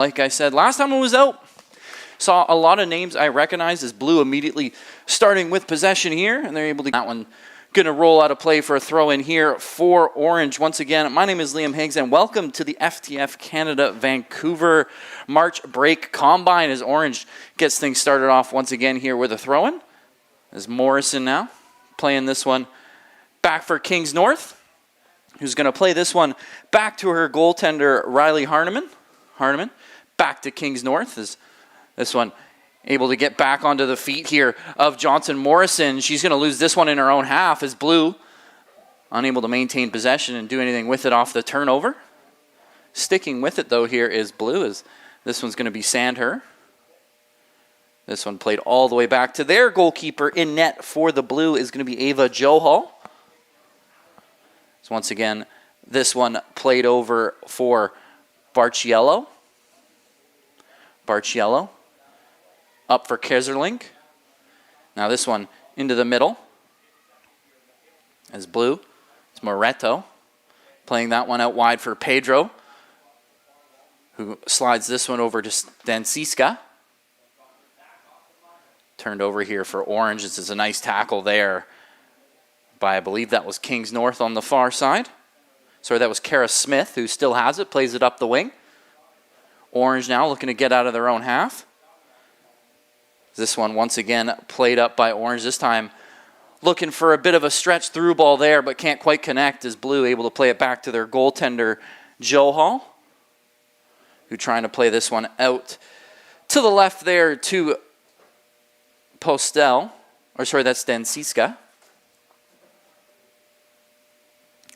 Like I said, last time I was out, saw a lot of names I recognized as Blue immediately starting with possession here, and they're able to get that one. Going to roll out a play for a throw in here for Orange. Once again, my name is Liam Higgs, and welcome to the FTF Canada Vancouver March Break Combine as Orange gets things started off once again here with a throw in. As Morrison now playing this one back for Kings North, who's going to play this one back to her goaltender, Riley Harneman. Back to Kings North as this one able to get back onto the feet here of Johnson Morrison. She's going to lose this one in her own half as Blue unable to maintain possession and do anything with it off the turnover. Sticking with it though here is Blue as this one's going to be Sandher. This one played all the way back to their goalkeeper in net for the Blue is going to be Ava Johal. So once again, this one played over for Barciello up for Keserlink. Now this one into the middle as Blue. It's Moretto playing that one out wide for Pedro, who slides this one over to Stanciska. Turned over here for Orange. This is a nice tackle there by, I believe that was Kings North on the far side. Sorry, that was Kara Smith, who still has it, plays it up the wing. Orange now looking to get out of their own half. This one once again played up by Orange. This time looking for a bit of a stretch through ball there, but can't quite connect as Blue able to play it back to their goaltender, Johal, who trying to play this one out to the left there to Postel. Or sorry, that's Stanciska.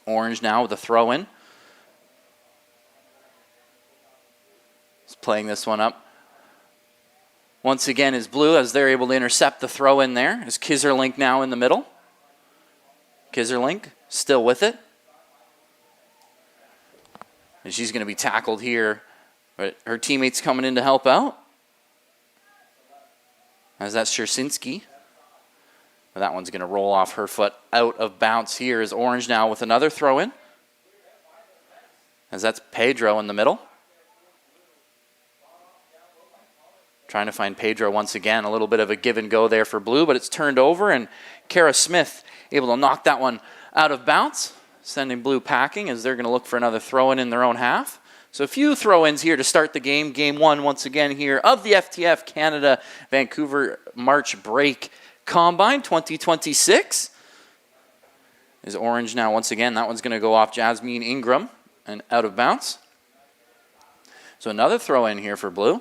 Orange now with a throw-in. Playing this one up. Once again is Blue as they're able to intercept the throw in there. Is Keserlink now in the middle. Keserlink still with it. And she's going to be tackled here, but her teammates coming in to help out. As that's Shersinski. But that one's going to roll off her foot out of bounds here is Orange now with another throw in. As that's Pedro in the middle. Trying to find Pedro once again. A little bit of a give and go there for Blue, but it's turned over, and Kara Smith able to knock that one out of bounds, sending Blue packing as they're going to look for another throw-in in their own half. So a few throw-ins here to start the game. Game one once again here of the FTF Canada Vancouver March Break Combine 2026. Is Orange now once again. That one's going to go off Jasmine Ingram and out of bounds. So another throw-in here for Blue,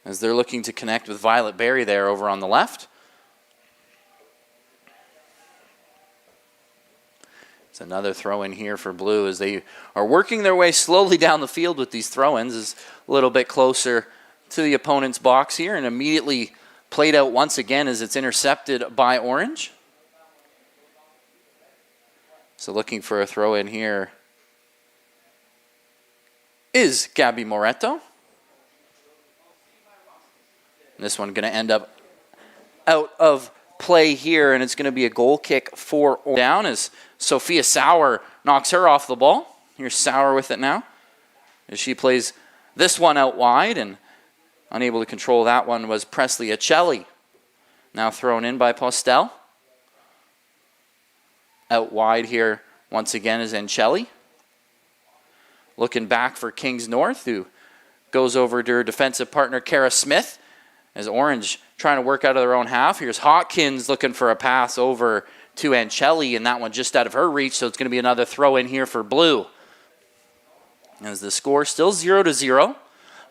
as they're looking to connect with Violet Berry there over on the left. It's another throw-in here for Blue as they are working their way slowly down the field with these throw-ins. Is a little bit closer to the opponent's box here and immediately played out once again as it's intercepted by Orange. So looking for a throw-in here is Gabby Moretto. This one going to end up out of play here, and it's going to be a goal kick for down as Sophia Sauer knocks her off the ball. Here's Sauer with it now as she plays this one out wide, and unable to control that one was Presley Acelli. Now thrown in by Postel. Out wide here once again is Ancelli. Looking back for Kings North, who goes over to her defensive partner, Kara Smith. As Orange trying to work out of their own half. Here's Hawkins looking for a pass over to Ancelli, and that one just out of her reach, so it's going to be another throw in here for Blue. As the score still 0-0.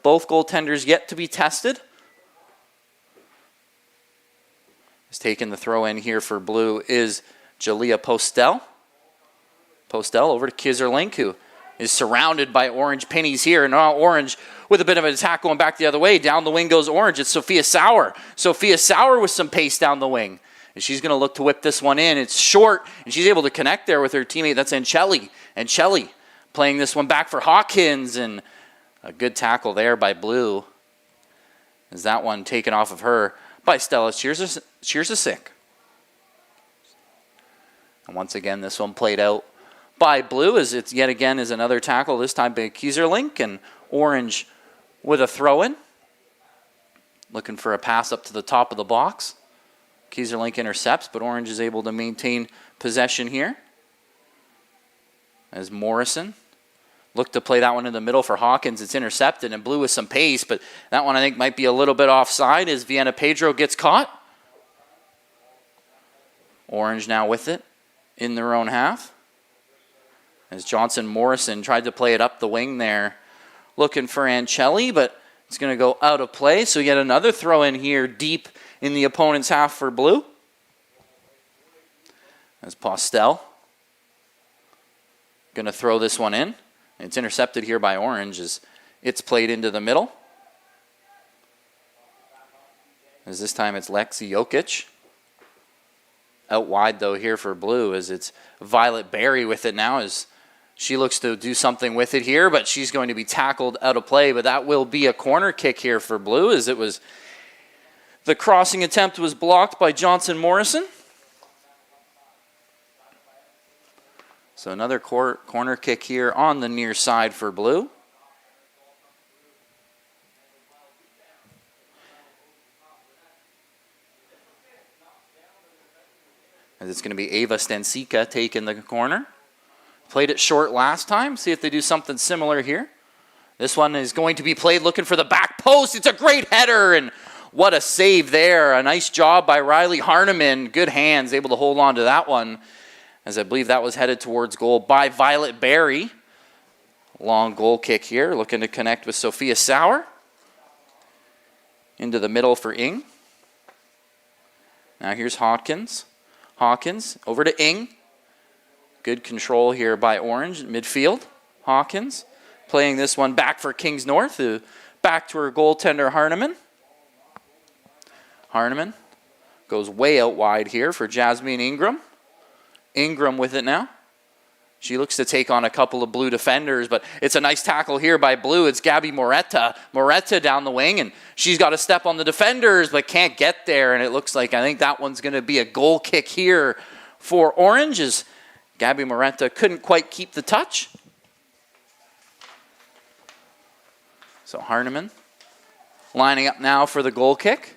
Both goaltenders yet to be tested. Is taking the throw in here for Blue is Jalea Postel. Postel over to Keserlink, who is surrounded by Orange pennies here. And now Orange with a bit of an attack going back the other way. Down the wing goes Orange. It's Sophia Sauer. Sophia Sauer with some pace down the wing. And she's going to look to whip this one in. It's short, and she's able to connect there with her teammate. That's Ancelli. Ancelli playing this one back for Hawkins, and a good tackle there by Blue. Is that one taken off of her by Stella Cheersasick. And once again, this one played out by blue, as it's yet again is another tackle, this time by Kieserlink, and orange with a throw-in. Looking for a pass up to the top of the box. Kieserlink intercepts, but orange is able to maintain possession here. As Morrison looked to play that one in the middle for Hawkins. It's intercepted, and blue with some pace, but that one I think might be a little bit offside as Vienna Pedro gets caught. Orange now with it in their own half. As Johnson Morrison tried to play it up the wing there, looking for Ancelli, but it's going to go out of play. So yet another throw in here deep in the opponent's half for blue. As Postel going to throw this one in. It's intercepted here by orange as it's played into the middle. As this time it's Lexi Jokic. Out wide though here for blue as it's Violet Berry with it now as she looks to do something with it here, but she's going to be tackled out of play. But that will be a corner kick here for blue as it was the crossing attempt was blocked by Johnson Morrison. So another corner kick here on the near side for blue. As it's going to be Ava Stansika taking the corner. Played it short last time. See if they do something similar here. This one is going to be played looking for the back post. It's a great header, and what a save there. A nice job by Riley Harneman. Good hands, able to hold on to that one, as I believe that was headed towards goal by Violet Berry. Long goal kick here, looking to connect with Sophia Sauer. Into the middle for Ing. Now here's Hawkins. Hawkins over to Ing. Good control here by Orange midfield. Hawkins playing this one back for Kings North. Back to her goaltender Harneman. Harneman goes way out wide here for Jasmine Ingram. Ingram with it now. She looks to take on a couple of blue defenders, but it's a nice tackle here by blue. It's Gabby Moretta. Moretta down the wing, and she's got to step on the defenders, but can't get there. And it looks like I think that one's going to be a goal kick here for Orange, as Gabby Moretta couldn't quite keep the touch. So Harneman lining up now for the goal kick.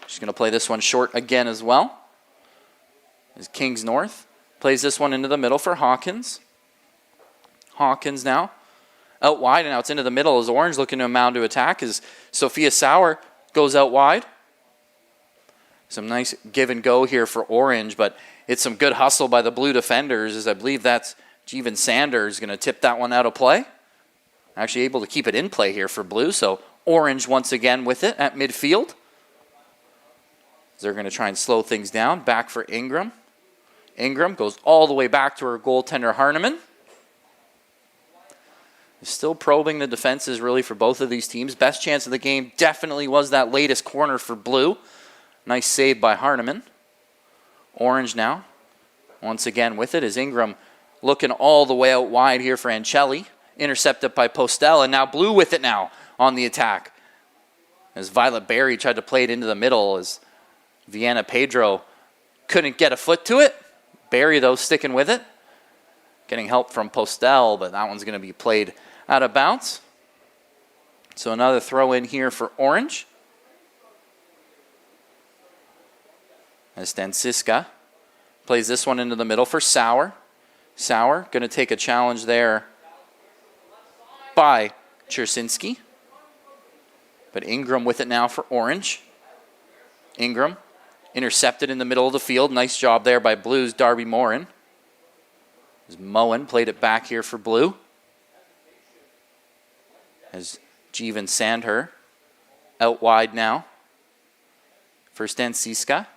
She's going to play this one short again as well. As Kings North plays this one into the middle for Hawkins. Hawkins now out wide, and now it's into the middle as Orange looking to mound to attack as Sophia Sauer goes out wide. Some nice give and go here for Orange, but it's some good hustle by the blue defenders, as I believe that's Jeevan Sanders going to tip that one out of play. Actually able to keep it in play here for blue, so Orange once again with it at midfield. They're going to try and slow things down. Back for Ingram. Ingram goes all the way back to her goaltender Harneman. Still probing the defenses really for both of these teams. Best chance of the game definitely was that latest corner for blue. Nice save by Harneman. Orange now once again with it as Ingram looking all the way out wide here for Ancelli. Intercepted by Postel, and now blue with it now on the attack. As Violet Berry tried to play it into the middle as Vienna Pedro couldn't get a foot to it. Berry, though, sticking with it. Getting help from Postel, but that one's going to be played out of bounds. So another throw in here for Orange. As Stansiska plays this one into the middle for Sauer. Sauer going to take a challenge there by Chersinski. But Ingram with it now for Orange. Ingram intercepted in the middle of the field. Nice job there by Blue's Darby Morin. As Moen played it back here for Blue. As Jeevan Sandher out wide now for Stansiska.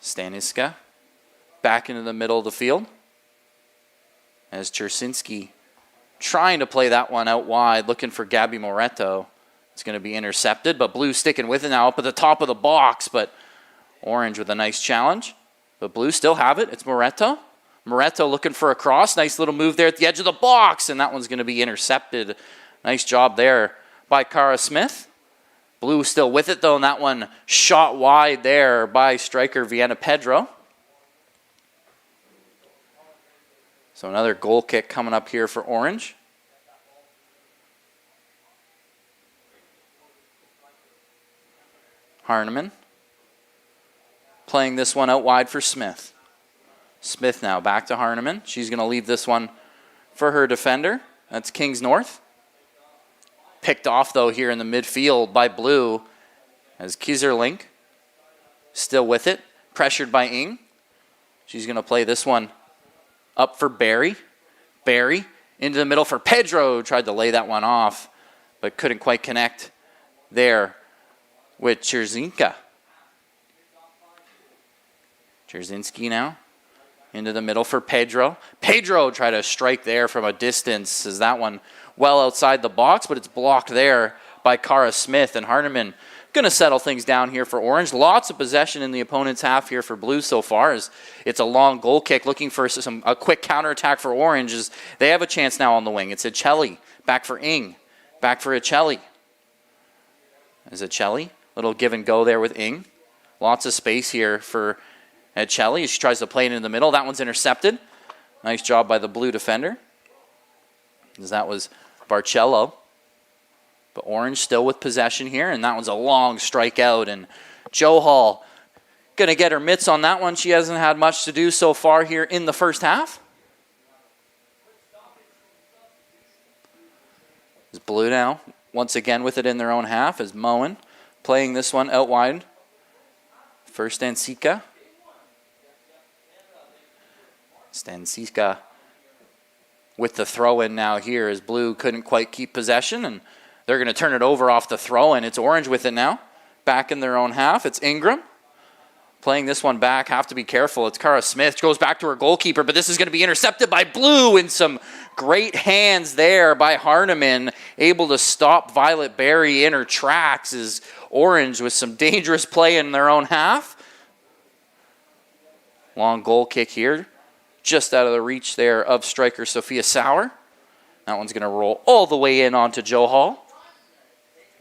Staniska back into the middle of the field. As Chersinski trying to play that one out wide, looking for Gabby Moretto. It's going to be intercepted, but Blue sticking with it now up at the top of the box, but Orange with a nice challenge. But Blue still have it. It's Moretto. Moretto looking for a cross. Nice little move there at the edge of the box, and that one's going to be intercepted. Nice job there by Cara Smith. Blue still with it, though, and that one shot wide there by striker Vienna Pedro. So another goal kick coming up here for Orange. Harneman playing this one out wide for Smith. Smith now back to Harneman. She's going to leave this one for her defender. That's Kings North. Picked off, though, here in the midfield by Blue as Kieserlink still with it. Pressured by Ing. She's going to play this one up for Barry. Barry into the middle for Pedro. Tried to lay that one off, but couldn't quite connect there with Czerzinka. Czerzinski now into the middle for Pedro. Pedro tried to strike there from a distance as that one well outside the box, but it's blocked there by Cara Smith. And Harneman going to settle things down here for Orange. Lots of possession in the opponent's half here for Blue so far, as it's a long goal kick looking for a quick counterattack for Orange as they have a chance now on the wing. It's Ecelli back for Ing. Back for Ecelli. As Ecelli, little give and go there with Ing. Lots of space here for Ecelli as she tries to play it in the middle. That one's intercepted. Nice job by the Blue defender, as that was Barcello. But Orange still with possession here, and that one's a long strikeout. And Joe Hall going to get her mitts on that one. She hasn't had much to do so far here in the first half. It's Blue now, once again with it in their own half, as Moen playing this one out wide. First Stansika. Stansika with the throw-in now here, as Blue couldn't quite keep possession, and they're going to turn it over off the throw-in. It's Orange with it now, back in their own half. It's Ingram playing this one back. Have to be careful. It's Cara Smith. Goes back to her goalkeeper, but this is going to be intercepted by Blue, and some great hands there by Harneman, able to stop Violet Berry in her tracks, as Orange with some dangerous play in their own half. Long goal kick here, just out of the reach there of striker Sophia Sauer. That one's going to roll all the way in onto Joe Hall,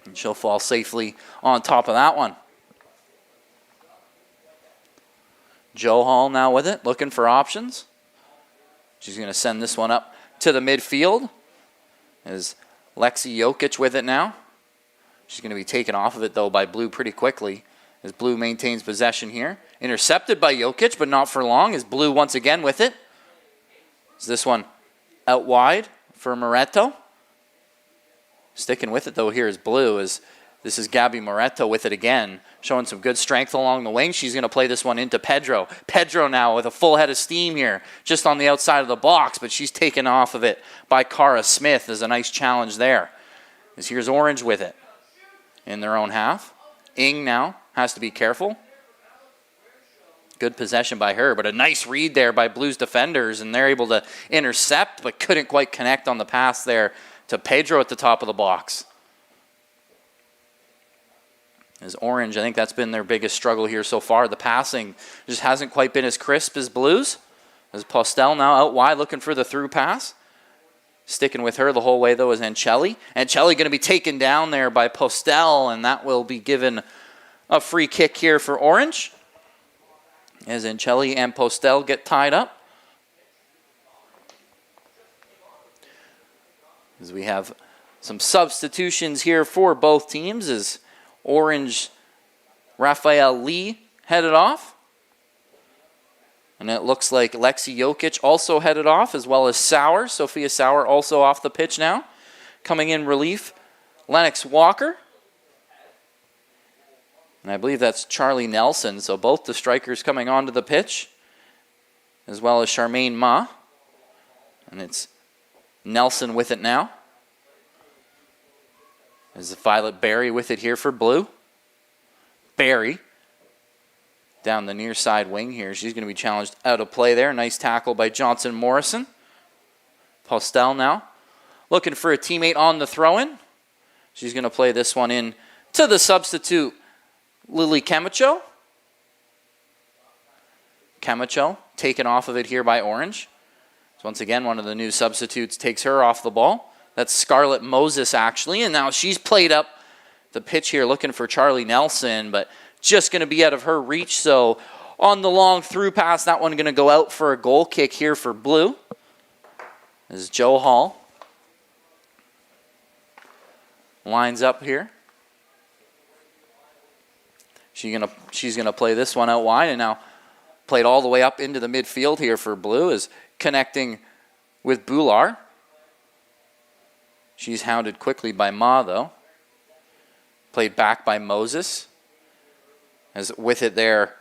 and she'll fall safely on top of that one. Joe Hall now with it, looking for options. She's going to send this one up to the midfield. As Lexi Jokic with it now. She's going to be taken off of it, though, by Blue pretty quickly, as Blue maintains possession here. Intercepted by Jokic, but not for long, as Blue once again with it. Is this one out wide for Moretto? Sticking with it, though, here is Blue, as this is Gabby Moretto with it again, showing some good strength along the wing. She's going to play this one into Pedro. Pedro now with a full head of steam here, just on the outside of the box, but she's taken off of it by Cara Smith. There's a nice challenge there. As here's Orange with it in their own half. Ing now has to be careful. Good possession by her, but a nice read there by Blues defenders, and they're able to intercept, but couldn't quite connect on the pass there to Pedro at the top of the box. As Orange, I think that's been their biggest struggle here so far. The passing just hasn't quite been as crisp as Blues. As Postel now out wide looking for the through pass. Sticking with her the whole way, though, is Ancelli. Ancelli going to be taken down there by Postel, and that will be given a free kick here for Orange, as Ancelli and Postel get tied up. As we have some substitutions here for both teams, as Orange Raphael Lee headed off. And it looks like Lexi Jokic also headed off, as well as Sauer. Sophia Sauer also off the pitch now. Coming in relief, Lennox Walker. And I believe that's Charlie Nelson. So both the strikers coming onto the pitch, as well as Charmaine Ma. And it's Nelson with it now. There's Violet Berry with it here for Blue. Berry down the near side wing here. She's going to be challenged out of play there. Nice tackle by Johnson Morrison. Postel now looking for a teammate on the throw-in. She's going to play this one in to the substitute, Lily Camacho. Camacho taken off of it here by Orange. So once again, one of the new substitutes takes her off the ball. That's Scarlett Moses, actually. And now she's played up the pitch here looking for Charlie Nelson, but just going to be out of her reach. So on the long through pass, that one going to go out for a goal kick here for Blue. As Joe Hall lines up here. She's gonna play this one out wide, and now played all the way up into the midfield here for Blue, is connecting with Bular. She's hounded quickly by Ma, though. Played back by Moses. As with it there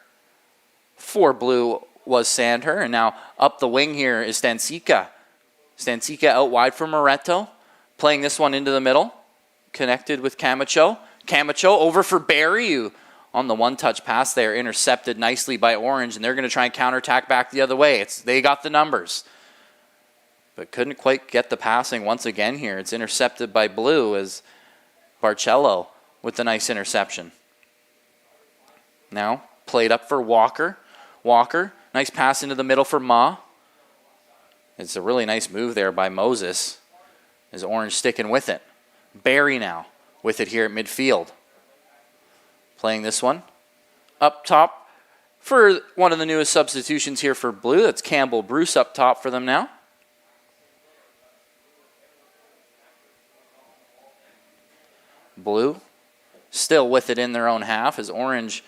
for Blue was Sandher. And now up the wing here is Stancica. Stancica out wide for Moretto. Playing this one into the middle. Connected with Camacho. Camacho over for Barry, who on the one-touch pass there, intercepted nicely by Orange, and they're going to try and counterattack back the other way. They got the numbers, but couldn't quite get the passing once again here. It's intercepted by Blue as Barcello with the nice interception. Now played up for Walker. Walker, nice pass into the middle for Ma. It's a really nice move there by Moses as Orange sticking with it. Barry now with it here at midfield. Playing this one up top for one of the newest substitutions here for Blue. That's Campbell Bruce up top for them now. Blue still with it in their own half as Orange,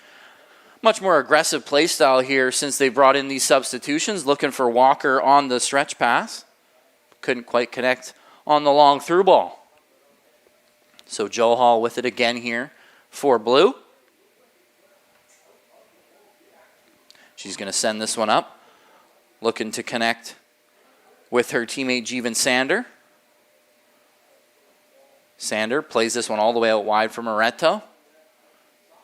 much more aggressive play style here since they brought in these substitutions, looking for Walker on the stretch pass. Couldn't quite connect on the long through ball. So Joe Hall with it again here for Blue. She's going to send this one up, looking to connect with her teammate Jeevan Sander. Sander plays this one all the way out wide for Moretto.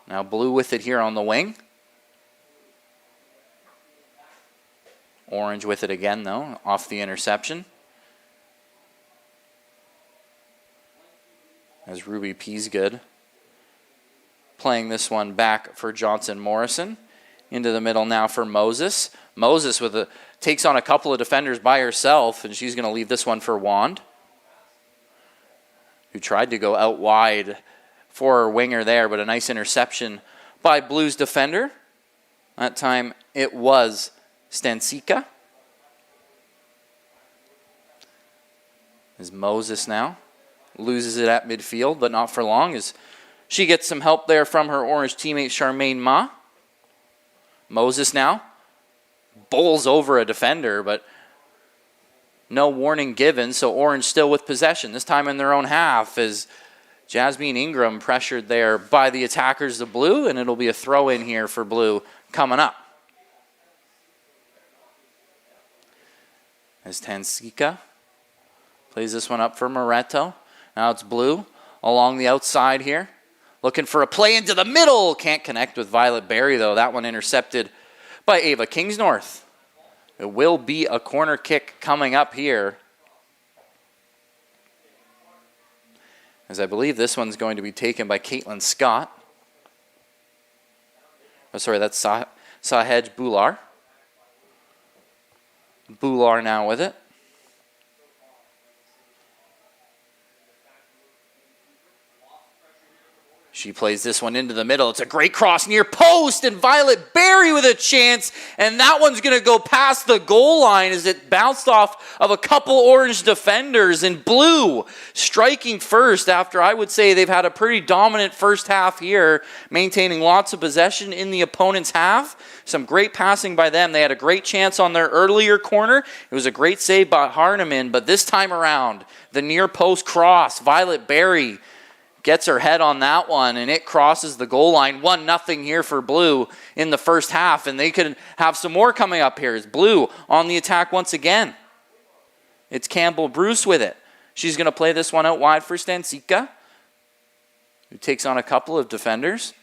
Now Blue with it here on the wing. Orange with it again, though, off the interception. As Ruby Peasgood playing this one back for Johnson Morrison. Into the middle now for Moses. Moses takes on a couple of defenders by herself, and she's going to leave this one for Wand, who tried to go out wide for her winger there, but a nice interception by Blue's defender. That time it was Stancica. As Moses now loses it at midfield, but not for long, as she gets some help there from her Orange teammate Charmaine Ma. Moses now bowls over a defender, but no warning given, so Orange still with possession, this time in their own half, as Jasmine Ingram pressured there by the attackers of Blue, and it'll be a throw in here for Blue coming up. As Tansika plays this one up for Moretto. Now it's Blue along the outside here. Looking for a play into the middle. Can't connect with Violet Berry, though. That one intercepted by Ava Kingsnorth. It will be a corner kick coming up here, as I believe this one's going to be taken by Caitlin Scott. Oh, sorry, that's Sahej Bular. Bular now with it. She plays this one into the middle. It's a great cross near post, and Violet Berry with a chance, and that one's going to go past the goal line as it bounced off of a couple Orange defenders, and Blue striking first after I would say they've had a pretty dominant first half here, maintaining lots of possession in the opponent's half. Some great passing by them. They had a great chance on their earlier corner. It was a great save by Harneman, but this time around, the near post cross, Violet Berry gets her head on that one, and it crosses the goal line. 1-0 here for Blue in the first half, and they could have some more coming up here. It's Blue on the attack once again. It's Campbell Bruce with it. She's going to play this one out wide for Stancica, who takes on a couple of defenders.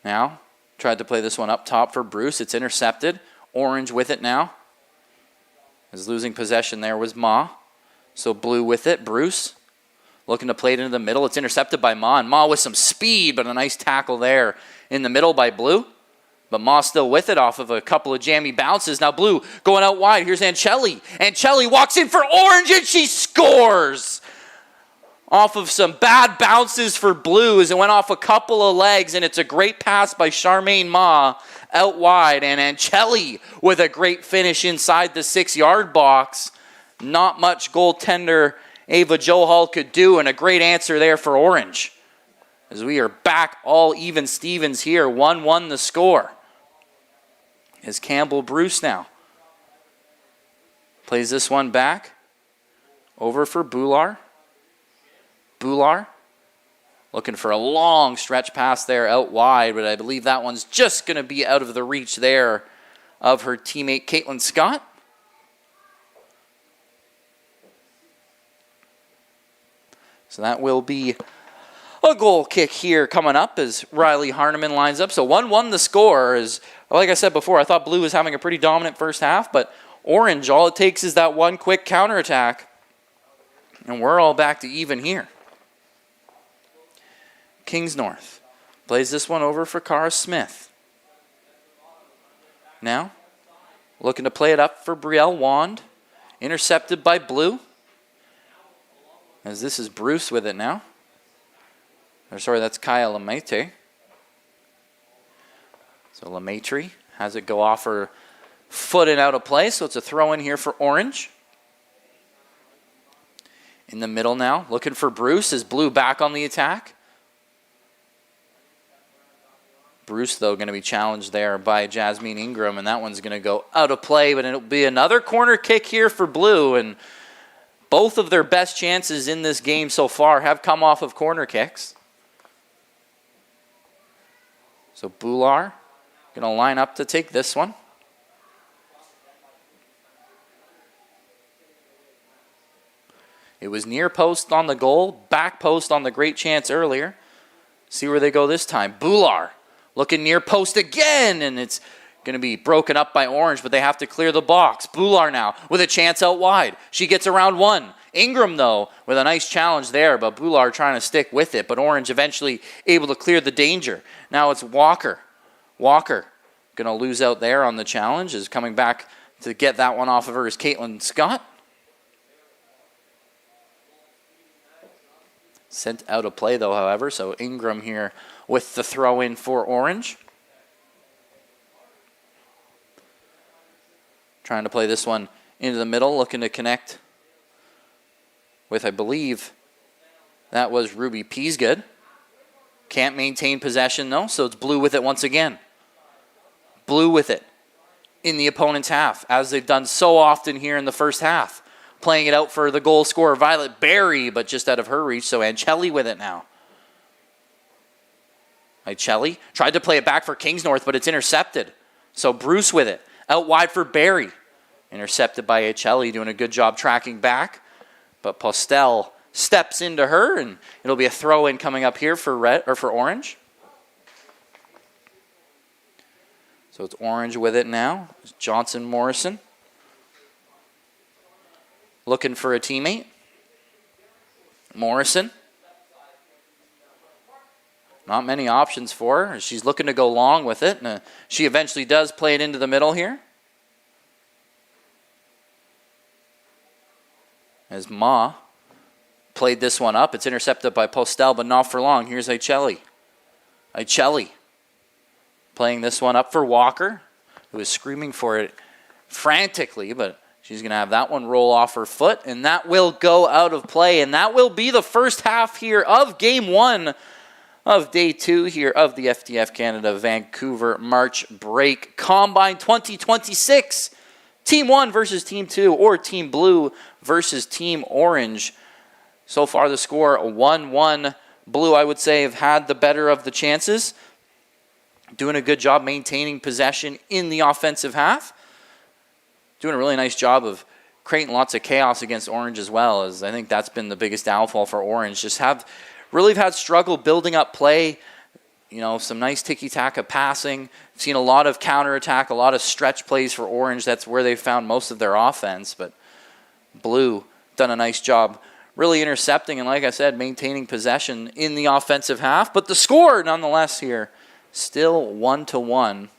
Now, tried to play this one up top for Bruce. It's intercepted. Orange with it now. As losing possession there was Ma. So Blue with it. Bruce looking to play it into the middle. It's intercepted by Ma, and Ma with some speed, but a nice tackle there in the middle by Blue. But Ma still with it off of a couple of jammy bounces. Now Blue going out wide. Here's Ancelli. Ancelli walks in for Orange, and she scores! Off of some bad bounces for Blue as it went off a couple of legs, and it's a great pass by Charmaine Ma out wide, and Ancelli with a great finish inside the 6-yard box. Not much goaltender Ava Johal could do, and a great answer there for Orange. As we are back all even Stevens here, 1-1 the score. Is Campbell Bruce now. Plays this one back. Over for Bular. Bular looking for a long stretch pass there out wide, but I believe that one's just going to be out of the reach there of her teammate Caitlin Scott. So that will be a goal kick here coming up as Riley Harneman lines up. So 1-1 the score. Is, like I said before, I thought Blue was having a pretty dominant first half, but Orange, all it takes is that one quick counterattack, and we're all back to even here. Kingsnorth plays this one over for Cara Smith. Now, looking to play it up for Brielle Wand. Intercepted by Blue. As this is Bruce with it now. Or sorry, that's Kaya Lemaitre. So Lemaitre has it go off her foot and out of play, so it's a throw in here for Orange. In the middle now, looking for Bruce. Is Blue back on the attack? Bruce, though, going to be challenged there by Jasmine Ingram, and that one's going to go out of play, but it'll be another corner kick here for Blue, and both of their best chances in this game so far have come off of corner kicks. So Bular going to line up to take this one. It was near post on the goal, back post on the great chance earlier. See where they go this time. Bular looking near post again, and it's going to be broken up by Orange, but they have to clear the box. Bular now with a chance out wide. She gets around one. Ingram, though, with a nice challenge there, but Bular trying to stick with it, but Orange eventually able to clear the danger. Now it's Walker. Walker going to lose out there on the challenge, is coming back to get that one off of her is Caitlin Scott. Sent out of play, though, however, so Ingram here with the throw-in for Orange. Trying to play this one into the middle, looking to connect with, I believe, that was Ruby Peasgood. Can't maintain possession, though, so it's Blue with it once again. Blue with it in the opponent's half, as they've done so often here in the first half. Playing it out for the goal scorer, Violet Berry, but just out of her reach, so Ancelli with it now. Ancelli tried to play it back for Kingsnorth, but it's intercepted. So Bruce with it, out wide for Berry. Intercepted by Ancelli, doing a good job tracking back. But Postel steps into her, and it'll be a throw-in coming up here for Orange. So it's Orange with it now. It's Johnson Morrison. Looking for a teammate. Morrison. Not many options for her. She's looking to go long with it. And she eventually does play it into the middle here. As Ma played this one up. It's intercepted by Postel, but not for long. Here's Ancelli. Ancelli playing this one up for Walker, who is screaming for it frantically, but she's going to have that one roll off her foot, and that will go out of play. And that will be the first half here of Game 1 of Day 2 here of the FTF Canada Vancouver March Break Combine 2026. Team 1 versus Team 2, or Team Blue versus Team Orange. So far the score 1-1. Blue, I would say, have had the better of the chances. Doing a good job maintaining possession in the offensive half. Doing a really nice job of creating lots of chaos against Orange as well, as I think that's been the biggest downfall for Orange. Just really had struggle building up play. You know, some nice tiki-taka passing. Seen a lot of counterattack, a lot of stretch plays for Orange. That's where they found most of their offense. But Blue done a nice job really intercepting and, like I said, maintaining possession in the offensive half. But the score, nonetheless, here, still 1-1.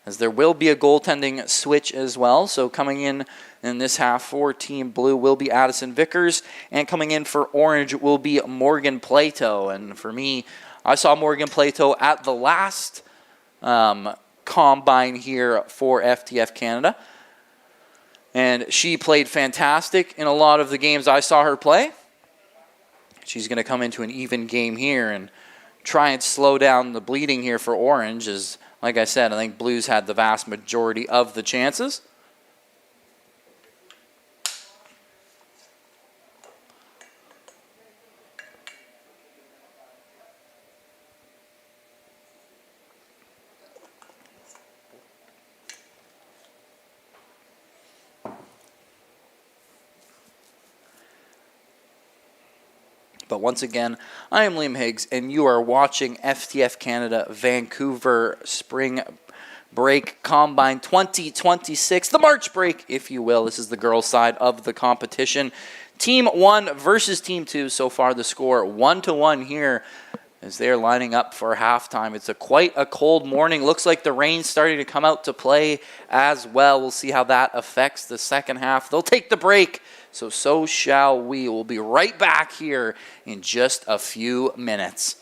As there will be a goaltending switch as well. So coming in this half for Team Blue will be Addison Vickers. And coming in for Orange will be Morgan Plato. And for me, I saw Morgan Plato at the last combine here for FTF Canada. And she played fantastic in a lot of the games I saw her play. She's going to come into an even game here and try and slow down the bleeding here for Orange. As, like I said, I think Blues had the vast majority of the chances. But once again, I am Liam Higgs, and you are watching FTF Canada Vancouver Spring Break Combine 2026, the March break, if you will. This is the girls' side of the competition. Team 1 versus Team 2. So far, the score 1-1 here as they're lining up for halftime. It's quite a cold morning. Looks like the rain's starting to come out to play as well. We'll see how that affects the second half. They'll take the break. So shall we. We'll be right back here in just a few minutes.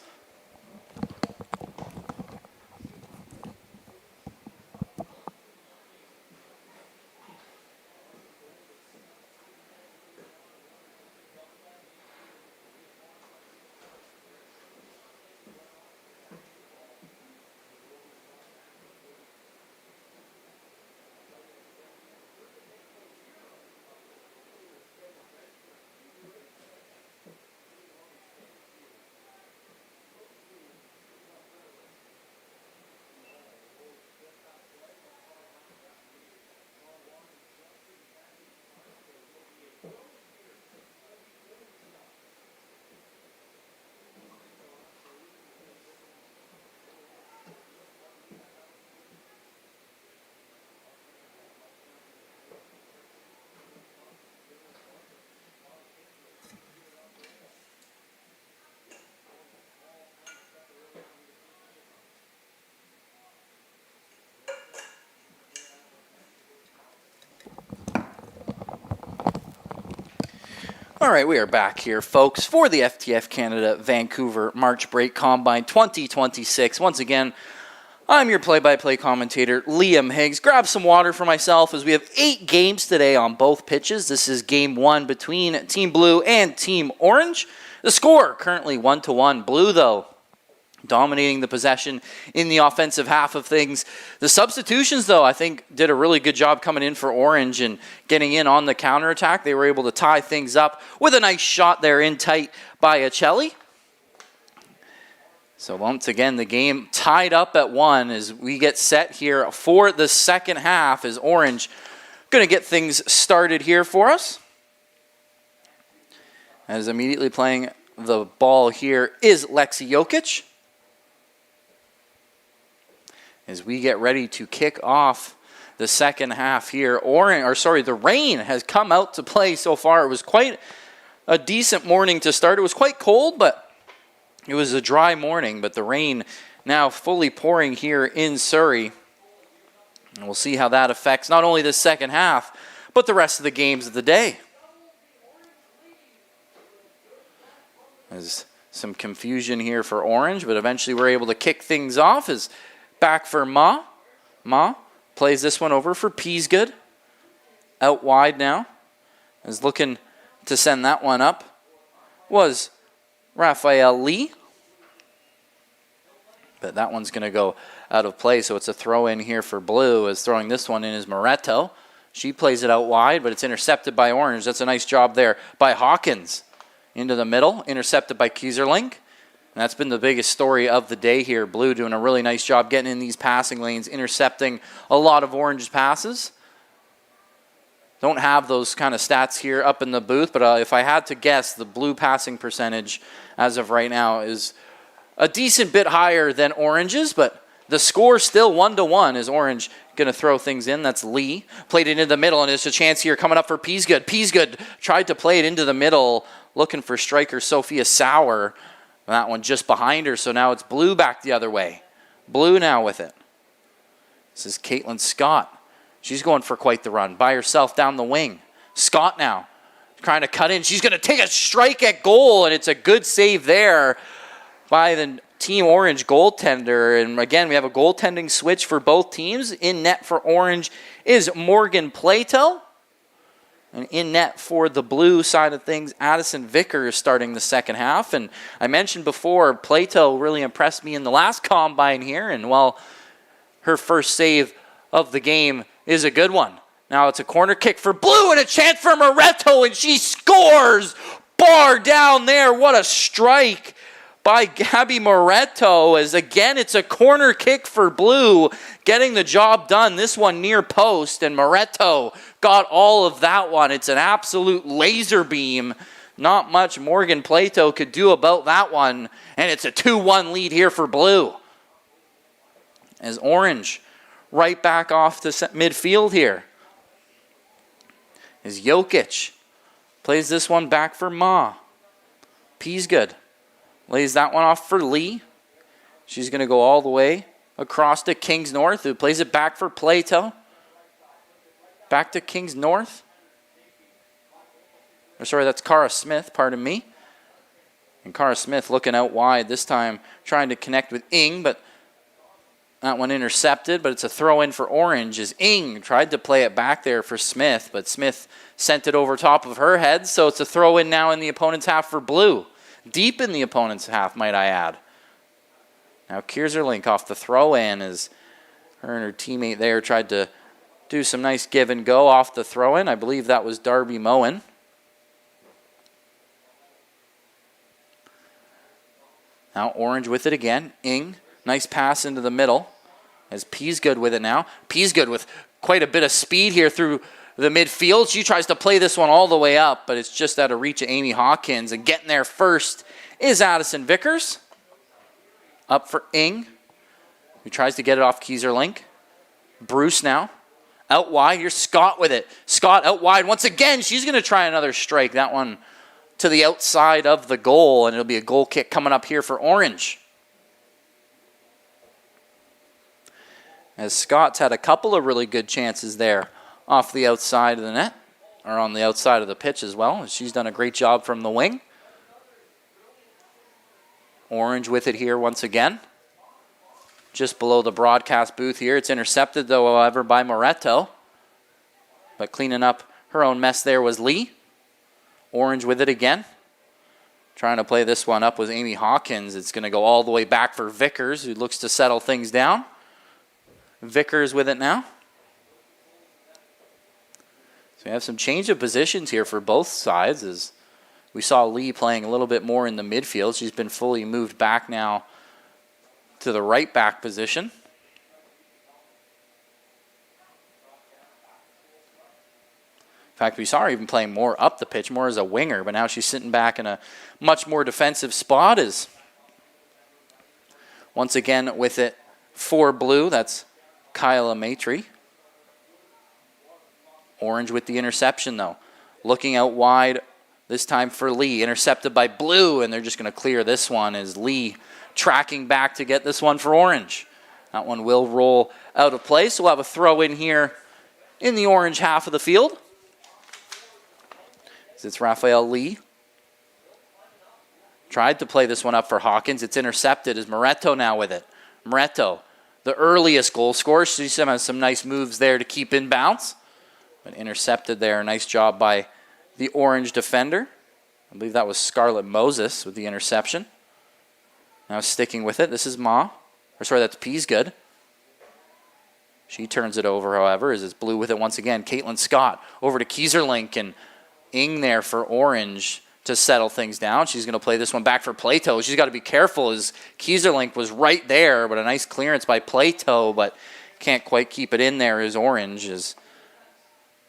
All right, we are back here, folks, for the FTF Canada Vancouver March Break Combine 2026. Once again, I'm your play-by-play commentator, Liam Higgs. Grab some water for myself as we have 8 games today on both pitches. This is Game 1 between Team Blue and Team Orange. The score currently 1-1. Blue, though, dominating the possession in the offensive half of things. The substitutions, though, I think did a really good job coming in for Orange and getting in on the counterattack. They were able to tie things up with a nice shot there in tight by Acelli. So once again, the game tied up at 1 as we get set here for the second half as Orange going to get things started here for us. As immediately playing the ball here is Lexi Jokic. As we get ready to kick off the second half here, the rain has come out to play so far. It was quite a decent morning to start. It was quite cold, but it was a dry morning. But the rain now fully pouring here in Surrey. And we'll see how that affects not only the second half, but the rest of the games of the day. There's some confusion here for Orange, but eventually we're able to kick things off as back for Ma. Ma plays this one over for Peasgood. Out wide now. Is looking to send that one up. Was Raphael Lee. But that one's going to go out of play, so it's a throw in here for Blue. As throwing this one in is Moretto. She plays it out wide, but it's intercepted by Orange. That's a nice job there by Hawkins. Into the middle, intercepted by Kieserling. And that's been the biggest story of the day here. Blue doing a really nice job getting in these passing lanes, intercepting a lot of Orange's passes. Don't have those kind of stats here up in the booth, but if I had to guess, the Blue passing percentage as of right now is a decent bit higher than Orange's, but the score still 1-1 is Orange going to throw things in. That's Lee. Played it into the middle, and there's a chance here coming up for Peasgood. Peasgood tried to play it into the middle, looking for striker Sophia Sauer. That one just behind her, so now it's Blue back the other way. Blue now with it. This is Caitlin Scott. She's going for quite the run by herself down the wing. Scott now trying to cut in. She's going to take a strike at goal, and it's a good save there by the Team Orange goaltender. And again, we have a goaltending switch for both teams. In net for Orange is Morgan Plato. And in net for the blue side of things, Addison Vickers starting the second half. And I mentioned before, Plato really impressed me in the last combine here. And well, her first save of the game is a good one. Now it's a corner kick for blue and a chance for Moretto, and she scores! Bar down there. What a strike by Gabby Moretto, as again it's a corner kick for blue, getting the job done. This one near post, and Moretto got all of that one. It's an absolute laser beam. Not much Morgan Plato could do about that one, and it's a 2-1 lead here for blue. As Orange right back off to midfield here. As Jokic plays this one back for Ma. Peasgood lays that one off for Lee. She's going to go all the way across to Kings North, who plays it back for Plato. Back to Kings North. Or sorry, that's Cara Smith, pardon me. And Cara Smith looking out wide this time, trying to connect with Ing, but that one intercepted, but it's a throw-in for Orange as Ing tried to play it back there for Smith, but Smith sent it over top of her head, so it's a throw-in now in the opponent's half for blue. Deep in the opponent's half, might I add. Now Kieserlink off the throw-in as her and her teammate there tried to do some nice give and go off the throw-in. I believe that was Darby Moen. Now Orange with it again. Ing. Nice pass into the middle as Peasgood with it now. Peasgood with quite a bit of speed here through the midfield. She tries to play this one all the way up, but it's just out of reach of Amy Hawkins. And getting there first is Addison Vickers. Up for Ing, who tries to get it off Kieserlink. Bruce now. Out wide. Here's Scott with it. Scott out wide once again. She's going to try another strike. That one to the outside of the goal, and it'll be a goal kick coming up here for Orange. As Scott's had a couple of really good chances there off the outside of the net, or on the outside of the pitch as well. She's done a great job from the wing. Orange with it here once again. Just below the broadcast booth here. It's intercepted, though, however, by Moretto. But cleaning up her own mess there was Lee. Orange with it again. Trying to play this one up was Amy Hawkins. It's going to go all the way back for Vickers, who looks to settle things down. Vickers with it now. So we have some change of positions here for both sides, as we saw Lee playing a little bit more in the midfield. She's been fully moved back now to the right back position. In fact, we saw her even playing more up the pitch, more as a winger, but now she's sitting back in a much more defensive spot. As once again with it for blue, that's Kyla Maitre. Orange with the interception, though. Looking out wide, this time for Lee. Intercepted by blue, and they're just going to clear this one as Lee tracking back to get this one for Orange. That one will roll out of play, so we'll have a throw in here in the Orange half of the field. It's Raphael Lee. Tried to play this one up for Hawkins. It's intercepted as Moretto now with it. Moretto, the earliest goal scorer. She has some nice moves there to keep in bounds. But intercepted there. Nice job by the Orange defender. I believe that was Scarlett Moses with the interception. Now sticking with it. This is that's Peasgood. She turns it over, however, as it's blue with it once again. Caitlin Scott over to Kieserlink, and Ing there for Orange to settle things down. She's going to play this one back for Plato. She's got to be careful as Kieserlink was right there, but a nice clearance by Plato, but can't quite keep it in there as Orange is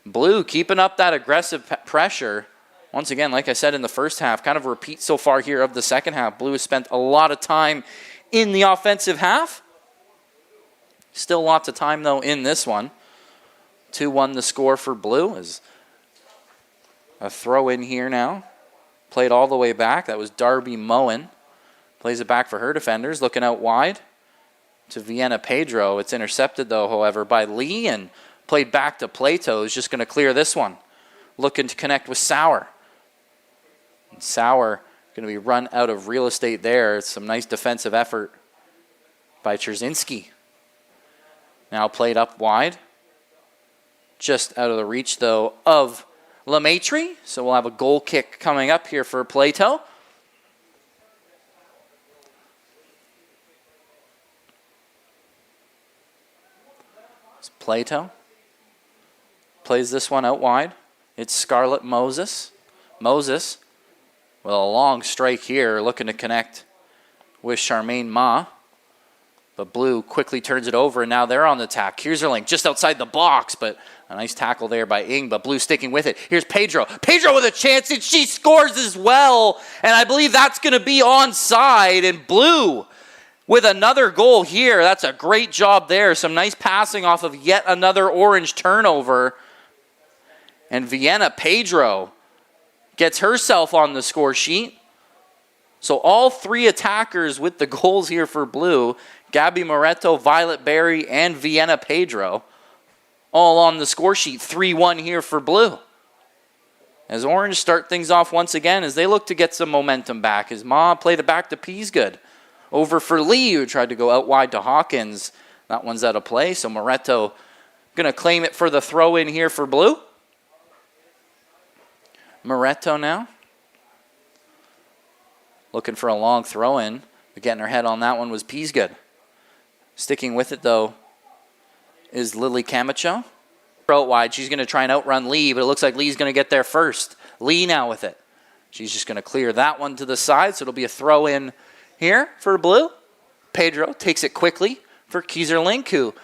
blue keeping up that aggressive pressure. Once again, like I said in the first half, kind of a repeat so far here of the second half. Blue has spent a lot of time in the offensive half. Still lots of time, though, in this one. 2-1 the score for blue. Is a throw in here now. Played all the way back. That was Darby Moen. Plays it back for her defenders. Looking out wide to Vienna Pedro. It's intercepted, though, however, by Lee, and played back to Plato. Who's just going to clear this one. Looking to connect with Sauer. And Sauer Going to be run out of real estate there. It's some nice defensive effort by Trzynski. Now played up wide. Just out of the reach, though, of Lemaitre. So we'll have a goal kick coming up here for Plato. It's Plato. Plays this one out wide. It's Scarlett Moses. Moses with a long strike here, looking to connect with Charmaine Ma. But Blue quickly turns it over, and now they're on the attack. Kieserling just outside the box, but a nice tackle there by Ing, but Blue sticking with it. Here's Pedro. Pedro with a chance, and she scores as well. And I believe that's going to be onside, and Blue with another goal here. That's a great job there. Some nice passing off of yet another Orange turnover. And Vienna Pedro gets herself on the score sheet. So all three attackers with the goals here for Blue, Gabby Moretto, Violet Berry, and Vienna Pedro, all on the score sheet. 3-1 here for Blue. As Orange start things off once again as they look to get some momentum back. As Ma played it back to Peasgood. Over for Lee, who tried to go out wide to Hawkins. That one's out of play, so Moretto going to claim it for the throw-in here for Blue. Moretto now. Looking for a long throw-in. But getting her head on that one was Peasgood. Sticking with it, though, is Lily Camacho. Out wide. She's going to try and outrun Lee, but it looks like Lee's going to get there first. Lee now with it. She's just going to clear that one to the side, so it'll be a throw-in here for Blue. Pedro takes it quickly for Kieserling, who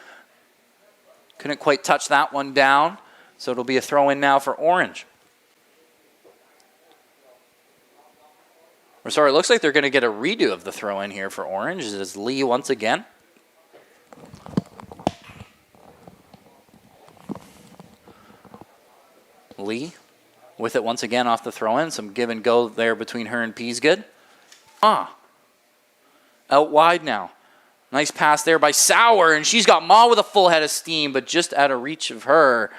couldn't quite touch that one down, so it'll be a throw-in now for Orange. Or sorry, it looks like they're going to get a redo of the throw-in here for Orange. It is Lee once again. Lee with it once again off the throw-in. Some give and go there between her and Peasgood. Out wide now. Nice pass there by Sauer, and she's got Ma with a full head of steam, but just out of reach of her.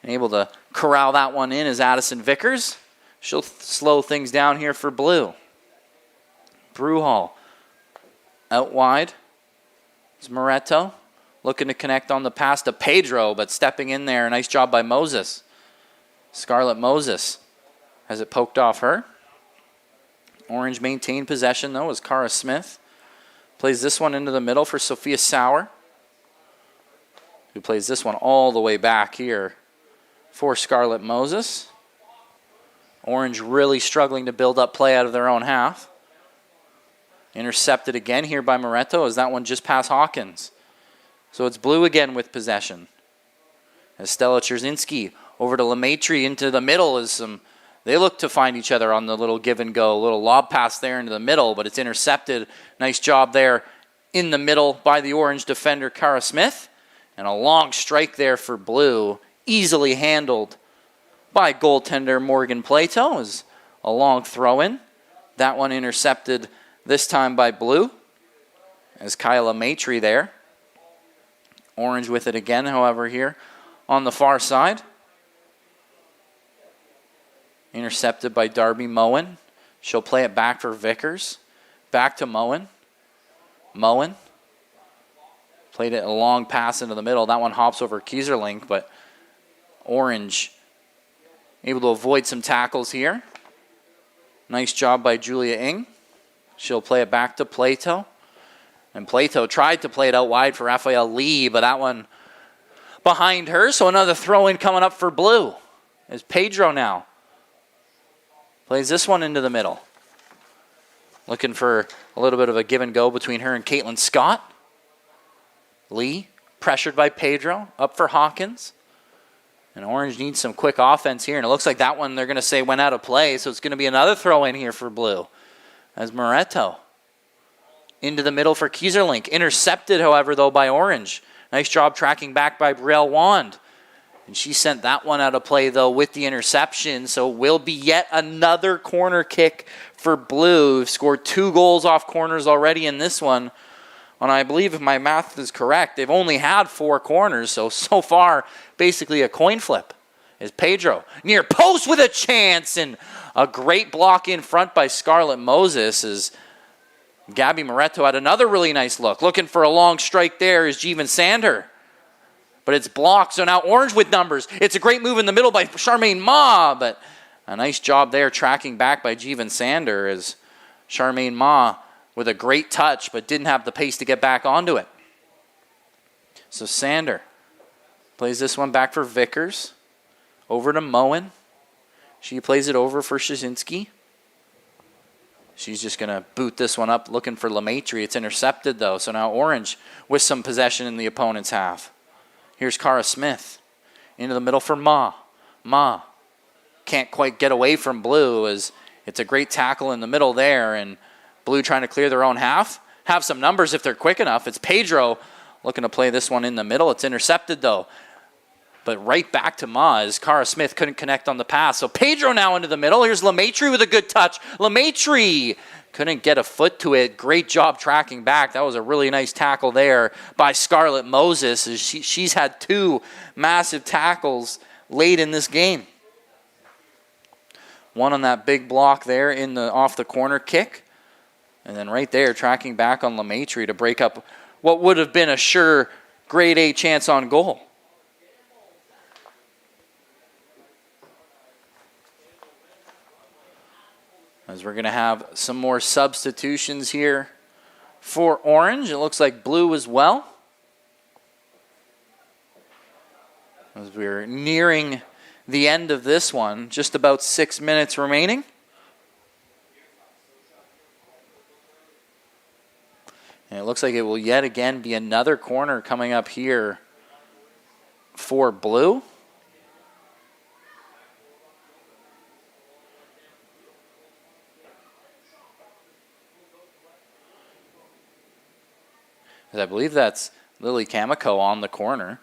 And able to corral that one in is Addison Vickers. She'll slow things down here for Blue. Bruhall out wide. It's Moretto looking to connect on the pass to Pedro, but stepping in there. Nice job by Moses. Scarlett Moses has it poked off her. Orange maintained possession, though, as Cara Smith plays this one into the middle for Sophia Sauer, who plays this one all the way back here for Scarlett Moses. Orange really struggling to build up play out of their own half. Intercepted again here by Moretto as that one just past Hawkins. So it's Blue again with possession. As Stella Trzynski over to Lemaitre into the middle as they look to find each other on the little give and go. Little lob pass there into the middle, but it's intercepted. Nice job there in the middle by the Orange defender, Cara Smith. And a long strike there for Blue. Easily handled by goaltender Morgan Plato as a long throw-in. That one intercepted this time by Blue as Kyla Maitre there. Orange with it again, however, here on the far side. Intercepted by Darby Moen. She'll play it back for Vickers. Back to Moen. Moen played it a long pass into the middle. That one hops over Kieserling, but Orange able to avoid some tackles here. Nice job by Julia Ing. She'll play it back to Plato. And Plato tried to play it out wide for Raphael Lee, but that one behind her. So another throw-in coming up for Blue. As Pedro now plays this one into the middle. Looking for a little bit of a give and go between her and Caitlin Scott. Lee pressured by Pedro. Up for Hawkins. And Orange needs some quick offense here. And it looks like that one they're going to say went out of play. So it's going to be another throw-in here for Blue. As Moretto into the middle for Kieserling. Intercepted, however, though, by Orange. Nice job tracking back by Brielle Wand. And she sent that one out of play, though, with the interception. So it will be yet another corner kick for Blue. We've scored 2 goals off corners already in this one. And I believe, if my math is correct, they've only had 4 corners. So far, basically a coin flip. is Pedro. Near post with a chance, and a great block in front by Scarlett Moses as Gabby Moretto had another really nice look. Looking for a long strike there is Jeevan Sander. But it's blocked, so now Orange with numbers. It's a great move in the middle by Charmaine Ma, but a nice job there tracking back by Jeevan Sander as Charmaine Ma with a great touch, but didn't have the pace to get back onto it. So Sander plays this one back for Vickers. Over to Moen. She plays it over for Shazinski. She's just going to boot this one up, looking for LeMaitre. It's intercepted, though, so now Orange with some possession in the opponent's half. Here's Cara Smith. Into the middle for Ma. Ma can't quite get away from Blue as it's a great tackle in the middle there, and Blue trying to clear their own half. Have some numbers if they're quick enough. It's Pedro looking to play this one in the middle. It's intercepted, though. But right back to Ma as Cara Smith couldn't connect on the pass. So Pedro now into the middle. Here's LeMaitre with a good touch. LeMaitre couldn't get a foot to it. Great job tracking back. That was a really nice tackle there by Scarlett Moses. As she's had two massive tackles late in this game. One on that big block there in the off the corner kick. And then right there tracking back on LeMaitre to break up what would have been a sure grade A chance on goal. As we're going to have some more substitutions here for Orange. It looks like Blue as well. As we're nearing the end of this one, just about 6 minutes remaining. And it looks like it will yet again be another corner coming up here for Blue. I believe that's Lily Kamiko on the corner.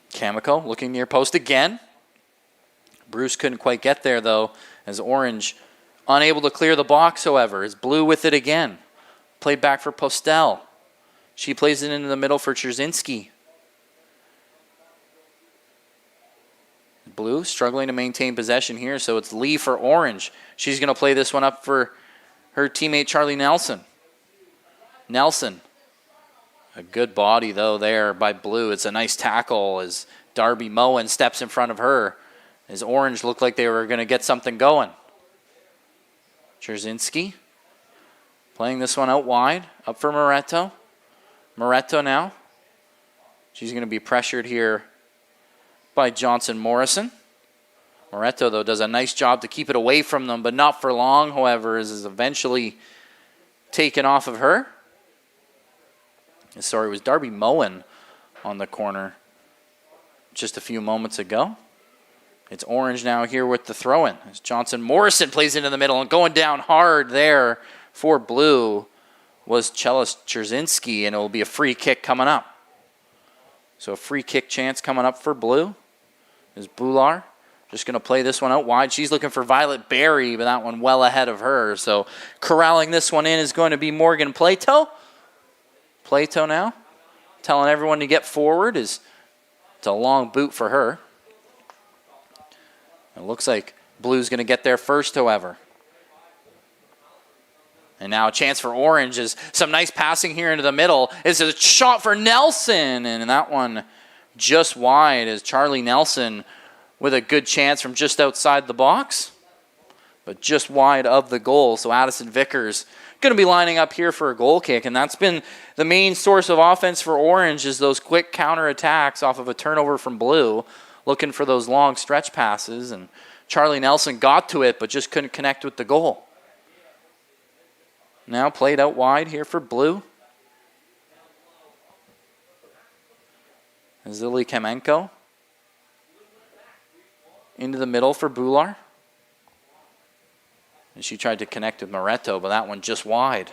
Kamiko looking near post again. Bruce couldn't quite get there, though, as Orange unable to clear the box, however, is Blue with it again. Played back for Postel. She plays it into the middle for Czerzinski. Blue struggling to maintain possession here, so it's Lee for Orange. She's going to play this one up for her teammate Charlie Nelson. Nelson. A good body, though, there by Blue. It's a nice tackle as Darby Moen steps in front of her. As Orange looked like they were going to get something going. Czerzinski playing this one out wide. Up for Moretto. Moretto now. She's going to be pressured here by Johnson Morrison. Moretto, though, does a nice job to keep it away from them, but not for long, however, as is eventually taken off of her. Sorry, it was Darby Moen on the corner just a few moments ago. It's Orange now here with the throw-in. As Johnson Morrison plays into the middle and going down hard there for Blue was Chelis Czerzinski, and it will be a free kick coming up. So a free kick chance coming up for Blue is Bular. Just going to play this one out wide. She's looking for Violet Berry, but that one well ahead of her. So corralling this one in is going to be Morgan Plato. Plato now telling everyone to get forward. It's a long boot for her. It looks like Blue's going to get there first, however. And now a chance for Orange is some nice passing here into the middle. It's a shot for Nelson, and that one just wide as Charlie Nelson with a good chance from just outside the box, but just wide of the goal. So Addison Vickers going to be lining up here for a goal kick, and that's been the main source of offense for Orange is those quick counterattacks off of a turnover from Blue, looking for those long stretch passes, and Charlie Nelson got to it but just couldn't connect with the goal. Now played out wide here for Blue. Zili Kamenko into the middle for Bular. And she tried to connect with Moretto, but that one just wide.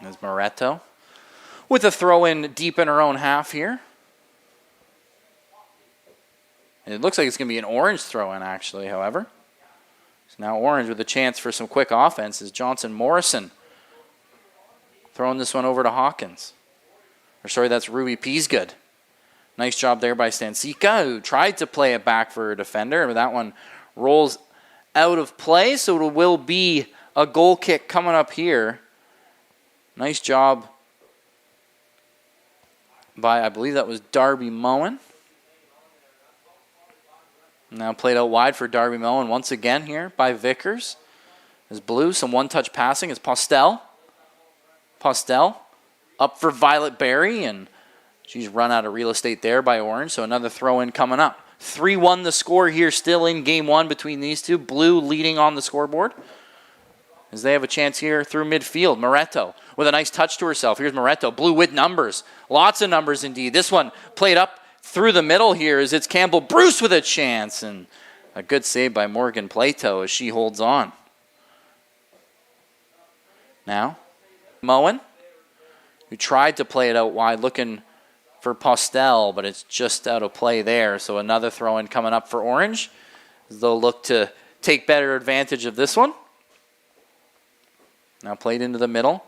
There's Moretto with a throw in deep in her own half here. And it looks like it's going to be an Orange throw in, actually, however. So now Orange with a chance for some quick offense is Johnson Morrison throwing this one over to Hawkins. Or sorry, that's Ruby Peasgood. Nice job there by Stancica, who tried to play it back for a defender, but that one rolls out of play, so it will be a goal kick coming up here. Nice job by, I believe that was Darby Moen. Now played out wide for Darby Moen once again here by Vickers. As Blue, some one-touch passing. It's Postel. Postel up for Violet Berry, and she's run out of real estate there by Orange, so another throw-in coming up. 3-1 the score here still in game one between these two. Blue leading on the scoreboard as they have a chance here through midfield. Moretto with a nice touch to herself. Here's Moretto. Blue with numbers. Lots of numbers indeed. This one played up through the middle here as it's Campbell Bruce with a chance, and a good save by Morgan Plato as she holds on. Now, Moen, who tried to play it out wide, looking for Postel, but it's just out of play there. So another throw-in coming up for Orange, as they'll look to take better advantage of this one. Now played into the middle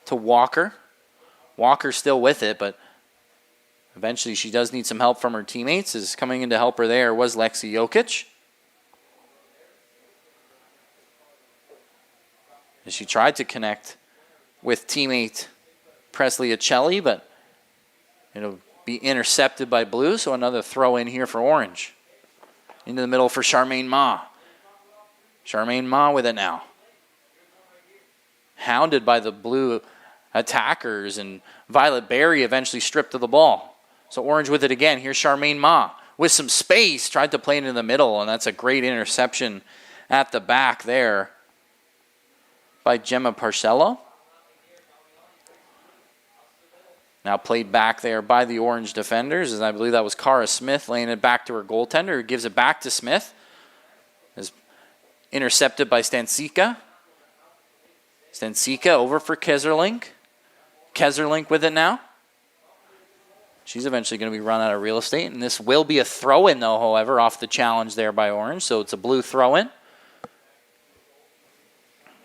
to Walker. Walker still with it, but eventually she does need some help from her teammates. As coming in to help her there was Lexi Jokic, as she tried to connect with teammate Presley Acelli, but it'll be intercepted by Blue, so another throw in here for Orange. Into the middle for Charmaine Ma. Charmaine Ma with it now. Hounded by the Blue attackers, and Violet Berry eventually stripped of the ball. So Orange with it again. Here's Charmaine Ma with some space. Tried to play it in the middle, and that's a great interception at the back there by Gemma Parcello. Now played back there by the Orange defenders, as I believe that was Cara Smith laying it back to her goaltender, who gives it back to Smith. Is intercepted by Stancica. Stancica over for Keserlink. Keserlink with it now. She's eventually going to be run out of real estate, and this will be a throw-in, though, however, off the challenge there by Orange, so it's a Blue throw-in.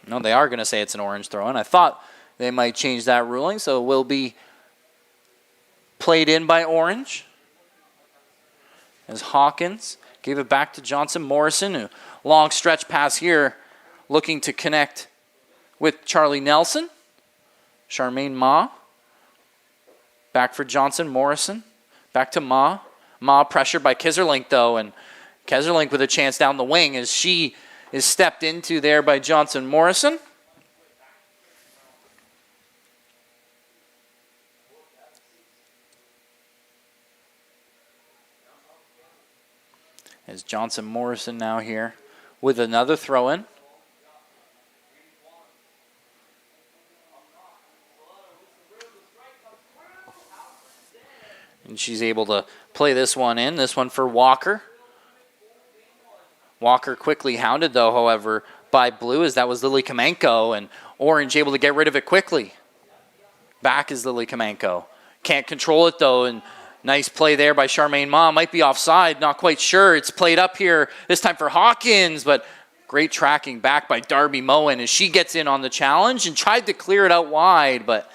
No, they are going to say it's an Orange throw-in. I thought they might change that ruling, so it will be played in by Orange. As Hawkins gave it back to Johnson Morrison, a long stretch pass here, looking to connect with Charlie Nelson. Charmaine Ma. Back for Johnson Morrison. Back to Ma. Ma pressured by Keserlink, though, and Keserlink with a chance down the wing as she is stepped into there by Johnson Morrison. As Johnson Morrison now here with another throw-in. And she's able to play this one in. This one for Walker. Walker quickly hounded, though, however, by Blue, as that was Lily Kamenko, and Orange able to get rid of it quickly. Back is Lily Kamenko. Can't control it, though, and nice play there by Charmaine Ma. Might be offside, not quite sure. It's played up here, this time for Hawkins, but great tracking back by Darby Moen as she gets in on the challenge and tried to clear it out wide, but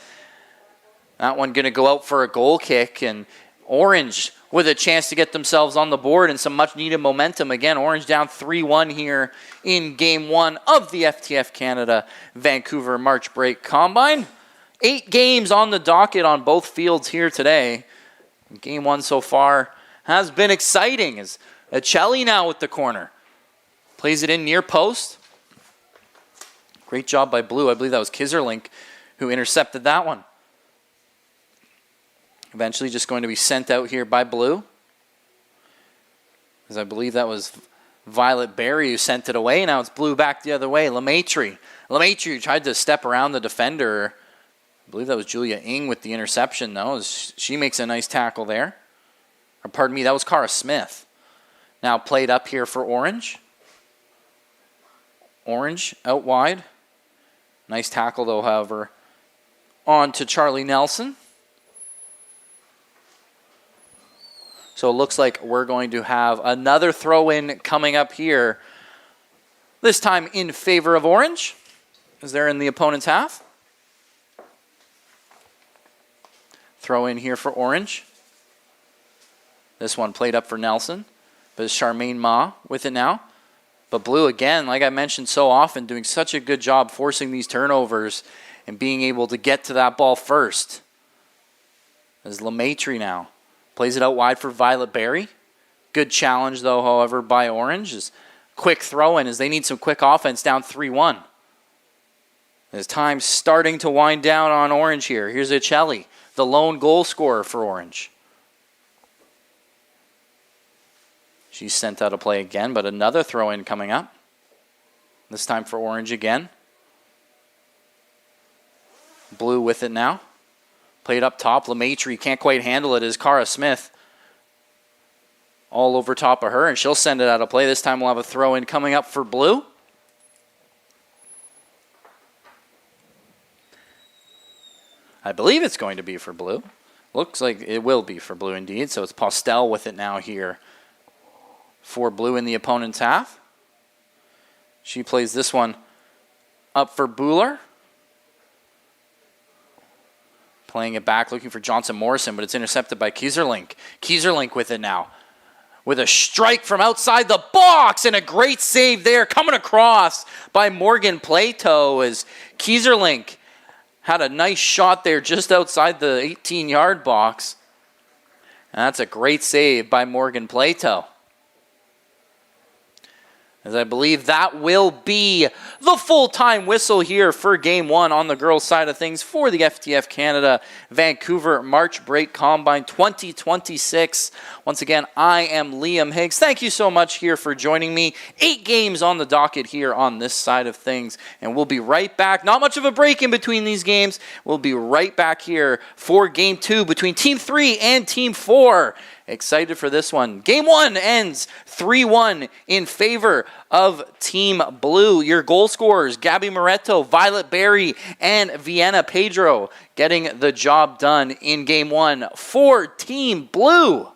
that one going to go out for a goal kick, and Orange with a chance to get themselves on the board and some much-needed momentum. Again, Orange down 3-1 here in Game 1 of the FTF Canada Vancouver March Break Combine. 8 games on the docket on both fields here today. Game 1 so far has been exciting, as Acelli now with the corner. Plays it in near post. Great job by Blue. I believe that was Keserlink who intercepted that one. Eventually just going to be sent out here by Blue, as I believe that was Violet Berry who sent it away. Now it's Blue back the other way. Lemaitre tried to step around the defender. I believe that was Julia Ng with the interception, though, as she makes a nice tackle there. Or pardon me, that was Cara Smith. Now played up here for Orange. Orange out wide. Nice tackle, though, however, on to Charlie Nelson. So it looks like we're going to have another throw-in coming up here This time in favor of orange, as they're in the opponent's half. Throw in here for orange. This one played up for Nelson, but it's Charmaine Ma with it now. But blue, again, like I mentioned so often, doing such a good job forcing these turnovers and being able to get to that ball first. As LeMaitre now plays it out wide for Violet Berry. Good challenge, though, however, by orange. Is quick throw in as they need some quick offense down 3-1. As time's starting to wind down on orange here. Here's Ichelli, the lone goal scorer for orange. She's sent out of play again, but another throw-in coming up. This time for orange again. Blue with it now. Played up top. LeMaitre can't quite handle it as Cara Smith all over top of her, and she'll send it out of play. This time we'll have a throw-in coming up for blue. I believe it's going to be for blue. Looks like it will be for blue indeed. So it's Postel with it now here for blue in the opponent's half. She plays this one up for Buhler. Playing it back, looking for Johnson Morrison, but it's intercepted by Kieserlink. Kieserlink with it now. With a strike from outside the box and a great save there coming across by Morgan Plato as Kieserlink had a nice shot there just outside the 18-yard box. And that's a great save by Morgan Plato. As I believe that will be the full-time whistle here for Game 1 on the girls' side of things for the FTF Canada Vancouver March Break Combine 2026. Once again, I am Liam Higgs. Thank you so much here for joining me. 8 games on the docket here on this side of things, and we'll be right back. Not much of a break in between these games. We'll be right back here for Game 2 between Team 3 and Team 4. Excited for this one. Game 1 ends 3-1 in favor of Team Blue. Your goal scorers, Gabby Moretto, Violet Berry, and Vienna Pedro getting the job done in Game 1 for Team Blue.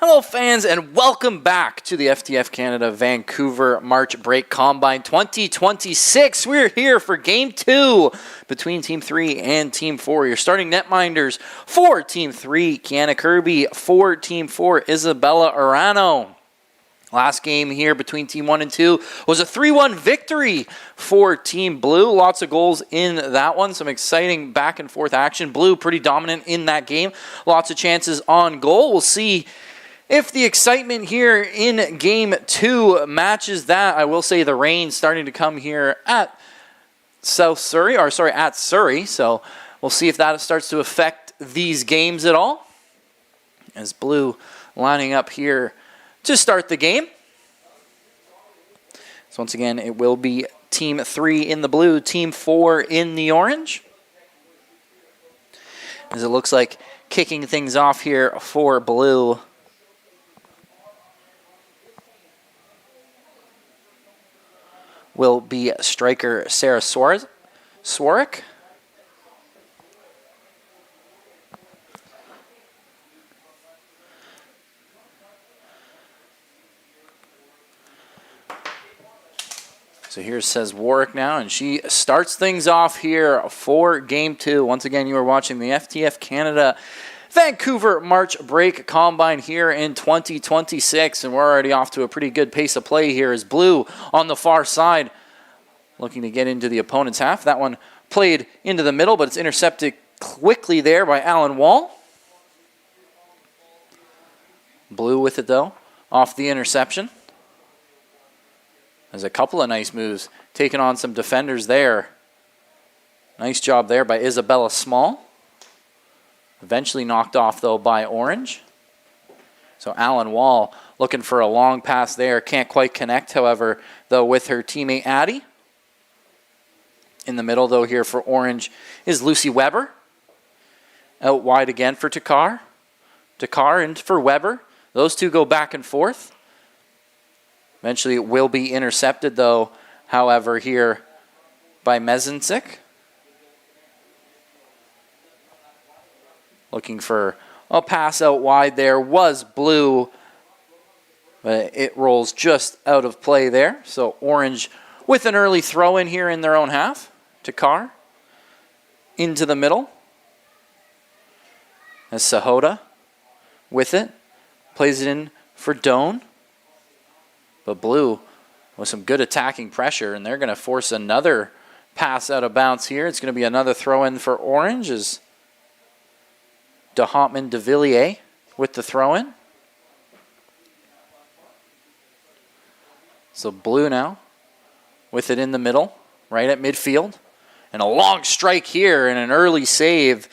Hello fans and welcome back to the FTF Canada Vancouver March Break Combine 2026. We're here for Game 2 between Team 3 and Team 4. Your starting netminders for Team 3, Kiana Kirby. For Team 4, Isabella Arano. Last game here between Team 1 and 2 was a 3-1 victory for Team Blue. Lots of goals in that one. Some exciting back and forth action. Blue pretty dominant in that game. Lots of chances on goal. We'll see if the excitement here in Game 2 matches that. I will say the rain starting to come here at at Surrey. So we'll see if that starts to affect these games at all. As Blue lining up here to start the game. So once again, it will be Team 3 in the blue, Team 4 in the orange. As it looks like kicking things off here for Blue will be striker Sarah Swarrick. So here says Warwick now, and she starts things off here for Game 2. Once again, you are watching the FTF Canada Vancouver March Break Combine here in 2026, and we're already off to a pretty good pace of play here as Blue on the far side looking to get into the opponent's half. That one played into the middle, but it's intercepted quickly there by Alan Wall. Blue with it, though, off the interception. There's a couple of nice moves, taking on some defenders there. Nice job there by Isabella Small. Eventually knocked off, though, by Orange. So Alan Wall looking for a long pass there. Can't quite connect, however, though, with her teammate Addie. In the middle, though, here for Orange is Lucy Weber. Out wide again for Takar. Takar and for Weber. Those two go back and forth. Eventually it will be intercepted, though, however, here by Mezenczyk. Looking for a pass out wide there was Blue, but it rolls just out of play there. So Orange with an early throw in here in their own half. Takar into the middle. As Sahota with it. Plays it in for Doan. But Blue with some good attacking pressure, and they're going to force another pass out of bounds here. It's going to be another throw-in for Orange as de Villiers with the throw-in. So Blue now with it in the middle, right at midfield. And a long strike here and an early save.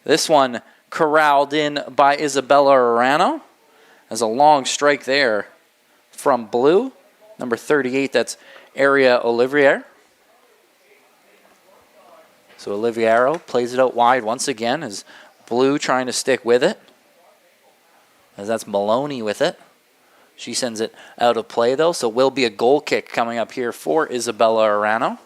This one corralled in by Isabella Arano. As a long strike there from Blue, number 38, that's Aria Olivier. So Oliviero plays it out wide once again as Blue trying to stick with it. As that's Maloney with it. She sends it out of play, though, so will be a goal kick coming up here for Isabella Arano.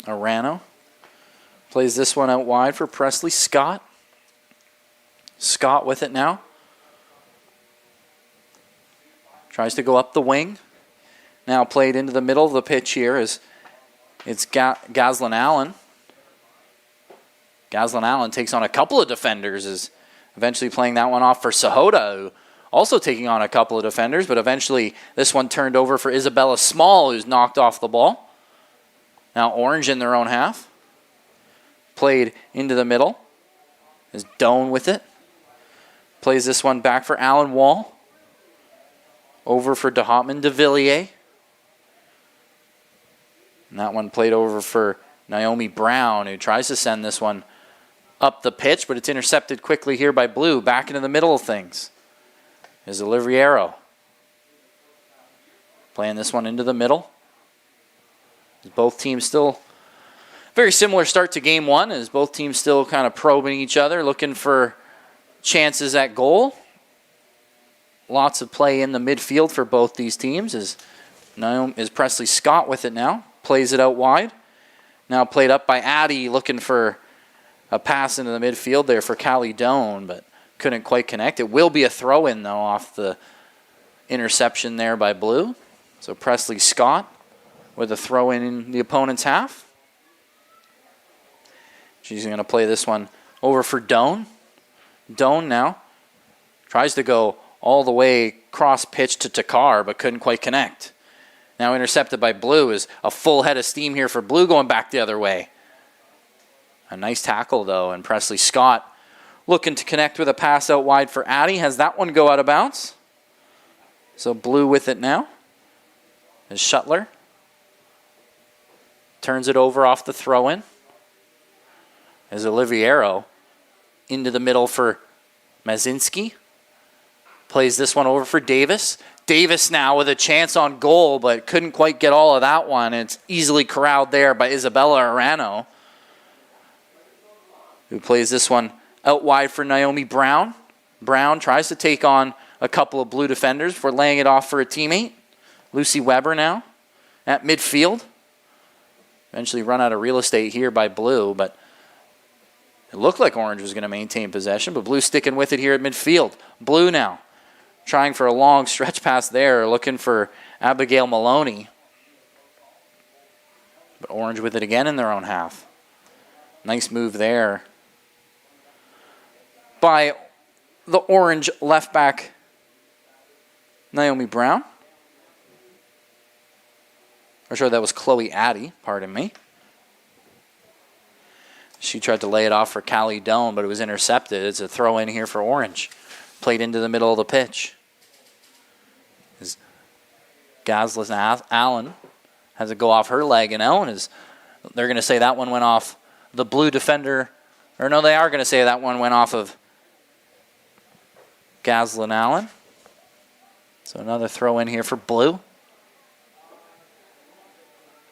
Arano plays this one out wide for Presley Scott. Scott with it now. Tries to go up the wing. Now played into the middle of the pitch here as it's Gaslin Allen. Gaslin Allen takes on a couple of defenders, is eventually playing that one off for Sahota, who also taking on a couple of defenders, but eventually this one turned over for Isabella Small, who's knocked off the ball. Now Orange in their own half. Played into the middle. Is Doan with it. Plays this one back for Alan Wall. Over for de Villiers. And that one played over for Naomi Brown, who tries to send this one up the pitch, but it's intercepted quickly here by Blue. Back into the middle of things is Oliviero. Playing this one into the middle. Both teams still very similar start to game one, as both teams still kind of probing each other, looking for chances at goal. Lots of play in the midfield for both these teams as Naomi is Presley Scott with it now. Plays it out wide. Now played up by Addy, looking for a pass into the midfield there for Callie Doan, but couldn't quite connect. It will be a throw-in, though, off the interception there by Blue. So Presley Scott with a throw-in in the opponent's half. She's going to play this one over for Doan. Doan now tries to go all the way cross-pitch to Takar, but couldn't quite connect. Now intercepted by Blue is a full head of steam here for Blue going back the other way. A nice tackle, though, and Presley Scott looking to connect with a pass out wide for Addy. Has that one go out of bounds. So Blue with it now. As Shuttler turns it over off the throw-in. As Oliviero into the middle for Mazinski. Plays this one over for Davis. Davis now with a chance on goal, but couldn't quite get all of that one. It's easily corralled there by Isabella Arano, who plays this one out wide for Naomi Brown. Brown tries to take on a couple of Blue defenders before laying it off for a teammate. Lucy Weber now at midfield. Eventually run out of real estate here by Blue, but it looked like Orange was going to maintain possession, but Blue sticking with it here at midfield. Blue now trying for a long stretch pass there, looking for Abigail Maloney. But Orange with it again in their own half. Nice move there by the Orange left back, Naomi Brown. Or sorry, that was Chloe Addy, pardon me. She tried to lay it off for Callie Doan, but it was intercepted. It's a throw in here for Orange. Played into the middle of the pitch. As Gazlis Allen has it go off her leg, and Ellen is, they're going to say that one went off the Blue defender. Or no, they are going to say that one went off of Gazlin Allen. So another throw in here for Blue.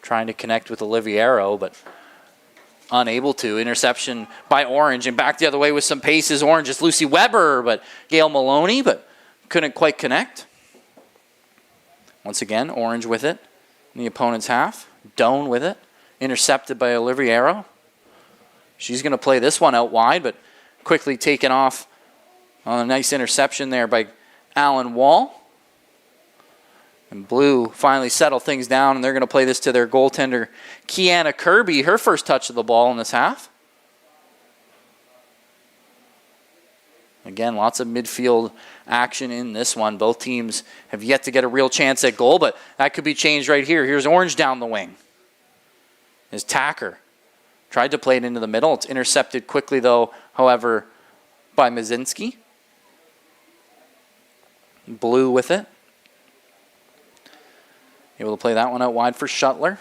Trying to connect with Oliviero, but unable to. Interception by Orange, and back the other way with some paces. Orange is Lucy Weber, but Gail Maloney, but couldn't quite connect. Once again, Orange with it in the opponent's half. Doan with it. Intercepted by Oliviero. She's going to play this one out wide, but quickly taken off on a nice interception there by Alan Wall. And Blue finally settle things down, and they're going to play this to their goaltender, Kiana Kirby, her first touch of the ball in this half. Again, lots of midfield action in this one. Both teams have yet to get a real chance at goal, but that could be changed right here. Here's Orange down the wing. His Tacker tried to play it into the middle. It's intercepted quickly, though, however, by Mazinski. Blue with it. Able to play that one out wide for Shuttler.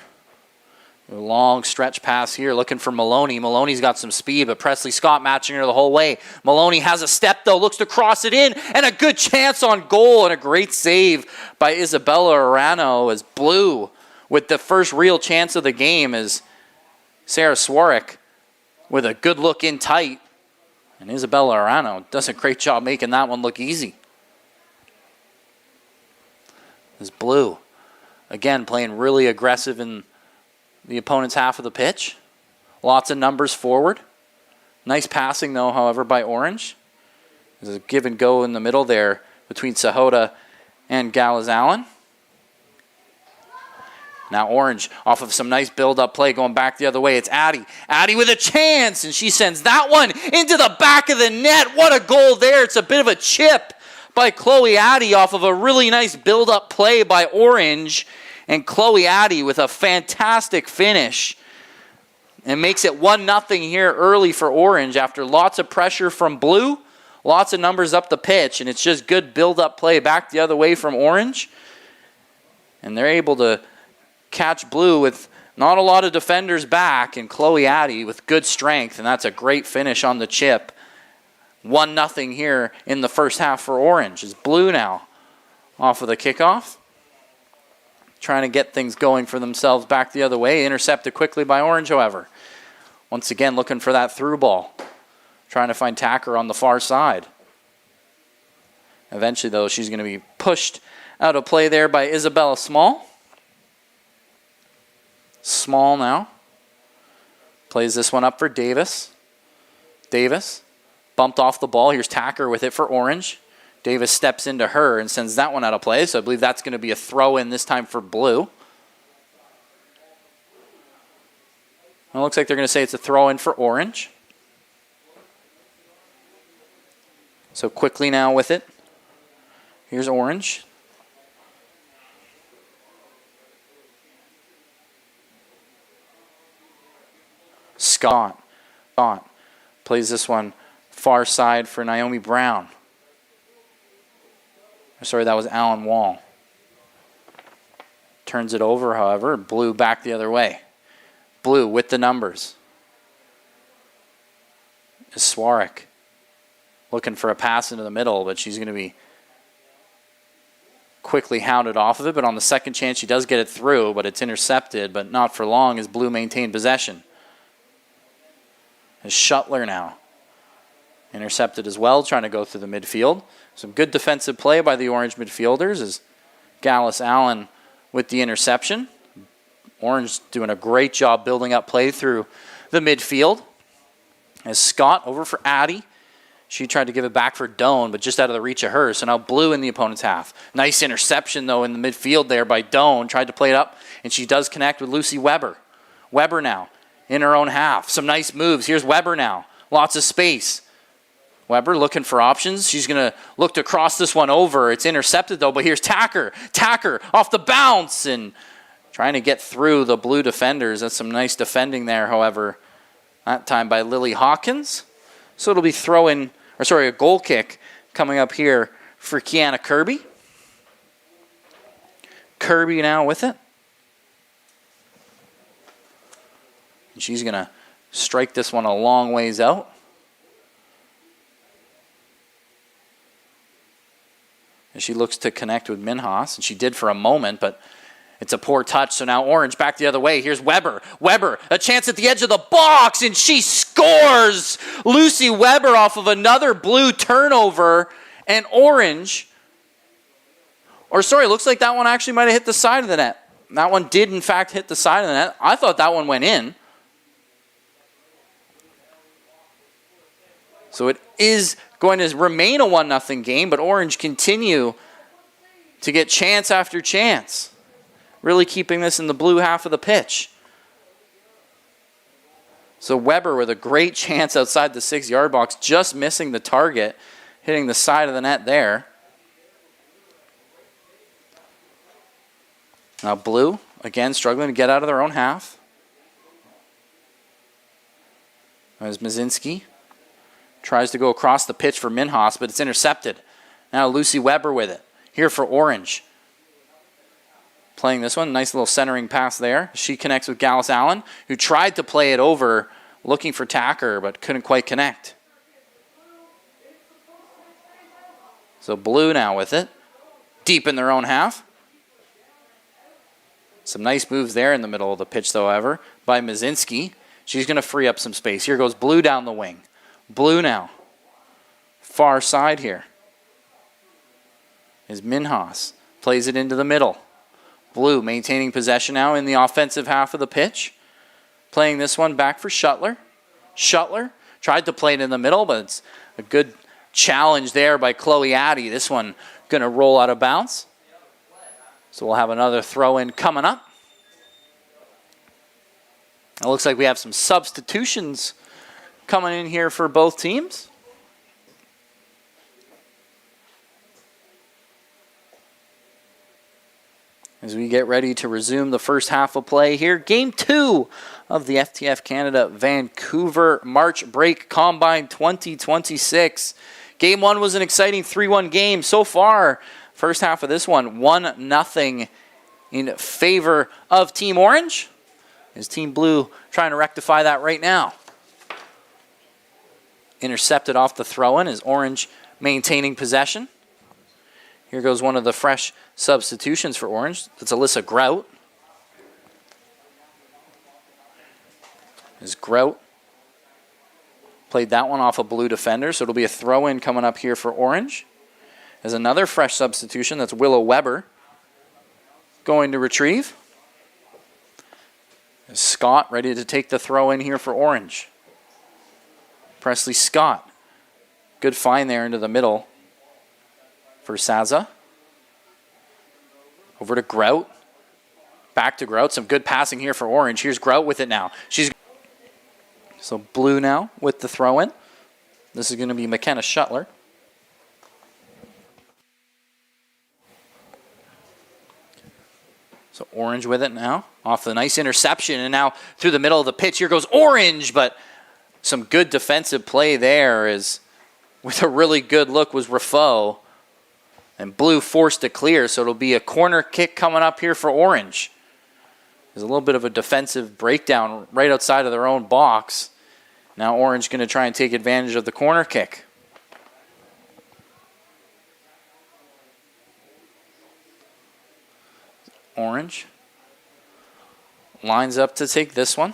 A long stretch pass here, looking for Maloney. Maloney's got some speed, but Presley Scott matching her the whole way. Maloney has a step, though, looks to cross it in, and a good chance on goal, and a great save by Isabella Arano as Blue, with the first real chance of the game, as Sarah Swarek with a good look in tight. And Isabella Arano does a great job making that one look easy. As Blue again, playing really aggressive in the opponent's half of the pitch. Lots of numbers forward. Nice passing, though, however, by Orange. There's a give and go in the middle there between Sahota and Gallas Allen. Now Orange off of some nice build-up play going back the other way. It's Addy. Addy with a chance, and she sends that one into the back of the net. What a goal there. It's a bit of a chip by Chloe Addy off of a really nice build-up play by Orange. And Chloe Addy with a fantastic finish. And makes it 1-0 here early for Orange after lots of pressure from Blue. Lots of numbers up the pitch. And it's just good build-up play back the other way from Orange. And they're able to catch Blue with not a lot of defenders back. And Chloe Addy with good strength. And that's a great finish on the chip. 1-0 here in the first half for Orange. It's Blue now off of the kickoff. Trying to get things going for themselves back the other way. Intercepted quickly by Orange, however. Once again, looking for that through ball. Trying to find Tacker on the far side. Eventually, though, she's going to be pushed out of play there by Isabella Small. Small now. Plays this one up for Davis. Davis bumped off the ball. Here's Tacker with it for Orange. Davis steps into her and sends that one out of play. So I believe that's going to be a throw-in this time for Blue. It looks like they're going to say it's a throw-in for Orange. So quickly now with it. Here's Orange. Scott plays this one far side for Naomi Brown. Sorry, that was Alan Wall. Turns it over, however. Blue back the other way. Blue with the numbers. Swarek looking for a pass into the middle, but she's going to be quickly hounded off of it. But on the second chance, she does get it through, but it's intercepted, but not for long as Blue maintained possession. As Shuttler now intercepted as well, trying to go through the midfield. Some good defensive play by the Orange midfielders as Gallus Allen with the interception. Orange doing a great job building up play through the midfield. As Scott over for Addie. She tried to give it back for Doan, but just out of the reach of her. So now Blue in the opponent's half. Nice interception, though, in the midfield there by Doan. Tried to play it up, and she does connect with Lucy Weber. Weber now in her own half. Some nice moves. Here's Weber now. Lots of space. Weber looking for options. She's going to look to cross this one over. It's intercepted, though, but here's Tacker. Tacker off the bounce and trying to get through the Blue defenders. That's some nice defending there, however, that time by Lily Hawkins. So it'll be a goal kick coming up here for Kiana Kirby. Kirby now with it. And she's going to strike this one a long ways out. And she looks to connect with Minhas, and she did for a moment, but it's a poor touch. So now Orange back the other way. Here's Weber. Weber, a chance at the edge of the box, and she scores! Lucy Weber off of another Blue turnover, and Orange, looks like that one actually might have hit the side of the net. That one did, in fact, hit the side of the net. I thought that one went in. So it is going to remain a 1-0 game, but Orange continue to get chance after chance. Really keeping this in the Blue half of the pitch. So Weber with a great chance outside the 6-yard box, just missing the target, hitting the side of the net there. Now Blue, again, struggling to get out of their own half. There's Mazinski. Tries to go across the pitch for Minhas, but it's intercepted. Now Lucy Weber with it. Here for Orange. Playing this one. Nice little centering pass there. She connects with Gallus Allen, who tried to play it over, looking for Tacker, but couldn't quite connect. So Blue now with it. Deep in their own half. Some nice moves there in the middle of the pitch, though, however, by Mazinski. She's going to free up some space. Here goes Blue down the wing. Blue now. Far side here. Is Minhas. Plays it into the middle. Blue maintaining possession now in the offensive half of the pitch. Playing this one back for Shuttler. Shuttler tried to play it in the middle, but it's a good challenge there by Chloe Addy. This one going to roll out of bounds. So we'll have another throw-in coming up. It looks like we have some substitutions coming in here for both teams. As we get ready to resume the first half of play here. Game 2 of the FTF Canada Vancouver March Break Combine 2026. Game 1 was an exciting 3-1 game. So far, first half of this one, 1-0 in favor of Team Orange. Is Team Blue trying to rectify that right now? Intercepted off the throw-in is Orange maintaining possession. Here goes one of the fresh substitutions for Orange. That's Alyssa Grout. As Grout played that one off a Blue defender, so it'll be a throw-in coming up here for Orange. As another fresh substitution, that's Willow Weber going to retrieve. Scott ready to take the throw in here for Orange. Presley Scott. Good find there into the middle for Saza. Over to Grout. Back to Grout. Some good passing here for Orange. Here's Grout with it now. So Blue now with the throw in. This is going to be McKenna Shuttler. So Orange with it now. Off the nice interception. And now through the middle of the pitch. Here goes Orange. But some good defensive play there is with a really good look was Raffo. And Blue forced to clear. So it'll be a corner kick coming up here for Orange. There's a little bit of a defensive breakdown right outside of their own box. Now Orange going to try and take advantage of the corner kick. Orange lines up to take this one.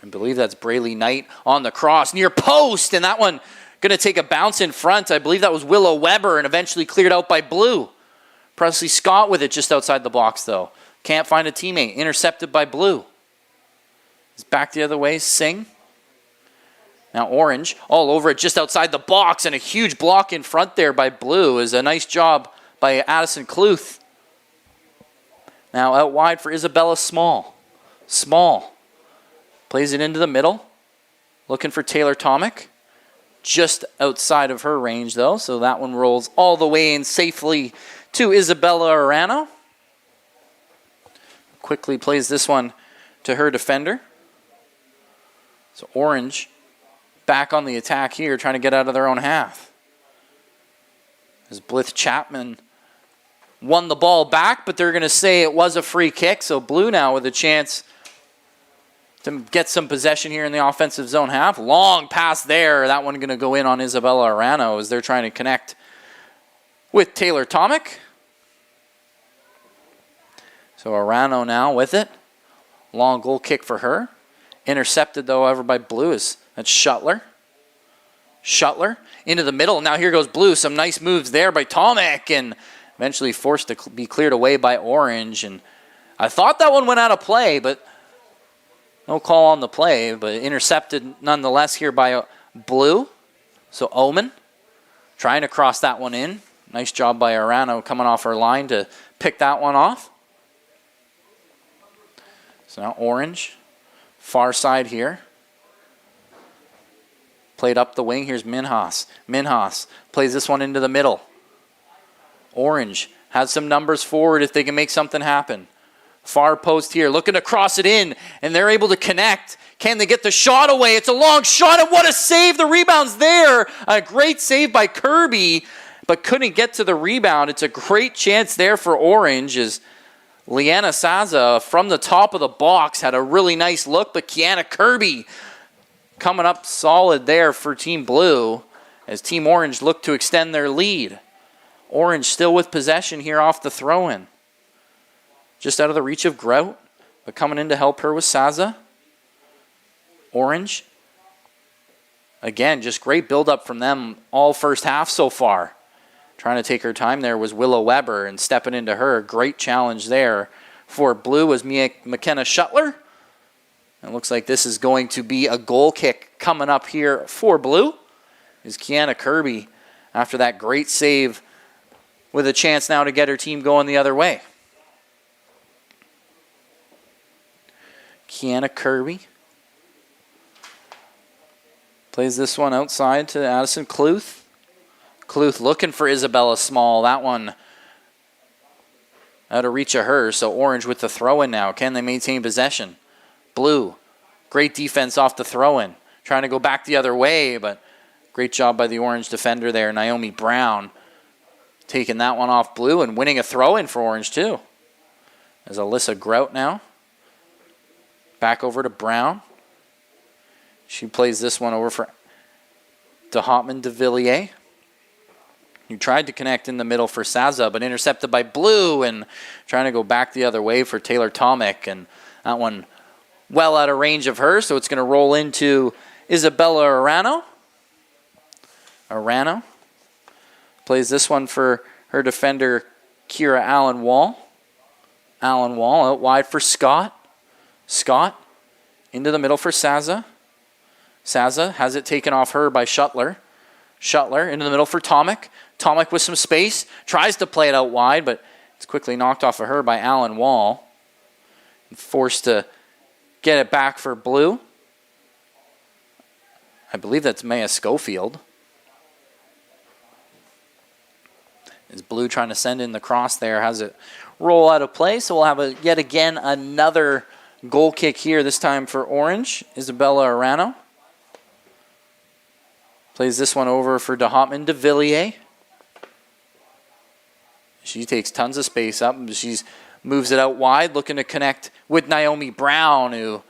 I believe that's Braylee Knight on the cross near post, and that one going to take a bounce in front. I believe that was Willow Weber and eventually cleared out by Blue. Presley Scott with it just outside the box though. Can't find a teammate. Intercepted by Blue. He's back the other way. Singh. Now Orange all over it just outside the box, and a huge block in front there by Blue is a nice job by Addison Cluth. Now out wide for Isabella Small. Small plays it into the middle. Looking for Taylor Tomic. Just outside of her range though, so that one rolls all the way in safely to Isabella Arano. Quickly plays this one to her defender. So Orange back on the attack here, trying to get out of their own half. As Blith Chapman won the ball back, but they're going to say it was a free kick. So Blue now with a chance to get some possession here in the offensive zone half. Long pass there. That one going to go in on Isabella Arano as they're trying to connect with Taylor Tomic. So Arano now with it. Long goal kick for her. Intercepted, though, however, by Blue. That's Shuttler. Shuttler into the middle. Now here goes Blue. Some nice moves there by Tomic, and eventually forced to be cleared away by Orange. And I thought that one went out of play, but no call on the play. But intercepted nonetheless here by Blue. So Omen trying to cross that one in. Nice job by Arano coming off her line to pick that one off. So now Orange, far side here. Played up the wing. Here's Minhas. Minhas plays this one into the middle. Orange has some numbers forward if they can make something happen. Far post here, looking to cross it in, and they're able to connect. Can they get the shot away? It's a long shot, and what a save. The rebound's there. A great save by Kirby, but couldn't get to the rebound. It's a great chance there for Orange as Liana Saza from the top of the box had a really nice look, but Kiana Kirby coming up solid there for Team Blue as Team Orange looked to extend their lead. Orange still with possession here off the throw-in. Just out of the reach of Grout, but coming in to help her with Saza. Orange. Again, just great build-up from them all first half so far. Trying to take her time there was Willow Weber, and stepping into her. Great challenge there for Blue was McKenna Shuttler. It looks like this is going to be a goal kick coming up here for Blue. Is Kiana Kirby after that great save with a chance now to get her team going the other way. Kiana Kirby plays this one outside to Addison Cluth. Cluth looking for Isabella Small. That one out of reach of her. So Orange with the throw-in now. Can they maintain possession? Blue, great defense off the throw-in. Trying to go back the other way, but great job by the Orange defender there, Naomi Brown. Taking that one off Blue and winning a throw-in for Orange too. As Alyssa Grout now. Back over to Brown. She plays this one over for DeHotman de Villiers. You tried to connect in the middle for Saza, but intercepted by Blue and trying to go back the other way for Taylor Tomic. And that one well out of range of her, so it's going to roll into Isabella Arano. Arano plays this one for her defender, Kira Allen Wall. Allen Wall out wide for Scott. Scott into the middle for Saza. Saza has it taken off her by Shuttler. Shuttler into the middle for Tomic. Tomic with some space. Tries to play it out wide, but it's quickly knocked off of her by Alan Wall. And forced to get it back for Blue. I believe that's Maya Schofield. Is Blue trying to send in the cross there. Has it roll out of play. So we'll have yet again another goal kick here, this time for Orange. Isabella Arano plays this one over for DeHottman de Villiers. She takes tons of space up. She moves it out wide, looking to connect with Naomi Brown, who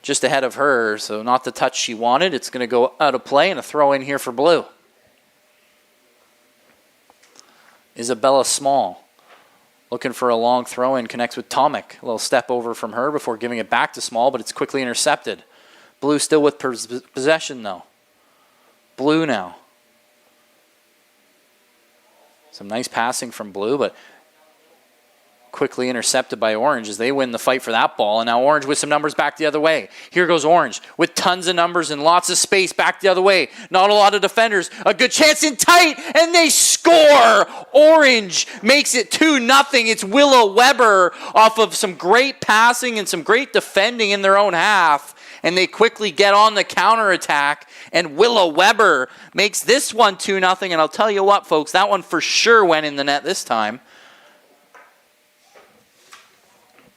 just ahead of her. So not the touch she wanted. It's going to go out of play and a throw in here for Blue. Isabella Small looking for a long throw in, connects with Tomic. A little step over from her before giving it back to Small, but it's quickly intercepted. Blue still with possession though. Blue now. Some nice passing from Blue, but quickly intercepted by Orange as they win the fight for that ball. And now Orange with some numbers back the other way. Here goes Orange with tons of numbers and lots of space back the other way. Not a lot of defenders. A good chance in tight, and they score! Orange makes it 2-0. It's Willow Weber off of some great passing and some great defending in their own half. And they quickly get on the counterattack. And Willow Weber makes this one 2-0. And I'll tell you what, folks, that one for sure went in the net this time.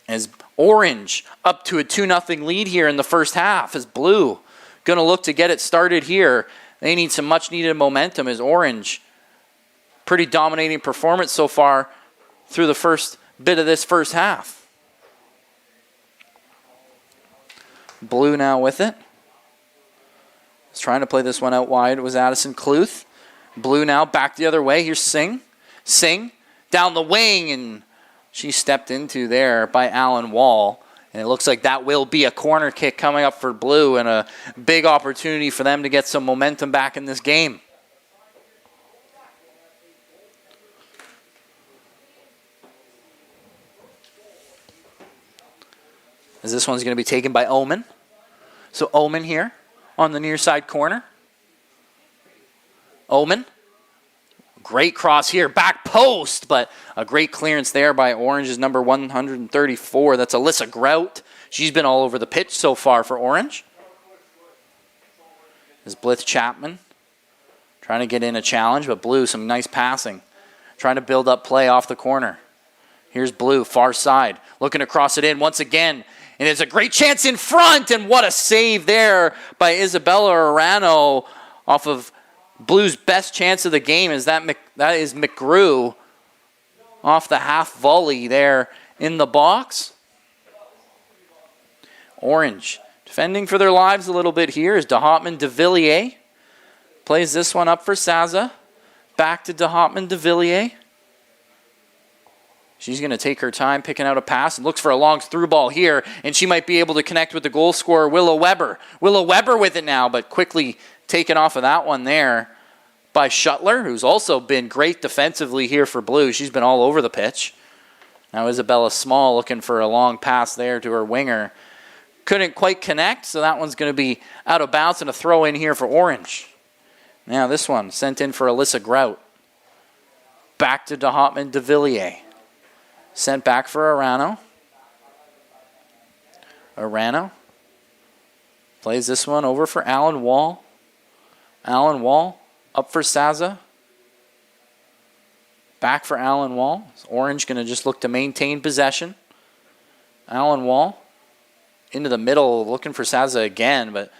As Orange up to a 2-0 lead here in the first half. As Blue going to look to get it started here. They need some much needed momentum as Orange. Pretty dominating performance so far through the first bit of this first half. Blue now with it. He's trying to play this one out wide. It was Addison Cluth. Blue now back the other way. Here's Singh. Singh down the wing, and she stepped into there by Alan Wall. And it looks like that will be a corner kick coming up for Blue, and a big opportunity for them to get some momentum back in this game. As this one's going to be taken by Omen. So Omen here on the near side corner. Omen. Great cross here, back post, but a great clearance there by Orange's number 134. That's Alyssa Grout. She's been all over the pitch so far for Orange. Is Blith Chapman trying to get in a challenge, but Blue, some nice passing. Trying to build up play off the corner. Here's Blue, far side, looking to cross it in once again. And it's a great chance in front, and what a save there by Isabella Arano off of Blue's best chance of the game. Is that is McGrew off the half volley there in the box. Orange defending for their lives a little bit here is DeHottman de Villiers. Plays this one up for Saza. Back to DeHottman de Villiers. She's going to take her time picking out a pass and looks for a long through ball here, and she might be able to connect with the goal scorer, Willow Weber. Willow Weber with it now, but quickly taken off of that one there by Shuttler, who's also been great defensively here for Blue. She's been all over the pitch. Now Isabella Small looking for a long pass there to her winger. Couldn't quite connect, so that one's going to be out of bounds and a throw in here for Orange. Now this one sent in for Alyssa Grout. Back to DeHottman de Villiers. Sent back for Arano. Arano plays this one over for Alan Wall. Alan Wall up for Saza. Back for Alan Wall. Orange going to just look to maintain possession. Alan Wall into the middle, looking for Saza again, but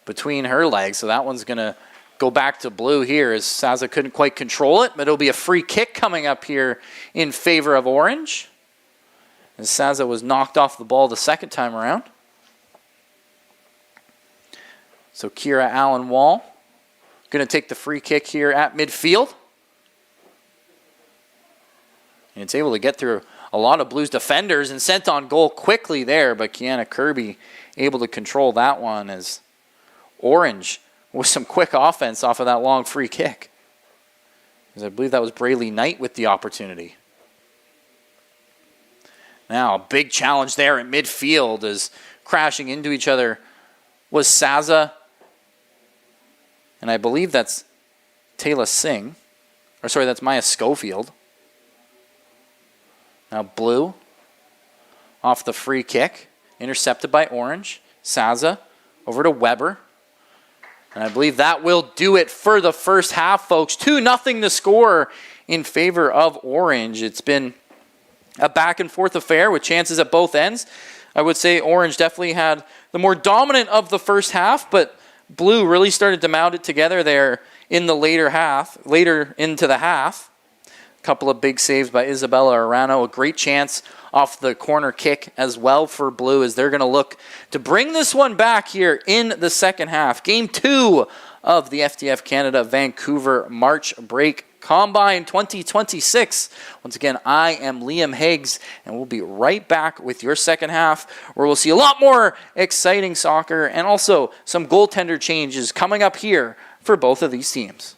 between her legs. So that one's going to go back to Blue here as Saza couldn't quite control it, but it'll be a free kick coming up here in favor of Orange. As Saza was knocked off the ball the second time around. So Kira Allen Wall going to take the free kick here at midfield. And it's able to get through a lot of Blues defenders and sent on goal quickly there, but Kiana Kirby able to control that one as Orange with some quick offense off of that long free kick. As I believe that was Braylee Knight with the opportunity. Now, a big challenge there at midfield as crashing into each other was Saza. And I believe that's Taylor Singh. Or sorry, that's Maya Schofield. Now Blue off the free kick. Intercepted by Orange. Saza over to Weber. And I believe that will do it for the first half, folks. 2-0 the score in favor of Orange. It's been a back-and-forth affair with chances at both ends. I would say Orange definitely had the more dominant of the first half, but Blue really started to mount it together there in the later into the half. A couple of big saves by Isabella Arano. A great chance off the corner kick as well for Blue as they're going to look to bring this one back here in the second half. Game 2 of the FTF Canada Vancouver March Break Combine 2026. Once again, I am Liam Higgs, and we'll be right back with your second half, where we'll see a lot more exciting soccer and also some goaltender changes coming up here for both of these teams.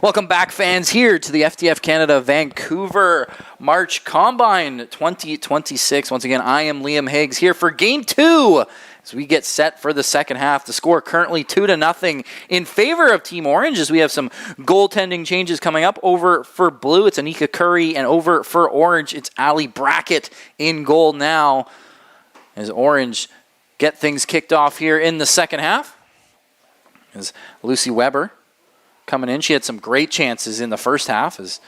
Welcome back, fans, here to the FTF Canada Vancouver March Combine 2026. Once again, I am Liam Higgs here for Game 2 as we get set for the second half. The score currently 2-0 in favor of Team Orange as we have some goaltending changes coming up. Over for Blue, it's Anika Curry, and over for Orange, it's Ali Brackett in goal now as Orange get things kicked off here in the second half. As Lucy Weber coming in. She had some great chances in the first half, as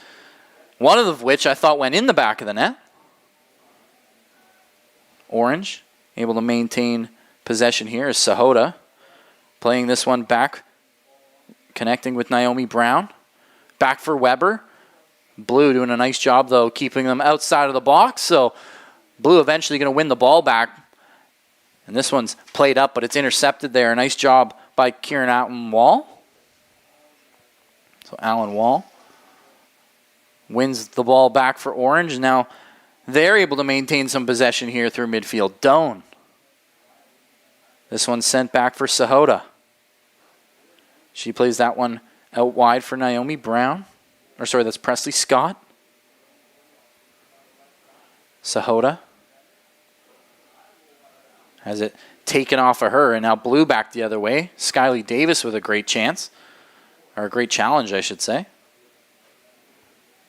one of which I thought went in the back of the net. Orange able to maintain possession here is Sahota playing this one back, connecting with Naomi Brown. Back for Weber. Blue doing a nice job, though, keeping them outside of the box. So Blue eventually going to win the ball back. And this one's played up, but it's intercepted there. Nice job by Kieran Allen-Wall. So Allen-Wall wins the ball back for Orange. Now they're able to maintain some possession here through midfield. Doan. This one's sent back for Sahota. She plays that one out wide for Naomi Brown. Or sorry, that's Presley Scott. Sahota has it taken off of her, and now Blue back the other way. Skyly Davis with a great chance. Or a great challenge, I should say.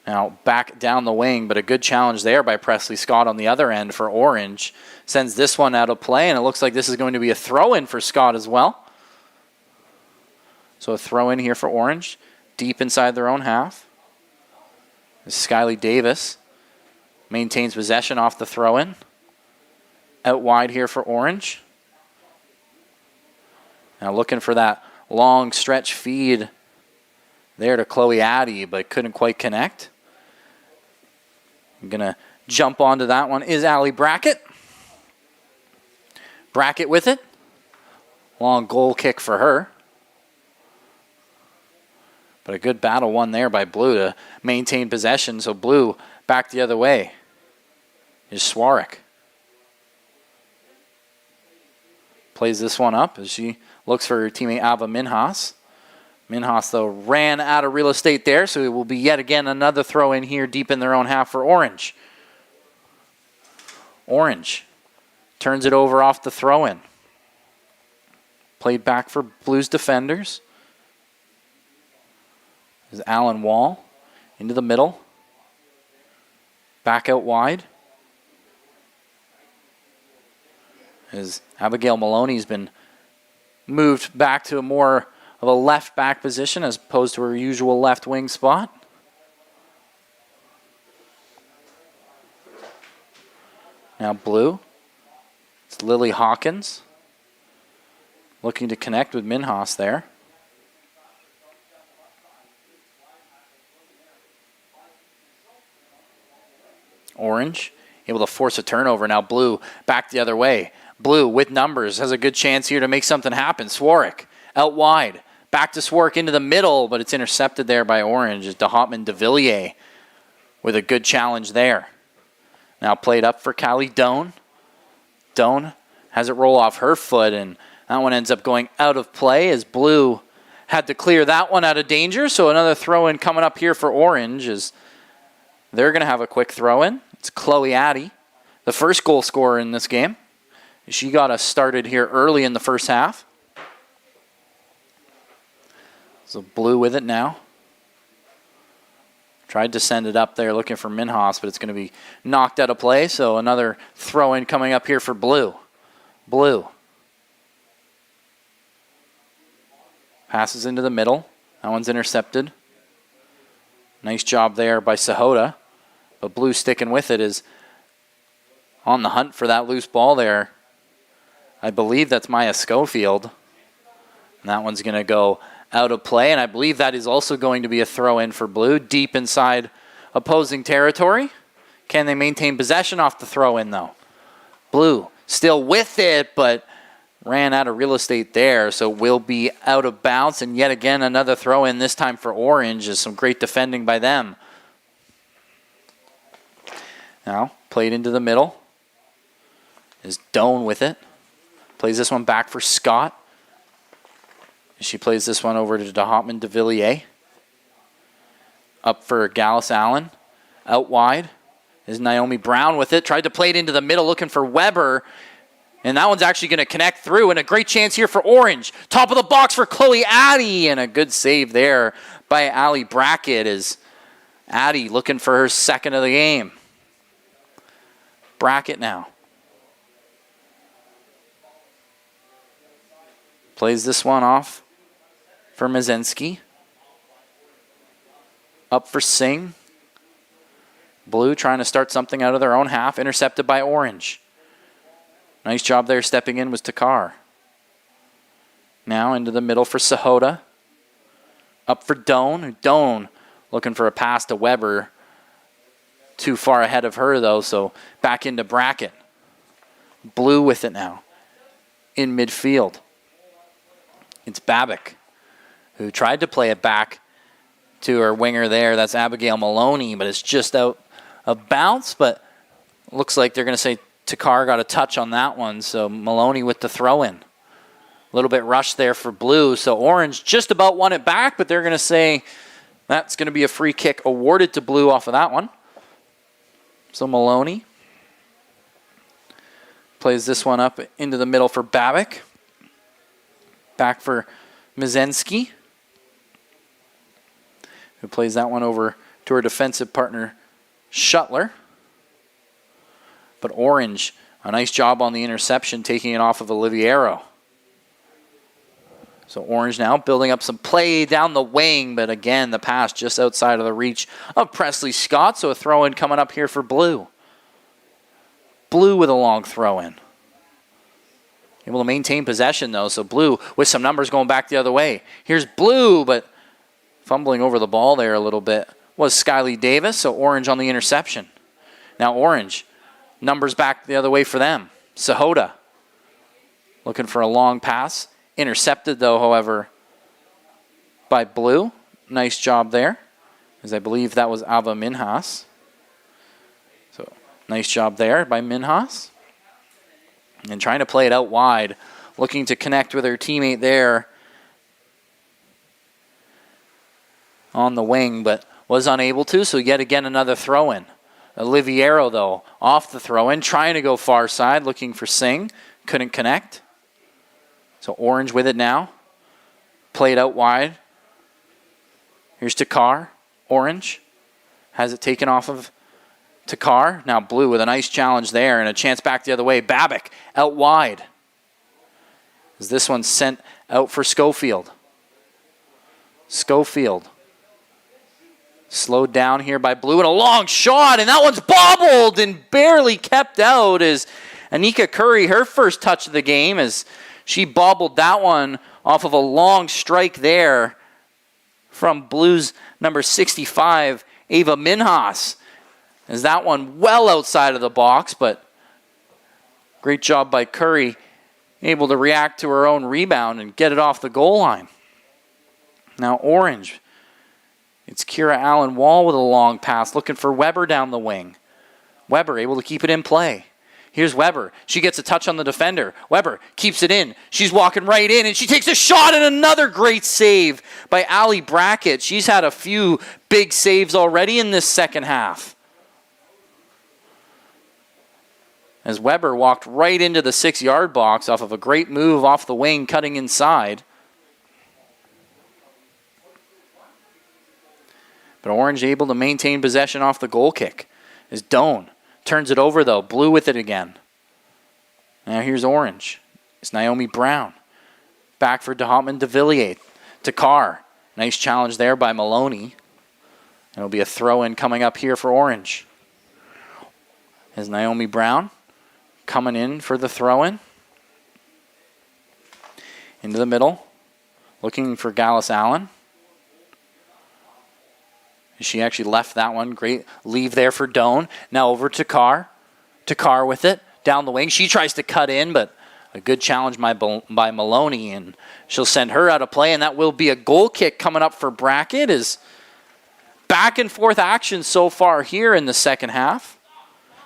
Now back down the wing, but a good challenge there by Presley Scott on the other end for Orange. Sends this one out of play, and it looks like this is going to be a throw-in for Scott as well. So a throw-in here for Orange, deep inside their own half. Skyly Davis Maintains possession off the throw-in. Out wide here for Orange. Now looking for that long stretch feed there to Chloe Addy, but couldn't quite connect. I'm going to jump onto that one is Allie Brackett. Brackett with it. Long goal kick for her. But a good battle won there by Blue to maintain possession. So Blue back the other way is Swarek. Plays this one up as she looks for her teammate Ava Minhas. Minhas, though, ran out of real estate there, so it will be yet again another throw in here deep in their own half for Orange. Orange turns it over off the throw-in. Played back for Blues defenders. There's Alan Wall into the middle. Back out wide. As Abigail Maloney's been moved back to a more of a left back position as opposed to her usual left wing spot. Now Blue. It's Lily Hawkins looking to connect with Minhas there. Orange able to force a turnover. Now Blue back the other way. Blue with numbers has a good chance here to make something happen. Swarek out wide. Back to Swarek into the middle, but it's intercepted there by Orange as DeHottman de Villiers with a good challenge there. Now played up for Callie Doan. Doan has it roll off her foot, and that one ends up going out of play as Blue had to clear that one out of danger. So another throw-in coming up here for Orange as they're going to have a quick throw-in. It's Chloe Addy, the first goal scorer in this game. She got us started here early in the first half. So Blue with it now. Tried to send it up there looking for Minhas, but it's going to be knocked out of play. So another throw-in coming up here for Blue. Blue. Passes into the middle. That one's intercepted. Nice job there by Sahota. But Blue sticking with it is on the hunt for that loose ball there. I believe that's Maya Schofield. And that one's going to go out of play. And I believe that is also going to be a throw-in for Blue deep inside opposing territory. Can they maintain possession off the throw-in, though? Blue still with it, but ran out of real estate there, so will be out of bounds. And yet again, another throw-in, this time for Orange, is some great defending by them. Now, played into the middle. Is Doan with it. Plays this one back for Scott. She plays this one over to DeHottman de Villiers. Up for Gallus Allen. Out wide is Naomi Brown with it. Tried to play it into the middle looking for Weber. And that one's actually going to connect through. And a great chance here for Orange. Top of the box for Chloe Addy. And a good save there by Allie Brackett as Addy looking for her second of the game. Brackett now. Plays this one off for Mazenski. Up for Singh. Blue trying to start something out of their own half. Intercepted by Orange. Nice job there stepping in was Takar. Now into the middle for Sahota. Up for Doan. Doan looking for a pass to Weber. Too far ahead of her though, so back into Brackett. Blue with it now. In midfield. It's Babick, who tried to play it back to her winger there. That's Abigail Maloney, but it's just out of bounds. But looks like they're going to say Takar got a touch on that one. So Maloney with the throw-in. A little bit rushed there for Blue. So Orange just about won it back, but they're going to say that's going to be a free kick awarded to Blue off of that one. So Maloney plays this one up into the middle for Babick. Back for Mazenski, who plays that one over to her defensive partner, Shuttler. But Orange, a nice job on the interception, taking it off of Oliviero. So Orange now building up some play down the wing, but again, the pass just outside of the reach of Presley Scott. So a throw-in coming up here for Blue. Blue with a long throw in. Able to maintain possession though, so Blue with some numbers going back the other way. Here's Blue, but fumbling over the ball there a little bit was Skyly Davis, so Orange on the interception. Now Orange, numbers back the other way for them. Sahota looking for a long pass. Intercepted though, however, by Blue. Nice job there, as I believe that was Ava Minhas. So nice job there by Minhas. And trying to play it out wide, looking to connect with her teammate there on the wing, but was unable to, so yet again another throw-in. Oliviero, though, off the throw-in, trying to go far side, looking for Singh. Couldn't connect. So Orange with it now. Played out wide. Here's Takar. Orange has it taken off of Takar. Now Blue with a nice challenge there and a chance back the other way. Babic out wide. As this one's sent out for Schofield. Schofield slowed down here by Blue and a long shot, and that one's bobbled and barely kept out as Anika Curry, her first touch of the game, as she bobbled that one off of a long strike there from Blues number 65, Ava Minhas. As that one well outside of the box, but great job by Curry, able to react to her own rebound and get it off the goal line. Now Orange, it's Kira Allen Wall with a long pass, looking for Weber down the wing. Weber able to keep it in play. Here's Weber. She gets a touch on the defender. Weber keeps it in. She's walking right in, and she takes a shot, and another great save by Ali Brackett. She's had a few big saves already in this second half. As Weber walked right into the 6-yard box off of a great move off the wing, cutting inside. But Orange able to maintain possession off the goal kick. As Doan turns it over, though. Blue with it again. Now here's Orange. It's Naomi Brown. Back for DeHoutman de Villiers. To Carr. Nice challenge there by Maloney. It'll be a throw-in coming up here for Orange. As Naomi Brown coming in for the throw-in. Into the middle. Looking for Gallus Allen. She actually left that one. Great leave there for Doan. Now over to Carr. To Carr with it. Down the wing. She tries to cut in, but a good challenge by Maloney, and she'll send her out of play, and that will be a goal kick coming up for Brackett. Is back and forth action so far here in the second half.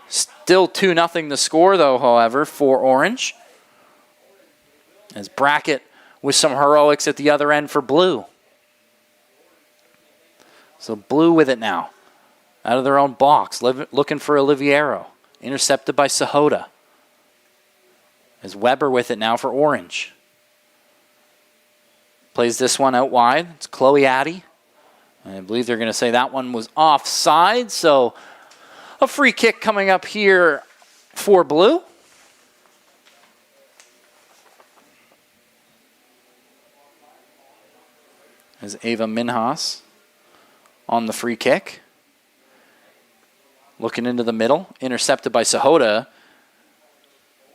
Still 2-0 the score, though, however, for Orange. As Brackett with some heroics at the other end for Blue. So Blue with it now. Out of their own box. Looking for Oliviero. Intercepted by Sahota. As Weber with it now for Orange. Plays this one out wide. It's Chloe Addy. And I believe they're going to say that one was offside. So a free kick coming up here for Blue. As Ava Minhas on the free kick. Looking into the middle. Intercepted by Sahota.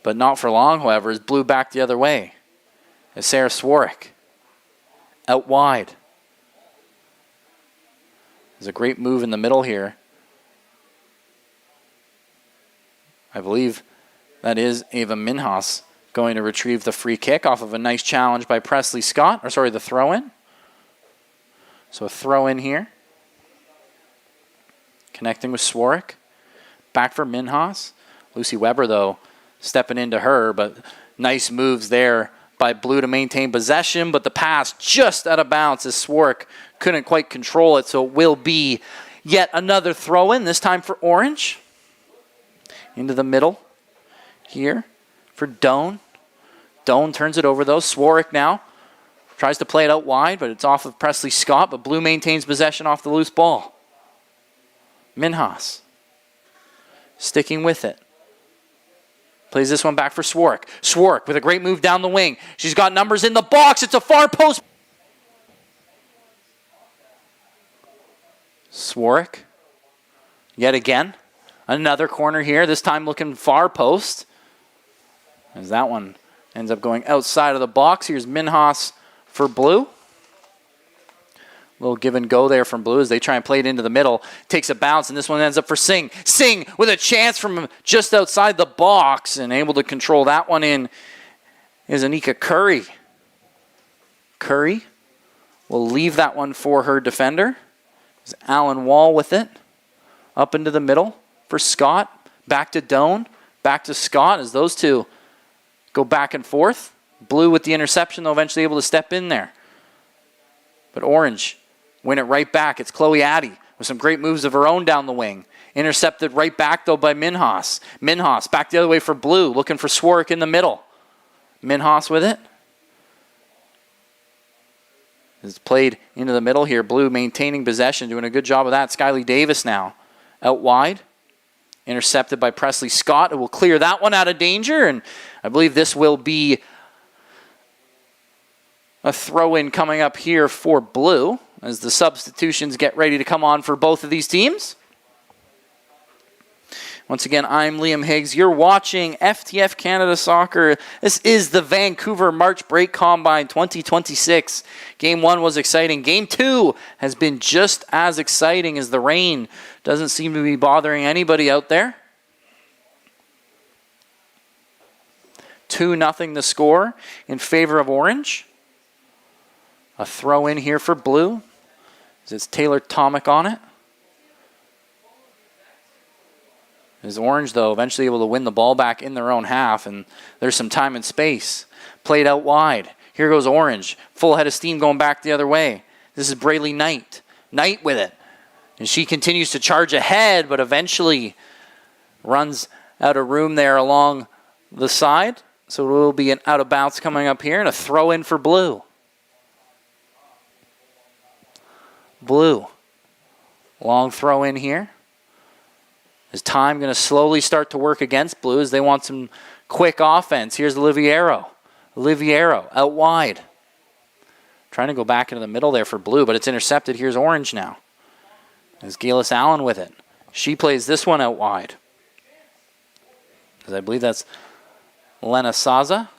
But not for long, however, as Blue back the other way. As Sarah Swarrick out wide. There's a great move in the middle here. I believe that is Ava Minhas going to retrieve the free kick off of a nice challenge by Presley Scott. Or sorry, the throw-in. So a throw-in here. Connecting with Swarrick. Back for Minhas. Lucy Weber, though, stepping into her, but nice moves there by Blue to maintain possession, but the pass just out of bounds as Swarrick couldn't quite control it, so it will be yet another throw-in, this time for Orange. Into the middle here for Doan. Doan turns it over, though. Swarrick now tries to play it out wide, but it's off of Presley Scott, but Blue maintains possession off the loose ball. Minhas sticking with it. Plays this one back for Swarrick. Swarrick with a great move down the wing. She's got numbers in the box. It's a far post. Swarrick, yet again, Another corner here, this time looking far post. As that one ends up going outside of the box. Here's Minhas for Blue. Little give and go there from Blue as they try and play it into the middle. Takes a bounce, and this one ends up for Singh. Singh with a chance from just outside the box, and able to control that one in is Anika Curry. Curry will leave that one for her defender. There's Alan Wall with it. Up into the middle for Scott. Back to Doan. Back to Scott as those two go back and forth. Blue with the interception, though, eventually able to step in there. But Orange win it right back. It's Chloe Addy with some great moves of her own down the wing. Intercepted right back, though, by Minhas. Minhas back the other way for Blue, looking for Swarwick in the middle. Minhas with it. It's played into the middle here. Blue maintaining possession, doing a good job of that. Skyly Davis now out wide. Intercepted by Presley Scott. It will clear that one out of danger, and I believe this will be a throw-in coming up here for Blue as the substitutions get ready to come on for both of these teams. Once again, I'm Liam Higgs. You're watching FTF Canada Soccer. This is the Vancouver March Break Combine 2026. Game 1 was exciting. Game 2 has been just as exciting as the rain doesn't seem to be bothering anybody out there. 2-0 the score in favor of Orange. A throw in here for Blue. It's Taylor Tomic on it. Is Orange, though, eventually able to win the ball back in their own half, and there's some time and space. Played out wide. Here goes Orange. Full head of steam going back the other way. This is Braylee Knight. Knight with it. And she continues to charge ahead, but eventually runs out of room there along the side. So it will be an out of bounds coming up here, and a throw in for Blue. Blue. Long throw in here. Is time going to slowly start to work against Blue as they want some quick offense? Here's Oliviero. Oliviero out wide. Trying to go back into the middle there for Blue, but it's intercepted. Here's Orange now. There's Galis Allen with it. She plays this one out wide. Because I believe that's Lena Saza.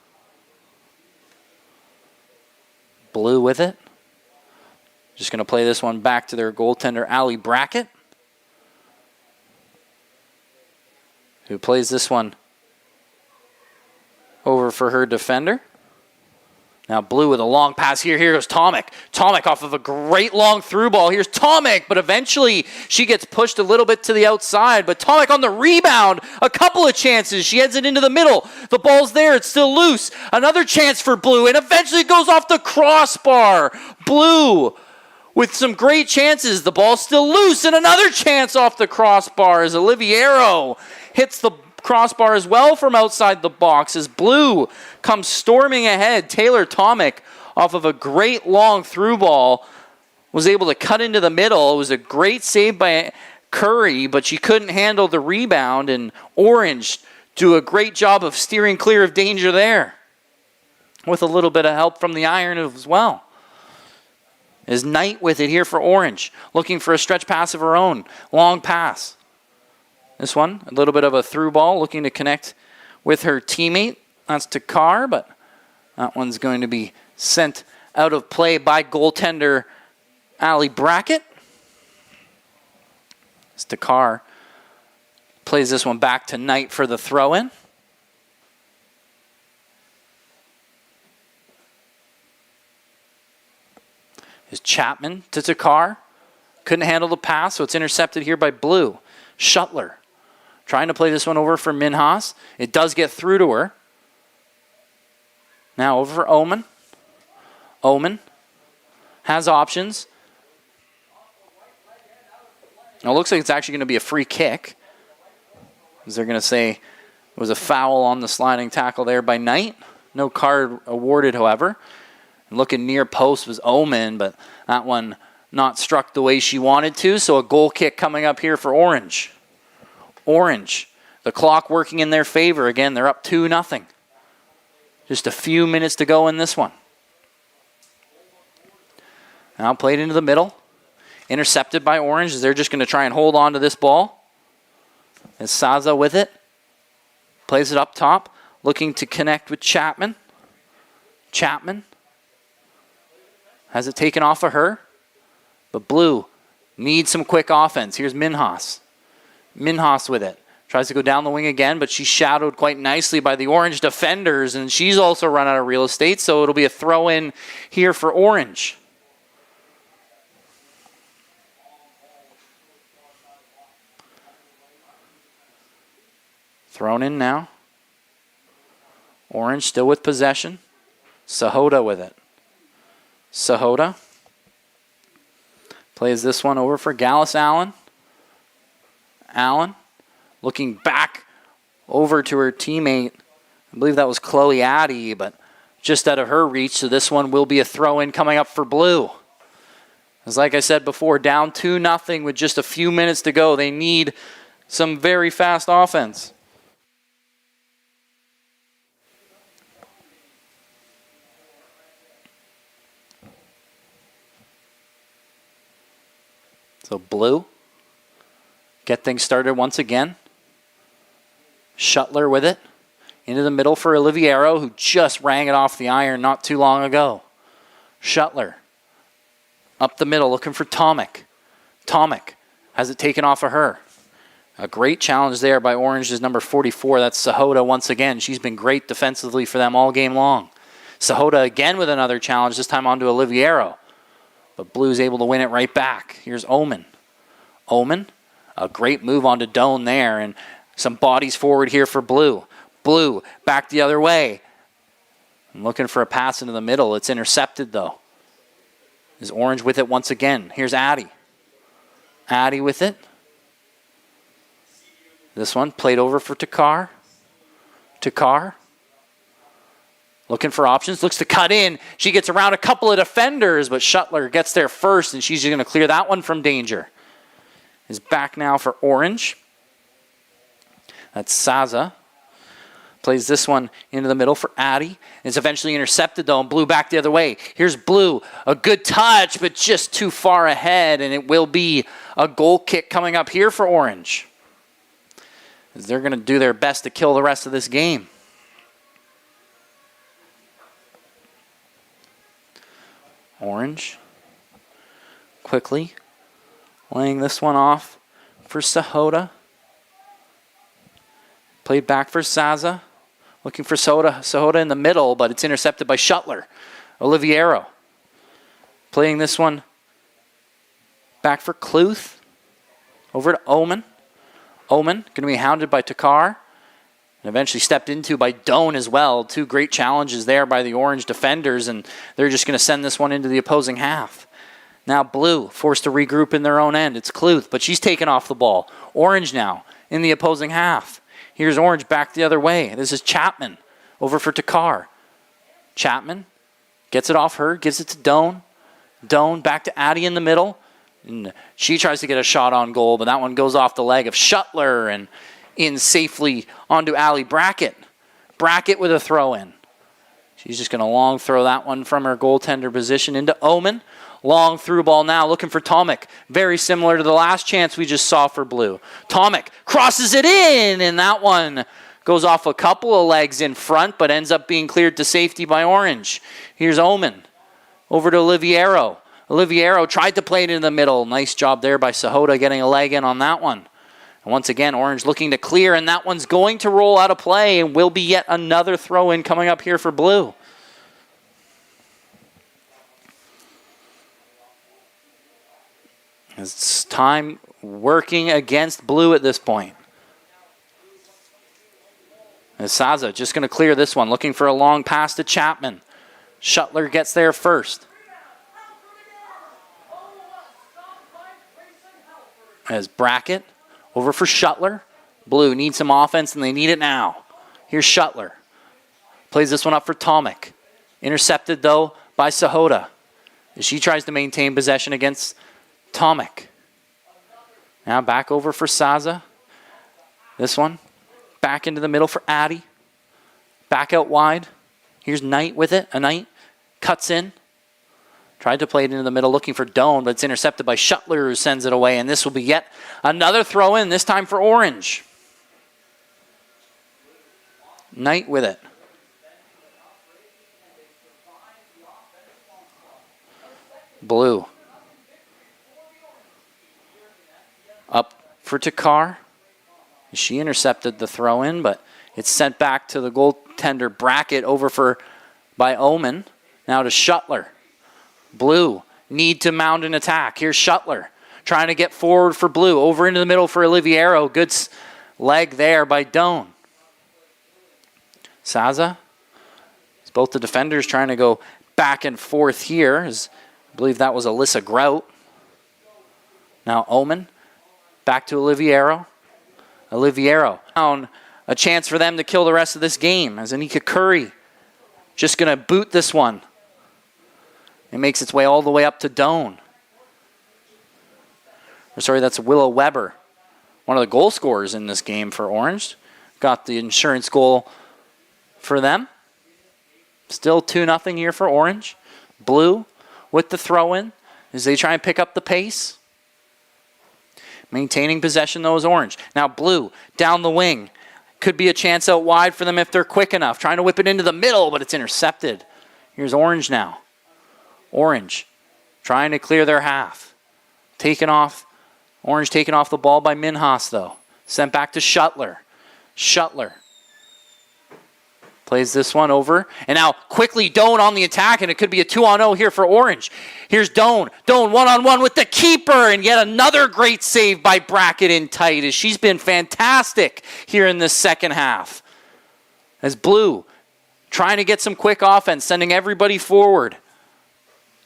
Blue with it. Just going to play this one back to their goaltender, Allie Brackett, who plays this one over for her defender. Now Blue with a long pass here. Here goes Tomic. Tomic off of a great long through ball. Here's Tomic, but eventually she gets pushed a little bit to the outside. But Tomic on the rebound. A couple of chances. She heads it into the middle. The ball's there. It's still loose. Another chance for Blue, and eventually it goes off the crossbar. Blue with some great chances. The ball's still loose, and another chance off the crossbar as Oliviero hits the crossbar as well from outside the box as Blue comes storming ahead. Taylor Tomic, off of a great long through ball, was able to cut into the middle. It was a great save by Curry, but she couldn't handle the rebound, and Orange do a great job of steering clear of danger there with a little bit of help from the iron as well. Is Knight with it here for Orange, looking for a stretch pass of her own. Long pass. This one, a little bit of a through ball, looking to connect with her teammate. That's Takar, but that one's going to be sent out of play by goaltender Allie Brackett. Takar plays this one back to Knight for the throw-in. Is Chapman to Takar. Couldn't handle the pass, so it's intercepted here by Blue. Shuttler trying to play this one over for Minhas. It does get through to her. Now over for Oman. Oman has options. Now it looks like it's actually going to be a free kick. As they're going to say it was a foul on the sliding tackle there by Knight. No card awarded, however. And looking near post was Oman, but that one not struck the way she wanted to. So a goal kick coming up here for Orange. Orange, the clock working in their favor. Again, they're up 2-0. Just a few minutes to go in this one. Now played into the middle. Intercepted by Orange as they're just going to try and hold on to this ball. Is Saza with it. Plays it up top. Looking to connect with Chapman. Chapman. Has it taken off of her. But Blue needs some quick offense. Here's Minhas. Minhas with it. Tries to go down the wing again, but she's shadowed quite nicely by the Orange defenders, and she's also run out of real estate, so it'll be a throw-in here for Orange. Thrown in now. Orange still with possession. Sahota with it. Sahota plays this one over for Gallus Allen. Allen looking back over to her teammate. I believe that was Chloe Addy, but just out of her reach. So this one will be a throw-in coming up for Blue. As like I said before, down 2-0 with just a few minutes to go. They need some very fast offense. So Blue, get things started once again. Shuttler with it. Into the middle for Oliviero, who just rang it off the iron not too long ago. Shuttler. Up the middle, looking for Tomic. Tomic has it taken off of her. A great challenge there by Orange's number 44. That's Sahota once again. She's been great defensively for them all game long. Sahota again with another challenge, this time onto Oliviero. But Blue's able to win it right back. Here's Omen. Omen, a great move onto Doan there, and some bodies forward here for Blue. Blue back the other way. I'm looking for a pass into the middle. It's intercepted though. Is Orange with it once again. Here's Addy. Addy with it. This one played over for Takar. Takar. Looking for options, looks to cut in. She gets around a couple of defenders, but Shuttler gets there first, and she's going to clear that one from danger. Is back now for Orange. That's Saza. Plays this one into the middle for Addy. It's eventually intercepted, though, and Blue back the other way. Here's Blue. A good touch, but just too far ahead, and it will be a goal kick coming up here for Orange, as they're going to do their best to kill the rest of this game. Orange, quickly, laying this one off for Sahota. Played back for Saza. Looking for Sahota in the middle, but it's intercepted by Shuttler. Oliviero. Playing this one back for Cluth. Over to Omen. Omen going to be hounded by Takar. And eventually stepped into by Doan as well. Two great challenges there by the Orange defenders, and they're just going to send this one into the opposing half. Now Blue forced to regroup in their own end. It's Cluth, but she's taken off the ball. Orange now in the opposing half. Here's Orange back the other way. This is Chapman over for Takar. Chapman gets it off her, gives it to Doan. Doan back to Addy in the middle. And she tries to get a shot on goal, but that one goes off the leg of Shuttler and in safely onto Allie Brackett. Brackett with a throw-in. She's just going to long throw that one from her goaltender position into Omen. Long through ball now, looking for Tomic. Very similar to the last chance we just saw for Blue. Tomic crosses it in, and that one goes off a couple of legs in front, but ends up being cleared to safety by Orange. Here's Omen. Over to Oliviero. Oliviero tried to play it in the middle. Nice job there by Sahota getting a leg in on that one. Once again, Orange looking to clear, and that one's going to roll out of play and will be yet another throw-in coming up here for Blue. It's time working against Blue at this point. And Saza just going to clear this one, looking for a long pass to Chapman. Shuttler gets there first. As Brackett over for Shuttler. Blue needs some offense, and they need it now. Here's Shuttler. Plays this one up for Tomic. Intercepted, though, by Sahota, as she tries to maintain possession against Tomic. Now back over for Saza. This one. Back into the middle for Addy. Back out wide. Here's Knight with it. A Knight cuts in. Tried to play it into the middle, looking for Doan, but it's intercepted by Shuttler, who sends it away. And this will be yet another throw-in, this time for Orange. Knight with it. Blue. Up for Takar. She intercepted the throw in, but it's sent back to the goaltender bracket over by Omen. Now to Shuttler. Blue need to mount an attack. Here's Shuttler trying to get forward for Blue. Over into the middle for Oliviero. Good leg there by Doan. Saza. It's both the defenders trying to go back and forth here. I believe that was Alyssa Grout. Now Omen. Back to Oliviero. Oliviero. Down a chance for them to kill the rest of this game as Anika Curry just going to boot this one. It makes its way all the way up to Doan. Sorry, that's Willow Weber. One of the goal scorers in this game for Orange. Got the insurance goal for them. Still 2-0 here for Orange. Blue with the throw-in as they try and pick up the pace. Maintaining possession, though, is Orange. Now Blue down the wing. Could be a chance out wide for them if they're quick enough. Trying to whip it into the middle, but it's intercepted. Here's Orange now. Orange trying to clear their half. Orange taken off the ball by Minhas, though. Sent back to Shuttler. Shuttler plays this one over. And now quickly Doan on the attack, and it could be a 2-on-0 here for Orange. Here's Doan. Doan one-on-one with the keeper, and yet another great save by Brackett in tight as she's been fantastic here in this second half. As Blue trying to get some quick offense, sending everybody forward.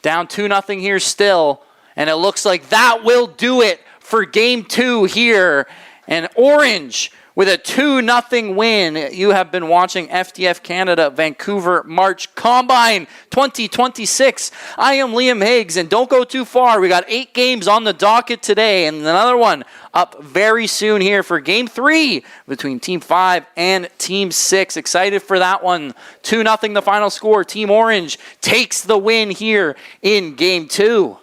Down 2-0 here still, and it looks like that will do it for Game 2 here. And Orange with a 2-0 win. You have been watching FTF Canada Vancouver March Combine 2026. I am Liam Higgs, and don't go too far. We got 8 games on the docket today, and another one up very soon here for Game 3 between Team 5 and Team 6. Excited for that one. 2-0 the final score. Team Orange takes the win here in Game 2.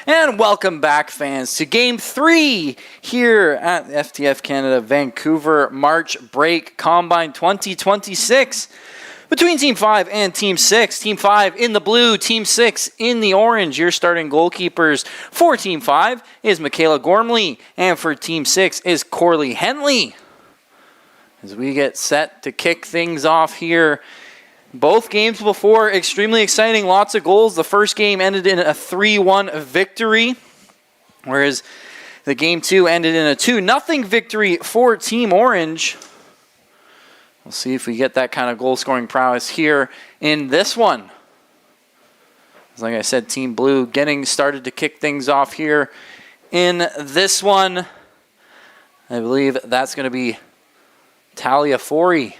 And welcome back, fans, to Game 3 here at FTF Canada Vancouver March Break Combine 2026 between Team 5 and Team 6. Team 5 in the blue, Team 6 in the orange. Your starting goalkeepers for Team 5 is Michaela Gormley, and for Team 6 is Corley Henley. As we get set to kick things off here, both games before, extremely exciting, lots of goals. The first game ended in a 3-1 victory, whereas the game 2 ended in a 2-0 victory for Team Orange. We'll see if we get that kind of goal-scoring prowess here in this one. Like I said, Team Blue getting started to kick things off here in this one. I believe that's going to be Talia Forey.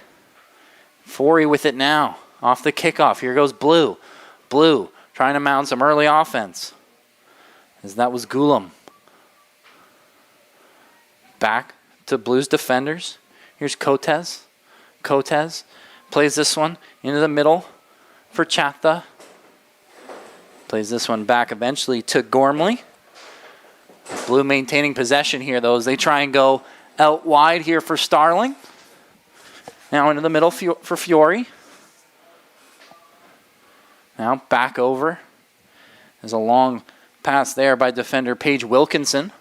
Forey with it now. Off the kickoff. Here goes Blue. Blue trying to mount some early offense. As that was Gulam. Back to Blue's defenders. Here's Cotes. Cotes plays this one into the middle for Chatha. Plays this one back eventually to Gormley. Blue maintaining possession here, though, as they try and go out wide here for Starling. Now into the middle for Fiore. Now back over. There's a long pass there by defender Paige Wilkinson.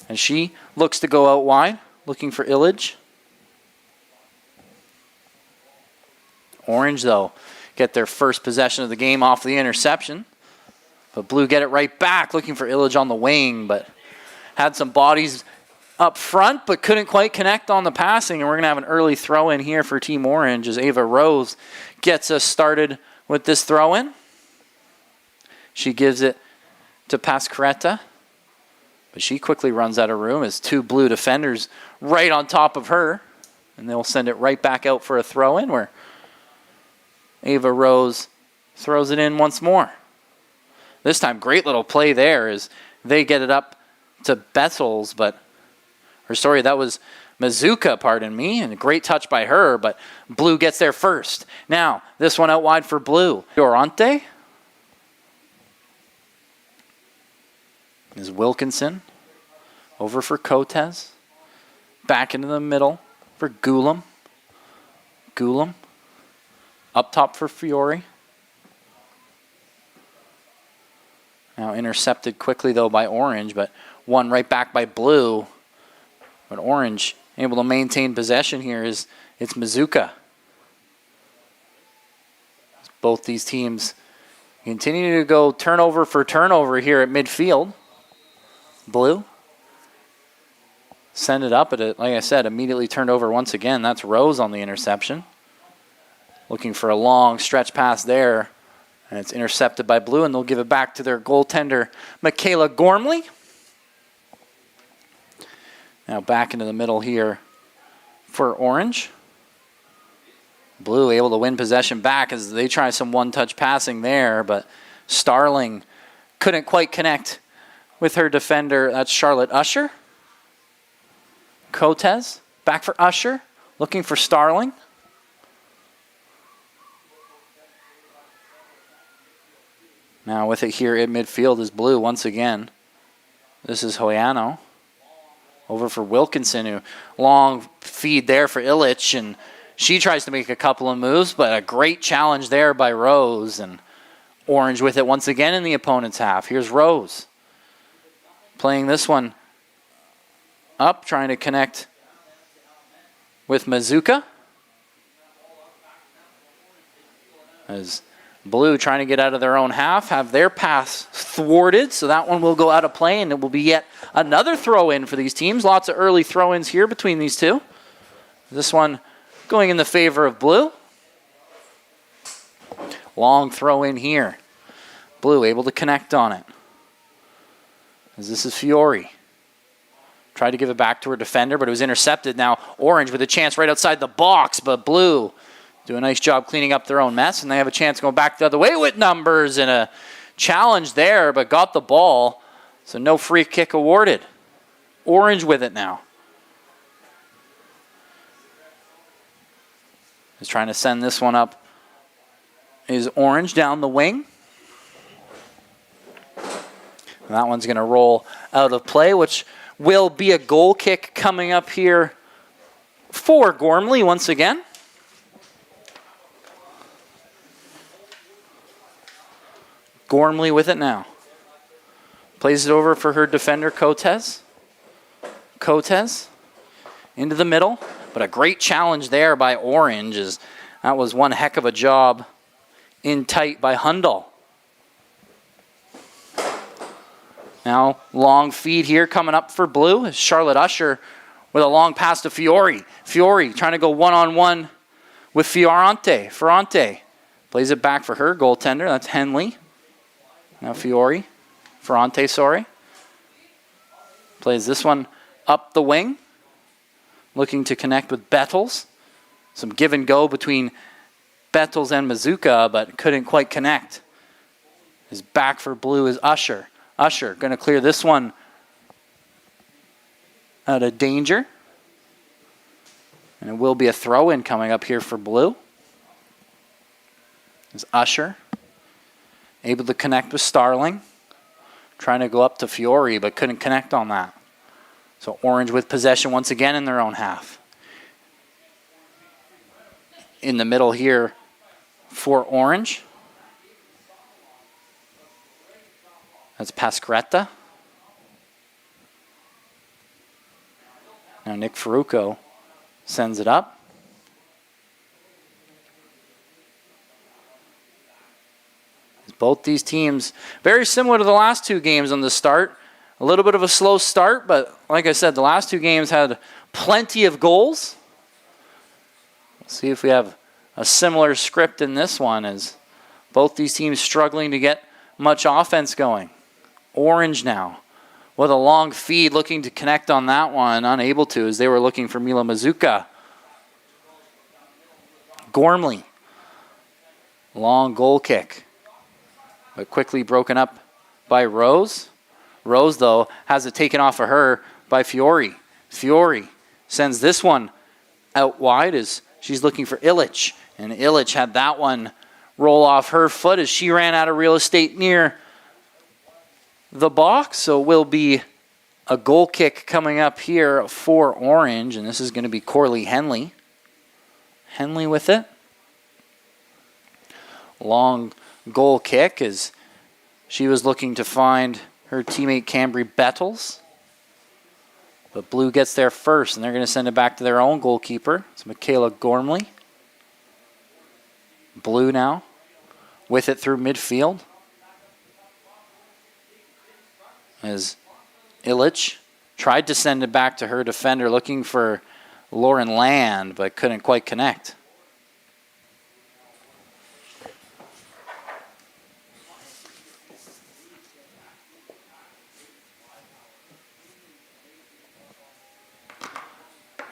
And she looks to go out wide, looking for Illage. Orange, though, get their first possession of the game off the interception. But Blue get it right back, looking for Illage on the wing, but had some bodies up front, but couldn't quite connect on the passing. And we're going to have an early throw-in here for Team Orange as Ava Rose gets us started with this throw-in. She gives it to Pascaretta, but she quickly runs out of room as two Blue defenders right on top of her. And they'll send it right back out for a throw-in where Ava Rose throws it in once more. This time, great little play there as they get it up to Betzels, but that was Mazuka, pardon me, and a great touch by her, but Blue gets there first. Now, this one out wide for Blue. Dorante is Wilkinson. Over for Cotes. Back into the middle for Gulam. Gulam. Up top for Fiore. Now intercepted quickly, though, by Orange, but won right back by Blue. But Orange able to maintain possession here it's Mazuka. Both these teams continue to go turnover for turnover here at midfield. Blue send it up, but like I said, immediately turned over once again. That's Rose on the interception. Looking for a long stretch pass there. And it's intercepted by Blue, and they'll give it back to their goaltender, Michaela Gormley. Now back into the middle here for Orange. Blue able to win possession back as they try some one-touch passing there, but Starling couldn't quite connect with her defender. That's Charlotte Usher. Cotes back for Usher, looking for Starling. Now with it here at midfield is Blue once again. This is Hoyano. Over for Wilkinson, who long feed there for Illich, and she tries to make a couple of moves, but a great challenge there by Rose, and Orange with it once again in the opponent's half. Here's Rose. Playing this one up, trying to connect with Mazuka. As Blue trying to get out of their own half, have their pass thwarted, so that one will go out of play, and it will be yet another throw-in for these teams. Lots of early throw-ins here between these two. This one going in the favor of Blue. Long throw-in here. Blue able to connect on it. As this is Fiore. Tried to give it back to her defender, but it was intercepted. Now Orange with a chance right outside the box, but Blue do a nice job cleaning up their own mess, and they have a chance going back the other way with numbers and a challenge there, but got the ball, so no free kick awarded. Orange with it now. Is trying to send this one up. Is Orange down the wing. And that one's going to roll out of play, which will be a goal kick coming up here for Gormley once again. Gormley with it now. Plays it over for her defender, Cotes. Cotes into the middle, but a great challenge there by Orange. That was one heck of a job in tight by Hundal. Now, long feed here coming up for Blue. Charlotte Usher with a long pass to Fiore. Fiore trying to go one-on-one with Ferrante. Plays it back for her goaltender. That's Henley. Now Fiore. Ferrante, sorry. Plays this one up the wing. Looking to connect with Bettles. Some give and go between Bettles and Mazuka, but couldn't quite connect. His back for Blue is Usher. Usher going to clear this one out of danger. And it will be a throw-in coming up here for Blue. Is Usher able to connect with Starling. Trying to go up to Fiore, but couldn't connect on that. So Orange with possession once again in their own half. In the middle here for Orange. That's Pasquaretta. Now Nick Ferrucco sends it up. Both these teams, very similar to the last two games on the start. A little bit of a slow start, but like I said, the last two games had plenty of goals. Let's see if we have a similar script in this one, as both these teams struggling to get much offense going. Orange now with a long feed, looking to connect on that one, unable to, as they were looking for Mila Mazuka. Gormley, long goal kick, but quickly broken up by Rose. Rose, though, has it taken off of her by Fiore. Fiore sends this one out wide as she's looking for Illich. And Illich had that one roll off her foot as she ran out of real estate near the box. So it will be a goal kick coming up here for Orange. And this is going to be Corley Henley. Henley with it. Long goal kick as she was looking to find her teammate Cambry Bettles. But Blue gets there first, and they're going to send it back to their own goalkeeper. It's Michaela Gormley. Blue now with it through midfield. As Illich tried to send it back to her defender, looking for Lauren Land, but couldn't quite connect.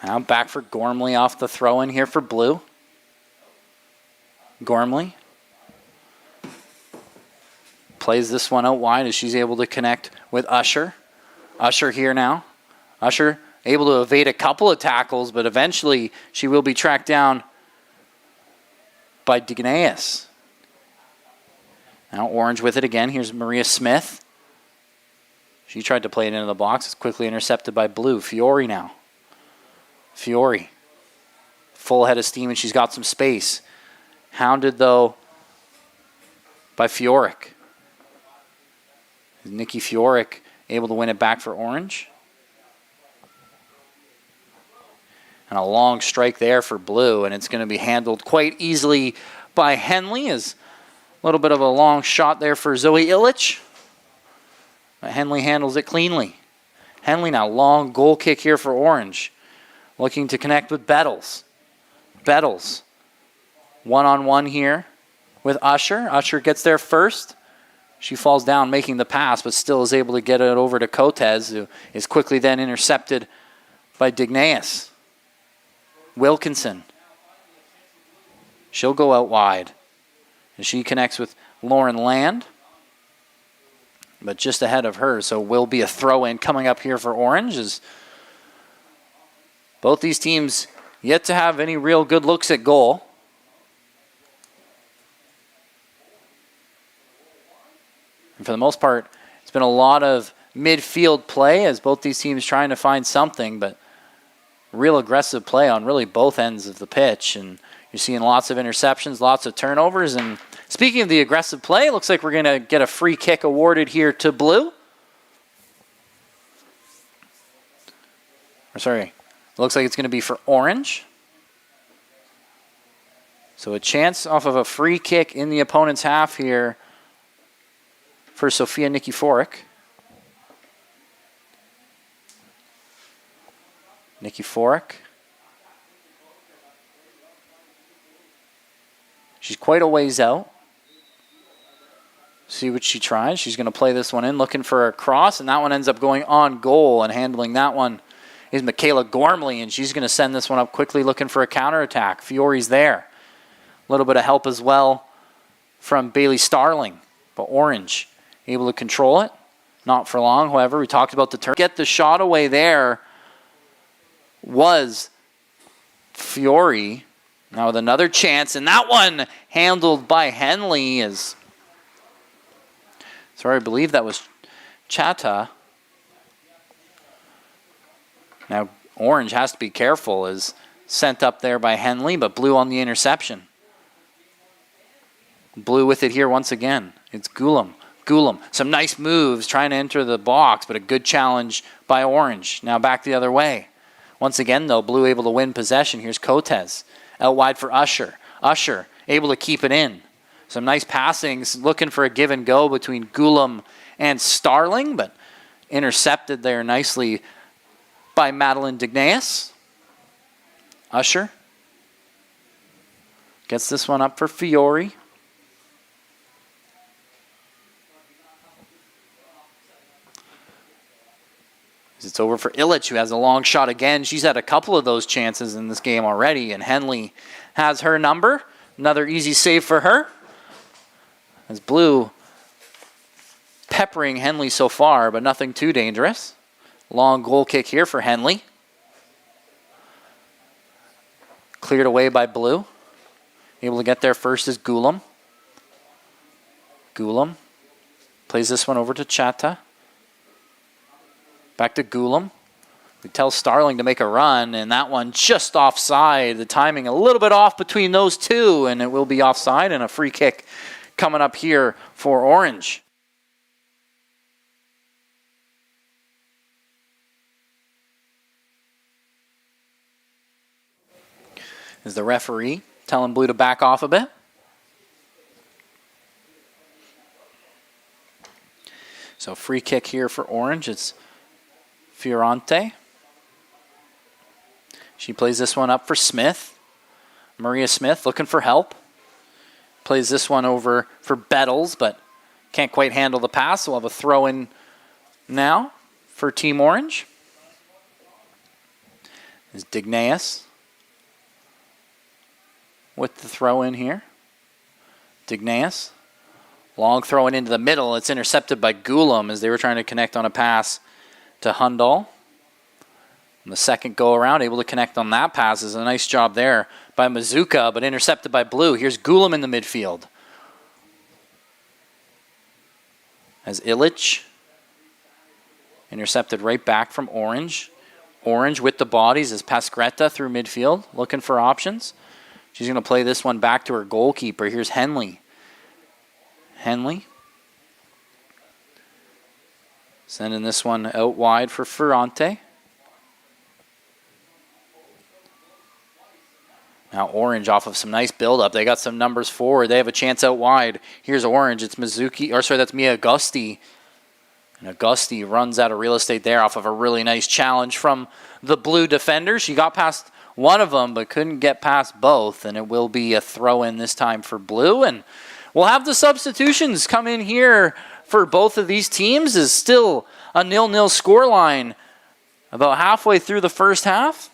Now back for Gormley off the throw-in here for Blue. Gormley plays this one out wide as she's able to connect with Usher. Usher here now. Usher able to evade a couple of tackles, but eventually she will be tracked down by Dignaeus. Now Orange with it again. Here's Maria Smith. She tried to play it into the box. It's quickly intercepted by Blue. Fiore now. Fiore, full head of steam, and she's got some space. Hounded, though, by Fioric. Nikki Fioric able to win it back for Orange. And a long strike there for Blue, and it's going to be handled quite easily by Henley. As a little bit of a long shot there for Zoe Illich. But Henley handles it cleanly. Henley now, long goal kick here for Orange. Looking to connect with Bettles. Bettles, one-on-one here with Usher. Usher gets there first. She falls down making the pass, but still is able to get it over to Cotes, who is quickly then intercepted by Dignaeus. Wilkinson. She'll go out wide. And she connects with Lauren Land, but just ahead of her, so will be a throw-in coming up here for Orange. As both these teams yet to have any real good looks at goal. And for the most part, It's been a lot of midfield play as both these teams trying to find something, but real aggressive play on really both ends of the pitch. And you're seeing lots of interceptions, lots of turnovers. And speaking of the aggressive play, it looks like we're going to get a free kick awarded here to blue. Or sorry, it looks like it's going to be for orange. So a chance off of a free kick in the opponent's half here for Sofia Nikiforuk. Nikiforuk. She's quite a ways out. See what she tries. She's going to play this one in, looking for a cross, and that one ends up going on goal, and handling that one is Michaela Gormley, and she's going to send this one up quickly, looking for a counterattack. Fiore's there. A little bit of help as well from Bailey Starling, but Orange able to control it. Not for long, however. We talked about the turn. Get the shot away there was Fiore. Now with another chance, and that one handled by Henley is... Sorry, I believe that was Chata. Now Orange has to be careful, is sent up there by Henley, but blue on the interception. Blue with it here once again. It's Gulam. Gulam, some nice moves trying to enter the box, but a good challenge by Orange. Now back the other way. Once again, though, blue able to win possession. Here's Cotes. Out wide for Usher. Usher able to keep it in. Some nice passings, looking for a give and go between Gulam and Starling, but intercepted there nicely by Madeline Dignaeus. Usher gets this one up for Fiore. It's over for Illich, who has a long shot again. She's had a couple of those chances in this game already, and Henley has her number. Another easy save for her. As blue peppering Henley so far, but nothing too dangerous. Long goal kick here for Henley. Cleared away by blue. Able to get there first is Gulam. Gulam plays this one over to Chata. Back to Gulam. We tell Starling to make a run, and that one just offside. The timing a little bit off between those two, and it will be offside, and a free kick coming up here for Orange. Is the referee telling blue to back off a bit? So free kick here for Orange. It's Fiorante. She plays this one up for Smith. Maria Smith looking for help. Plays this one over for Bettles, but can't quite handle the pass. So we'll have a throw in now for Team Orange. Is Dignaeus with the throw in here. Dignaeus. Long throw in into the middle. It's intercepted by Gulam as they were trying to connect on a pass to Hundal. And the second go around, able to connect on that pass. Is a nice job there by Mazuka, but intercepted by blue. Here's Gulam in the midfield. As Illich intercepted right back from Orange. Orange with the bodies as Pascreta through midfield, looking for options. She's going to play this one back to her goalkeeper. Here's Henley. Henley. Sending this one out wide for Ferrante. Now Orange off of some nice build-up. They got some numbers forward. They have a chance out wide. Here's Orange. It's Mizuki, or sorry, that's Mia Augusti. And Augusti runs out of real estate there off of a really nice challenge from the blue defender. She got past one of them, but couldn't get past both. And it will be a throw-in this time for blue. And we'll have the substitutions come in here for both of these teams. Is still a 0-0 scoreline about halfway through the first half.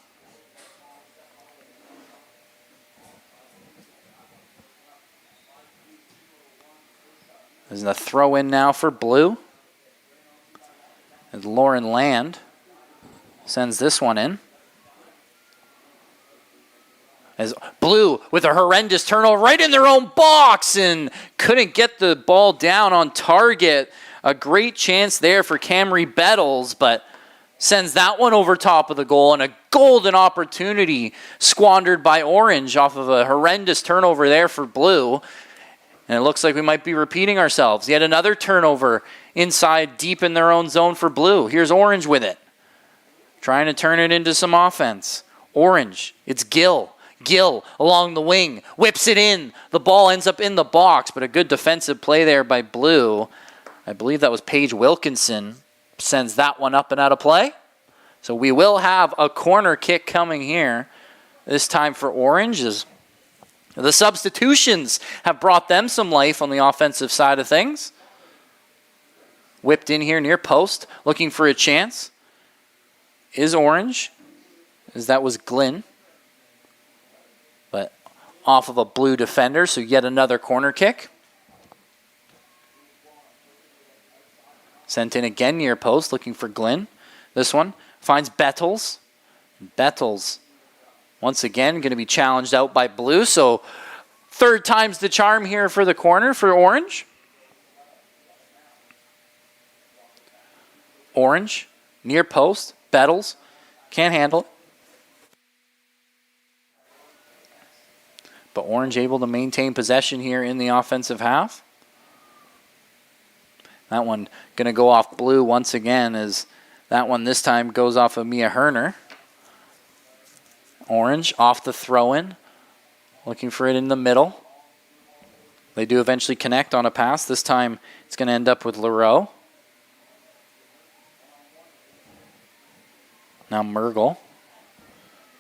There's a throw in now for blue. As Lauren Land sends this one in. As blue with a horrendous turnover right in their own box and couldn't get the ball down on target. A great chance there for Camry Bettles, but sends that one over top of the goal, and a golden opportunity squandered by Orange off of a horrendous turnover there for Blue. And it looks like we might be repeating ourselves. Yet another turnover inside deep in their own zone for Blue. Here's Orange with it, trying to turn it into some offense. Orange, it's Gill. Gill along the wing, whips it in. The ball ends up in the box, but a good defensive play there by Blue. I believe that was Paige Wilkinson. Sends that one up and out of play. So we will have a corner kick coming here. This time for Orange. As the substitutions have brought them some life on the offensive side of things. Whipped in here near post, looking for a chance. Is Orange, as that was Glynn. But off of a Blue defender, so yet another corner kick. Sent in again near post, looking for Glynn. This one finds Bettles. Bettles, once again, going to be challenged out by Blue. So third time's the charm here for the corner for Orange. Orange, near post. Bettles, can't handle it. But Orange able to maintain possession here in the offensive half. That one going to go off Blue once again, as that one this time goes off of Mia Herner. Orange off the throw-in, looking for it in the middle. They do eventually connect on a pass. This time it's going to end up with Leroux. Now Mergel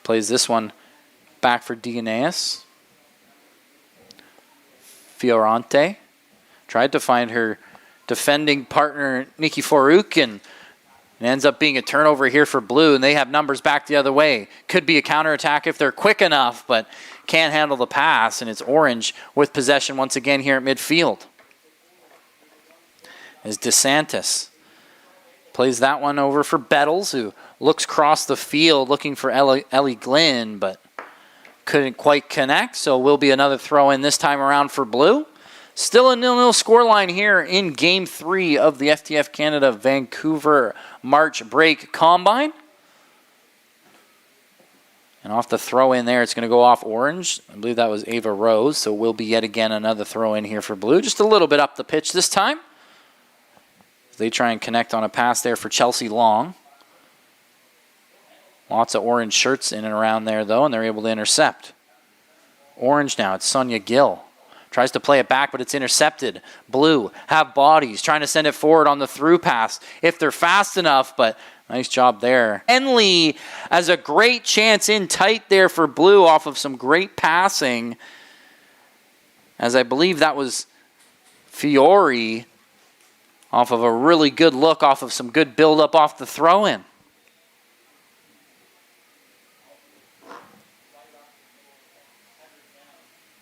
plays this one back for Dioneus. Fiorante tried to find her defending partner Nikki Farouk, and it ends up being a turnover here for Blue, and they have numbers back the other way. Could be a counterattack if they're quick enough, but can't handle the pass, and it's Orange with possession once again here at midfield. As DeSantis plays that one over for Bettles, who looks across the field looking for Ellie Glynn, but couldn't quite connect, so will be another throw in this time around for Blue. Still a 0-0 scoreline here in Game 3 of the FTF Canada Vancouver March Break Combine. And off the throw in there, it's going to go off Orange. I believe that was Ava Rose, so will be yet again another throw in here for Blue. Just a little bit up the pitch this time. They try and connect on a pass there for Chelsea Long. Lots of orange shirts in and around there, though, and they're able to intercept. Orange now, it's Sonia Gill. Tries to play it back, but it's intercepted. Blue have bodies, trying to send it forward on the through pass if they're fast enough, but nice job there. Henley has a great chance in tight there for Blue off of some great passing, as I believe that was Fiore off of a really good look, off of some good build-up off the throw-in.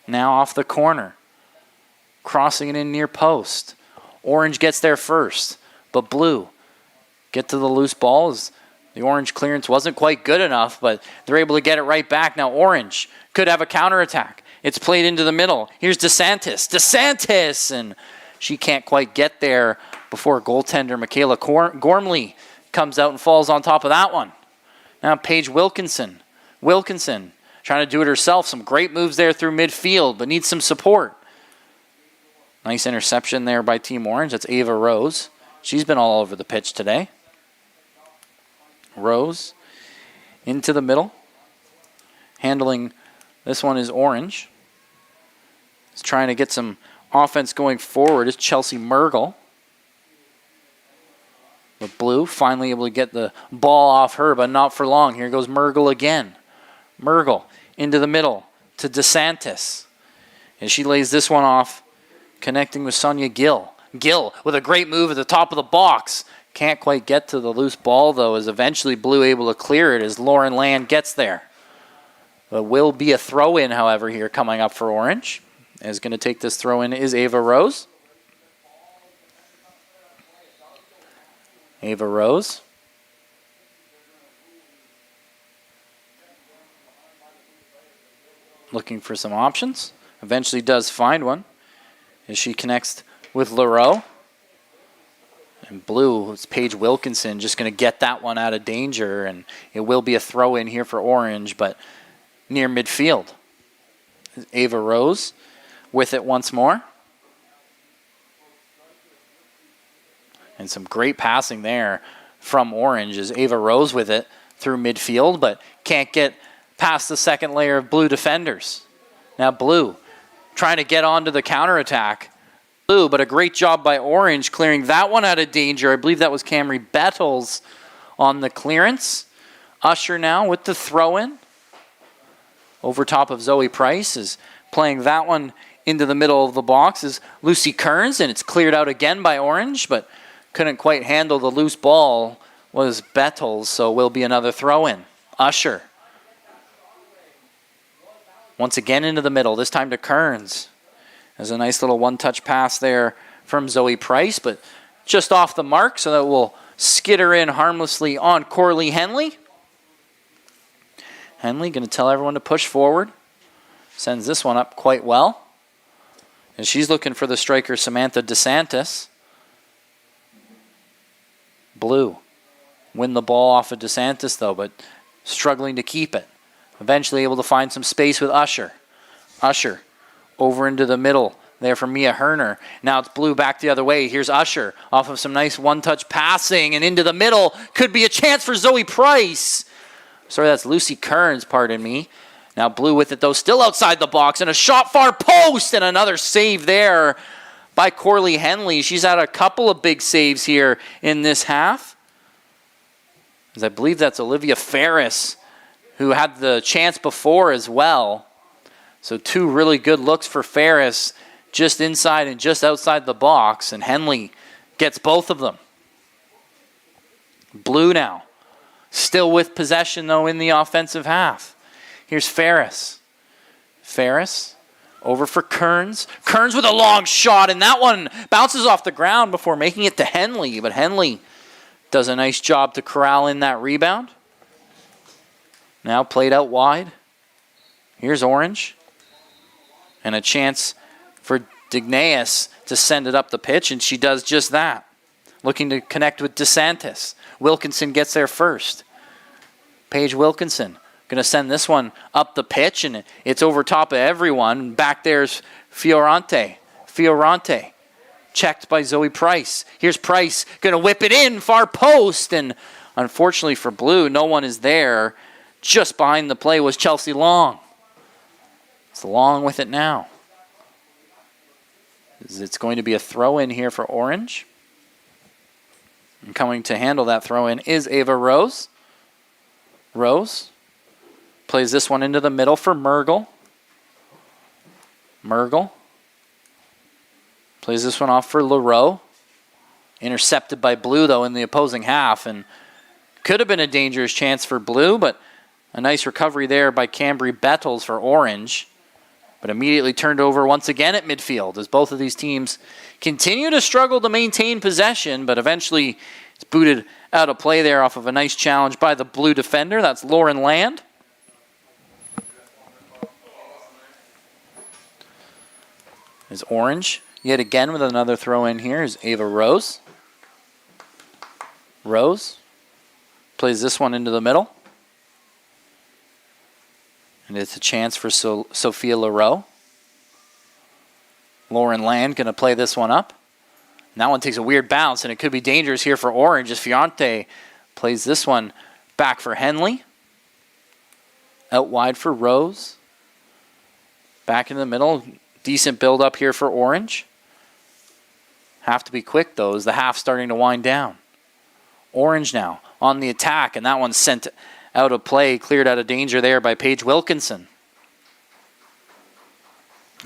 Now off the corner. Crossing it in near post. Orange gets there first, but Blue get to the loose balls. The Orange clearance wasn't quite good enough, but they're able to get it right back. Now Orange could have a counterattack. It's played into the middle. Here's DeSantis. DeSantis! And she can't quite get there before goaltender Michaela Gormley comes out and falls on top of that one. Now Paige Wilkinson. Wilkinson trying to do it herself. Some great moves there through midfield, but needs some support. Nice interception there by Team Orange. That's Ava Rose. She's been all over the pitch today. Rose into the middle. Handling this one is Orange. He's trying to get some offense going forward is Chelsea Mergel. But Blue finally able to get the ball off her, but not for long. Here goes Mergel again. Mergel into the middle to DeSantis. And she lays this one off, connecting with Sonia Gill. Gill with a great move at the top of the box. Can't quite get to the loose ball, though, as eventually Blue able to clear it as Lauren Land gets there. There will be a throw-in, however, here coming up for Orange. Is going to take this throw-in is Ava Rose. Ava Rose. Looking for some options. Eventually does find one as she connects with Leroux. And blue, it's Paige Wilkinson just going to get that one out of danger, and it will be a throw in here for orange, but near midfield. Ava Rose with it once more. And some great passing there from orange as Ava Rose with it through midfield, but can't get past the second layer of blue defenders. Now blue trying to get onto the counterattack. Blue, but a great job by orange clearing that one out of danger. I believe that was Camry Bettles on the clearance. Usher now with the throw-in. Over top of Zoe Price is playing that one into the middle of the box is Lucy Kearns, and it's cleared out again by orange, but couldn't quite handle the loose ball was Bettles, so will be another throw-in. Usher. Once again into the middle, this time to Kearns. There's a nice little one-touch pass there from Zoe Price, but just off the mark, so that will skitter in harmlessly on Corley Henley. Henley going to tell everyone to push forward. Sends this one up quite well. And she's looking for the striker, Samantha DeSantis. Blue. Win the ball off of DeSantis, though, but struggling to keep it. Eventually able to find some space with Usher. Usher over into the middle there for Mia Herner. Now it's blue back the other way. Here's Usher off of some nice one-touch passing and into the middle. Could be a chance for Zoe Price. Sorry, that's Lucy Kearns, pardon me. Now blue with it, though, still outside the box, and a shot far post, and another save there by Corley Henley. She's had a couple of big saves here in this half. As I believe that's Olivia Ferris, who had the chance before as well. So two really good looks for Ferris, just inside and just outside the box, and Henley gets both of them. Blue now, still with possession, though, in the offensive half. Here's Ferris. Ferris over for Kearns. Kearns with a long shot, and that one bounces off the ground before making it to Henley. But Henley does a nice job to corral in that rebound. Now played out wide. Here's orange. And a chance for Dignaeus to send it up the pitch, and she does just that. Looking to connect with DeSantis. Wilkinson gets there first. Paige Wilkinson going to send this one up the pitch, and it's over top of everyone. Back there's Fiorante. Fiorante checked by Zoe Price. Here's Price going to whip it in, far post, and unfortunately for blue, no one is there. Just behind the play was Chelsea Long. It's Long with it now. It's going to be a throw-in here for orange. And coming to handle that throw-in is Ava Rose. Rose plays this one into the middle for Mergel. Mergel plays this one off for LaRoe. Intercepted by blue, though, in the opposing half. And could have been a dangerous chance for blue, but a nice recovery there by Cambry Bettles for orange. But immediately turned over once again at midfield as both of these teams continue to struggle to maintain possession, but eventually it's booted out of play there off of a nice challenge by the blue defender. That's Lauren Land. Is orange yet again with another throw in here is Ava Rose. Rose plays this one into the middle. And it's a chance for Sophia LaRoe. Lauren Land going to play this one up. And that one takes a weird bounce, and it could be dangerous here for orange as Fiorante plays this one back for Henley. Out wide for Rose. Back in the middle. Decent build up here for orange. Have to be quick, though, as the half's starting to wind down. Orange now on the attack, and that one's sent out of play, cleared out of danger there by Paige Wilkinson.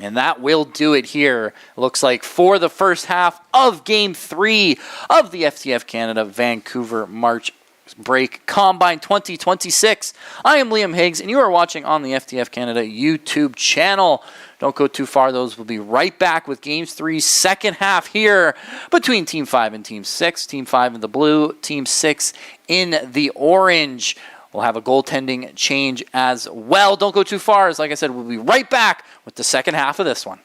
And that will do it here, looks like, for the first half of Game 3 of the FTF Canada Vancouver March Break Combine 2026. I am Liam Higgs, and you are watching on the FTF Canada YouTube channel. Don't go too far. Those will be right back with Game 3's second half here between Team 5 and Team 6. Team 5 in the blue, Team 6 in the orange. We'll have a goaltending change as well. Don't go too far, as like I said, we'll be right back with the second half of this one.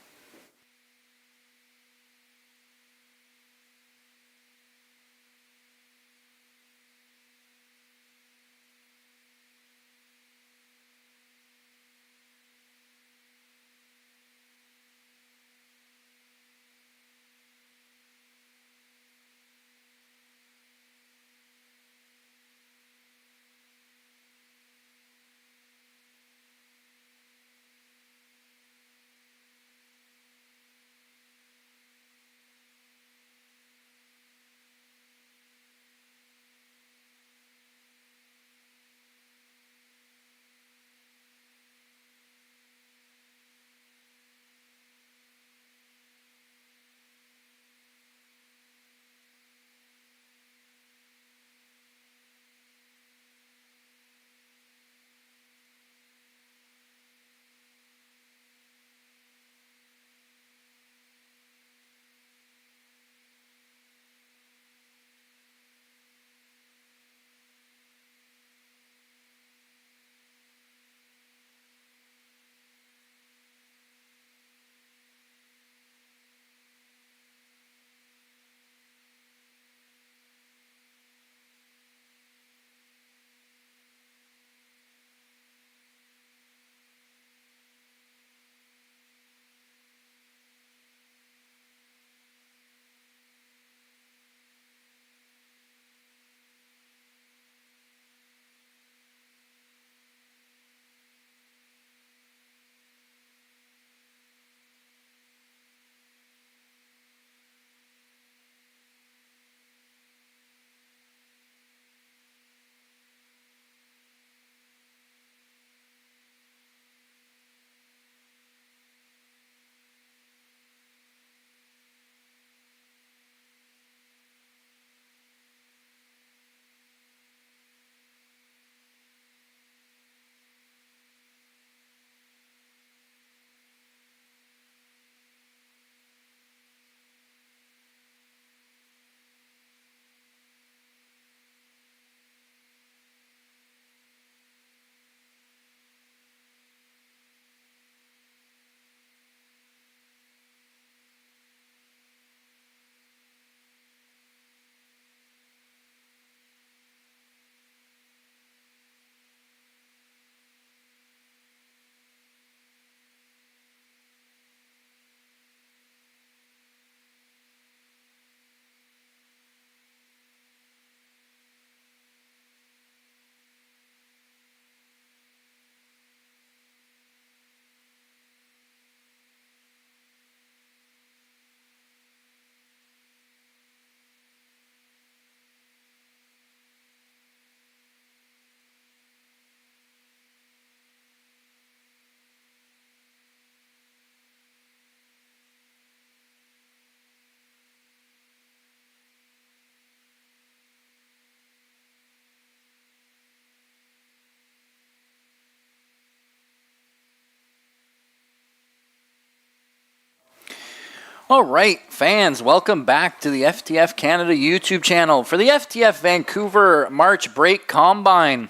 All right, fans, welcome back to the FTF Canada YouTube channel for the FTF Vancouver March Break Combine.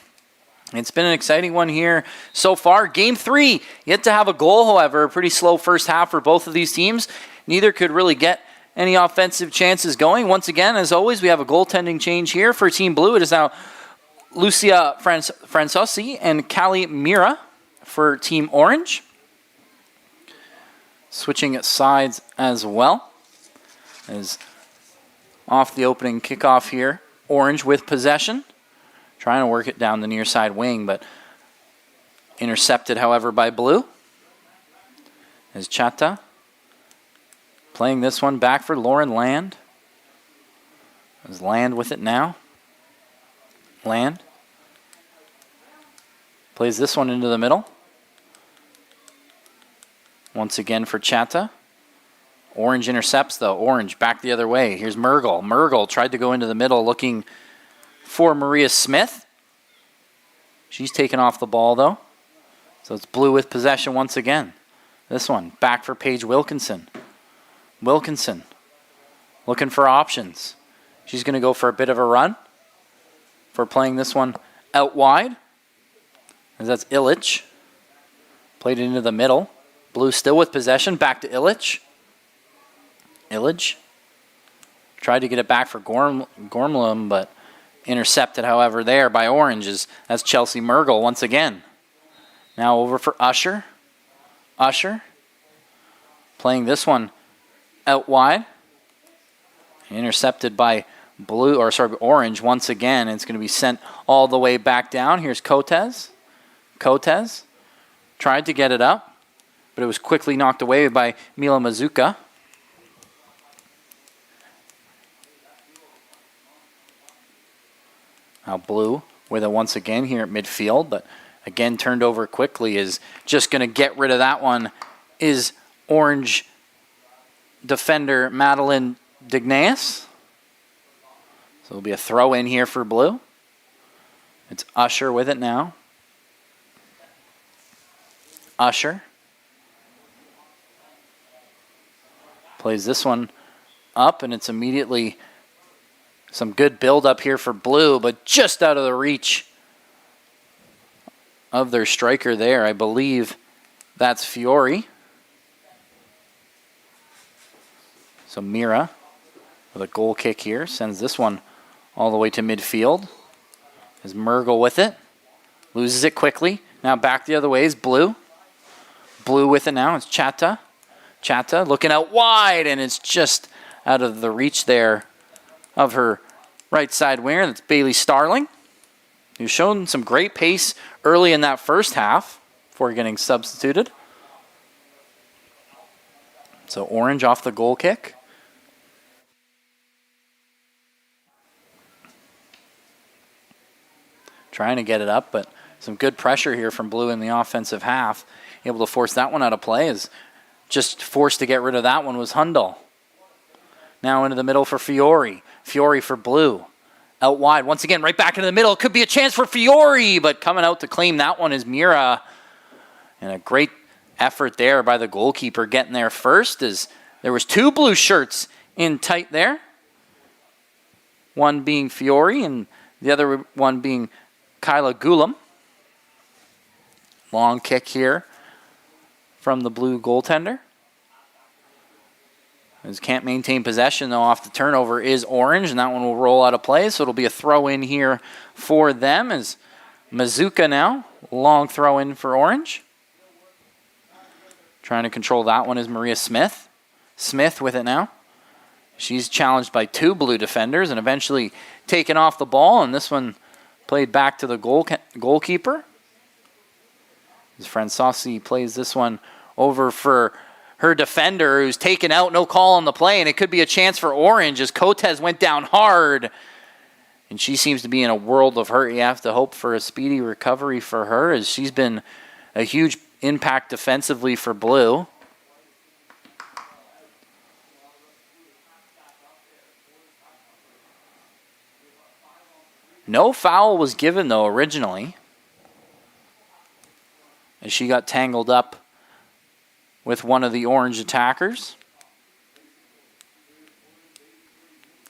It's been an exciting one here so far. Game 3, yet to have a goal, however. A pretty slow first half for both of these teams. Neither could really get any offensive chances going. Once again, as always, we have a goaltending change here for Team Blue. It is now Lucia Francossi and Callie Mira for Team Orange. Switching sides as well. As off the opening kickoff here, Orange with possession. Trying to work it down the near side wing, but intercepted, however, by Blue. As Chata playing this one back for Lauren Land. As Land with it now. Land plays this one into the middle. Once again for Chata. Orange intercepts, though. Orange back the other way. Here's Mergel. Mergel tried to go into the middle looking for Maria Smith. She's taken off the ball, though. So it's Blue with possession once again. This one back for Paige Wilkinson. Wilkinson looking for options. She's going to go for a bit of a run for playing this one out wide. As that's Illich. Played it into the middle. Blue still with possession. Back to Illich. Illich tried to get it back for Gormlum, but intercepted, however, there by Orange. That's Chelsea Mergel once again. Now over for Usher. Usher playing this one out wide. Intercepted by Orange once again. It's going to be sent all the way back down. Here's Cotes. Cotes tried to get it up, but it was quickly knocked away by Mila Mazuka. Now Blue with it once again here at midfield, but again turned over quickly. Is just going to get rid of that one is Orange defender Madeline Dignaeus. So it'll be a throw in here for Blue. It's Usher with it now. Usher plays this one up, and it's immediately some good build up here for Blue, but just out of the reach of their striker there. I believe that's Fiore. So Mira with a goal kick here sends this one all the way to midfield. Is Mergel with it. Loses it quickly. Now back the other way is Blue. Blue with it now. It's Chata. Chata looking out wide, and it's just out of the reach there of her right side winger. That's Bailey Starling, who's shown some great pace early in that first half before getting substituted. So Orange off the goal kick. Trying to get it up, but some good pressure here from Blue in the offensive half. Able to force that one out of play. Is just forced to get rid of that one was Hundal. Now into the middle for Fiore. Fiore for Blue. Out wide. Once again, right back into the middle. Could be a chance for Fiore, but coming out to claim that one is Mira. And a great effort there by the goalkeeper getting there first. As there was two Blue shirts in tight there. One being Fiore and the other one being Kyla Gulam. Long kick here from the Blue goaltender. As can't maintain possession, though, off the turnover is Orange, and that one will roll out of play, so it'll be a throw-in here for them. As Mazuka now, long throw-in for Orange. Trying to control that one is Maria Smith. Smith with it now. She's challenged by two Blue defenders and eventually taken off the ball, and this one played back to the goalkeeper. As Francossi plays this one over for her defender, who's taken out, no call on the play, and it could be a chance for Orange as Cotes went down hard. And she seems to be in a world of hurt. You have to hope for a speedy recovery for her, as she's been a huge impact defensively for Blue. No foul was given, though, originally, as she got tangled up with one of the Orange attackers.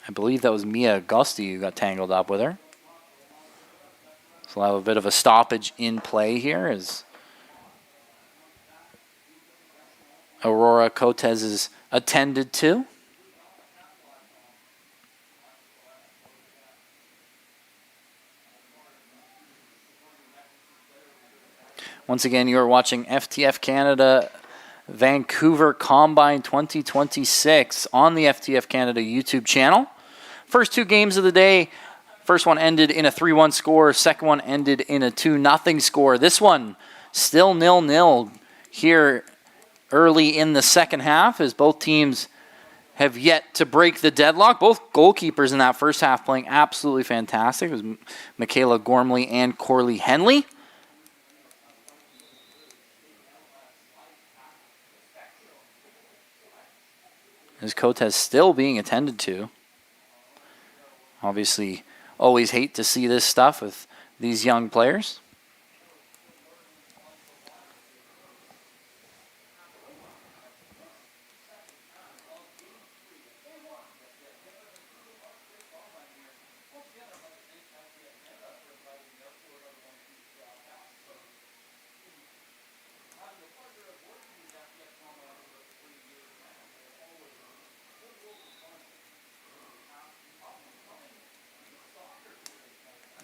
I believe that was Mia Augusti who got tangled up with her. So we'll have a bit of a stoppage in play here as Aurora Cotes is attended to. Once again, you are watching FTF Canada Vancouver Combine 2026 on the FTF Canada YouTube channel. First two games of the day. First one ended in a 3-1 score. Second one ended in a 2-0 score. This one still 0-0 here early in the second half as both teams have yet to break the deadlock. Both goalkeepers in that first half playing absolutely fantastic. It was Michaela Gormley and Corley Henley. As Cotes still being attended to. Obviously, always hate to see this stuff with these young players.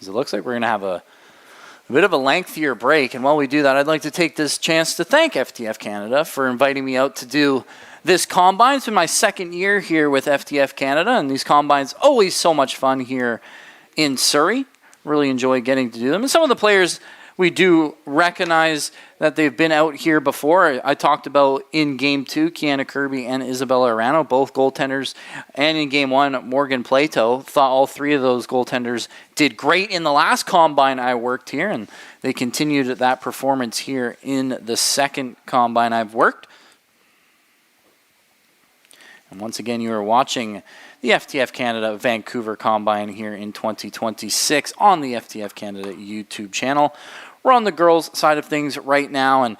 It looks like we're going to have a bit of a lengthier break. And while we do that, I'd like to take this chance to thank FTF Canada for inviting me out to do this combine. It's been my second year here with FTF Canada, and these combines always so much fun here in Surrey. Really enjoy getting to do them. And some of the players we do recognize that they've been out here before. I talked about in Game 2, Kiana Kirby and Isabella Arano, both goaltenders. And in Game 1, Morgan Plato. Thought all three of those goaltenders did great in the last combine I worked here, and they continued that performance here in the second combine I've worked. And once again, you are watching the FTF Canada Vancouver Combine here in 2026 on the FTF Canada YouTube channel. We're on the girls' side of things right now, and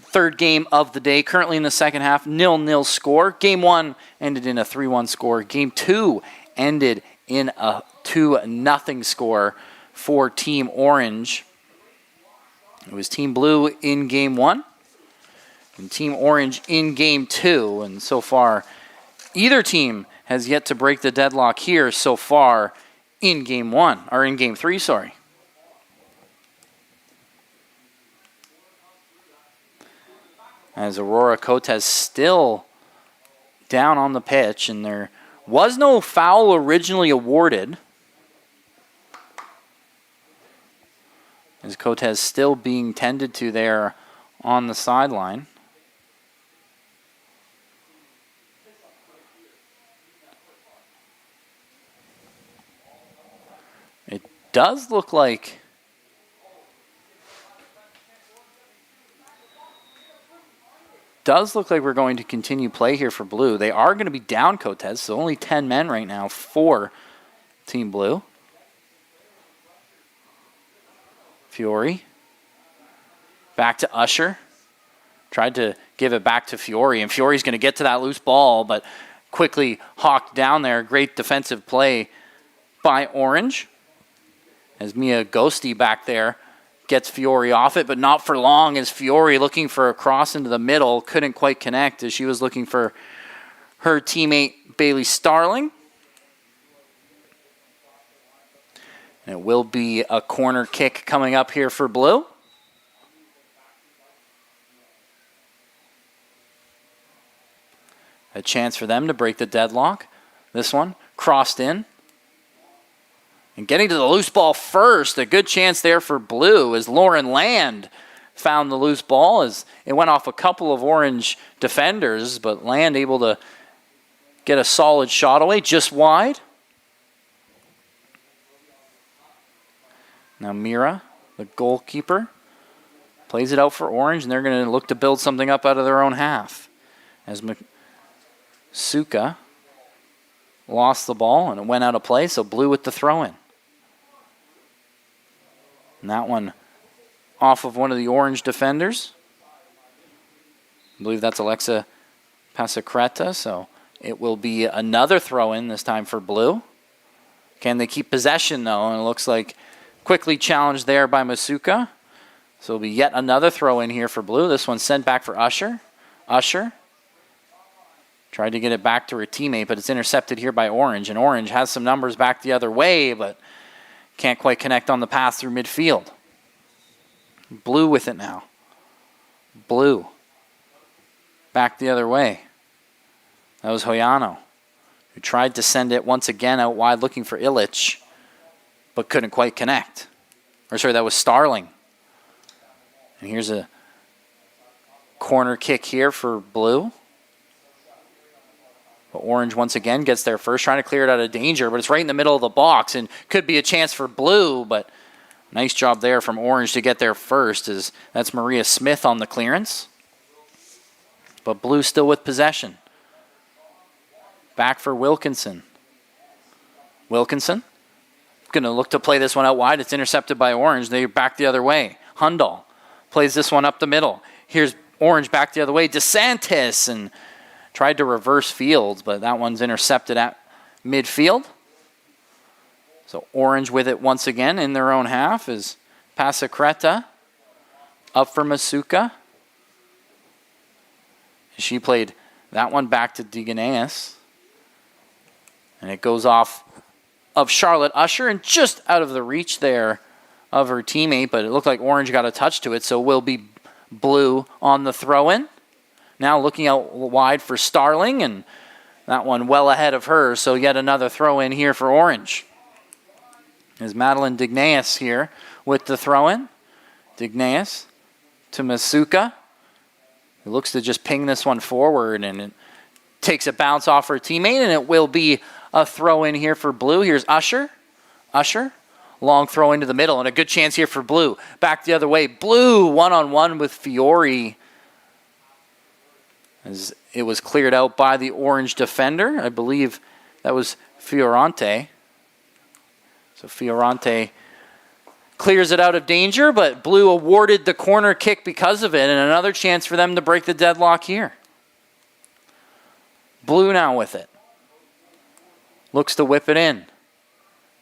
third game of the day, currently in the second half, 0-0 score. Game 1 ended in a 3-1 score. Game 2 ended in a 2-0 score for Team Orange. It was Team Blue in Game 1 and Team Orange in Game 2, and so far, either team has yet to break the deadlock here so far in Game 1, or in Game 3, sorry. As Aurora Cotes still down on the pitch, and there was no foul originally awarded. As Cotes still being tended to there on the sideline. It does look like we're going to continue play here for Blue. They are going to be down Cotes, so only 10 men right now for Team Blue. Fiore. Back to Usher. Tried to give it back to Fiore, and Fiore's going to get to that loose ball, but quickly hawked down there. Great defensive play by Orange. As Mia Ghosty back there gets Fiore off it, but not for long, as Fiore looking for a cross into the middle. Couldn't quite connect as she was looking for her teammate Bailey Starling. And it will be a corner kick coming up here for Blue. A chance for them to break the deadlock. This one crossed in. And getting to the loose ball first, a good chance there for Blue as Lauren Land found the loose ball as it went off a couple of Orange defenders, but Land able to get a solid shot away just wide. Now Mira, the goalkeeper, plays it out for Orange, and they're going to look to build something up out of their own half. As Suka lost the ball, and it went out of play, so Blue with the throw-in. And that one off of one of the Orange defenders. I believe that's Alexa Pasacreta, so It will be another throw-in, this time for blue. Can they keep possession, though? And it looks like quickly challenged there by Masuka. So it'll be yet another throw-in here for blue. This one's sent back for Usher. Usher tried to get it back to her teammate, but it's intercepted here by Orange. And Orange has some numbers back the other way, but can't quite connect on the pass through midfield. Blue with it now. Blue. Back the other way. That was Hoyano, who tried to send it once again out wide looking for Illich, but couldn't quite connect. Or sorry, that was Starling. And here's a corner kick here for blue. But Orange once again gets there first, trying to clear it out of danger, but it's right in the middle of the box and could be a chance for blue, but nice job there from Orange to get there first, as that's Maria Smith on the clearance. But blue still with possession. Back for Wilkinson. Wilkinson going to look to play this one out wide. It's intercepted by Orange. They're back the other way. Hundal plays this one up the middle. Here's Orange back the other way. DeSantis and tried to reverse fields, but that one's intercepted at midfield. So Orange with it once again in their own half is Pasacreta up for Masuka. She played that one back to Diganeas. And it goes off of Charlotte Usher and just out of the reach there of her teammate, but it looked like Orange got a touch to it, so will be blue on the throw-in. Now looking out wide for Starling, and that one well ahead of her, so yet another throw-in here for Orange. Is Madeline Digneas here with the throw-in. Digneas to Masuka. He looks to just ping this one forward, and it takes a bounce off her teammate, and it will be a throw-in here for blue. Here's Usher. Usher. Long throw into the middle, and a good chance here for blue. Back the other way. Blue one-on-one with Fiore, as it was cleared out by the Orange defender. I believe that was Fiorante. So Fiorante clears it out of danger, but blue awarded the corner kick because of it, and another chance for them to break the deadlock here. Blue now with it. Looks to whip it in.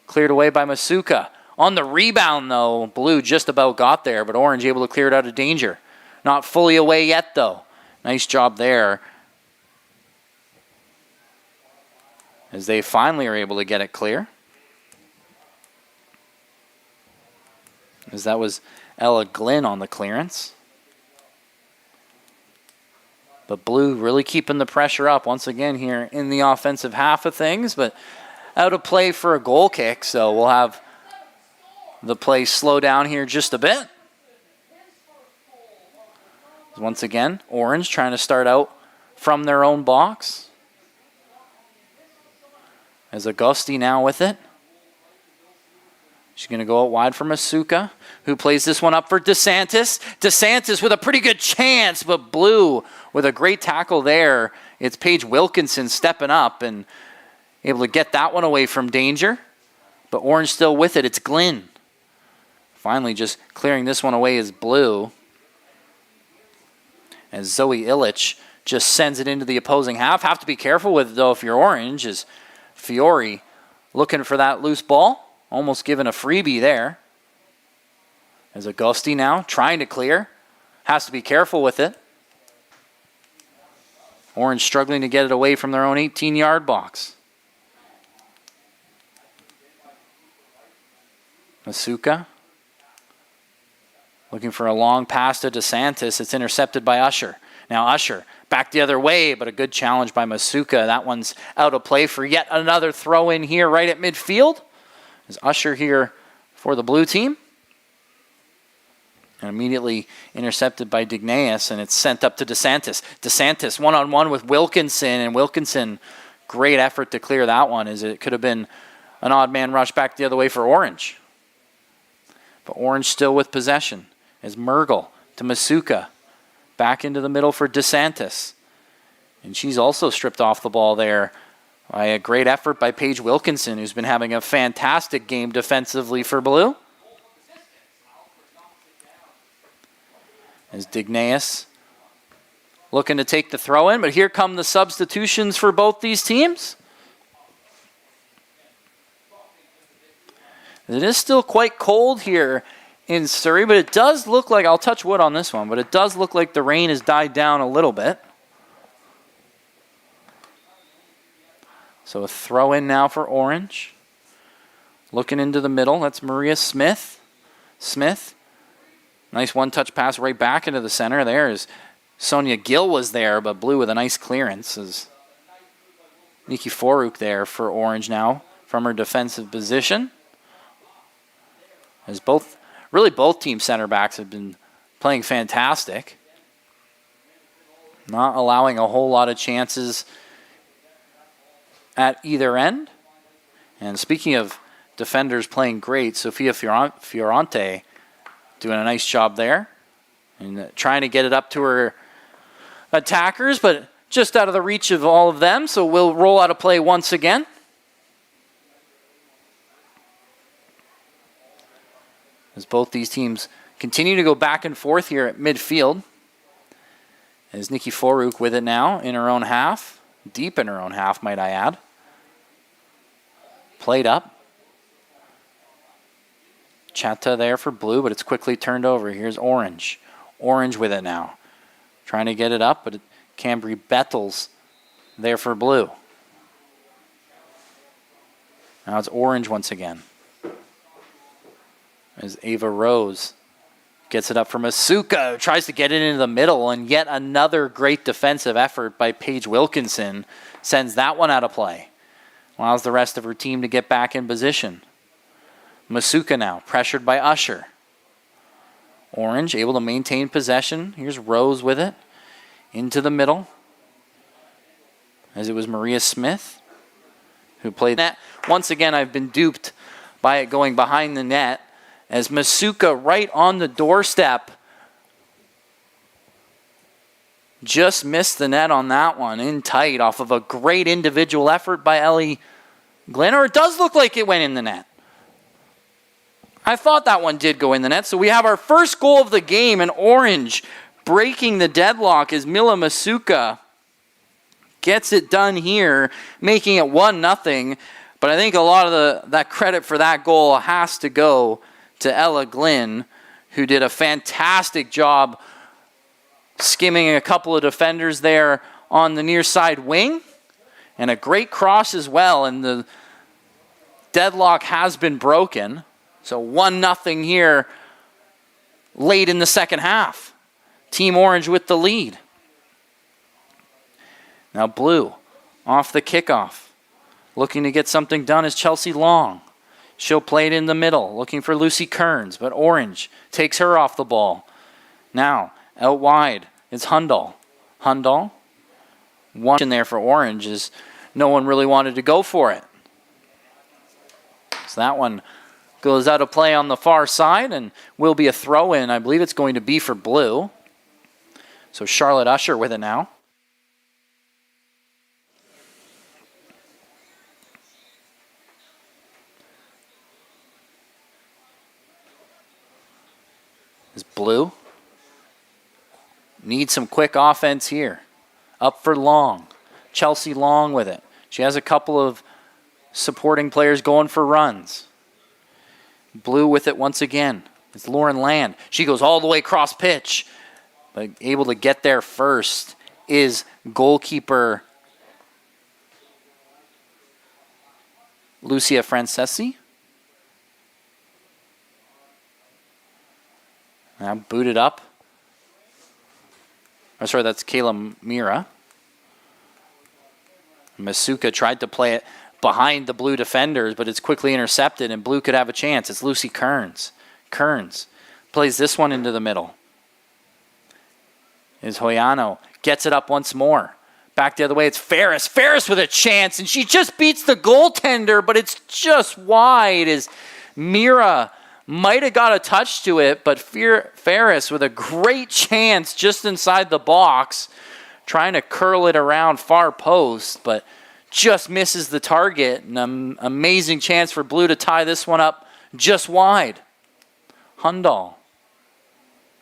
Cleared away by Masuka. On the rebound, though, blue just about got there, but Orange able to clear it out of danger. Not fully away yet, though. Nice job there, as they finally are able to get it clear. As that was Ella Glynn on the clearance. But blue really keeping the pressure up once again here in the offensive half of things, but out of play for a goal kick, so we'll have the play slow down here just a bit. Once again, Orange trying to start out from their own box. As Augusti now with it. She's going to go out wide for Masuka, who plays this one up for DeSantis. DeSantis with a pretty good chance, but blue with a great tackle there. It's Paige Wilkinson stepping up and able to get that one away from danger. But Orange still with it. It's Glynn. Finally just clearing this one away is blue. As Zoe Illich just sends it into the opposing half. Have to be careful with it, though, if you're Orange, is Fiore looking for that loose ball. Almost given a freebie there. As Augusti now trying to clear. Has to be careful with it. Orange struggling to get it away from their own 18-yard box. Masuka looking for a long pass to DeSantis. It's intercepted by Usher. Now Usher back the other way, but a good challenge by Masuka. That one's out of play for yet another throw in here right at midfield. Is Usher here for the blue team. And immediately intercepted by Digneas, and it's sent up to DeSantis. DeSantis one-on-one with Wilkinson, and Wilkinson, great effort to clear that one, as it could have been an odd man rush back the other way for Orange. But Orange still with possession. As Mergel to Masuka. Back into the middle for DeSantis. And she's also stripped off the ball there by a great effort by Paige Wilkinson, who's been having a fantastic game defensively for blue. As Digneas looking to take the throw in, but here come the substitutions for both these teams. It is still quite cold here in Surrey, but it does look like, I'll touch wood on this one, but it does look like the rain has died down a little bit. So a throw in now for Orange. Looking into the middle, that's Maria Smith. Nice one-touch pass right back into the center. There's Sonia Gill was there, but Blue with a nice clearance. Is Nikki Foruk there for Orange now from her defensive position. As both team center backs have been playing fantastic. Not allowing a whole lot of chances at either end. And speaking of defenders playing great, Sofia Fiorante doing a nice job there. And trying to get it up to her attackers, but just out of the reach of all of them. So we'll roll out of play once again. As both these teams continue to go back and forth here at midfield. As Nikki Foruk with it now in her own half. Deep in her own half, might I add. Played up. Chata there for Blue, but it's quickly turned over. Here's Orange. Orange with it now. Trying to get it up, but Cambry Bettles there for Blue. Now it's Orange once again. As Ava Rose gets it up for Masuka, tries to get it into the middle, and yet another great defensive effort by Paige Wilkinson sends that one out of play. Allows the rest of her team to get back in position. Masuka now, pressured by Usher. Orange able to maintain possession. Here's Rose with it. Into the middle. As it was Maria Smith who played that. Once again, I've been duped by it going behind the net. As Masuka right on the doorstep just missed the net on that one in tight off of a great individual effort by Ellie Glenn. Or it does look like it went in the net. I thought that one did go in the net. So we have our first goal of the game, and Orange breaking the deadlock as Mila Masuka gets it done here, making it 1-0. But I think a lot of that credit for that goal has to go to Ella Glynn, who did a fantastic job skimming a couple of defenders there on the near side wing. And a great cross as well, and the deadlock has been broken. So 1-0 here late in the second half. Team Orange with the lead. Now Blue off the kickoff. Looking to get something done is Chelsea Long. She'll play it in the middle, looking for Lucy Kearns, but Orange takes her off the ball. Now, out wide, it's Hundal. One in there for Orange is no one really wanted to go for it. So that one goes out of play on the far side and will be a throw-in. I believe it's going to be for Blue. So Charlotte Usher with it now. Is Blue. Needs some quick offense here. Up for Long. Chelsea Long with it. She has a couple of supporting players going for runs. Blue with it once again. It's Lauren Land. She goes all the way across pitch. But able to get there first is goalkeeper Lucia Francesi. Now booted up. Oh, sorry, that's Kayla Mira. Masuka tried to play it behind the Blue defenders, but it's quickly intercepted, and Blue could have a chance. It's Lucy Kearns. Kearns plays this one into the middle. Is Hoyano. Gets it up once more. Back the other way, it's Ferris. Ferris with a chance, and she just beats the goaltender, but it's just wide as Mira might have got a touch to it, but Ferris with a great chance just inside the box, trying to curl it around far post, but just misses the target. An amazing chance for Blue to tie this one up just wide. Hundal.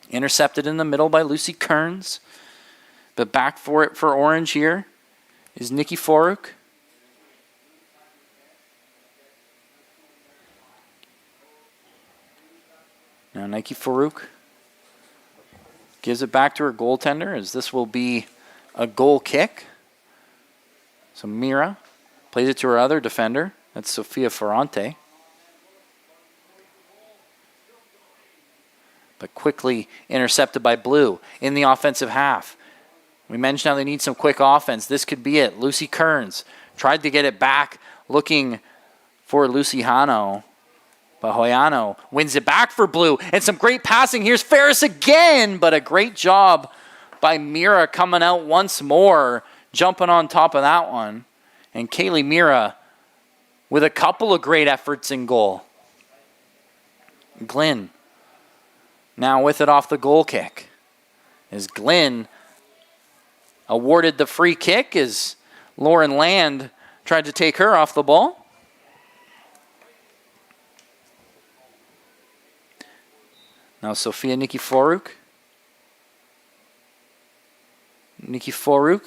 Intercepted in the middle by Lucy Kearns. But back for it for Orange here is Nikki Foruk. Now Nikki Foruk gives it back to her goaltender as this will be a goal kick. So Mira plays it to her other defender. That's Sofia Ferrante. But quickly intercepted by Blue in the offensive half. We mentioned how they need some quick offense. This could be it. Lucy Kearns tried to get it back, looking for Luciano. But Hoyano wins it back for Blue. And some great passing. Here's Ferris again, but a great job by Mira coming out once more, jumping on top of that one. And Kaylee Mira with a couple of great efforts in goal. Glynn now with it off the goal kick. As Glynn awarded the free kick as Lauren Land tried to take her off the ball. Now Sofia Nikiforuk. Nikiforuk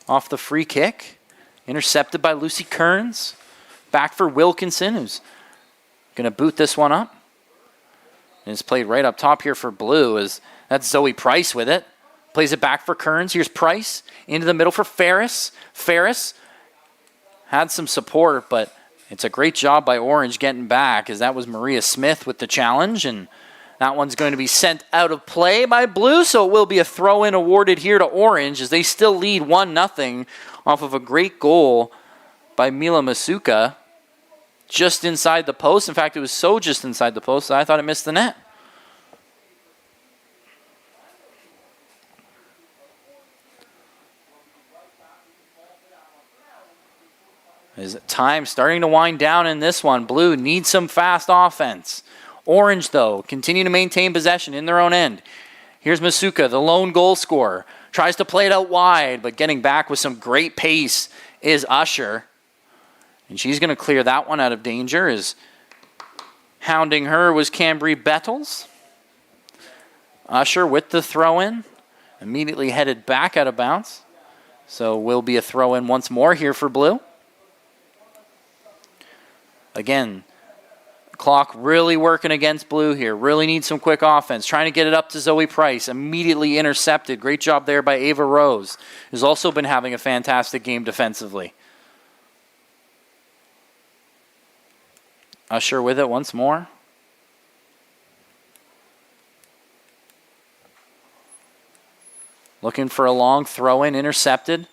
off the free kick. Intercepted by Lucy Kearns. Back for Wilkinson, who's going to boot this one up. And it's played right up top here for Blue. That's Zoe Price with it. Plays it back for Kearns. Here's Price into the middle for Ferris. Ferris had some support, but it's a great job by Orange getting back, as that was Maria Smith with the challenge. And that one's going to be sent out of play by Blue, so it will be a throw-in awarded here to Orange as they still lead 1-0 off of a great goal by Mila Masuka just inside the post. In fact, it was so just inside the post that I thought it missed the net. Is time starting to wind down in this one. Blue needs some fast offense. Orange, though, continue to maintain possession in their own end. Here's Masuka, the lone goal scorer. Tries to play it out wide, but getting back with some great pace is Usher. And she's going to clear that one out of danger, as hounding her was Cambry Bettles. Usher with the throw-in. Immediately headed back out of bounds. So will be a throw-in once more here for Blue. Again, clock really working against Blue here. Really needs some quick offense. Trying to get it up to Zoe Price. Immediately intercepted. Great job there by Ava Rose, who's also been having a fantastic game defensively. Usher with it once more. Looking for a long throw-in, intercepted.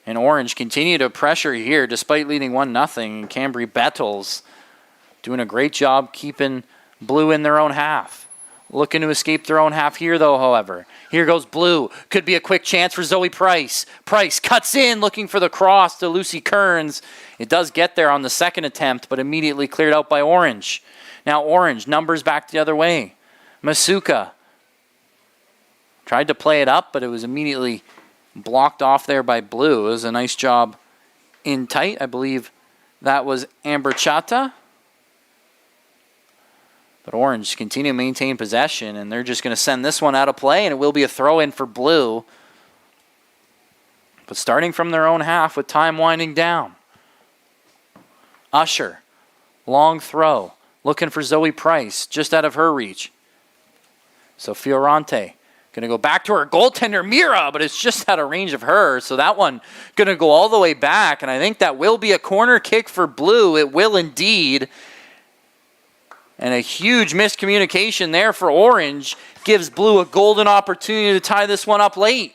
And Orange continue to pressure here despite leading 1-0. Cambry Bettles doing a great job keeping Blue in their own half. Looking to escape their own half here, though, however. Here goes Blue. Could be a quick chance for Zoe Price. Price cuts in, looking for the cross to Lucy Kearns. It does get there on the second attempt, but immediately cleared out by Orange. Now Orange, numbers back the other way. Masuka tried to play it up, but it was immediately blocked off there by Blue. It was a nice job in tight. I believe that was Amber Chata. But Orange continue to maintain possession, and they're just going to send this one out of play, and it will be a throw-in for Blue. But starting from their own half with time winding down. Usher, long throw, looking for Zoe Price, just out of her reach. So Fiorante going to go back to her goaltender, Mira, but it's just out of range of her. So that one going to go all the way back, and I think that will be a corner kick for Blue. It will indeed. And a huge miscommunication there for Orange gives Blue a golden opportunity to tie this one up late.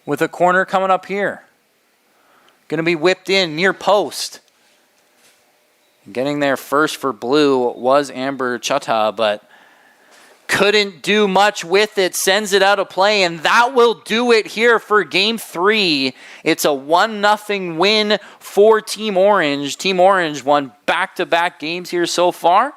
With a corner coming up here. Going to be whipped in near post. Getting there first for Blue was Amber Chata, but couldn't do much with it. Sends it out of play, and that will do it here for Game 3. It's a 1-0 win for Team Orange. Team Orange won back-to-back games here so far,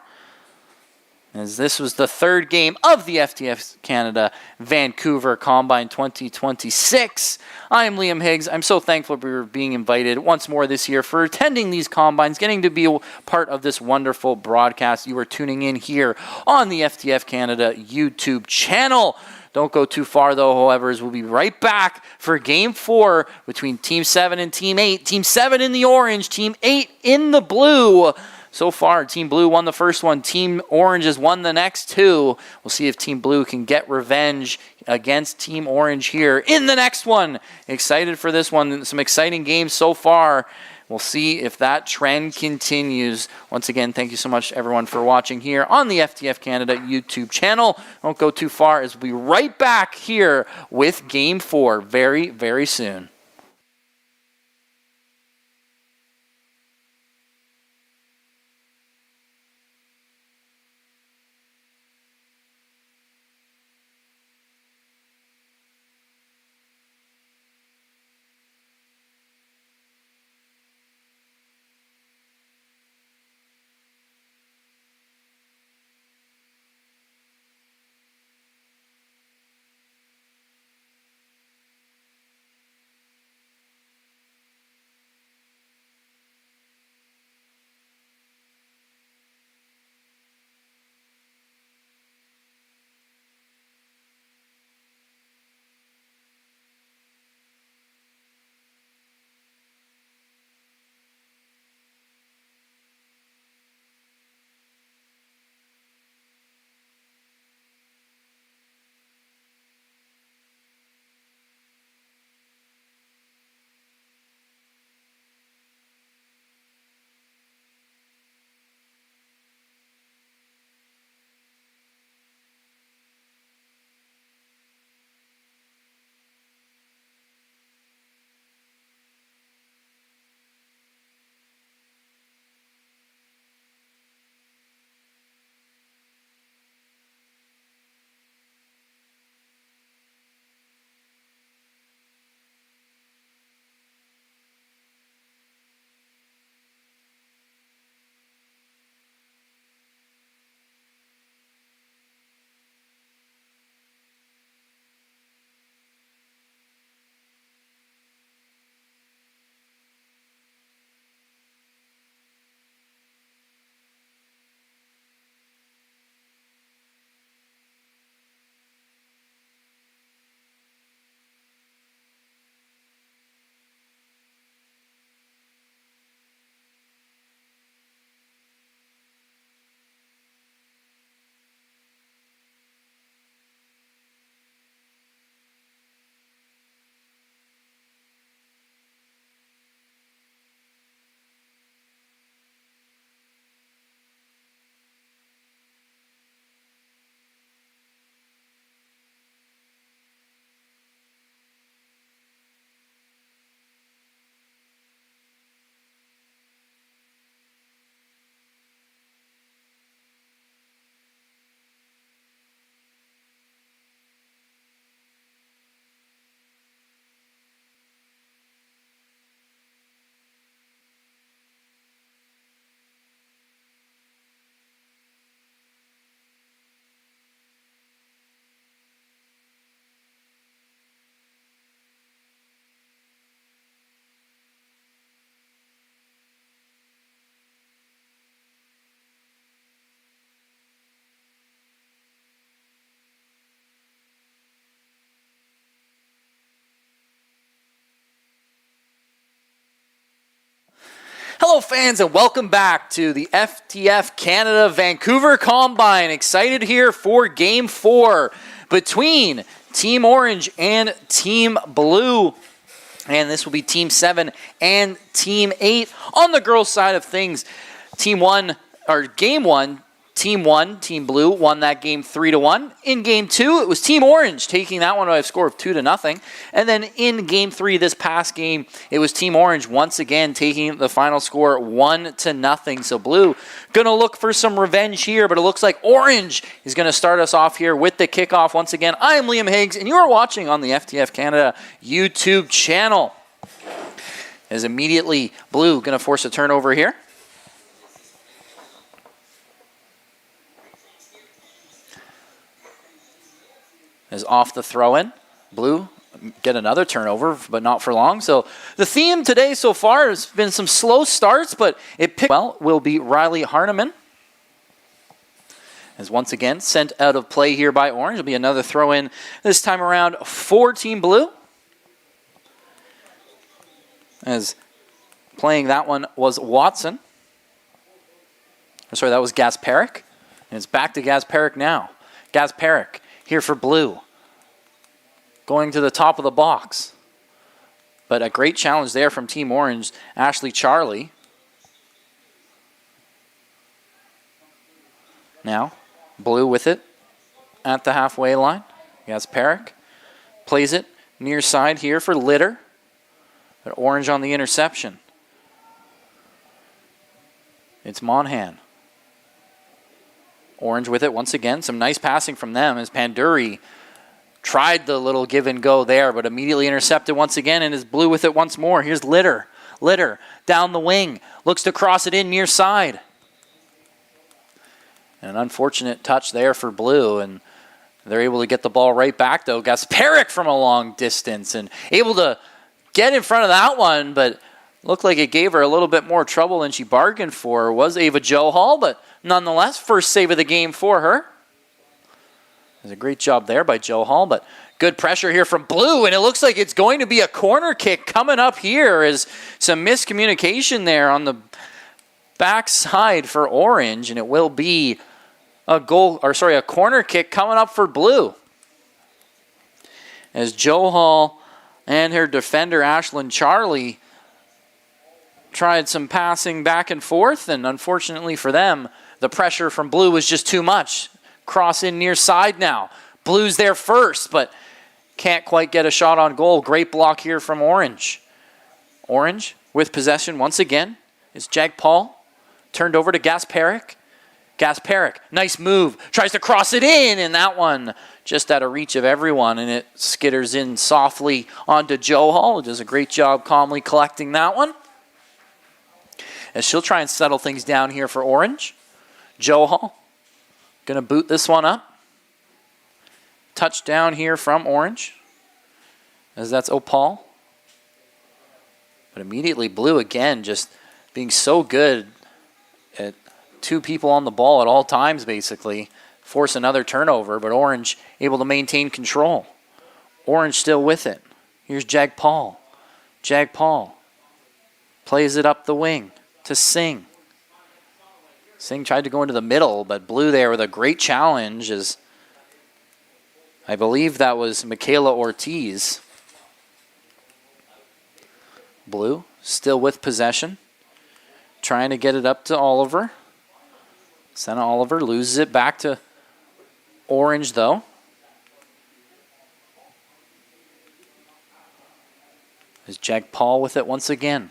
as this was the third game of the FTF Canada Vancouver Combine 2026. I am Liam Higgs. I'm so thankful for being invited once more this year for attending these combines, getting to be a part of this wonderful broadcast. You are tuning in here on the FTF Canada YouTube channel. Don't go too far, though, however, as we'll be right back for Game 4 between Team 7 and Team 8. Team 7 in the orange, Team 8 in the blue. So far, Team Blue won the first one. Team Orange has won the next two. We'll see if Team Blue can get revenge against Team Orange here in the next one. Excited for this one. Some exciting games so far. We'll see if that trend continues. Once again, thank you so much, everyone, for watching here on the FTF Canada YouTube channel. Don't go too far, as we'll be right back here with Game 4 very, very soon. Hello, fans, and welcome back to the FTF Canada Vancouver Combine. Excited here for Game 4 between Team Orange and Team Blue. And this will be Team 7 and Team 8. On the girls' side of things, Game 1, Team 1, Team Blue, won that game 3-1. In Game 2, it was Team Orange taking that one by a score of 2-0. And then in Game 3, this past game, it was Team Orange once again taking the final score 1-0. So Blue going to look for some revenge here, but it looks like Orange is going to start us off here with the kickoff. Once again, I am Liam Higgs, and you are watching on the FTF Canada YouTube channel. As immediately Blue going to force a turnover here. Is off the throw-in. Blue get another turnover, but not for long. So the theme today so far has been some slow starts, but it picked well will be Riley Harneman. is once again sent out of play here by Orange. It'll be another throw in this time around for Team Blue. As playing that one was Watson. Sorry, that was Gasparik. And it's back to Gasparik now. Gasparik here for Blue. Going to the top of the box. But a great challenge there from Team Orange, Ashley Charlie. Now, Blue with it at the halfway line. Gasparik plays it near side here for Litter. But Orange on the interception. It's Monhan. Orange with it once again. Some nice passing from them as Panduri tried the little give and go there, but immediately intercepted once again and is Blue with it once more. Here's Litter. Litter down the wing. Looks to cross it in near side. An unfortunate touch there for Blue, and they're able to get the ball right back, though. Gasparik from a long distance and able to get in front of that one, but looked like it gave her a little bit more trouble than she bargained for. It was Ava Johal, but nonetheless, first save of the game for her. There's a great job there by Johal, but good pressure here from Blue, and it looks like it's going to be a corner kick coming up here. Is some miscommunication there on the backside for Orange, and it will be a corner kick coming up for Blue. As Johal and her defender, Ashlyn Charlie, tried some passing back and forth, and unfortunately for them, the pressure from Blue was just too much. Cross in near side now. Blue's there first, but can't quite get a shot on goal. Great block here from Orange. Orange with possession once again is Jag Paul. Turned over to Gasparik. Gasparik, nice move. Tries to cross it in, and that one just out of reach of everyone, and it skitters in softly onto Johal. Does a great job calmly collecting that one. As she'll try and settle things down here for Orange. Johal going to boot this one up. Touchdown here from Orange, as that's Opal. But immediately Blue again, just being so good at two people on the ball at all times, basically. Force another turnover, but Orange able to maintain control. Orange still with it. Here's Jag Paul. Jag Paul plays it up the wing to Singh. Singh tried to go into the middle, but Blue there with a great challenge, as I believe that was Michaela Ortiz. Blue still with possession. Trying to get it up to Oliver. Senna Oliver loses it back to Orange, though. There's Jag Paul with it once again.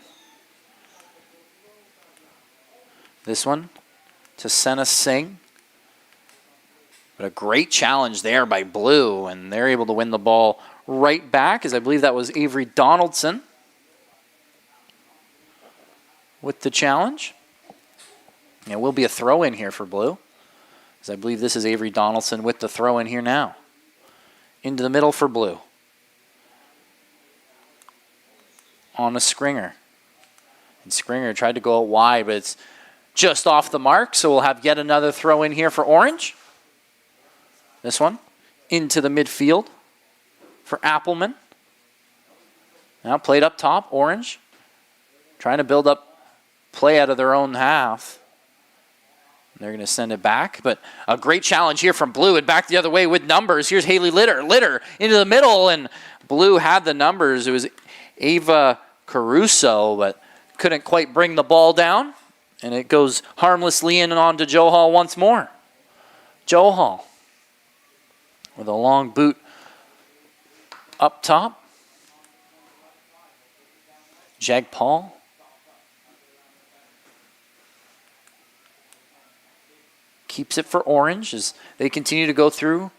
This one to Senna Singh. But a great challenge there by Blue, and they're able to win the ball right back, as I believe that was Avery Donaldson with the challenge. And it will be a throw-in here for Blue, as I believe this is Avery Donaldson with the throw-in here now. Into the middle for Blue. On a Springer. And Springer tried to go out wide, but it's just off the mark, so we'll have yet another throw-in here for Orange. This one into the midfield for Appleman. Now played up top, Orange. Trying to build up play out of their own half. They're going to send it back, but a great challenge here from Blue, and back the other way with numbers. Here's Haley Litter. Litter into the middle, and Blue had the numbers. It was Ava Caruso, but couldn't quite bring the ball down, and it goes harmlessly in and on to Johal once more. Johal with a long boot up top. Jag Paul. Keeps it for Orange as they continue to go through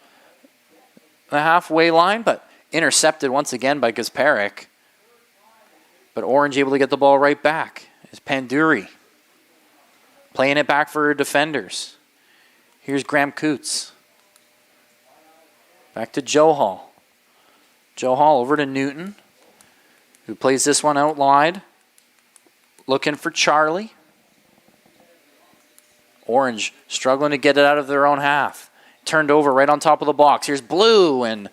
the halfway line, but intercepted once again by Gasparik. But Orange able to get the ball right back. Is Panduri playing it back for her defenders. Here's Graham Coots. Back to Johal. Johal over to Newton, who plays this one out wide. Looking for Charlie. Orange struggling to get it out of their own half. Turned over right on top of the box. Here's Blue, and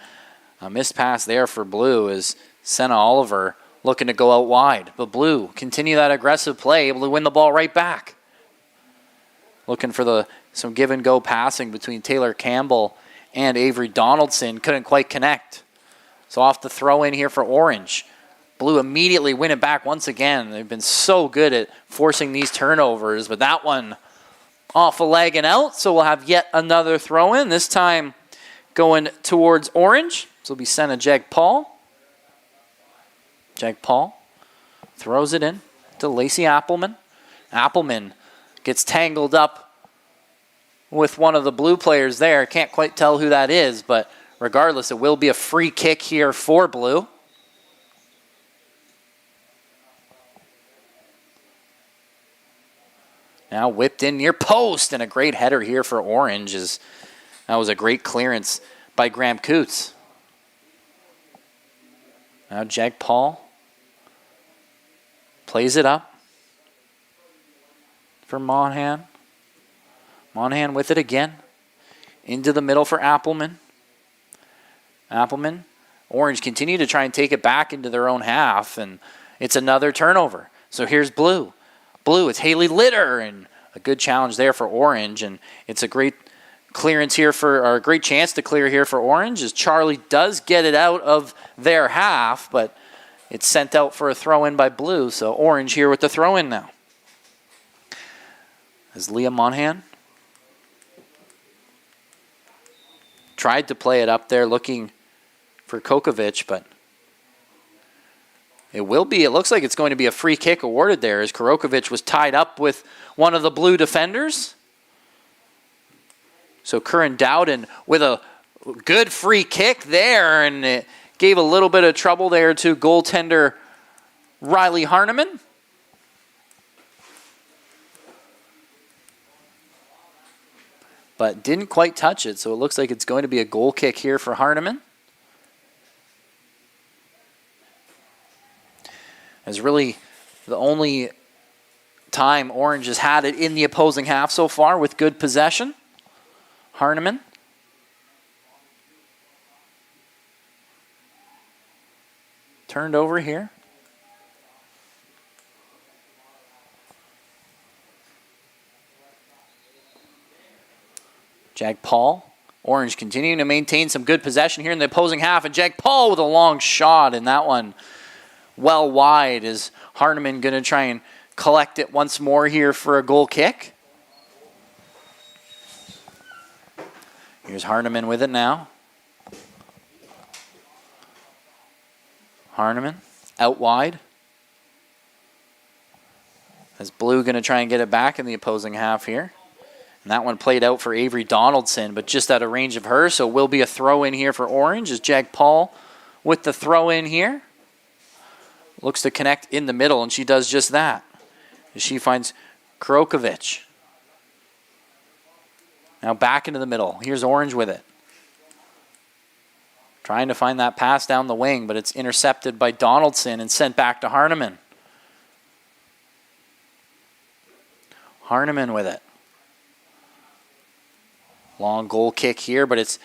a missed pass there for Blue as Senna Oliver looking to go out wide. But Blue continue that aggressive play, able to win the ball right back. Looking for some give and go passing between Taylor Campbell and Avery Donaldson. Couldn't quite connect. So off the throw in here for Orange. Blue immediately win it back once again. They've been so good at forcing these turnovers, but that one off a leg and out. So we'll have yet another throw in, this time going towards Orange. So it'll be sent to Jag Paul. Jag Paul throws it in to Lacey Appleman. Appleman gets tangled up with one of the Blue players there. Can't quite tell who that is, but regardless, it will be a free kick here for Blue. Now whipped in near post, and a great header here for Orange. That was a great clearance by Graham Coots. Now Jag Paul plays it up for Monahan. Monahan with it again. Into the middle for Appleman. Appleman. Orange continue to try and take it back into their own half, and it's another turnover. So here's Blue. Blue, it's Haley Litter, and a good challenge there for Orange, and it's a great clearance here or a great chance to clear here for Orange as Charlie does get it out of their half, but it's sent out for a throw-in by Blue, so Orange here with the throw-in now. As Leah Monahan tried to play it up there looking for Kokovic, but it looks like it's going to be a free kick awarded there as Kurokovic was tied up with one of the Blue defenders. So Curran Dowden with a good free kick there, and it gave a little bit of trouble there to goaltender Riley Harneman. But didn't quite touch it, so it looks like it's going to be a goal kick here for Harneman. As really the only time Orange has had it in the opposing half so far with good possession. Harneman. Turned over here. Jag Paul. Orange continuing to maintain some good possession here in the opposing half, and Jag Paul with a long shot, and that one well wide. Is Harneman going to try and collect it once more here for a goal kick? Here's Harneman with it now. Harneman out wide. Is Blue going to try and get it back in the opposing half here? And that one played out for Avery Donaldson, but just out of range of her, so will be a throw in here for Orange as Jag Paul with the throw in here. Looks to connect in the middle, and she does just that. As she finds Kurokovic. Now back into the middle. Here's Orange with it. Trying to find that pass down the wing, but it's intercepted by Donaldson and sent back to Harneman. Harneman with it. Long goal kick here, but it's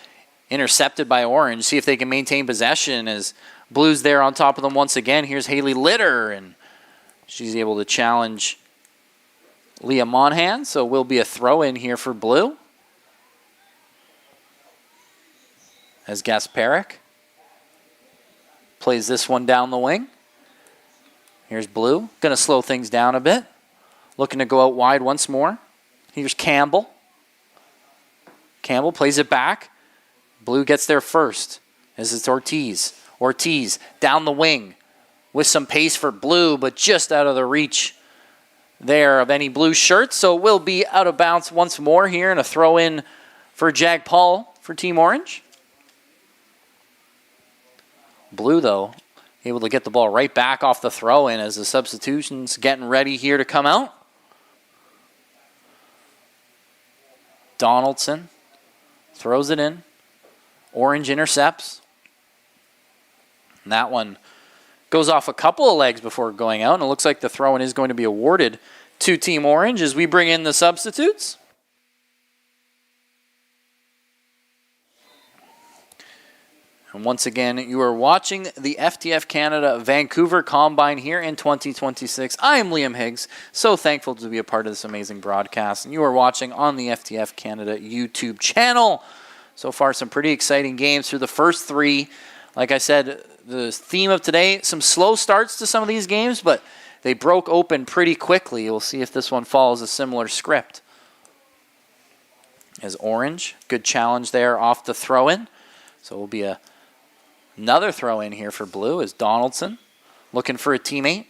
intercepted by Orange. See if they can maintain possession as Blue's there on top of them once again. Here's Haley Litter, and she's able to challenge Leah Monahan, so will be a throw in here for Blue. As Gasparek plays this one down the wing. Here's Blue, going to slow things down a bit. Looking to go out wide once more. Here's Campbell. Campbell plays it back. Blue gets there first as it's Ortiz. Ortiz down the wing with some pace for Blue, but just out of the reach there of any Blue shirts. So it will be out of bounds once more here, and a throw in for Jag Paul for Team Orange. Blue, though, able to get the ball right back off the throw in as the substitution's getting ready here to come out. Donaldson throws it in. Orange intercepts. And that one goes off a couple of legs before going out, and it looks like the throw-in is going to be awarded to Team Orange as we bring in the substitutes. And once again, you are watching the FTF Canada Vancouver Combine here in 2026. I am Liam Higgs, so thankful to be a part of this amazing broadcast. And you are watching on the FTF Canada YouTube channel. So far, some pretty exciting games through the first three. Like I said, the theme of today, some slow starts to some of these games, but they broke open pretty quickly. We'll see if this one follows a similar script. As Orange, good challenge there off the throw-in. So it will be another throw-in here for Blue as Donaldson looking for a teammate.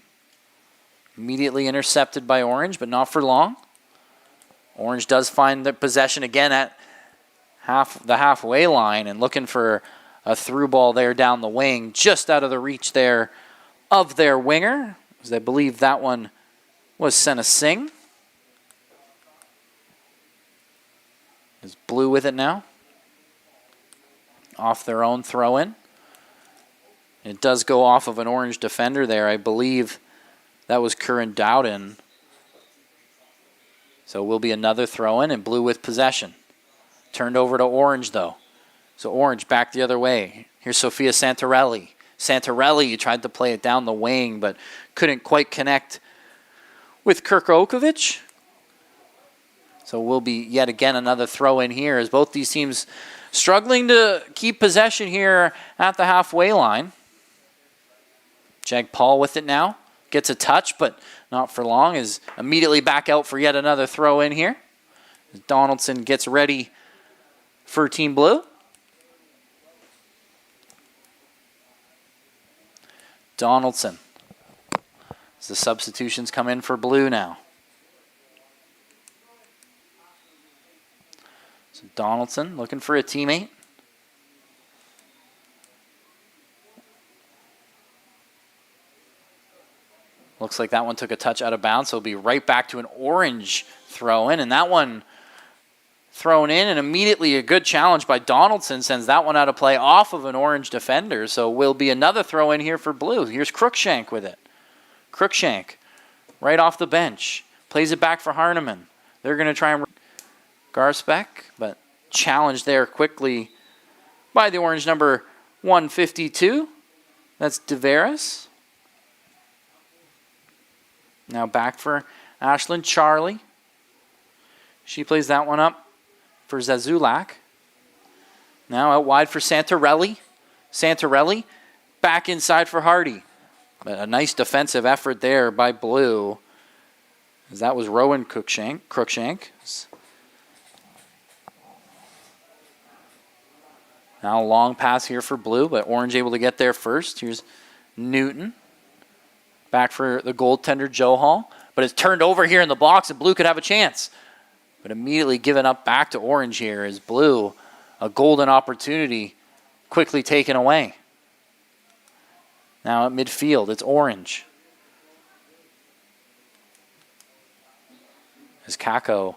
Immediately intercepted by Orange, but not for long. Orange does find the possession again at the halfway line and looking for a through ball there down the wing, just out of the reach there of their winger, as I believe that one was Senna Singh. Is Blue with it now? Off their own throw-in. It does go off of an Orange defender there. I believe that was Curran Dowden. So it will be another throw-in, and Blue with possession. Turned over to Orange, though. So Orange back the other way. Here's Sofia Santarelli. Santarelli tried to play it down the wing, but couldn't quite connect with Kirkovic. So will be yet again another throw-in here as both these teams struggling to keep possession here at the halfway line. Jag Paul with it now. Gets a touch, but not for long. Is immediately back out for yet another throw-in here. Donaldson gets ready for Team Blue. Donaldson. As the substitutions come in for Blue now. So Donaldson looking for a teammate. Looks like that one took a touch out of bounds, so it'll be right back to an Orange throw-in. And that one thrown in, and immediately a good challenge by Donaldson sends that one out of play off of an Orange defender. So will be another throw-in here for Blue. Here's Cruikshank with it. Cruikshank right off the bench. Plays it back for Harneman. They're going to try and Garspec, but challenged there quickly by the Orange number 152. That's Deveris. Now back for Ashlyn Charlie. She plays that one up for Zazulak. Now out wide for Santarelli. Santarelli back inside for Hardy. But a nice defensive effort there by Blue. As that was Rowan Cruikshank. Now a long pass here for Blue, but Orange able to get there first. Here's Newton. Back for the goaltender, Joe Hall. But it's turned over here in the box, and Blue could have a chance. But immediately given up back to Orange here as Blue, a golden opportunity, quickly taken away. Now at midfield, it's Orange. As Kako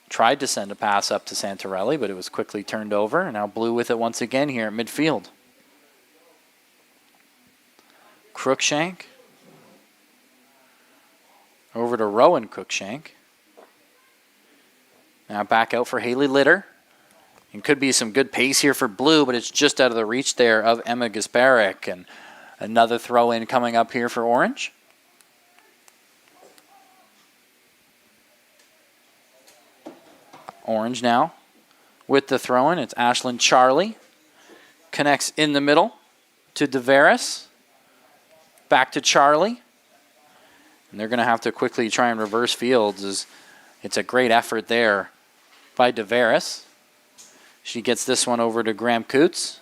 tried to send a pass up to Santarelli, but it was quickly turned over. And now Blue with it once again here at midfield. Cruikshank. Over to Rowan Cruikshank. Now back out for Haley Litter. And could be some good pace here for Blue, but it's just out of the reach there of Emma Gasparek. And another throw-in coming up here for Orange. Orange now with the throw-in. It's Ashlyn Charlie. Connects in the middle to Deveris. Back to Charlie. And they're going to have to quickly try and reverse fields. As it's a great effort there by Deveris. She gets this one over to Graham Coots.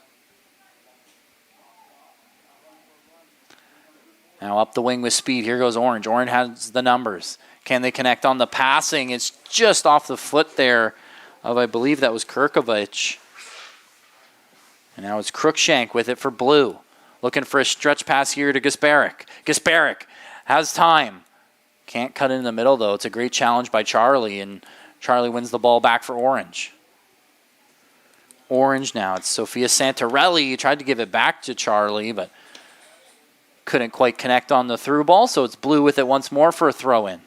Now up the wing with speed. Here goes Orange. Orange has the numbers. Can they connect on the passing? It's just off the foot there of, I believe that was Kirkovic. And now it's Cruikshank with it for Blue. Looking for a stretch pass here to Gasparek. Gasparek has time. Can't cut in the middle, though. It's a great challenge by Charlie, and Charlie wins the ball back for Orange. Orange now. It's Sofia Santarelli. Tried to give it back to Charlie, but couldn't quite connect on the through ball, so it's Blue with it once more for a throw-in.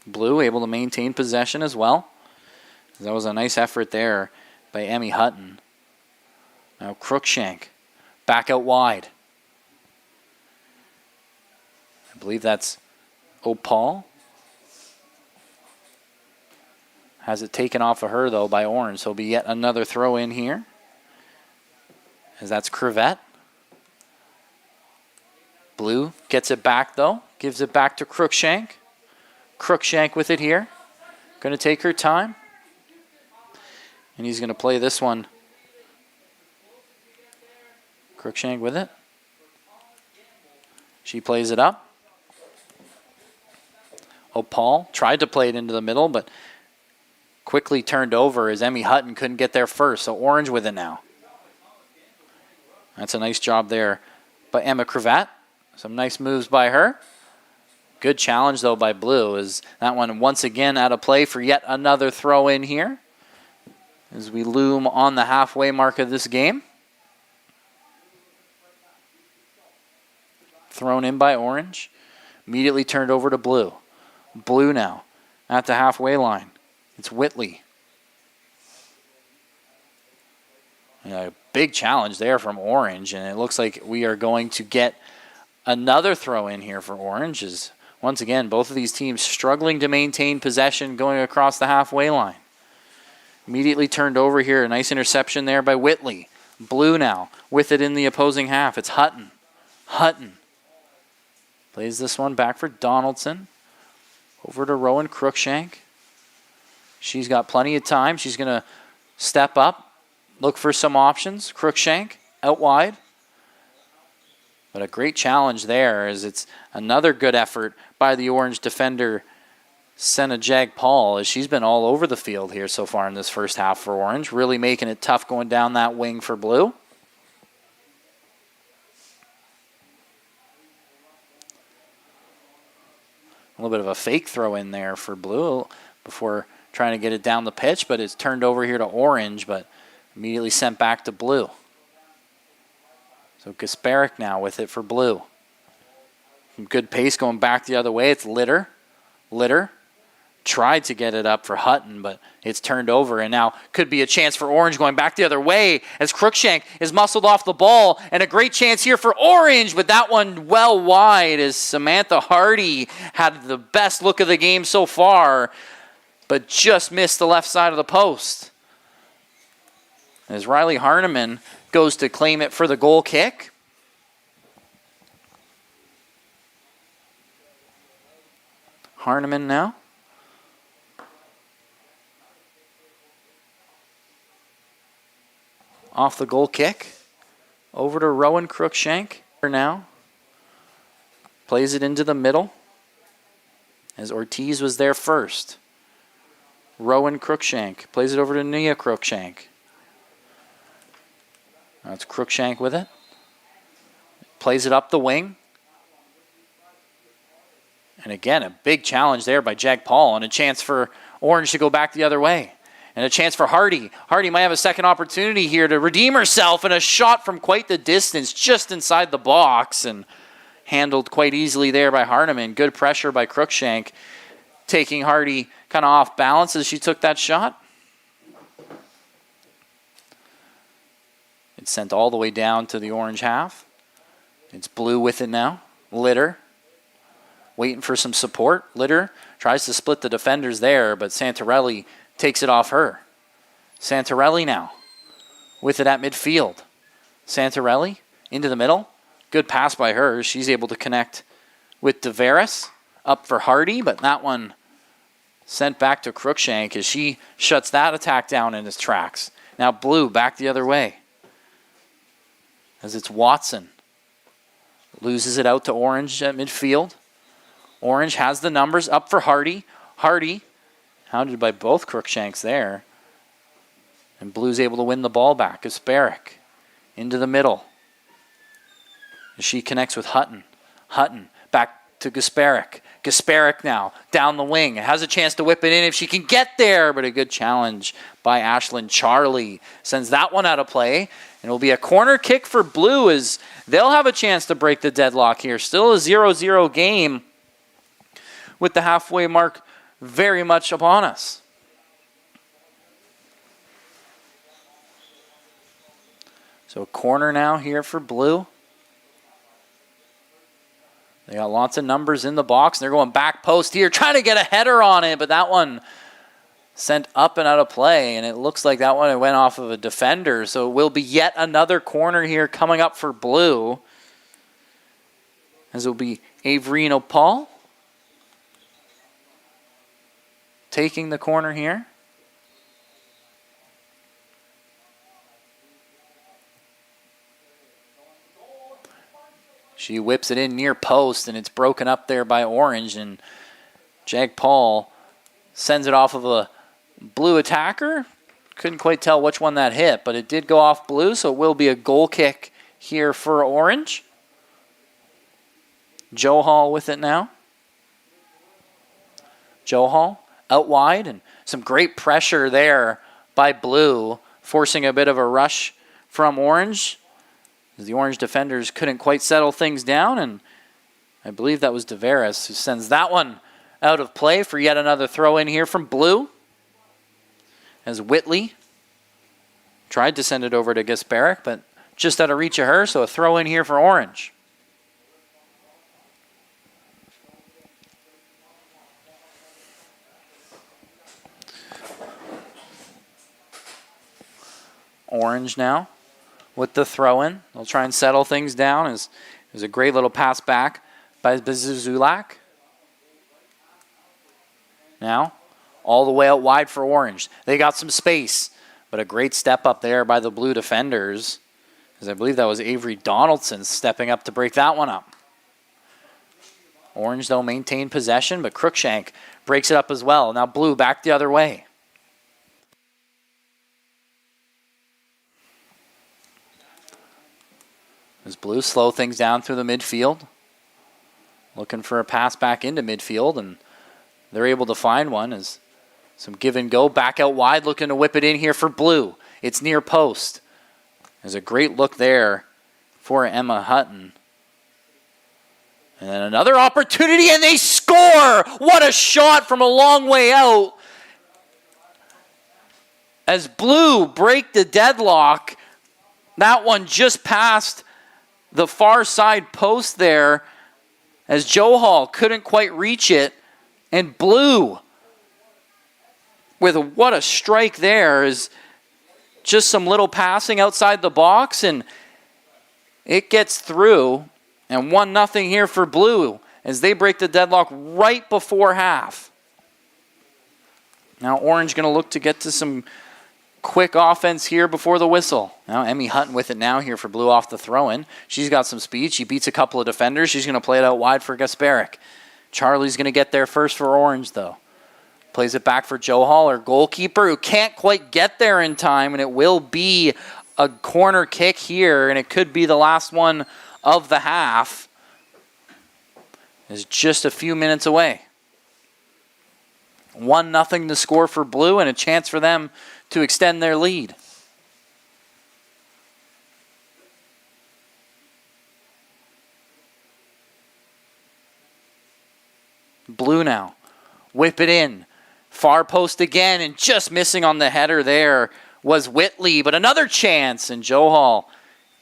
Blue able to maintain possession as well. That was a nice effort there by Emmy Hutton. Now Crookshank back out wide. I believe that's Opal. Has it taken off of her, though, by Orange. So it'll be yet another throw in here. As that's Crevette. Blue gets it back, though. Gives it back to Crookshank. Crookshank with it here. Going to take her time. And he's going to play this one. Crookshank with it. She plays it up. Opal tried to play it into the middle, but quickly turned over as Emmy Hutton couldn't get there first. So Orange with it now. That's a nice job there by Emma Crevette. Some nice moves by her. Good challenge, though, by Blue. Is that one once again out of play for yet another throw in here as we loom on the halfway mark of this game. Thrown in by Orange. Immediately turned over to Blue. Blue now at the halfway line. It's Whitley. A big challenge there from Orange, and it looks like we are going to get another throw in here for Orange. As once again, both of these teams struggling to maintain possession going across the halfway line. Immediately turned over here. A nice interception there by Whitley. Blue now with it in the opposing half. It's Hutton. Hutton plays this one back for Donaldson. Over to Rowan Crookshank. She's got plenty of time. She's going to step up, look for some options. Crookshank out wide. But a great challenge there as it's another good effort by the Orange defender, Senna Jag Paul, as she's been all over the field here so far in this first half for Orange, really making it tough going down that wing for Blue. A little bit of a fake throw in there for Blue before trying to get it down the pitch, but it's turned over here to Orange, but immediately sent back to Blue. So Gasparic now with it for Blue. Some good pace going back the other way. It's Litter. Litter tried to get it up for Hutton, but it's turned over, and now could be a chance for Orange going back the other way as Crookshank is muscled off the ball, and a great chance here for Orange, but that one well wide as Samantha Hardy had the best look of the game so far, but just missed the left side of the post. As Riley Harneman goes to claim it for the goal kick. Harneman now. Off the goal kick. Over to Rowan Crookshank now. Plays it into the middle. As Ortiz was there first. Rowan Crookshank. Plays it over to Nia Crookshank. That's Crookshank with it. Plays it up the wing. And again, a big challenge there by Jag Paul and a chance for Orange to go back the other way. And a chance for Hardy. Hardy might have a second opportunity here to redeem herself, and a shot from quite the distance just inside the box and handled quite easily there by Harneman. Good pressure by Crookshank, taking Hardy kind of off balance as she took that shot. It's sent all the way down to the Orange half. It's Blue with it now. Litter. Waiting for some support. Litter tries to split the defenders there, but Santarelli takes it off her. Santarelli now with it at midfield. Santarelli into the middle. Good pass by her. She's able to connect with DeVeris. Up for Hardy, but that one sent back to Crookshank as she shuts that attack down in its tracks. Now Blue back the other way. As it's Watson. Loses it out to Orange at midfield. Orange has the numbers up for Hardy. Hardy, hounded by both Crookshanks there. And Blue's able to win the ball back. Gasparic into the middle. As she connects with Hutton. Hutton back to Gasparic. Gasparic now down the wing. Has a chance to whip it in if she can get there, but a good challenge by Ashlyn Charlie. Sends that one out of play. And it will be a corner kick for Blue as they'll have a chance to break the deadlock here. Still a 0-0 game with the halfway mark very much upon us. So a corner now here for blue. They got lots of numbers in the box. They're going back post here, trying to get a header on it, but that one sent up and out of play, and it looks like that one went off of a defender. So it will be yet another corner here coming up for blue, as it will be Averino Paul taking the corner here. She whips it in near post, and it's broken up there by Orange, and Jag Paul sends it off of a blue attacker. Couldn't quite tell which one that hit, but it did go off blue, so it will be a goal kick here for Orange. Joe Hall with it now. Joe Hall out wide, and some great pressure there by blue, forcing a bit of a rush from Orange. The Orange defenders couldn't quite settle things down, and I believe that was Deveris who sends that one out of play for yet another throw in here from blue. As Whitley tried to send it over to Gasparic, but just out of reach of her, so a throw in here for Orange. Orange now with the throw-in. They'll try and settle things down. It was a great little pass back by Bazuzulak. Now, all the way out wide for Orange. They got some space, but a great step up there by the blue defenders, as I believe that was Avery Donaldson stepping up to break that one up. Orange, though, maintained possession, but Crookshank breaks it up as well. Now blue back the other way. As blue slow things down through the midfield, looking for a pass back into midfield, and they're able to find one as some give and go back out wide, looking to whip it in here for blue. It's near post. There's a great look there for Emma Hutton. And then another opportunity, and they score! What a shot from a long way out. As blue break the deadlock, that one just passed the far side post there, as Joe Hall couldn't quite reach it, and blue with what a strike there, is just some little passing outside the box, and it gets through, and 1-0 here for blue as they break the deadlock right before half. Now Orange going to look to get to some quick offense here before the whistle. Now Emmy Hutton with it now here for blue off the throw-in. She's got some speed. She beats a couple of defenders. She's going to play it out wide for Gasparic. Charlie's going to get there first for Orange, though. Plays it back for Joe Hall, our goalkeeper, who can't quite get there in time, and it will be a corner kick here, and it could be the last one of the half. It's just a few minutes away. 1-0 to score for blue, and a chance for them to extend their lead. Blue now. Whip it in. Far post again, and just missing on the header there was Whitley, but another chance, and Joe Hall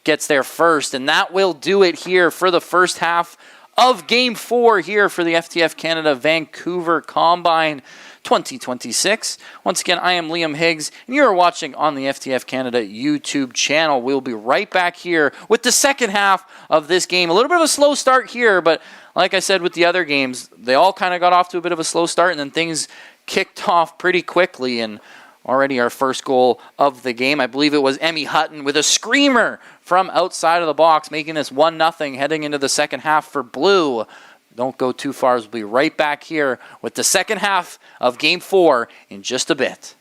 gets there first, and that will do it here for the first half of Game 4 here for the FTF Canada Vancouver Combine 2026. Once again, I am Liam Higgs, and you are watching on the FTF Canada YouTube channel. We'll be right back here with the second half of this game. A little bit of a slow start here, but like I said with the other games, they all kind of got off to a bit of a slow start, and then things kicked off pretty quickly, and already our first goal of the game, I believe it was Emmy Hutton with a screamer from outside of the box, making this 1-0 heading into the second half for blue. Don't go too far, as we'll be right back here with the second half of Game 4 in just a bit.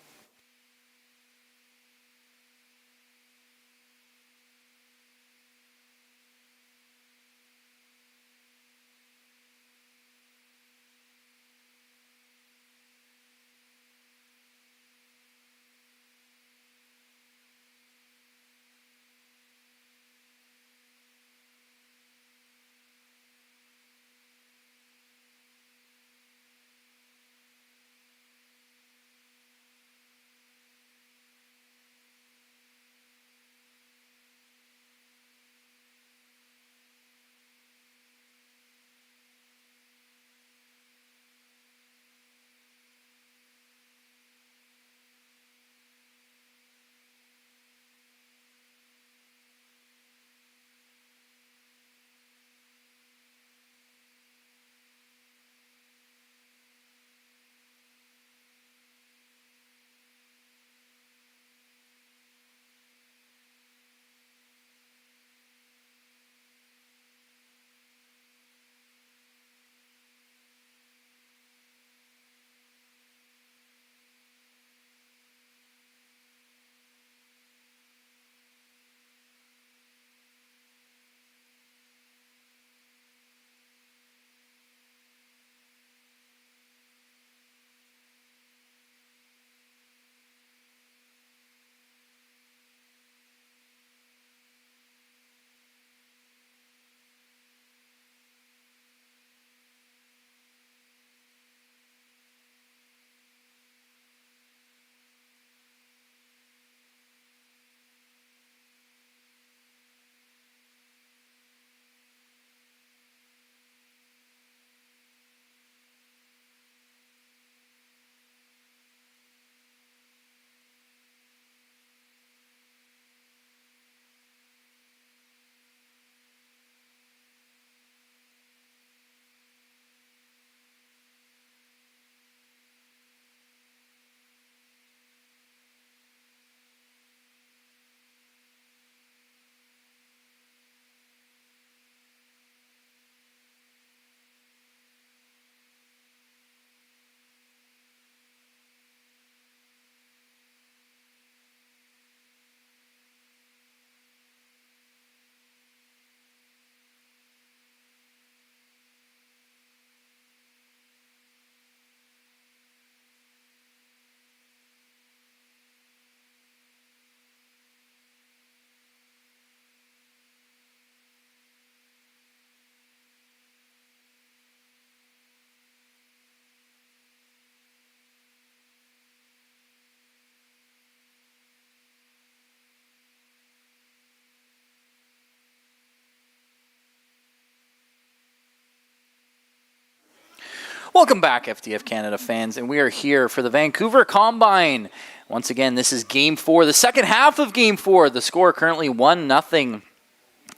Welcome back, FTF Canada fans, and we are here for the Vancouver Combine. Once again, this is Game 4, the second half of Game 4. The score currently 1-0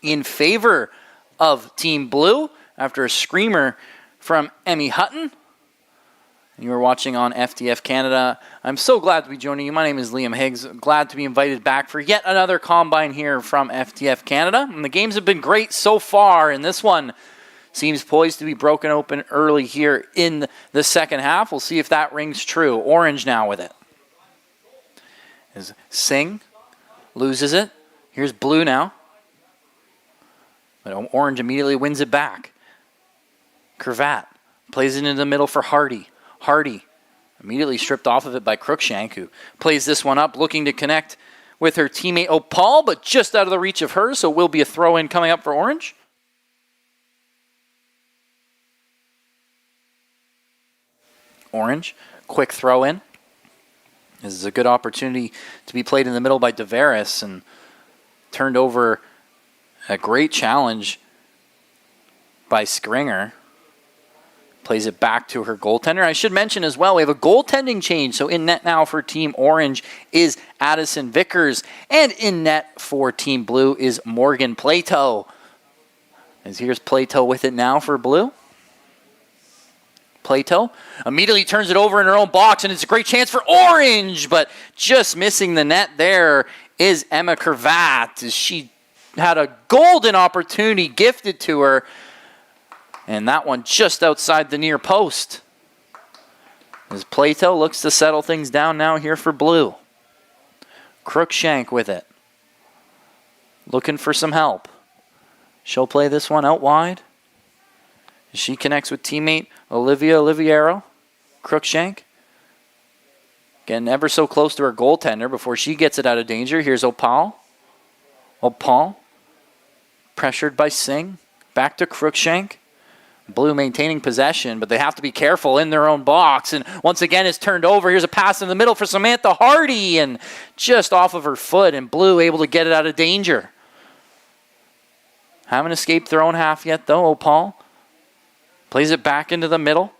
in favor of Team Blue after a screamer from Emmy Hutton. You are watching on FTF Canada. I'm so glad to be joining you. My name is Liam Higgs. Glad to be invited back for yet another Combine here from FTF Canada. And the games have been great so far, and this one seems poised to be broken open early here in the second half. We'll see if that rings true. Orange now with it. As Singh loses it. Here's Blue now. But Orange immediately wins it back. Cravat plays it into the middle for Hardy. Hardy immediately stripped off of it by Crookshank, who plays this one up, looking to connect with her teammate Opal, but just out of the reach of her, so it will be a throw-in coming up for Orange. Orange, quick throw in. This is a good opportunity to be played in the middle by Deveris and turned over a great challenge by Skringer. Plays it back to her goaltender. I should mention as well, we have a goaltending change. So in net now for Team Orange is Addison Vickers. And in net for Team Blue is Morgan Plato. As here's Plato with it now for Blue. Plato immediately turns it over in her own box, and it's a great chance for Orange, but just missing the net there is Emma Cravat, as she had a golden opportunity gifted to her, and that one just outside the near post. As Plato looks to settle things down now here for Blue. Crookshank with it. Looking for some help. She'll play this one out wide. She connects with teammate Olivia Oliviero. Crookshank. Getting ever so close to her goaltender before she gets it out of danger. Here's Opal. Opal. Pressured by Singh. Back to Crookshank. Blue maintaining possession, but they have to be careful in their own box. And once again, it's turned over. Here's a pass in the middle for Samantha Hardy. And just off of her foot. And Blue able to get it out of danger. Haven't escaped their own half yet, though. Opal. Plays it back into the middle.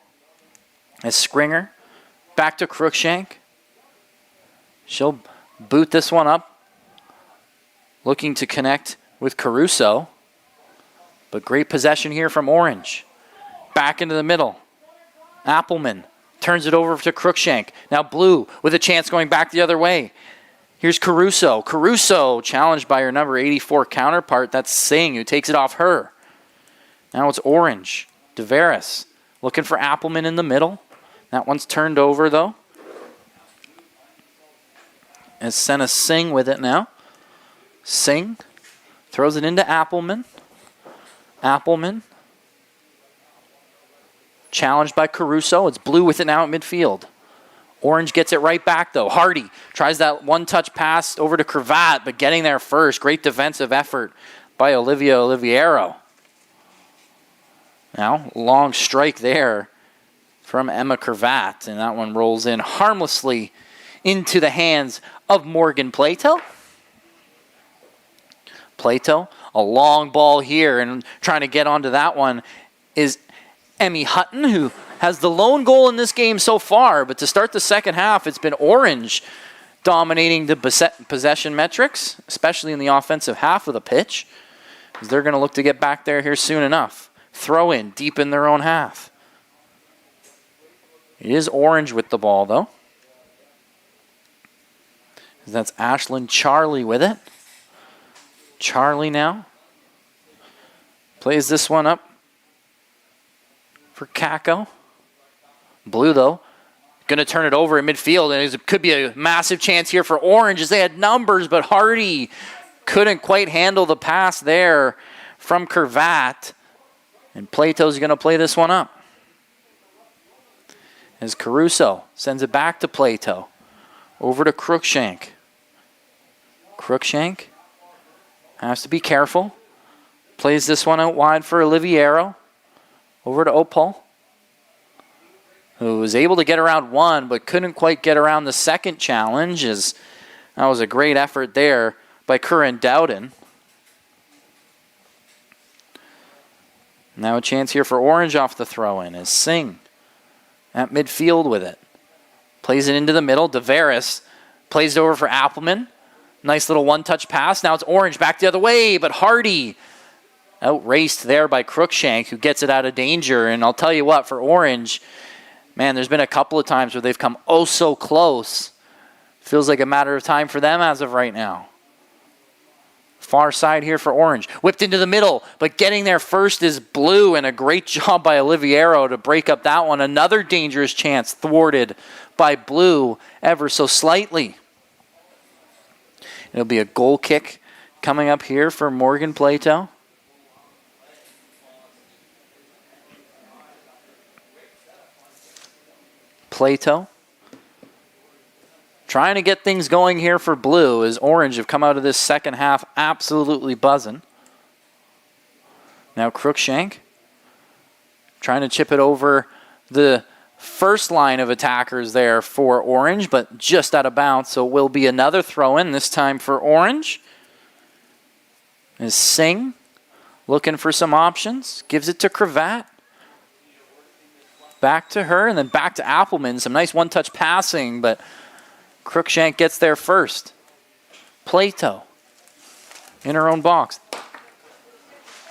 As Skringer. Back to Crookshank. She'll boot this one up. Looking to connect with Caruso. But great possession here from Orange. Back into the middle. Appelman turns it over to Crookshank. Now Blue with a chance going back the other way. Here's Caruso. Caruso challenged by her number 84 counterpart. That's Singh, who takes it off her. Now it's Orange. Deveris looking for Appelman in the middle. That one's turned over, though. As Senna Singh with it now. Singh throws it into Appelman. Appelman. Challenged by Caruso. It's Blue with it now at midfield. Orange gets it right back, though. Hardy tries that one-touch pass over to Cravat, but getting there first. Great defensive effort by Olivia Oliviero. Now, long strike there from Emma Cravat, and that one rolls in harmlessly into the hands of Morgan Plato. Plato, a long ball here, and trying to get onto that one is Emmy Hutton, who has the lone goal in this game so far, but to start the second half, it's been Orange dominating the possession metrics, especially in the offensive half of the pitch, because they're going to look to get back there here soon enough. Throw in deep in their own half. It is Orange with the ball, though. That's Ashlyn Charlie with it. Charlie now plays this one up for Kako. Blue, though, going to turn it over in midfield, and it could be a massive chance here for Orange as they had numbers, but Hardy couldn't quite handle the pass there from Cravat. And Plato's going to play this one up. As Caruso sends it back to Plato. Over to Crookshank. Crookshank has to be careful. Plays this one out wide for Oliviero. Over to Opal, who was able to get around one, but couldn't quite get around the second challenge. As that was a great effort there by Curran Dowden. Now a chance here for Orange off the throw-in as Singh at midfield with it. Plays it into the middle. Tavares plays it over for Appelman. Nice little one-touch pass. Now it's Orange back the other way, but Hardy outraced there by Cruikshank, who gets it out of danger. And I'll tell you what, for Orange, man, there's been a couple of times where they've come oh so close. Feels like a matter of time for them as of right now. Far side here for Orange. Whipped into the middle, but getting there first is Blue, and a great job by Oliviero to break up that one. Another dangerous chance thwarted by Blue ever so slightly. It'll be a goal kick coming up here for Morgan Plato. Plato trying to get things going here for Blue, as Orange have come out of this second half absolutely buzzing. Now Cruikshank trying to chip it over the first line of attackers there for Orange, but just out of bounds, so it will be another throw-in, this time for Orange. Is Singh looking for some options, gives it to Cravat. Back to her, and then back to Appelman. Some nice one-touch passing, but Cruikshank gets there first. Plato in her own box.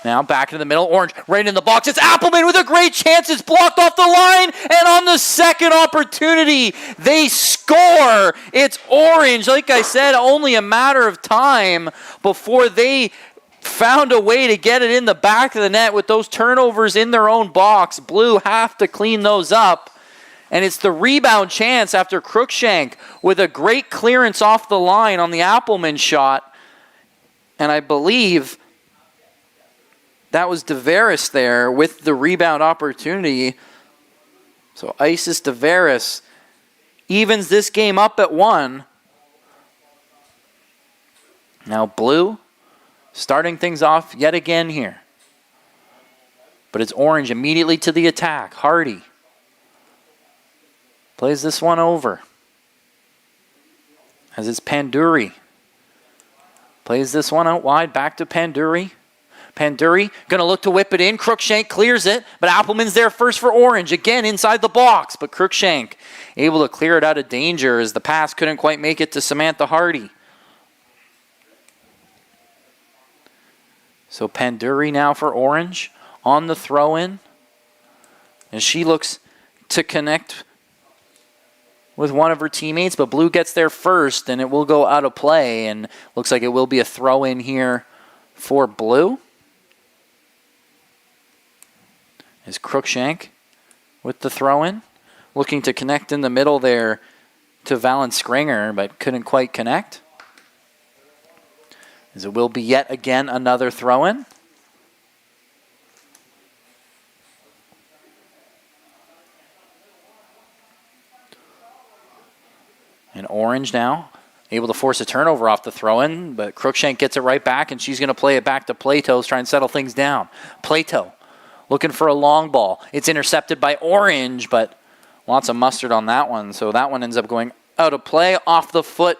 Now back into the middle. Orange right in the box. It's Appelman with a great chance. It's blocked off the line. And on the second opportunity, they score. It's Orange. Like I said, only a matter of time before they found a way to get it in the back of the net with those turnovers in their own box. Blue have to clean those up. And it's the rebound chance after Cruikshank with a great clearance off the line on the Appelman shot. And I believe that was Tavares there with the rebound opportunity. So Isis Tavares evens this game up at 1. Now Blue starting things off yet again here. But it's Orange immediately to the attack. Hardy plays this one over. As it's Panduri. Plays this one out wide, back to Panduri. Panduri going to look to whip it in. Cruikshank clears it, but Appelman's there first for Orange. Again, inside the box, but Cruikshank able to clear it out of danger as the pass couldn't quite make it to Samantha Hardy. So Panduri now for Orange on the throw-in. And she looks to connect with one of her teammates, but Blue gets there first, and it will go out of play, and looks like it will be a throw-in here for Blue. Is Cruikshank with the throw-in, looking to connect in the middle there to Valen Skringer, but couldn't quite connect. As it will be yet again another throw-in. And Orange now able to force a turnover off the throw-in, but Cruikshank gets it right back, and she's going to play it back to Plato, try and settle things down. Plato looking for a long ball. It's intercepted by Orange, but lots of mustard on that one, so that one ends up going out of play off the foot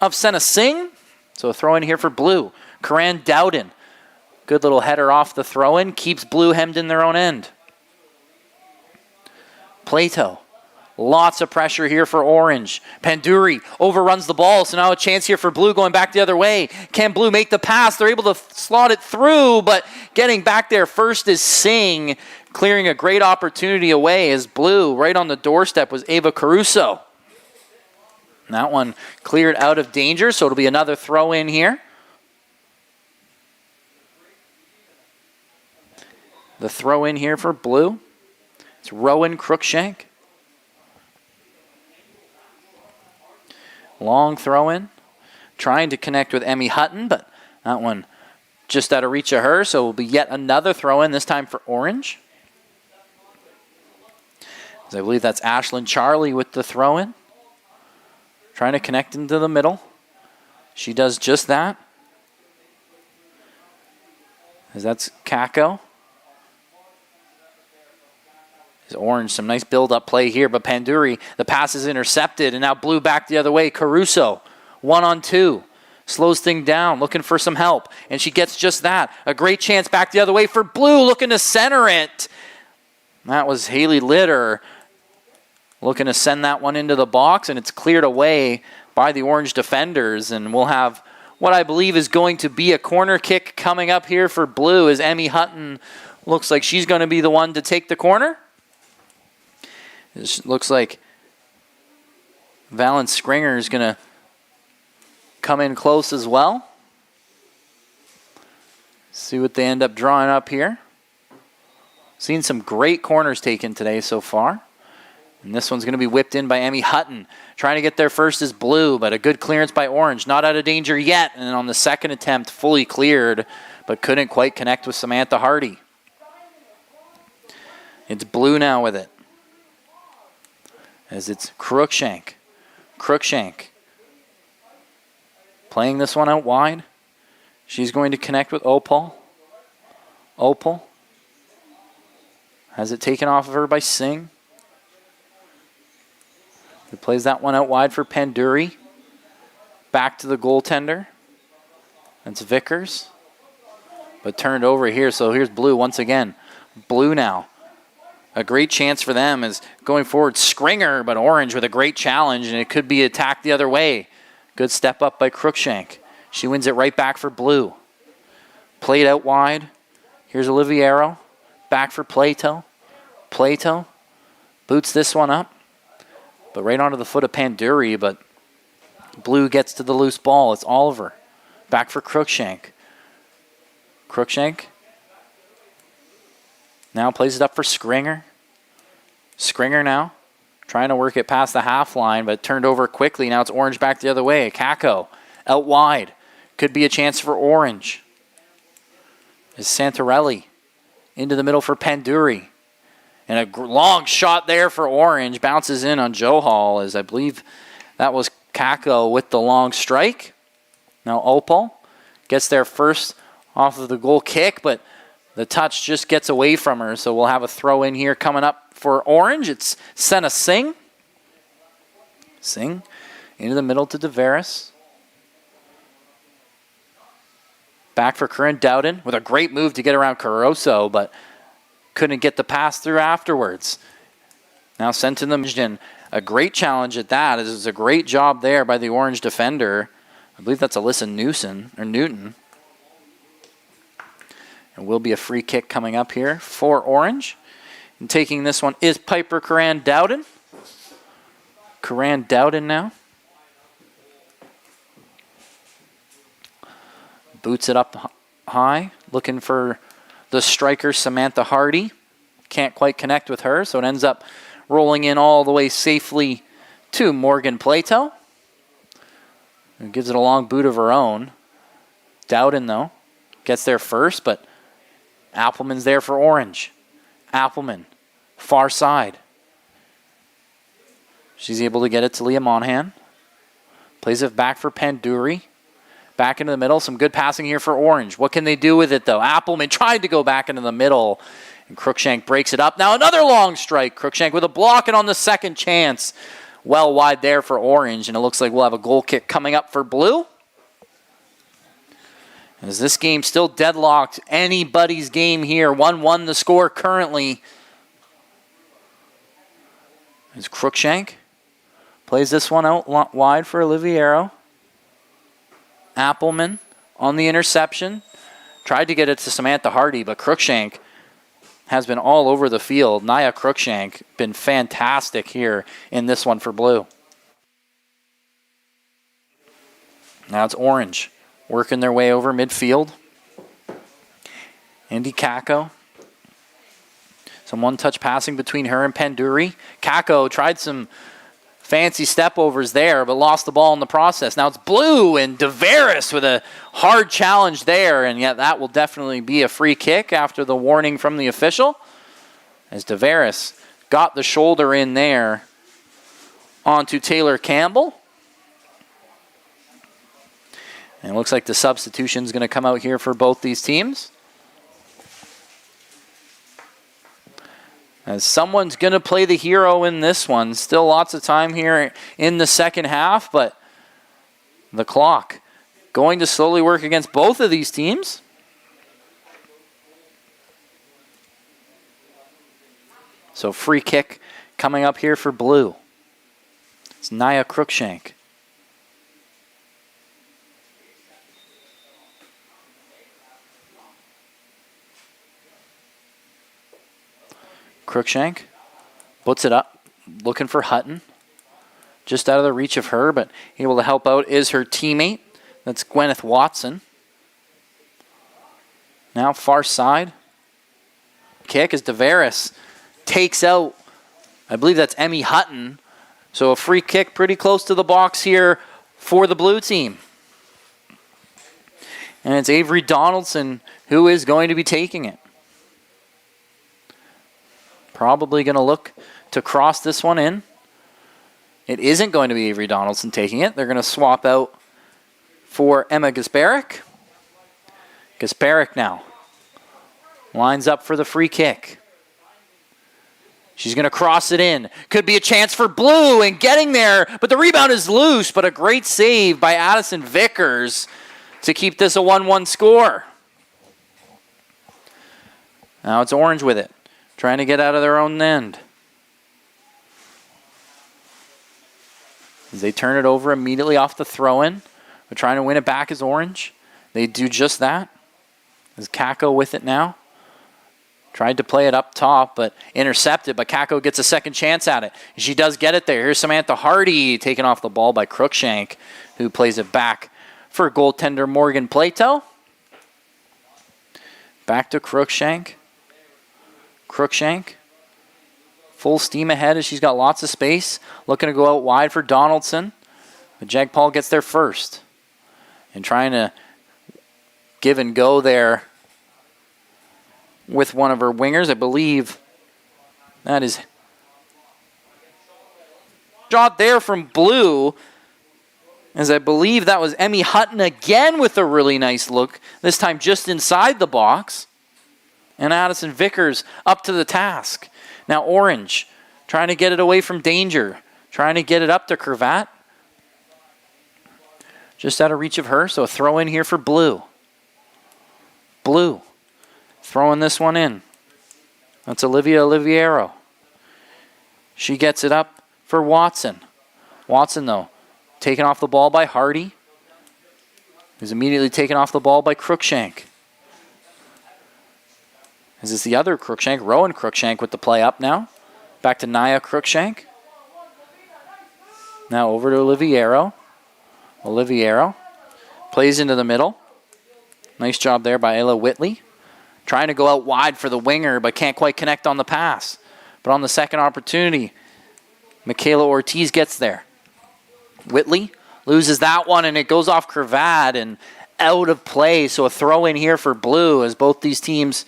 of Senna Singh. So a throw-in here for Blue. Karan Dowden. Good little header off the throw-in. Keeps Blue hemmed in their own end. Plato. Lots of pressure here for Orange. Panduri overruns the ball, so now a chance here for Blue going back the other way. Can Blue make the pass? They're able to slot it through, but getting back there first is Singh, clearing a great opportunity away as Blue, right on the doorstep, was Ava Caruso. And that one cleared out of danger, so it'll be another throw-in here. The throw-in here for Blue. It's Rowan Cruikshank. Long throw-in. Trying to connect with Emmy Hutton, but that one just out of reach of her, so it will be yet another throw-in, this time for Orange. As I believe that's Ashlyn Charlie with the throw-in. Trying to connect into the middle. She does just that. As that's Kako. Is Orange, some nice build-up play here, but Panduri, the pass is intercepted, and now Blue back the other way. Caruso, 1-on-2, slows things down, looking for some help, and she gets just that. A great chance back the other way for Blue, looking to center it. That was Haley Litter, looking to send that one into the box, and it's cleared away by the Orange defenders, and we'll have what I believe is going to be a corner kick coming up here for Blue as Emmy Hutton looks like she's going to be the one to take the corner. It looks like Valen Springer is going to come in close as well. See what they end up drawing up here. Seen some great corners taken today so far. And this one's going to be whipped in by Emmy Hutton. Trying to get there first is Blue, but a good clearance by Orange. Not out of danger yet. And on the second attempt, fully cleared, but couldn't quite connect with Samantha Hardy. It's Blue now with it. As it's Cruikshank. Cruikshank playing this one out wide. She's going to connect with Opal. Opal has it taken off of her by Singh. He plays that one out wide for Panduri. Back to the goaltender. That's Vickers. But turned over here, so here's Blue once again. Blue now. A great chance for them is going forward. Springer, but Orange with a great challenge, and it could be attacked the other way. Good step up by Cruikshank. She wins it right back for Blue. Played out wide. Here's Oliviero. Back for Plato. Plato boots this one up, but right onto the foot of Panduri, but Blue gets to the loose ball. It's Oliver. Back for Cruikshank. Cruikshank now plays it up for Springer. Springer now trying to work it past the half line, but turned over quickly. Now it's Orange back the other way. Kako out wide. Could be a chance for Orange. Is Santarelli into the middle for Panduri. And a long shot there for Orange. Bounces in on Joe Hall, as I believe that was Kako with the long strike. Now Opal gets there first off of the goal kick, but the touch just gets away from her. So we'll have a throw in here coming up for Orange. It's Senna Singh. Singh into the middle to Deveris. Back for Corinne Dowden with a great move to get around Caruso, but couldn't get the pass through afterwards. Now sent in the a great challenge at that. It was a great job there by the Orange defender. I believe that's Alyssa Newton. And will be a free kick coming up here for Orange. And taking this one is Piper Coran Dowden. Coran Dowden now. Boots it up high, looking for the striker Samantha Hardy. Can't quite connect with her, so it ends up rolling in all the way safely to Morgan Plato. And gives it a long boot of her own. Dowden, though, gets there first, but Appleman's there for Orange. Appleman, far side. She's able to get it to Leah Monhan. Plays it back for Panduri. Back into the middle. Some good passing here for Orange. What can they do with it, though? Appleman tried to go back into the middle, and Cruikshank breaks it up. Now another long strike. Cruikshank with a block, and on the second chance, well wide there for Orange, and it looks like we'll have a goal kick coming up for Blue. As this game still deadlocked, anybody's game here. 1-1 the score currently. As Cruikshank plays this one out wide for Oliviero. Appleman on the interception. Tried to get it to Samantha Hardy, but Cruikshank has been all over the field. Nia Cruikshank been fantastic here in this one for Blue. Now it's Orange working their way over midfield. Andy Kako. Some one-touch passing between her and Panduri. Kako tried some fancy step-overs there, but lost the ball in the process. Now it's Blue and Deveris with a hard challenge there, and yet that will definitely be a free kick after the warning from the official. As Deveris got the shoulder in there onto Taylor Campbell. And it looks like the substitution is going to come out here for both these teams. As someone's going to play the hero in this one. Still lots of time here in the second half, but the clock going to slowly work against both of these teams. So free kick coming up here for blue. It's Nia Cruikshank. Cruikshank puts it up, looking for Hutton. Just out of the reach of her, but able to help out is her teammate. That's Gwyneth Watson. Now far side. Kick as Tavares takes out, I believe that's Emmy Hutton. So a free kick pretty close to the box here for the blue team. And it's Avery Donaldson who is going to be taking it. Probably going to look to cross this one in. It isn't going to be Avery Donaldson taking it. They're going to swap out for Emma Gasparek. Gasparek now lines up for the free kick. She's going to cross it in. Could be a chance for blue and getting there, but the rebound is loose, but a great save by Addison Vickers to keep this a 1-1 score. Now it's orange with it, trying to get out of their own end. As they turn it over immediately off the throw-in. They're trying to win it back as orange. They do just that. As Kako with it now. Tried to play it up top, but intercepted. But Kako gets a second chance at it. She does get it there. Here's Samantha Hardy taken off the ball by Cruikshank, who plays it back for goaltender Morgan Plato. Back to Cruikshank. Cruikshank. Full steam ahead as she's got lots of space. Looking to go out wide for Donaldson. But Jag Paul gets there first. And trying to give and go there with one of her wingers. I believe that is shot there from blue. As I believe that was Emmy Hutton again with a really nice look. This time just inside the box. And Addison Vickers up to the task. Now orange, trying to get it away from danger. Trying to get it up to Cravat. Just out of reach of her, so a throw in here for blue. Blue, throwing this one in. That's Olivia Oliviero. She gets it up for Watson. Watson, though, taken off the ball by Hardy. Who's immediately taken off the ball by Cruikshank. Is this the other Cruikshank? Rowan Cruikshank with the play up now. Back to Nia Cruikshank. Now over to Oliviero. Oliviero plays into the middle. Nice job there by Ayla Whitley. Trying to go out wide for the winger, but can't quite connect on the pass. But on the second opportunity, Michaela Ortiz gets there. Whitley loses that one, and it goes off Cravat and out of play. So a throw in here for blue as both these teams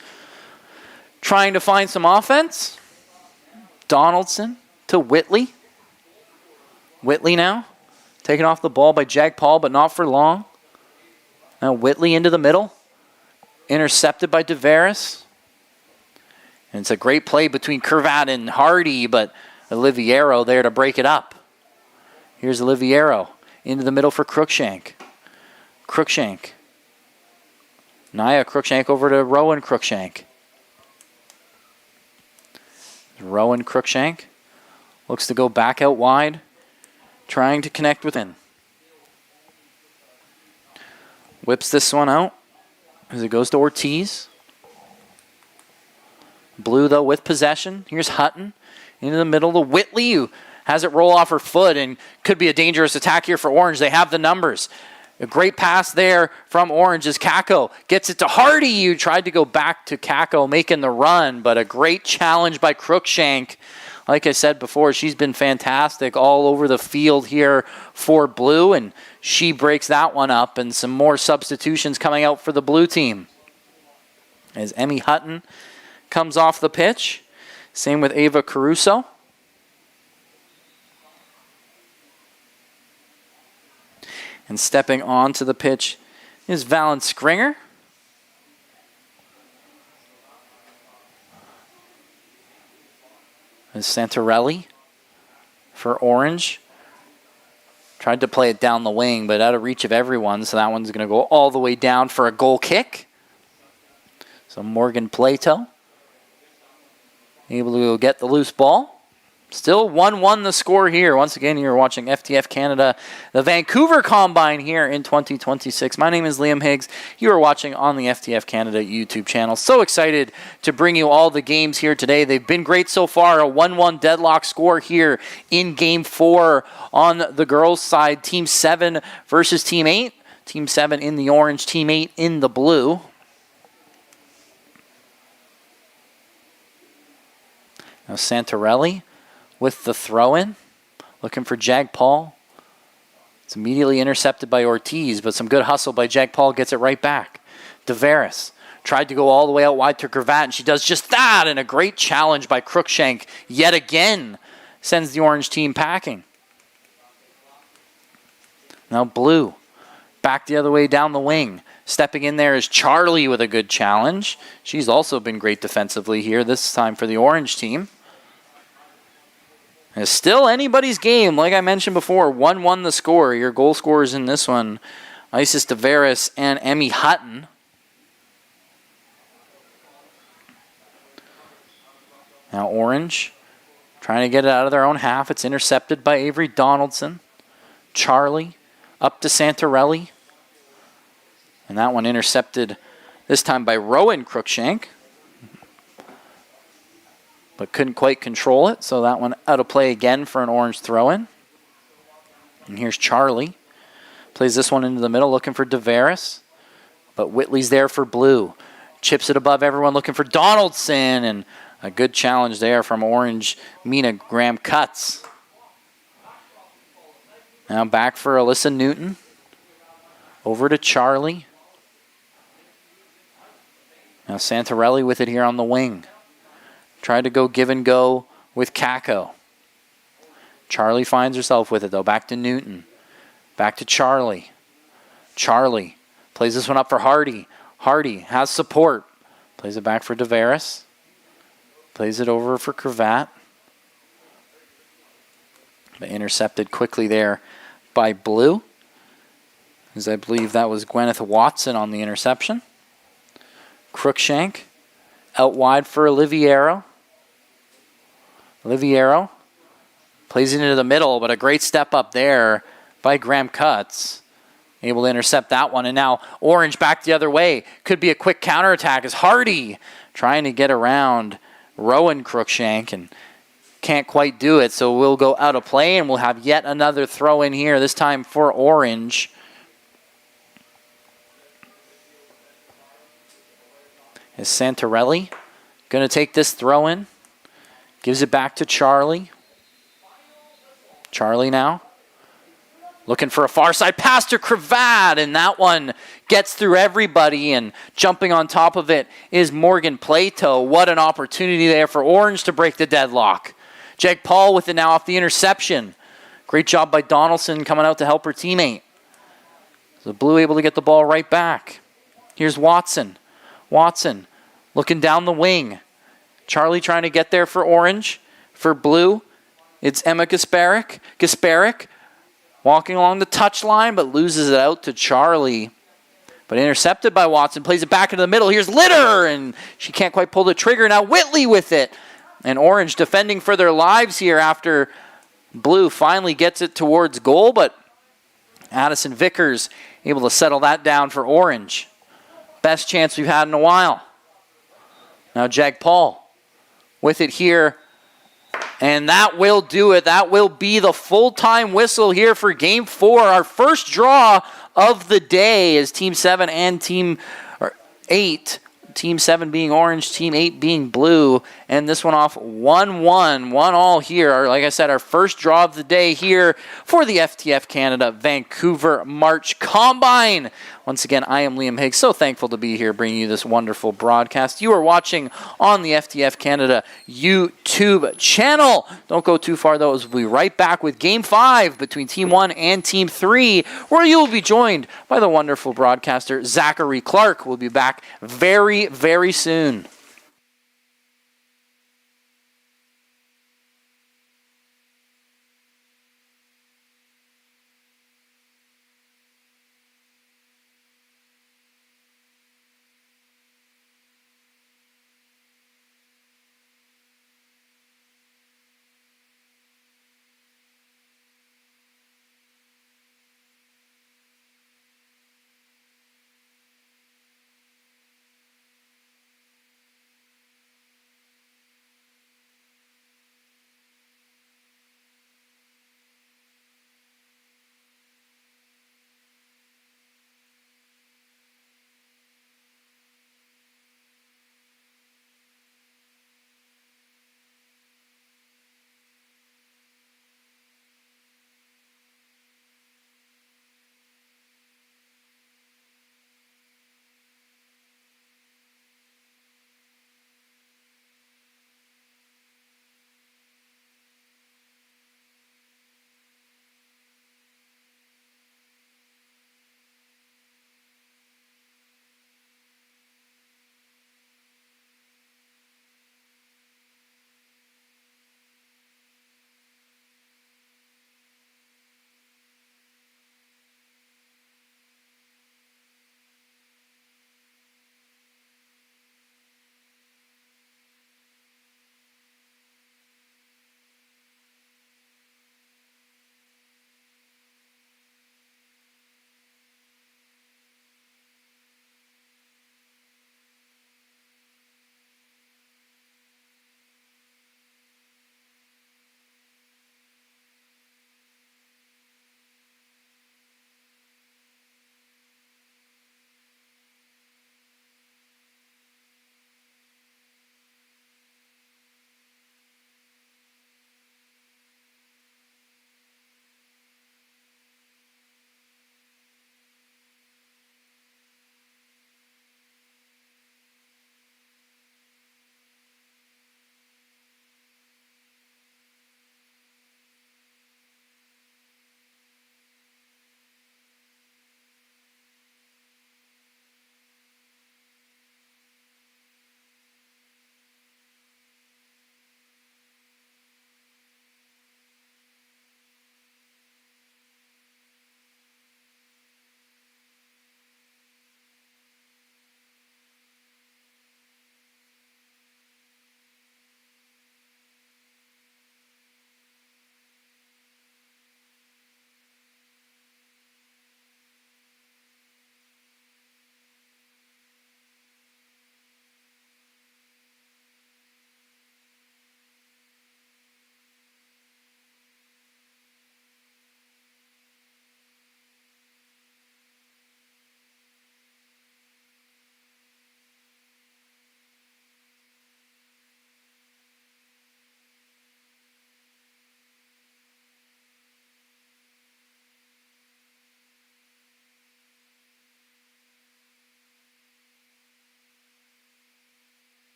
trying to find some offense. Donaldson to Whitley. Whitley now. Taken off the ball by Jag Paul, but not for long. Now Whitley into the middle. Intercepted by Tavares. And it's a great play between Cravat and Hardy, but Oliviero there to break it up. Here's Oliviero into the middle for Cruikshank. Cruikshank. Nia Cruikshank over to Rowan Cruikshank. Rowan Cruikshank looks to go back out wide, trying to connect within. Whips this one out as it goes to Ortiz. Blue, though, with possession. Here's Hutton into the middle to Whitley, who has it roll off her foot and could be a dangerous attack here for Orange. They have the numbers. A great pass there from Orange as Kako gets it to Hardy, who tried to go back to Kako making the run, but a great challenge by Cruikshank. Like I said before, she's been fantastic all over the field here for Blue, and she breaks that one up, and some more substitutions coming out for the Blue team. As Emmy Hutton comes off the pitch. Same with Ava Caruso. And stepping onto the pitch is Valen Skringer. And Santarelli for Orange. Tried to play it down the wing, but out of reach of everyone, so that one's going to go all the way down for a goal kick. So Morgan Plato able to go get the loose ball. Still 1-1 the score here. Once again, you're watching FTF Canada, the Vancouver Combine here in 2026. My name is Liam Higgs. You are watching on the FTF Canada YouTube channel. So excited to bring you all the games here today. They've been great so far. A 1-1 deadlock score here in Game 4 on the girls' side. Team 7 versus Team 8. Team 7 in the orange, Team 8 in the blue. Now Santarelli with the throw-in, looking for Jag Paul. It's immediately intercepted by Ortiz, but some good hustle by Jag Paul gets it right back. Deveris tried to go all the way out wide to Cravat, and she does just that, and a great challenge by Crookshank yet again sends the orange team packing. Now blue, back the other way down the wing. Stepping in there is Charlie with a good challenge. She's also been great defensively here, this time for the orange team. It's still anybody's game. Like I mentioned before, 1-1 the score. Your goal scorers in this one, Isis Deveris and Emmy Hutton. Now orange, trying to get it out of their own half. It's intercepted by Avery Donaldson. Charlie up to Santarelli. And that one intercepted this time by Rowan Crookshank. But couldn't quite control it, so that one out of play again for an orange throw-in. And here's Charlie. Plays this one into the middle, looking for Deveris. But Whitley's there for blue. Chips it above everyone, looking for Donaldson. And a good challenge there from orange Mina Graham-Cutts. Now back for Alyssa Newton. Over to Charlie. Now Santarelli with it here on the wing. Tried to go give and go with Kako. Charlie finds herself with it, though. Back to Newton. Back to Charlie. Charlie plays this one up for Hardy. Hardy has support. Plays it back for Deveris. Plays it over for Cravat. But intercepted quickly there by Blue. As I believe that was Gwyneth Watson on the interception. Crookshank out wide for Oliviero. Oliviero plays it into the middle, but a great step up there by Graham-Cutts. Able to intercept that one. And now orange back the other way. Could be a quick counterattack as Hardy trying to get around Rowan Crookshank and can't quite do it. So we'll go out of play and we'll have yet another throw in here, this time for orange. Is Santarelli going to take this throw in? Gives it back to Charlie. Charlie now. Looking for a far side pass to Cravat, and that one gets through everybody, and jumping on top of it is Morgan Plato. What an opportunity there for orange to break the deadlock. Jag Paul with it now off the interception. Great job by Donaldson coming out to help her teammate. So blue able to get the ball right back. Here's Watson. Watson looking down the wing. Charlie trying to get there for orange. For blue, it's Emma Gasparic. Gasparic walking along the touchline, but loses it out to Charlie. But intercepted by Watson. Plays it back into the middle. Here's Litter, and she can't quite pull the trigger. Now Whitley with it. And orange defending for their lives here after blue finally gets it towards goal, but Addison Vickers able to settle that down for orange. Best chance we've had in a while. Now Jag Paul with it here. And that will do it. That will be the full-time whistle here for Game 4. Our first draw of the day is Team 7 and Team 8. Team 7 being orange, Team 8 being blue. And this one off 1-1, 1-1 here. Like I said, our first draw of the day here for the FTF Canada Vancouver March Combine. Once again, I am Liam Higgs. So thankful to be here bringing you this wonderful broadcast. You are watching on the FTF Canada YouTube channel. Don't go too far, though, as we'll be right back with Game 5 between Team 1 and Team 3, where you will be joined by the wonderful broadcaster Zachary Clark. We'll be back very, very soon.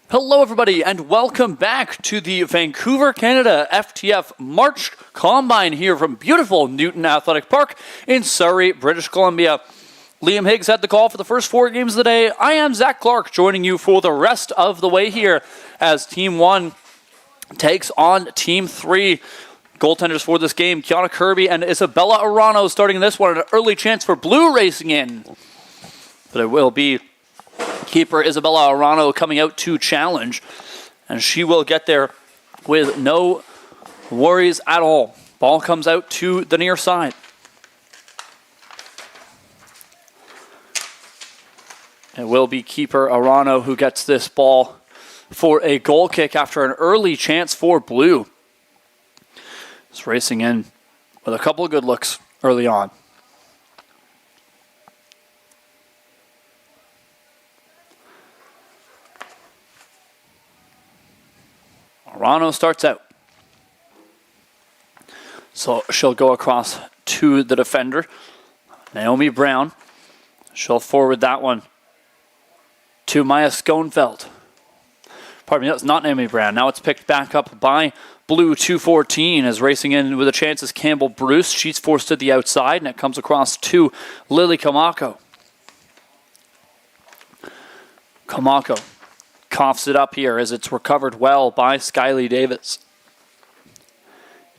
Hello everybody and welcome back to the Vancouver, Canada FTF March Combine here from beautiful Newton Athletic Park in Surrey, British Columbia. Liam Higgs had the call for the first 4 games of the day. I am Zach Clark joining you for the rest of the way here as Team 1 takes on Team 3. Goaltenders for this game, Kiana Kirby and Isabella Arano starting this one. An early chance for Blue racing in. But it will be keeper Isabella Arano coming out to challenge, and she will get there with no worries at all. Ball comes out to the near side. It will be keeper Arano who gets this ball for a goal kick after an early chance for Blue. It's racing in with a couple of good looks early on. Arano starts out. So she'll go across to the defender, Naomi Brown. She'll forward that one to Maya Schoenfeld. Pardon me, that's not Naomi Brown. Now it's picked back up by Blue 214 as racing in with a chance is Campbell Bruce. She's forced to the outside and it comes across to Lily Kamako. Kamako coughs it up here as it's recovered well by Skyly Davis.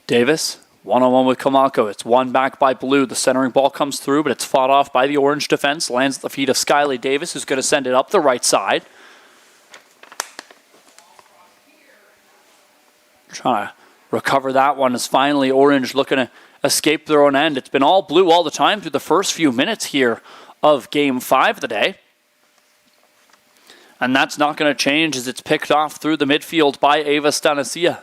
Davis, one-on-one with Kamako. It's won back by Blue. The centering ball comes through, but it's fought off by the orange defense. Lands at the feet of Skyly Davis, who's going to send it up the right side. Trying to recover that one as finally orange looking to escape their own end. It's been all Blue all the time through the first few minutes here of Game 5 of the day. And that's not going to change as it's picked off through the midfield by Ava Stanasia.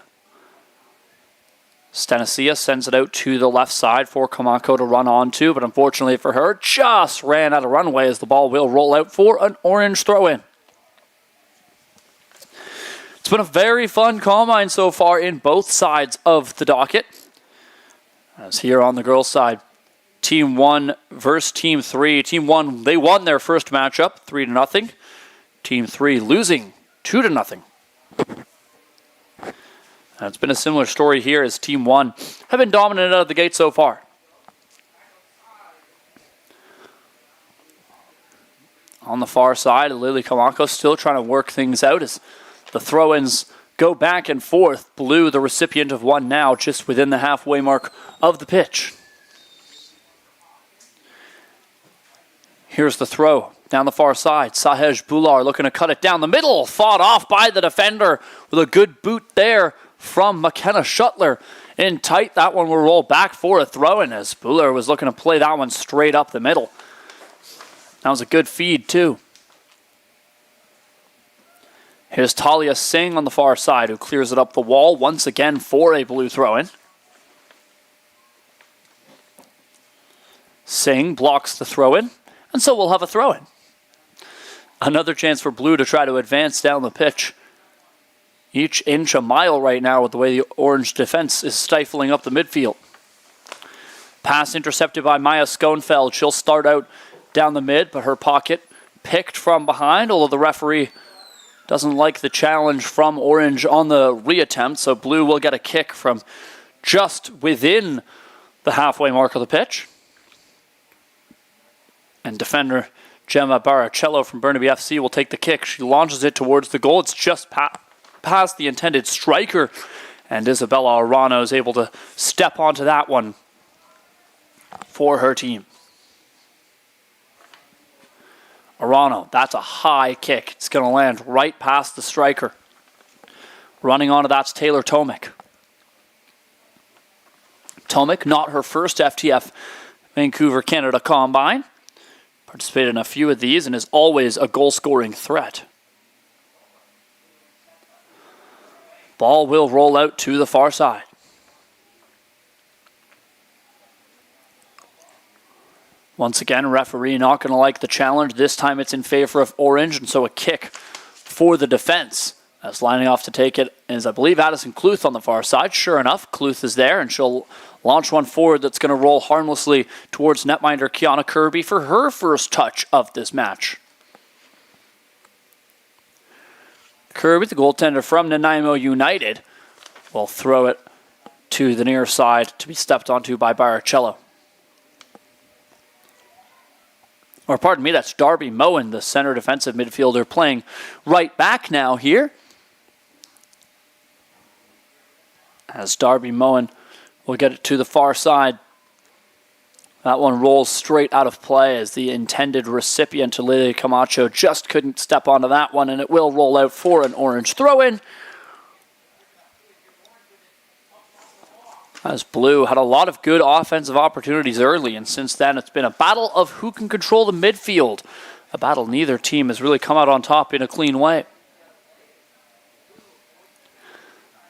Stanasia sends it out to the left side for Kamako to run onto, but unfortunately for her, just ran out of runway as the ball will roll out for an orange throw-in. It's been a very fun combine so far in both sides of the docket. As here on the girls' side, Team 1 versus Team 3. Team 1, they won their first matchup, 3-0. Team 3 losing 2-0. And it's been a similar story here as Team 1 have been dominant out of the gate so far. On the far side, Lily Kamako still trying to work things out as the throw-ins go back and forth. Blue, the recipient of one now, just within the halfway mark of the pitch. Here's the throw. Down the far side, Sahej Bular looking to cut it down the middle. Fought off by the defender with a good boot there from McKenna Shuttler. In tight, that one will roll back for a throw-in as Bular was looking to play that one straight up the middle. That was a good feed too. Here's Talia Singh on the far side who clears it up the wall once again for a Blue throw-in. Singh blocks the throw-in, and so we'll have a throw-in. Another chance for Blue to try to advance down the pitch. Each inch a mile right now with the way the orange defense is stifling up the midfield. Pass intercepted by Maya Schoenfeld. She'll start out down the mid, but her pocket picked from behind, although the referee doesn't like the challenge from orange on the reattempt, so Blue will get a kick from just within the halfway mark of the pitch. And defender Gemma Baracello from Burnaby FC will take the kick. She launches it towards the goal. It's just past the intended striker. And Isabella Arano is able to step onto that one for her team. Arano, that's a high kick. It's going to land right past the striker. Running onto that's Taylor Tomic. Tomic, not her first FTF Vancouver, Canada Combine. Participated in a few of these and is always a goal-scoring threat. Ball will roll out to the far side. Once again, referee not going to like the challenge. This time it's in favor of orange, and so a kick for the defense. As lining off to take it is, I believe, Addison Cluth on the far side. Sure enough, Cluth is there, and she'll launch one forward that's going to roll harmlessly towards netminder Kiana Kirby for her first touch of this match. Kirby, the goaltender from Nanaimo United, will throw it to the near side to be stepped onto by Baricello. Or pardon me, that's Darby Moen, the center defensive midfielder, playing right back now here. As Darby Moen will get it to the far side. That one rolls straight out of play as the intended recipient, Lily Camacho, just couldn't step onto that one, and it will roll out for an Orange throw-in. As Blue had a lot of good offensive opportunities early, and since then it's been a battle of who can control the midfield. A battle neither team has really come out on top in a clean way.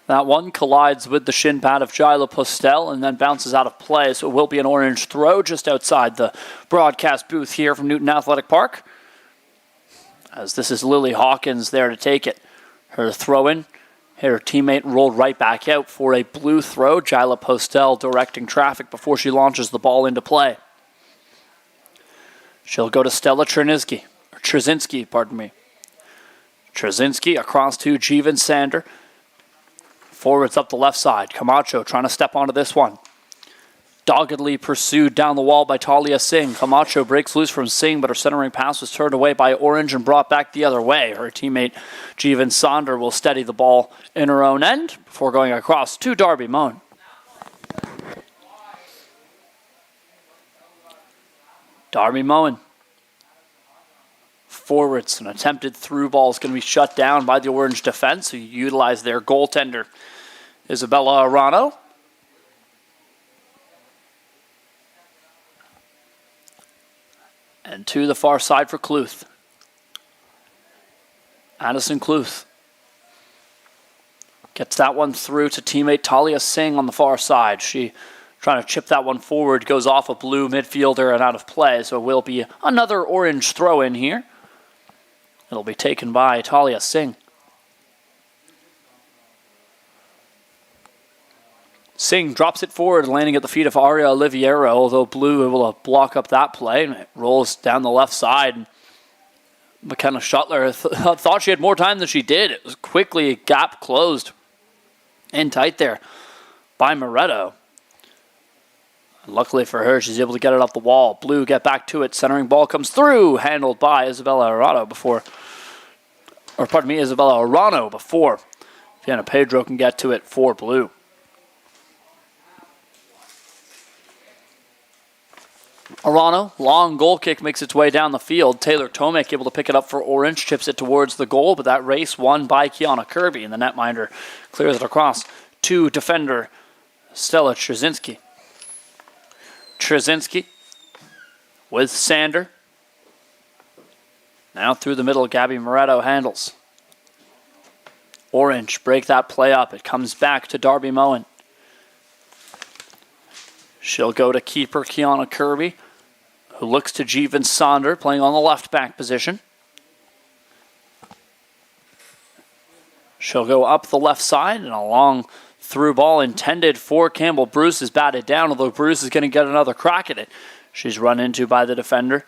That one collides with the shin pad of Gila Postel and then bounces out of play, so it will be an Orange throw just outside the broadcast booth here from Newton Athletic Park. As this is Lily Hawkins there to take it. Her throw-in. Her teammate rolled right back out for a Blue throw. Gila Postel directing traffic before she launches the ball into play. She'll go to Stella Trzynski. Trzynski across to Jeevan Sander. Forwards up the left side. Camacho trying to step onto this one. Doggedly pursued down the wall by Talia Singh. Camacho breaks loose from Singh, but her centering pass was turned away by Orange and brought back the other way. Her teammate Jeevan Sander will steady the ball in her own end before going across to Darby Moen. Darby Moen. Forwards, an attempted through ball is going to be shut down by the Orange defense, who utilize their goaltender, Isabella Arano. And to the far side for Cluth. Addison Cluth gets that one through to teammate Talia Singh on the far side. She trying to chip that one forward, goes off a Blue midfielder and out of play, so it will be another Orange throw in here. It'll be taken by Talia Singh. Singh drops it forward, landing at the feet of Aria Oliviero, although Blue able to block up that play, and it rolls down the left side. McKenna Schuttler thought she had more time than she did. It was quickly a gap closed in tight there by Moretto. Luckily for her, she's able to get it off the wall. Blue get back to it. Centering ball comes through, handled by Isabella Arano before Vienna Pedro can get to it for Blue. Arano, long goal kick makes its way down the field. Taylor Tomek able to pick it up for Orange, chips it towards the goal, but that race won by Kiana Kirby, and the netminder clears it across to defender Stella Trzynski. Trzynski with Sander. Now through the middle, Gabby Moretto handles. Orange break that play up. It comes back to Darby Moen. She'll go to keeper Kiana Kirby, who looks to Jeevan Sander, playing on the left back position. She'll go up the left side, and a long through ball intended for Campbell. Bruce is batted down, although Bruce is going to get another crack at it. She's run into by the defender.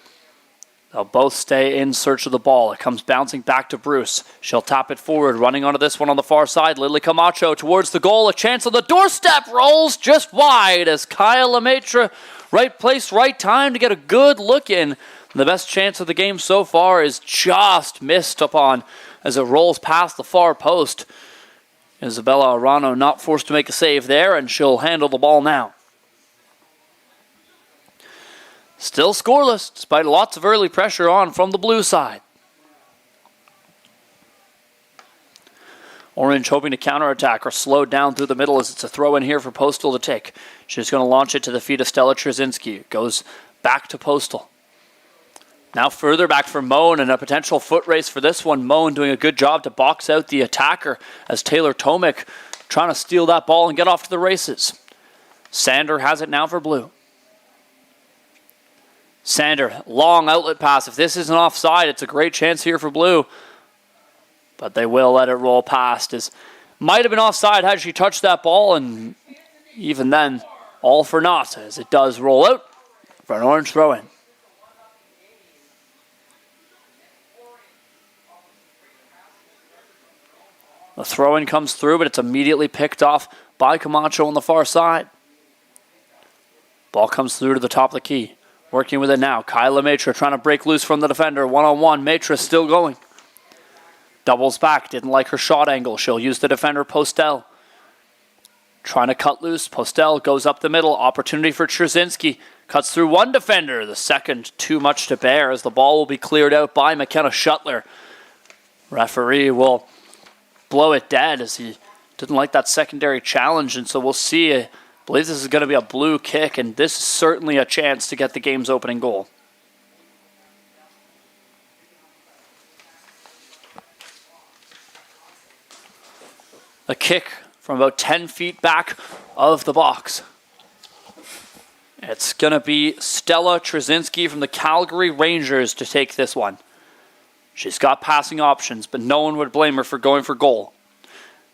They'll both stay in search of the ball. It comes bouncing back to Bruce. She'll tap it forward, running onto this one on the far side. Lily Camacho towards the goal. A chance on the doorstep. Rolls just wide as Kyle Lemaitre, right place, right time to get a good look in. The best chance of the game so far is just missed upon as it rolls past the far post. Isabella Arano not forced to make a save there, and she'll handle the ball now. Still scoreless, despite lots of early pressure on from the Blue side. Orange hoping to counterattack or slow down through the middle as it's a throw in here for Postal to take. She's going to launch it to the feet of Stella Trzynski. It goes back to Postal. Now further back for Moen, and a potential foot race for this one. Moen doing a good job to box out the attacker as Taylor Tomek trying to steal that ball and get off to the races. Sander has it now for Blue. Sander, long outlet pass. If this isn't offside, it's a great chance here for Blue. But they will let it roll past. As might have been offside had she touched that ball, and even then, all for naught as it does roll out for an Orange throw-in. The throw-in comes through, but it's immediately picked off by Camacho on the far side. Ball comes through to the top of the key. Working with it now. Kyla Matra trying to break loose from the defender. One-on-one. Matra still going. Doubles back. Didn't like her shot angle. She'll use the defender, Postel. Trying to cut loose. Postel goes up the middle. Opportunity for Trzynski. Cuts through one defender. The second too much to bear as the ball will be cleared out by McKenna Shuttler. Referee will blow it dead as he didn't like that secondary challenge, and so we'll see. I believe this is going to be a blue kick, and this is certainly a chance to get the game's opening goal. A kick from about 10 feet back of the box. It's going to be Stella Trzynski from the Calgary Rangers to take this one. She's got passing options, but no one would blame her for going for goal.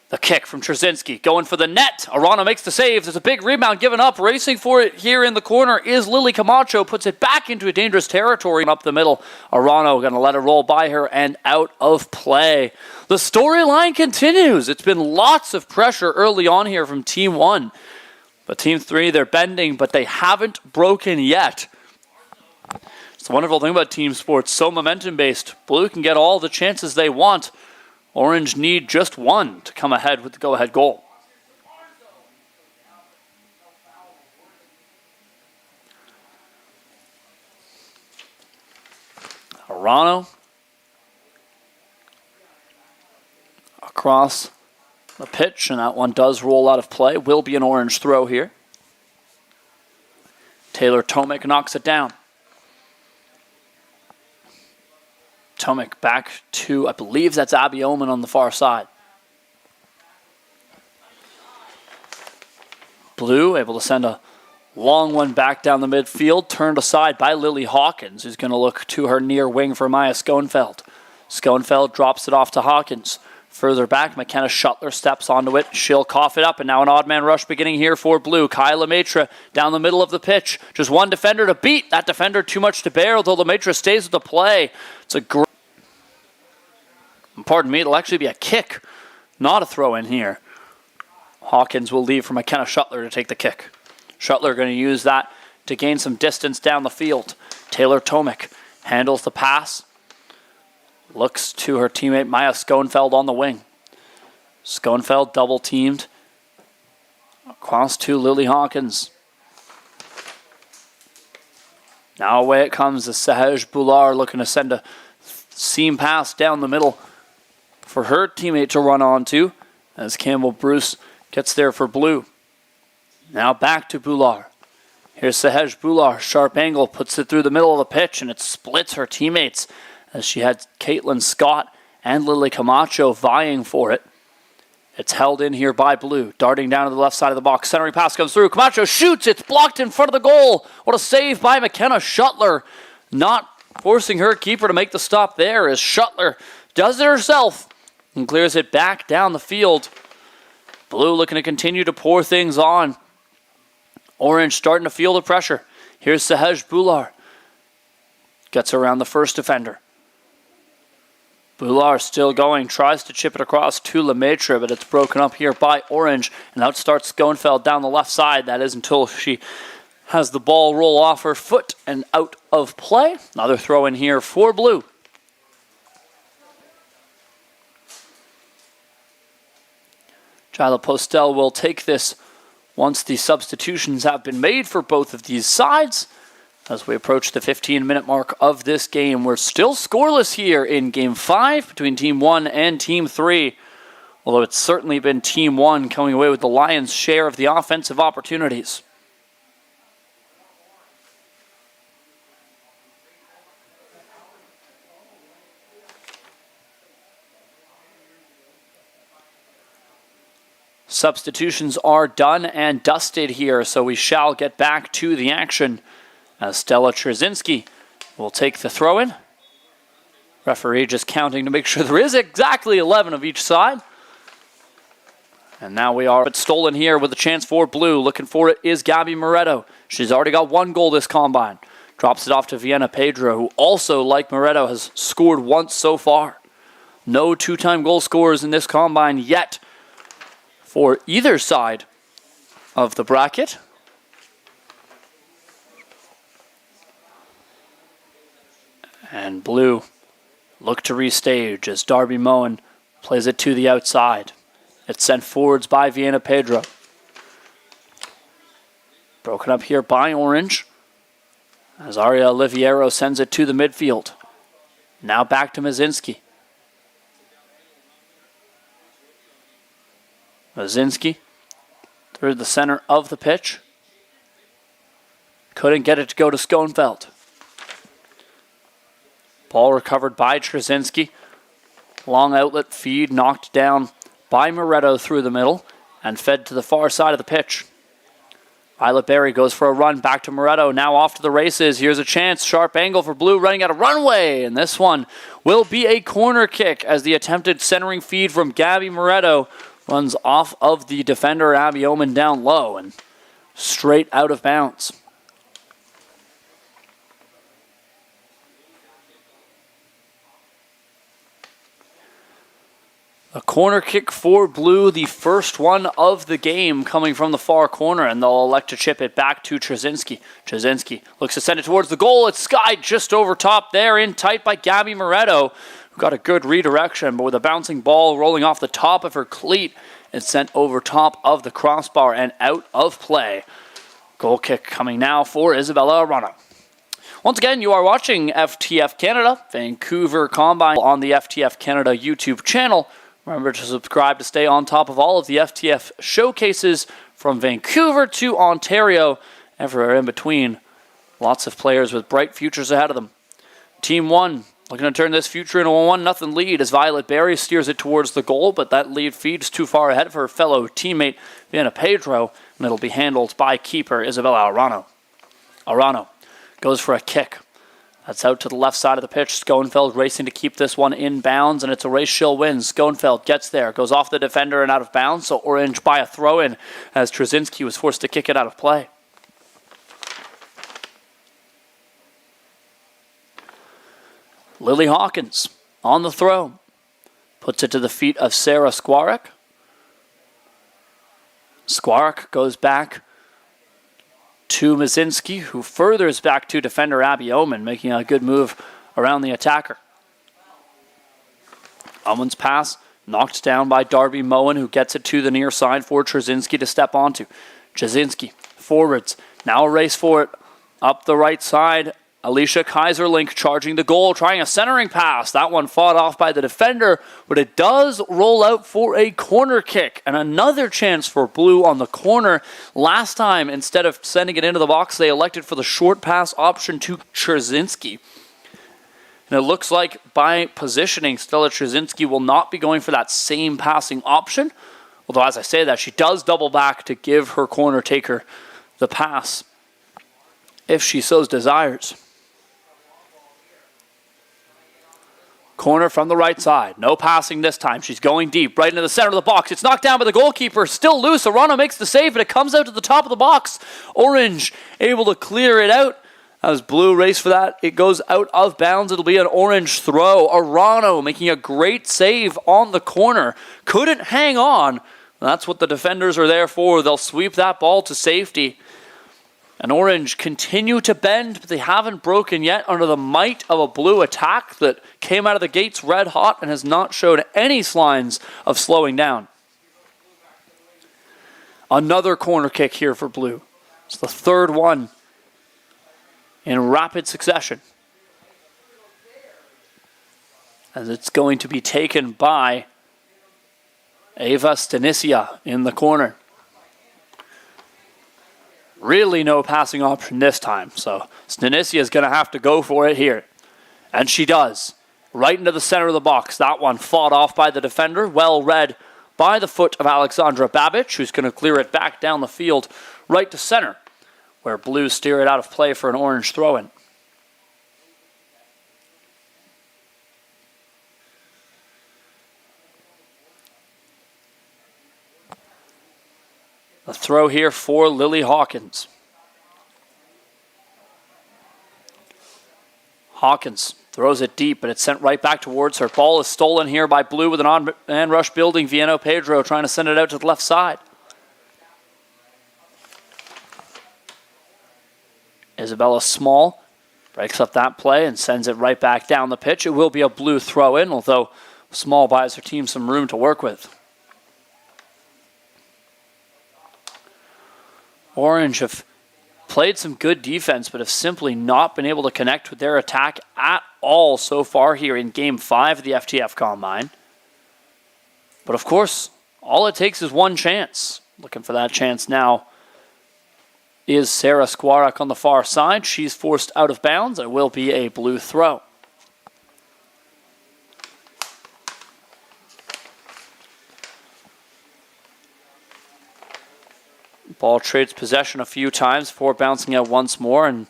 The kick from Trzynski, going for the net. Arana makes the save. There's a big rebound given up. Racing for it here in the corner is Lily Camacho. Puts it back into a dangerous territory up the middle. Arana going to let it roll by her and out of play. The storyline continues. It's been lots of pressure early on here from Team 1. But Team 3, they're bending, but they haven't broken yet. It's the wonderful thing about team sports, so momentum-based. Blue can get all the chances they want. Orange need just one to come ahead with the go-ahead goal. Arano across the pitch, and that one does roll out of play. Will be an Orange throw here. Taylor Tomek knocks it down. Tomek back to, I believe that's Abby Oman on the far side. Blue able to send a long one back down the midfield, turned aside by Lily Hawkins, who's going to look to her near wing for Maya Schoenfeld. Schoenfeld drops it off to Hawkins. Further back, McKenna Shuttler steps onto it. She'll cough it up, and now an odd man rush beginning here for Blue. Kyla Matra down the middle of the pitch. Just one defender to beat. That defender too much to bear, although the Matra stays with the play. It's a great... Pardon me, it'll actually be a kick, not a throw in here. Hawkins will leave for McKenna Shuttler to take the kick. Shuttler going to use that to gain some distance down the field. Taylor Tomek handles the pass. Looks to her teammate Maya Schoenfeld on the wing. Schoenfeld double teamed. Across to Lily Hawkins. Now away it comes as Sahaj Bular looking to send a seam pass down the middle for her teammate to run onto as Campbell Bruce gets there for Blue. Now back to Bular. Here's Sahaj Bular. Sharp angle, puts it through the middle of the pitch, and it splits her teammates as she had Caitlin Scott and Lily Camacho vying for it. It's held in here by Blue. Darting down to the left side of the box. Centering pass comes through. Camacho shoots. It's blocked in front of the goal. What a save by McKenna Shuttler. Not forcing her keeper to make the stop there as Shuttler does it herself and clears it back down the field. Blue looking to continue to pour things on. Orange starting to feel the pressure. Here's Sahaj Bular. Gets around the first defender. Bular still going, tries to chip it across to Lemaitre, but it's broken up here by Orange, and out starts Schoenfeld down the left side. That is until she has the ball roll off her foot and out of play. Another throw in here for Blue. Jyla Postel will take this once the substitutions have been made for both of these sides. As we approach the 15-minute mark of this game, we're still scoreless here in Game 5 between Team 1 and Team 3, although it's certainly been Team 1 coming away with the lion's share of the offensive opportunities. Substitutions are done and dusted here, so we shall get back to the action. As Stella Trzynski will take the throw-in. Referee just counting to make sure there is exactly 11 of each side. And now we are stolen here with a chance for Blue. Looking for it is Gabby Moretto. She's already got one goal this combine. Drops it off to Vienna Pedro, who also, like Moretto, has scored once so far. No two-time goal scorers in this combine yet for either side of the bracket. And blue look to restage as Darby Moen plays it to the outside. It's sent forwards by Vienna Pedro. Broken up here by orange as Aria Oliviero sends it to the midfield. Now back to Mazinski. Mazinski through the center of the pitch. Couldn't get it to go to Schoenfeld. Ball recovered by Trzynski. Long outlet feed knocked down by Moretto through the middle and fed to the far side of the pitch. Violet Berry goes for a run back to Moretto. Now off to the races. Here's a chance. Sharp angle for blue running out of runway. And this one will be a corner kick as the attempted centering feed from Gabby Moretto runs off of the defender Abby Oman down low and straight out of bounds. A corner kick for blue, the first one of the game coming from the far corner, and they'll elect to chip it back to Trzynski. Trzynski looks to send it towards the goal. It's skied just over top there, in tight by Gabby Moretto, who got a good redirection, but with a bouncing ball rolling off the top of her cleat, it's sent over top of the crossbar and out of play. Goal kick coming now for Isabella Arana. Once again, you are watching FTF Canada, Vancouver Combine on the FTF Canada YouTube channel. Remember to subscribe to stay on top of all of the FTF showcases from Vancouver to Ontario, everywhere in between. Lots of players with bright futures ahead of them. Team 1 looking to turn this future into a 1-0 lead as Violet Berry steers it towards the goal, but that lead feeds too far ahead of her fellow teammate Vienna Pedro, and it'll be handled by keeper Isabella Arano. Arano goes for a kick. That's out to the left side of the pitch. Schoenfeld racing to keep this one in bounds, and it's a race she'll win. Schoenfeld gets there, goes off the defender and out of bounds, so orange by a throw-in as Trzynski was forced to kick it out of play. Lily Hawkins on the throw. Puts it to the feet of Sarah Skwarek. Skwarek goes back to Mazinski, who furthers back to defender Abby Oman, making a good move around the attacker. Oman's pass knocked down by Darby Moen, who gets it to the near side for Trzynski to step onto. Trzynski forwards, now a race for it up the right side. Alicia Kaiserlink charging the goal, trying a centering pass. That one fought off by the defender, but it does roll out for a corner kick. And another chance for blue on the corner. Last time, instead of sending it into the box, they elected for the short pass option to Trzynski. And it looks like by positioning, Stella Trzynski will not be going for that same passing option. Although, as I say that, she does double back to give her corner taker the pass if she so desires. Corner from the right side. No passing this time. She's going deep, right into the center of the box. It's knocked down by the goalkeeper. Still loose. Arano makes the save, but it comes out to the top of the box. Orange able to clear it out. As blue race for that, it goes out of bounds. It'll be an orange throw. Arano making a great save on the corner. Couldn't hang on. That's what the defenders are there for. They'll sweep that ball to safety. And orange continue to bend, but they haven't broken yet under the might of a blue attack that came out of the gates red hot and has not showed any signs of slowing down. Another corner kick here for blue. It's the third one in rapid succession. As it's going to be taken by Eva Stanisia in the corner. Really no passing option this time, so Stanisia is going to have to go for it here. And she does. Right into the center of the box. That one fought off by the defender. Well read by the foot of Alexandra Babic, who's going to clear it back down the field right to center, where blue steer it out of play for an orange throw-in. A throw here for Lily Hawkins. Hawkins Throws it deep, but it's sent right back towards her. Ball is stolen here by Blue with an on-man rush building. Vienna Pedro trying to send it out to the left side. Isabella Small breaks up that play and sends it right back down the pitch. It will be a Blue throw-in, although Small buys her team some room to work with. Orange have played some good defense, but have simply not been able to connect with their attack at all so far here in Game 5 of the FTF Combine. But of course, all it takes is one chance. Looking for that chance now is Sarah Skwarek on the far side. She's forced out of bounds. It will be a Blue throw. Ball trades possession a few times before bouncing out once more, and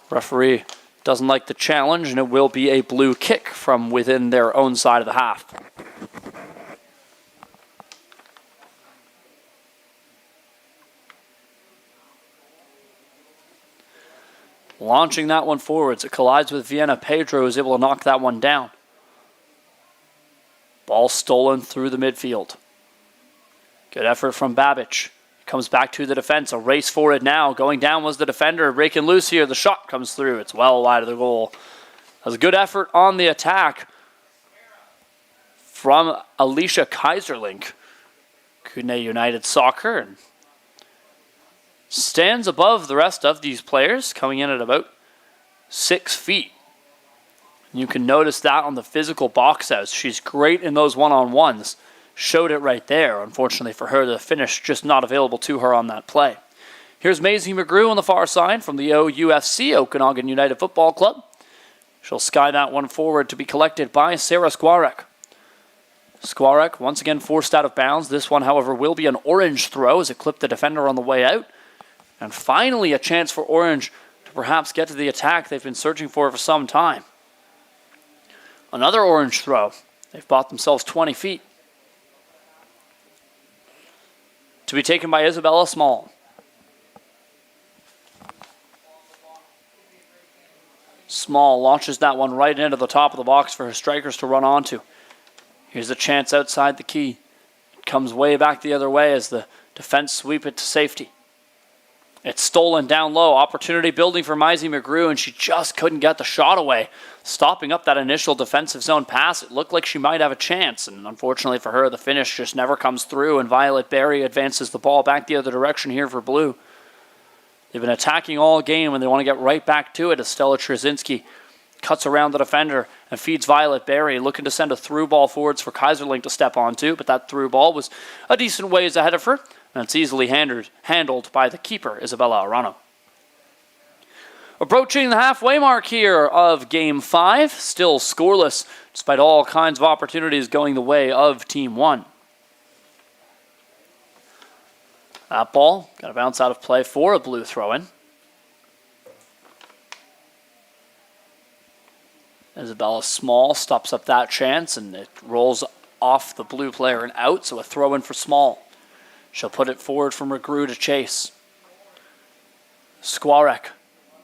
referee doesn't like the challenge, and it will be a Blue kick from within their own side of the half. Launching that one forwards, it collides with Vienna Pedro, who's able to knock that one down. Ball stolen through the midfield. Good effort from Babic. Comes back to the defense. A race for it now. Going down was the defender. Breaking loose here. The shot comes through. It's well wide of the goal. That was a good effort on the attack from Alicia Kaiserlink. Kootenay United Soccer. And stands above the rest of these players, coming in at about 6 feet. You can notice that on the physical box outs. She's great in those one-on-ones. Showed it right there. Unfortunately for her, the finish just not available to her on that play. Here's Maisie McGrew on the far side from the OUFC, Okanagan United Football Club. She'll sky that one forward to be collected by Sarah Skwarek. Skwarek once again forced out of bounds. This one, however, will be an Orange throw as it clipped the defender on the way out. And finally a chance for Orange to perhaps get to the attack they've been searching for some time. Another Orange throw. They've bought themselves 20 feet. To be taken by Isabella Small. Small launches that one right into the top of the box for her strikers to run onto. Here's a chance outside the key. It comes way back the other way as the defense sweep it to safety. It's stolen down low. Opportunity building for Maisie McGrew, and she just couldn't get the shot away. Stopping up that initial defensive zone pass, it looked like she might have a chance. And unfortunately for her, the finish just never comes through, and Violet Berry advances the ball back the other direction here for Blue. They've been attacking all game, and they want to get right back to it as Stella Trzynski cuts around the defender and feeds Violet Berry, looking to send a through ball forwards for Kaiserlink to step onto, but that through ball was a decent ways ahead of her. And it's easily handled by the keeper, Isabella Arano. Approaching the halfway mark here of Game 5. Still scoreless, despite all kinds of opportunities going the way of Team 1. That ball got to bounce out of play for a Blue throw-in. Isabella Small stops up that chance, and it rolls off the Blue player and out, so a throw-in for Small. She'll put it forward for McGrew to chase. Skwarek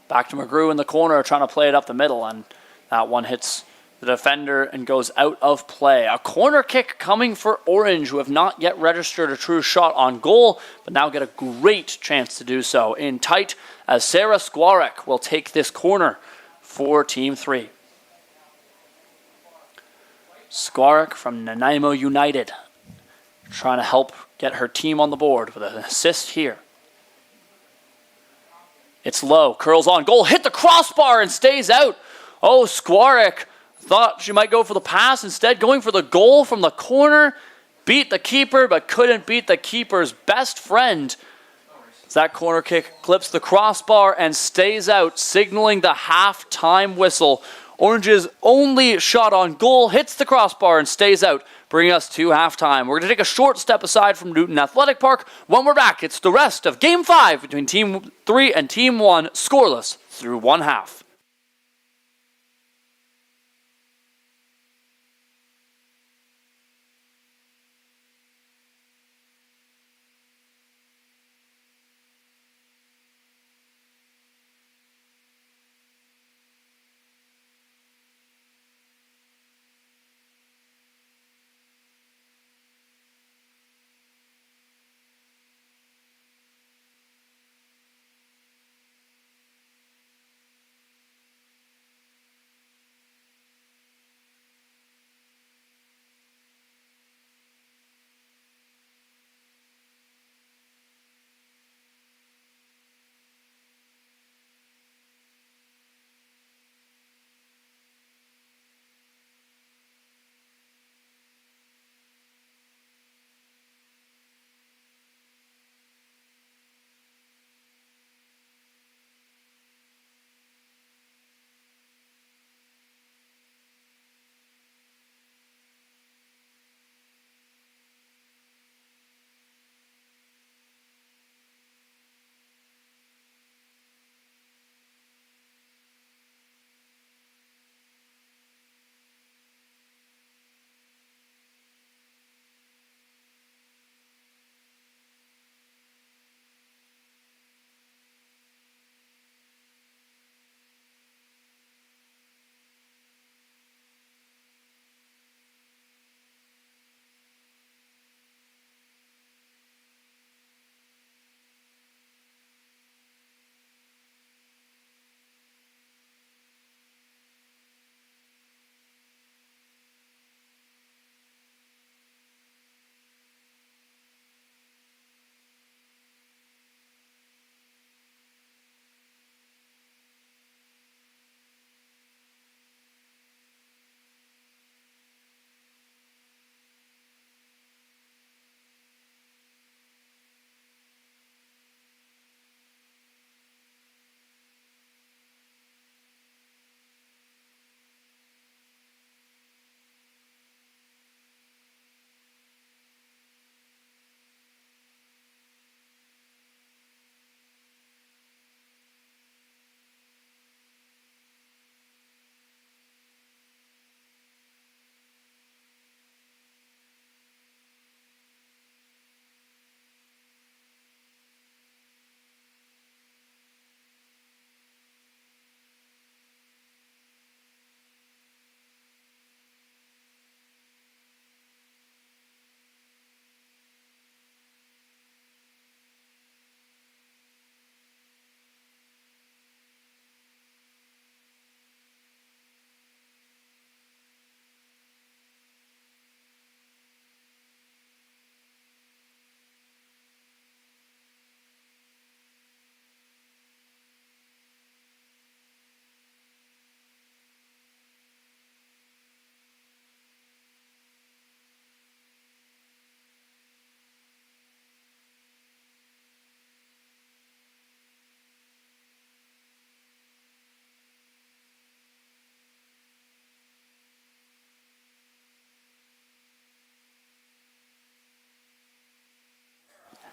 back to McGrew in the corner, trying to play it up the middle, and that one hits the defender and goes out of play. A corner kick coming for Orange, who have not yet registered a true shot on goal, but now get a great chance to do so in tight, as Sarah Skwarek will take this corner for Team 3. Skwarek from Nanaimo United, trying to help get her team on the board with an assist here. It's low, curls on, goal, hit the crossbar and stays out. Oh, Skwarek thought she might go for the pass, instead going for the goal from the corner. Beat the keeper, but couldn't beat the keeper's best friend. That corner kick clips the crossbar and stays out, signaling the halftime whistle. Orange's only shot on goal hits the crossbar and stays out, bringing us to halftime. We're going to take a short step aside from Newton Athletic Park. When we're back, it's the rest of Game 5 between Team 3 and Team 1, scoreless through one half.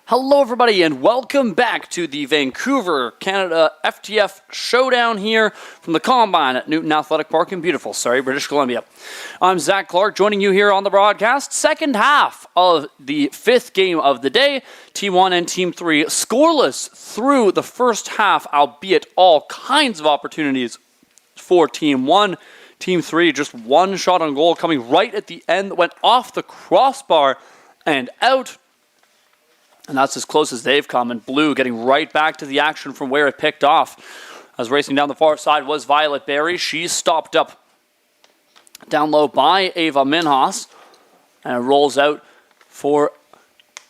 Hello, everybody, and welcome back to the Vancouver, Canada FTF Showdown here from the Combine at Newton Athletic Park in beautiful Surrey, British Columbia. I'm Zach Clark, joining you here on the broadcast. Second half of the fifth game of the day. Team 1 and Team 3 scoreless through the first half, albeit all kinds of opportunities for Team 1. Team 3, just one shot on goal coming right at the end that went off the crossbar and out. And that's as close as they've come. And Blue getting right back to the action from where it picked off. As racing down the far side was Violet Berry. She's stopped up down low by Ava Minhas. And it rolls out for,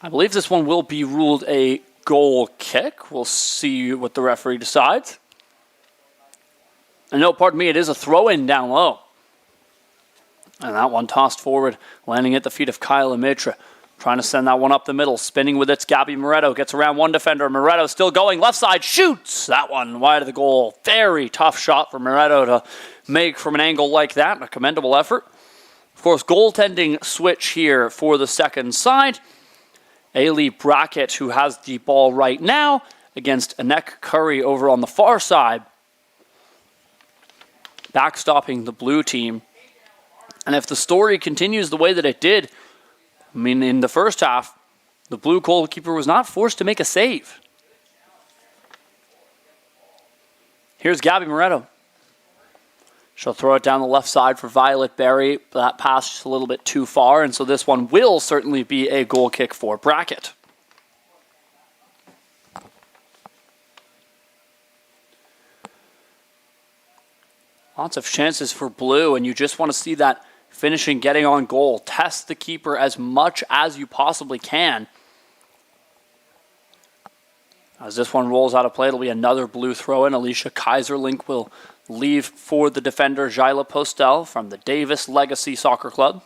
I believe this one will be ruled a goal kick. We'll see what the referee decides. And no, pardon me, it is a throw-in down low. And that one tossed forward, landing at the feet of Kyla Mitra. Trying to send that one up the middle. Spinning with it, Gabby Moretto gets around one defender. Moretto still going. Left side, shoots! That one wide of the goal. Very tough shot for Moretto to make from an angle like that. A commendable effort. Of course, goaltending switch here for the second side. Ailey Brackett, who has the ball right now, against Anek Curry over on the far side. Backstopping the blue team. And if the story continues the way that it did, I mean, in the first half, the blue goalkeeper was not forced to make a save. Here's Gabby Moretto. She'll throw it down the left side for Violet Berry. That pass just a little bit too far, and so this one will certainly be a goal kick for Brackett. Lots of chances for Blue, and you just want to see that finishing, getting on goal. Test the keeper as much as you possibly can. As this one rolls out of play, it'll be another blue throw-in. Alicia Kaiserlink will leave for the defender, Jyla Postel from the Davis Legacy Soccer Club.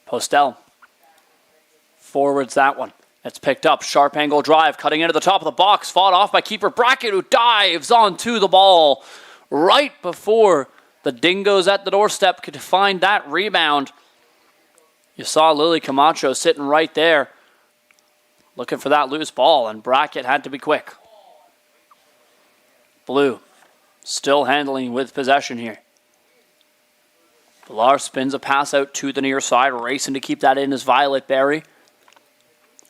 Postel forwards that one. It's picked up, sharp angle drive, cutting into the top of the box, fought off by keeper Brackett, who dives onto the ball right before the Dingoes at the doorstep could find that rebound. You saw Lily Camacho sitting right there, looking for that loose ball, and Brackett had to be quick. Blue still handling with possession here. Villar spins a pass out to the near side, racing to keep that in is Violet Berry.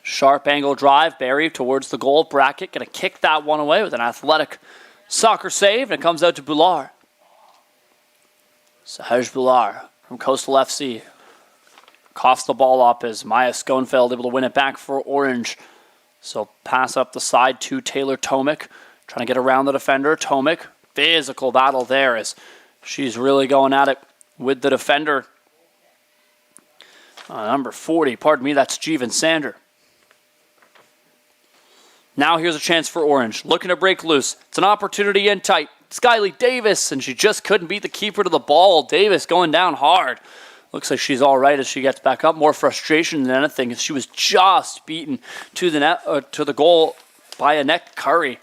Sharp angle drive, Berry towards the goal. Brackett going to kick that one away with an athletic soccer save, and it comes out to Boulard. Sahaj Boulard from Coastal FC. Coughs the ball up as Maya Schoenfeld able to win it back for Orange. So pass up the side to Taylor Tomic. Trying to get around the defender. Tomic, physical battle there as she's really going at it with the defender. Number 40, pardon me, that's Jeevan Sander. Now here's a chance for Orange. Looking to break loose. It's an opportunity in tight. Skyly Davis, and she just couldn't beat the keeper to the ball. Davis going down hard. Looks like she's all right as she gets back up. More frustration than anything. She was just beaten to the net, to the goal by Anek Curry.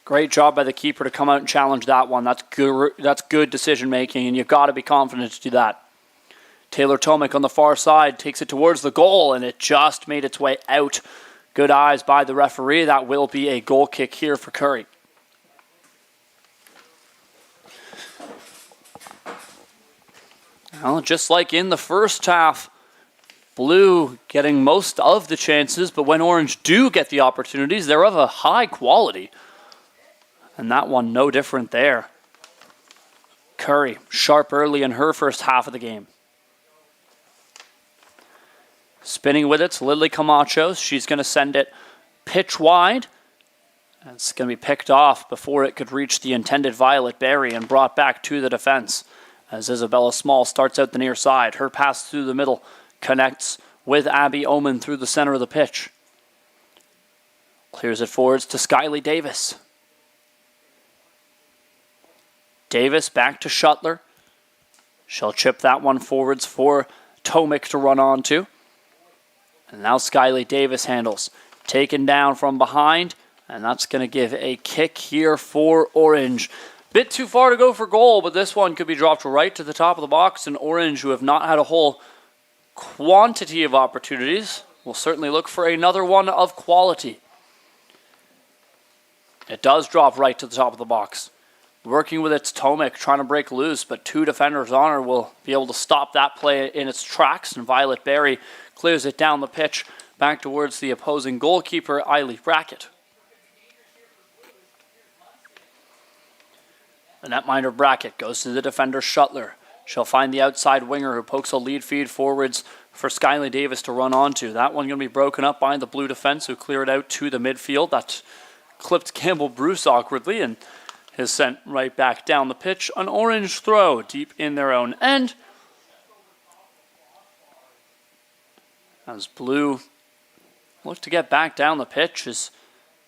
Great job by the keeper to come out and challenge that one. That's good decision making, and you've got to be confident to do that. Taylor Tomic on the far side takes it towards the goal, and it just made its way out. Good eyes by the referee. That will be a goal kick here for Curry. Well, just like in the first half, Blue getting most of the chances, but when Orange do get the opportunities, they're of a high quality. And that one no different there. Curry, sharp early in her first half of the game. Spinning with it's Lily Camacho. She's going to send it pitch wide. And it's going to be picked off before it could reach the intended Violet Berry and brought back to the defense. As Isabella Small starts out the near side. Her pass through the middle connects with Abby Oman through the center of the pitch. Clears it forwards to Skyly Davis. Davis back to Shuttler. She'll chip that one forwards for Tomic to run onto. And now Skyly Davis handles. Taken down from behind. And that's going to give a kick here for Orange. Bit too far to go for goal, but this one could be dropped right to the top of the box. And Orange, who have not had a whole quantity of opportunities, will certainly look for another one of quality. It does drop right to the top of the box. Working with its Tomek, trying to break loose, but two defenders on her will be able to stop that play in its tracks, and Violet Berry clears it down the pitch back towards the opposing goalkeeper, Eiley Brackett. The netminder Brackett goes to the defender Shuttler. She'll find the outside winger who pokes a lead feed forwards for Skyly Davis to run onto. That one going to be broken up by the blue defense, who cleared out to the midfield. That clipped Campbell Bruce awkwardly and is sent right back down the pitch. An Orange throw deep in their own end. As Blue look to get back down the pitch, as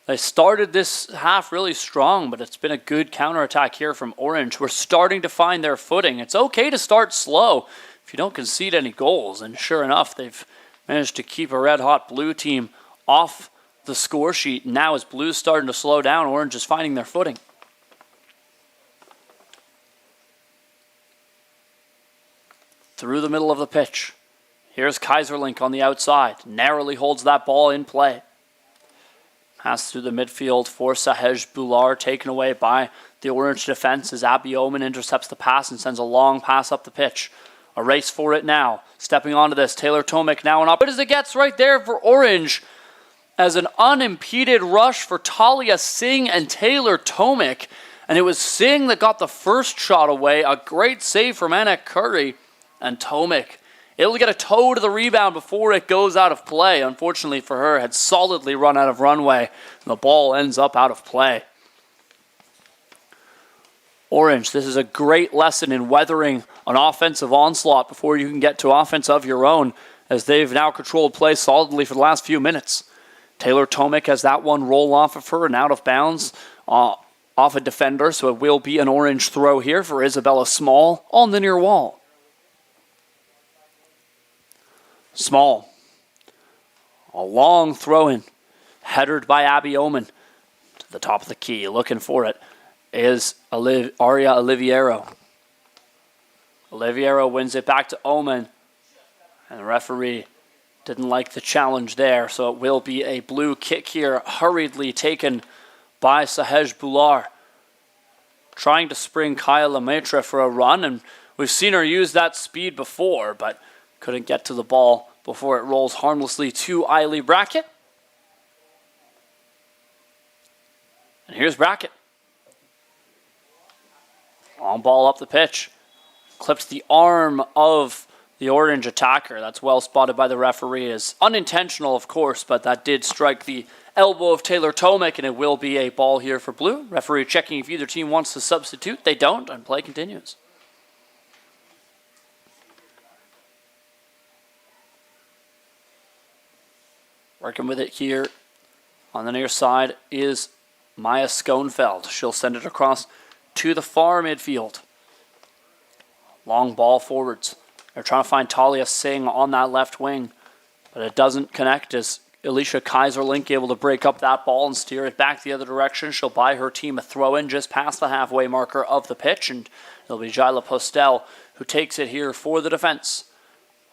they started this half really strong, but it's been a good counterattack here from Orange. We're starting to find their footing. It's okay to start slow if you don't concede any goals. And sure enough, they've managed to keep a red-hot Blue team off the score sheet. Now as Blue's starting to slow down, Orange is finding their footing. Through the middle of the pitch. Here's Kaiserlink on the outside. Narrowly holds that ball in play. Pass through the midfield for Sahej Bular, taken away by the Orange defense as Abby Oman intercepts the pass and sends a long pass up the pitch. A race for it now. Stepping onto this, Taylor Tomek now and up. But as it gets right there for Orange, as an unimpeded rush for Talia Singh and Taylor Tomek. And it was Singh that got the first shot away. A great save from Anik Curry. And Tomek able to get a toe to the rebound before it goes out of play. Unfortunately for her, had solidly run out of runway. And the ball ends up out of play. Orange, this is a great lesson in weathering an offensive onslaught before you can get to offense of your own, as they've now controlled play solidly for the last few minutes. Taylor Tomek has that one roll off of her and out of bounds off a defender, so it will be an Orange throw here for Isabella Small on the near wall. Small. A long throw-in, headed by Abby Oman to the top of the key. Looking for it is Aria Oliviero. Oliviero wins it back to Oman, and the referee didn't like the challenge there, so it will be a Blue kick here, hurriedly taken by Sahej Bular. Trying to spring Kaya Lemaitre for a run, and we've seen her use that speed before, but couldn't get to the ball before it rolls harmlessly to Eiley Brackett. And here's Brackett. Long ball up the pitch. Clips the arm of the Orange attacker. That's well spotted by the referee. Is unintentional, of course, but that did strike the elbow of Taylor Tomek, and it will be a ball here for Blue. Referee checking if either team wants to substitute. They don't, and play continues. Working with it here on the near side is Maya Schoenfeld. She'll send it across to the far midfield. Long ball forwards. They're trying to find Talia Singh on that left wing, but it doesn't connect as Alicia Kaiserlink able to break up that ball and steer it back the other direction. She'll buy her team a throw-in just past the halfway marker of the pitch, and it'll be Jyla Postel who takes it here for the defense.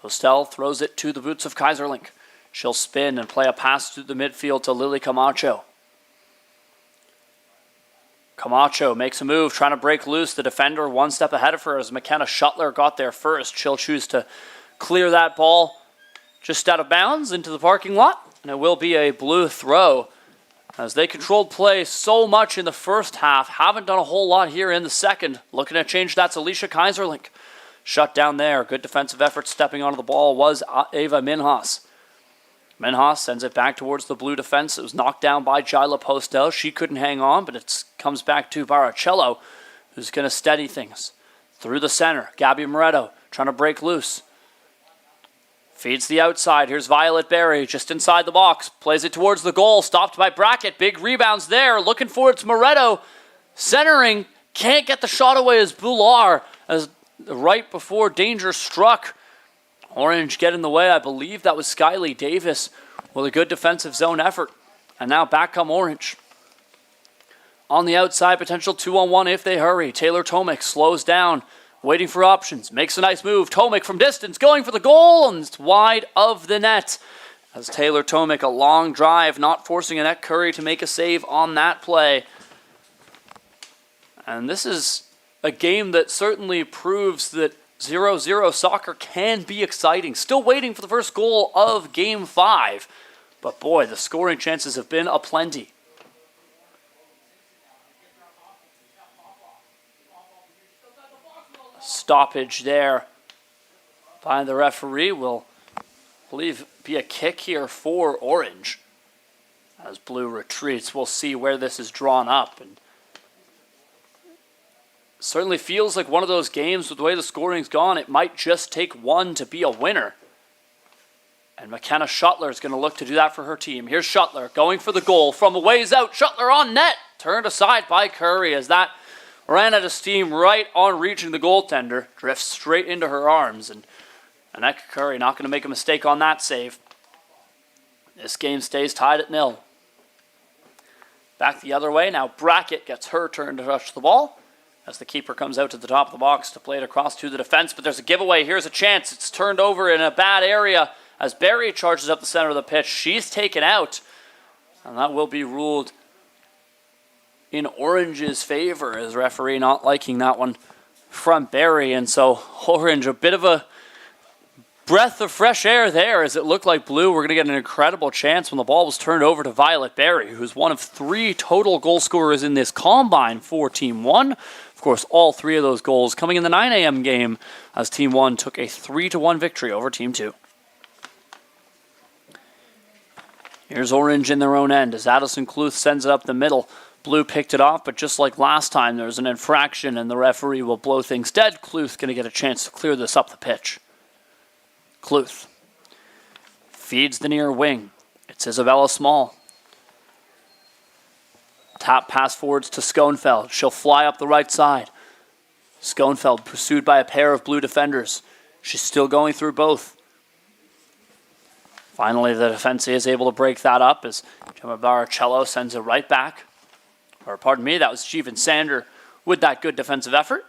Postel throws it to the boots of Kaiserlink. She'll spin and play a pass through the midfield to Lily Camacho. Camacho makes a move, trying to break loose. The defender one step ahead of her as McKenna Shuttler got there first. She'll choose to clear that ball just out of bounds into the parking lot. And it will be a Blue throw as they controlled play so much in the first half. Haven't done a whole lot here in the second. Looking to change that's Alicia Kaiserlink. Shut down there. Good defensive effort stepping onto the ball was Ava Minhas. Minhas sends it back towards the Blue defense. It was knocked down by Jyla Postel. She couldn't hang on, but it comes back to Baracello, who's going to steady things. Through the center, Gabby Moretto trying to break loose. Feeds the outside. Here's Violet Berry just inside the box. Plays it towards the goal. Stopped by Brackett. Big rebounds there. Looking for it's Moretto. Centering. Can't get the shot away as Bular. As right before danger struck. Orange get in the way. I believe that was Skyly Davis with a good defensive zone effort. And now back come Orange. On the outside, potential 2-on-1 if they hurry. Taylor Tomek slows down, waiting for options. Makes a nice move. Tomek from distance, going for the goal, and it's wide of the net. As Taylor Tomek, a long drive, not forcing Annette Curry to make a save on that play. And this is a game that certainly proves that 0-0 soccer can be exciting. Still waiting for the first goal of Game 5. But boy, the scoring chances have been aplenty. Stoppage there by the referee will, I believe, be a kick here for Orange. As Blue retreats, we'll see where this is drawn up. And certainly feels like one of those games with the way the scoring's gone, it might just take one to be a winner. And McKenna Shuttler is going to look to do that for her team. Here's Shuttler going for the goal from a ways out. Shuttler on net. Turned aside by Curry as that ran out of steam right on reaching the goaltender. Drifts straight into her arms. And Annette Curry not going to make a mistake on that save. This game stays tied at 0. Back the other way. Now Brackett gets her turn to touch the ball. As the keeper comes out to the top of the box to play it across to the defense. But there's a giveaway. Here's a chance. It's turned over in a bad area as Barry charges up the center of the pitch. She's taken out. And that will be ruled in Orange's favor, as referee not liking that one from Barry. And so Orange, a bit of a breath of fresh air there, as it looked like Blue were going to get an incredible chance when the ball was turned over to Violet Barry, who's one of 3 total goal scorers in this combine for Team 1. Of course, all 3 of those goals coming in the 9 a.m. game as Team 1 took a 3-1 victory over Team 2. Here's Orange in their own end as Addison Cluth sends it up the middle. Blue picked it off, but just like last time, there's an infraction and the referee will blow things dead. Cluth going to get a chance to clear this up the pitch. Cluth feeds the near wing. It's Isabella Small. Tap pass forwards to Schoenfeld. She'll fly up the right side. Schoenfeld pursued by a pair of Blue defenders. She's still going through both. Finally, the defense is able to break that up as Gemma Baracello sends it right back. Or pardon me, that was Jeevan Sander with that good defensive effort.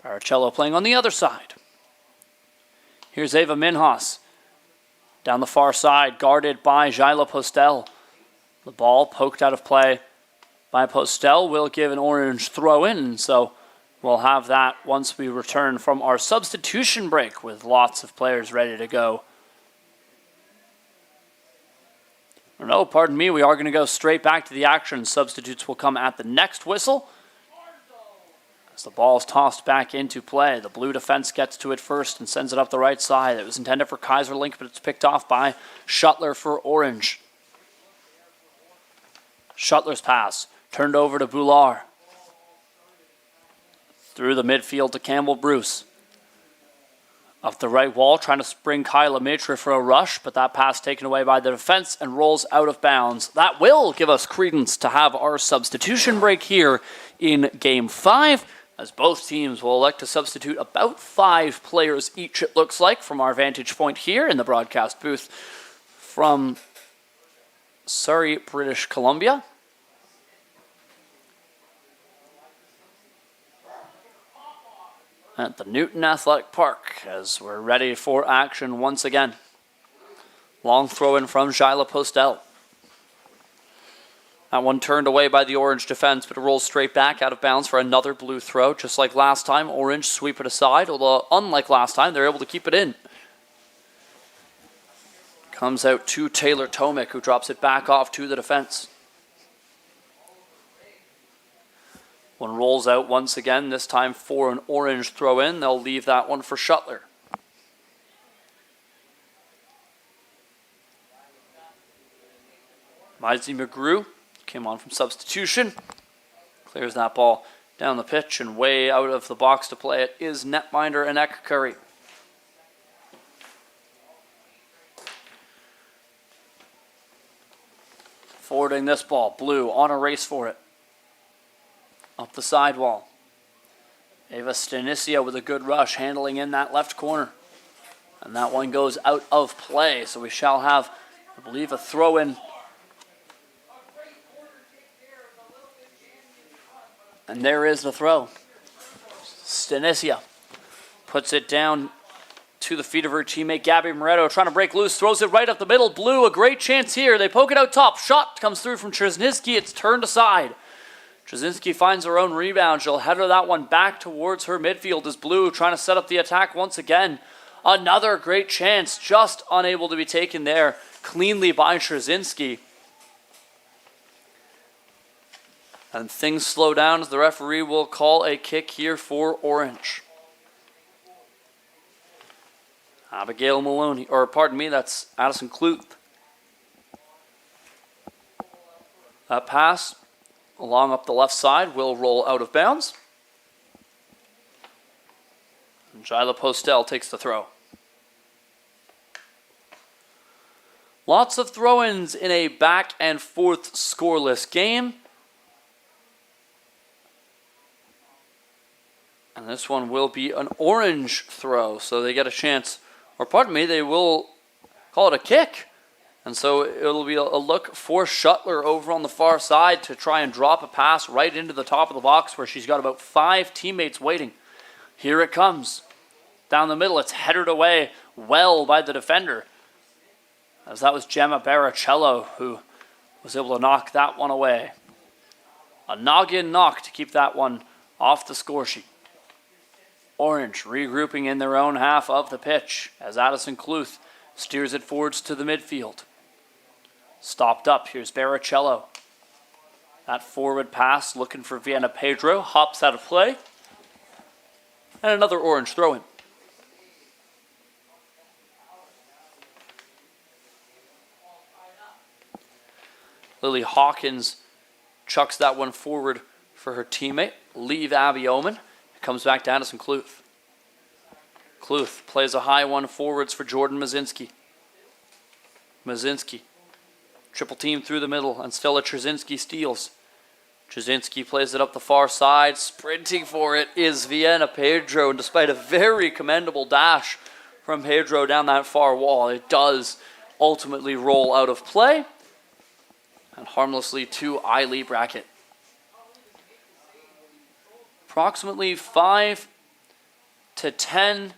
Baracello playing on the other side. Here's Ava Minhas down the far side, guarded by Jaila Postel. The ball poked out of play by Postel will give an Orange throw in, so we'll have that once we return from our substitution break with lots of players ready to go. No, pardon me, we are going to go straight back to the action. Substitutes will come at the next whistle. As the ball is tossed back into play, the Blue defense gets to it first and sends it up the right side. It was intended for Kaiserlink, but it's picked off by Shuttler for Orange. Shuttler's pass turned over to Boulard. Through the midfield to Campbell Bruce. Up the right wall, trying to spring Kyla Mitra for a rush, but that pass taken away by the defense and rolls out of bounds. That will give us credence to have our substitution break here in Game 5, as both teams will elect to substitute about 5 players each, it looks like, from our vantage point here in the broadcast booth from Surrey, British Columbia. At the Newton Athletic Park as we're ready for action once again. Long throw in from Jaila Postel. That one turned away by the Orange defense, but it rolls straight back out of bounds for another Blue throw. Just like last time, Orange sweep it aside, although unlike last time, they're able to keep it in. Comes out to Taylor Tomek, who drops it back off to the defense. One rolls out once again, this time for an Orange throw-in. They'll leave that one for Shuttler. Maisie McGrew came on from substitution. Clears that ball down the pitch and way out of the box to play it is netminder Annette Curry. Forwarding this ball, Blue on a race for it. Up the sidewall. Ava Stanicia with a good rush, handling in that left corner. And that one goes out of play, so we shall have, I believe, a throw-in And there is the throw. Stanisia puts it down to the feet of her teammate Gabby Moretto, trying to break loose, throws it right up the middle. Blue, a great chance here. They poke it out top. Shot comes through from Trzynski. It's turned aside. Trzynski finds her own rebound. She'll header that one back towards her midfield as Blue trying to set up the attack once again. Another great chance, just unable to be taken there cleanly by Trzynski. And things slow down as the referee will call a kick here for Orange. Abigail Maloney, or pardon me, that's Addison Kluth. That pass along up the left side will roll out of bounds. And Jyla Postel takes the throw. Lots of throw-ins in a back and forth scoreless game. And this one will be an Orange throw, so they get a chance. Or pardon me, they will call it a kick. And so it'll be a look for Shuttler over on the far side to try and drop a pass right into the top of the box where she's got about 5 teammates waiting. Here it comes. Down the middle, it's headed away well by the defender. As that was Gemma Baracello who was able to knock that one away. A noggin knock to keep that one off the score sheet. Orange regrouping in their own half of the pitch as Addison Kluth steers it forwards to the midfield. Stopped up, here's Baracello. That forward pass looking for Vienna Pedro, hops out of play. And another Orange throw-in. Lily Hawkins chucks that one forward for her teammate, Leave Abby Oman. It comes back to Addison Kluth. Kluth plays a high one forwards for Jordan Mazinski. Mazinski, triple team through the middle, and Stella Trzynski steals. Trzynski plays it up the far side. Sprinting for it is Vienna Pedro, and despite a very commendable dash from Pedro down that far wall, it does ultimately roll out of play and harmlessly to Eiley Brackett. Approximately 5 to 10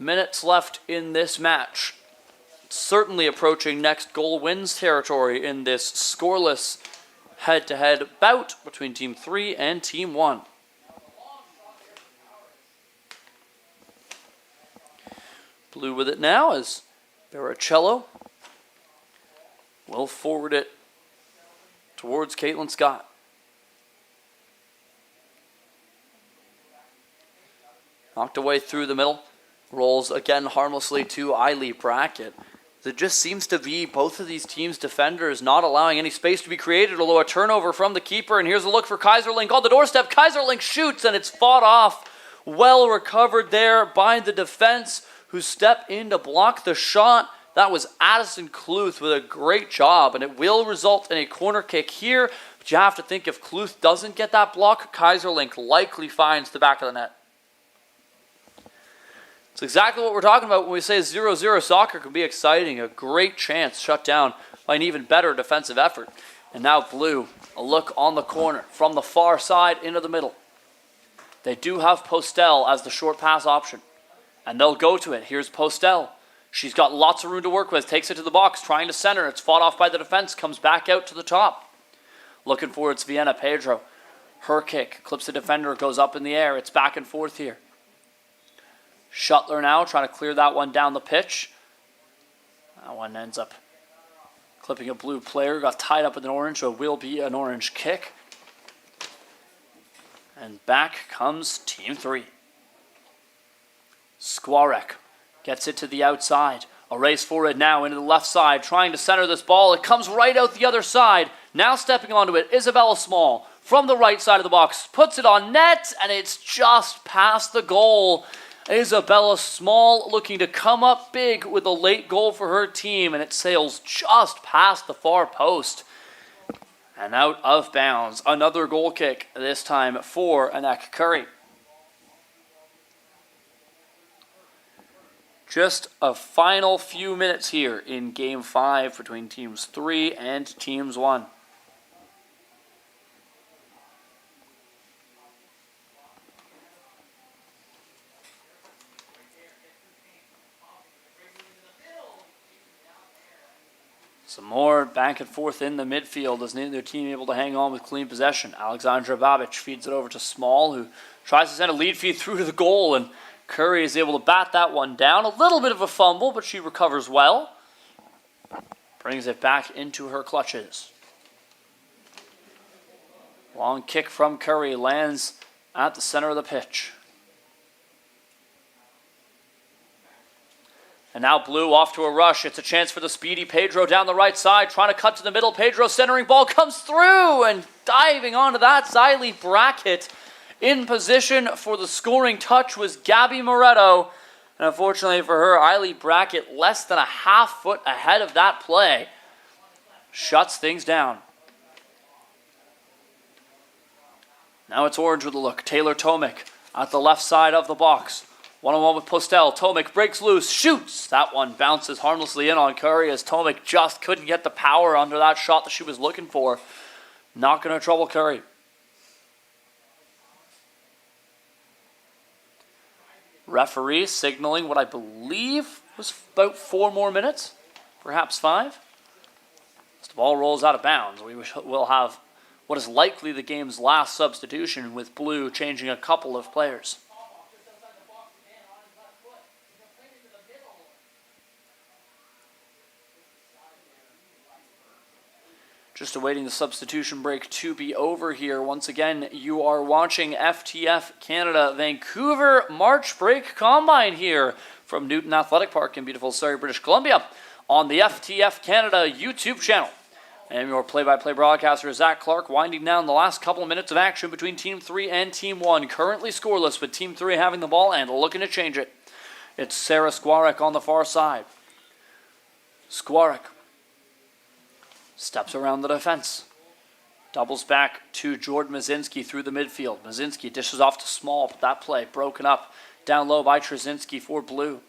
minutes left in this match. Certainly approaching next goal wins territory in this scoreless head-to-head bout between Team 3 and Team 1. Blue with it now as Baracello will forward it towards Caitlin Scott. Knocked away through the middle. Rolls again harmlessly to Eiley Brackett. It just seems to be both of these teams' defenders not allowing any space to be created, although a turnover from the keeper. And here's a look for Kaiserlink on the doorstep. Kaiserlink shoots, and it's fought off. Well recovered there by the defense, who step in to block the shot. That was Addison Kluth with a great job, and it will result in a corner kick here. But you have to think if Kluth doesn't get that block, Kaiserlink likely finds the back of the net. It's exactly what we're talking about when we say 0-0 soccer can be exciting. A great chance shut down by an even better defensive effort. And now Blue, a look on the corner from the far side into the middle. They do have Postel as the short pass option, and they'll go to it. Here's Postel. She's got lots of room to work with. Takes it to the box, trying to center. It's fought off by the defense. Comes back out to the top. Looking for it's Vienna Pedro. Her kick clips the defender, goes up in the air. It's back and forth here. Shuttler now trying to clear that one down the pitch. That one ends up clipping a Blue player. Got tied up with an Orange, so it will be an Orange kick. And back comes Team 3. Skwarek gets it to the outside. A race forward now into the left side, trying to center this ball. It comes right out the other side. Now stepping onto it, Isabella Small from the right side of the box. Puts it on net, and it's just past the goal. Isabella Small looking to come up big with a late goal for her team, and it sails just past the far post and out of bounds. Another goal kick, this time for Anek Curry. Just a final few minutes here in Game 5 between Teams 3 and Teams 1. back and forth in the midfield as neither team able to hang on with clean possession. Alexandra Babic feeds it over to Small, who tries to send a lead feed through to the goal, and Curry is able to bat that one down. A little bit of a fumble, but she recovers well. Brings it back into her clutches. Long kick from Curry lands at the center of the pitch. And now Blue off to a rush. It's a chance for the speedy Pedro down the right side, trying to cut to the middle. Pedro centering ball comes through, and diving onto that, Xylee Brackett. In position for the scoring touch was Gabby Moretto. And unfortunately for her, Xylee Brackett less than a half foot ahead of that play. Shuts things down. Now it's Orange with a look. Taylor Tomic at the left side of the box. One-on-one with Postel. Tomic breaks loose, shoots. That one bounces harmlessly in on Curry as Tomic just couldn't get the power under that shot that she was looking for. Not going to trouble Curry. Referee signaling what I believe was about 4 more minutes, perhaps 5. As the ball rolls out of bounds, we will have what is likely the game's last substitution, with Blue changing a couple of players. Just awaiting the substitution break to be over here. Once again, you are watching FTF Canada Vancouver March Break Combine here from Newton Athletic Park in beautiful Surrey, British Columbia on the FTF Canada YouTube channel. I am your play-by-play broadcaster, Zach Clark, winding down the last couple of minutes of action between Team 3 and Team 1. Currently scoreless, with Team 3 having the ball and looking to change it. It's Sarah Skwarek on the far side. Skwarek steps around the defense. Doubles back to Jordan Mazinski through the midfield. Mazinski dishes off to Small, but that play broken up down low by Trzynski for Blue.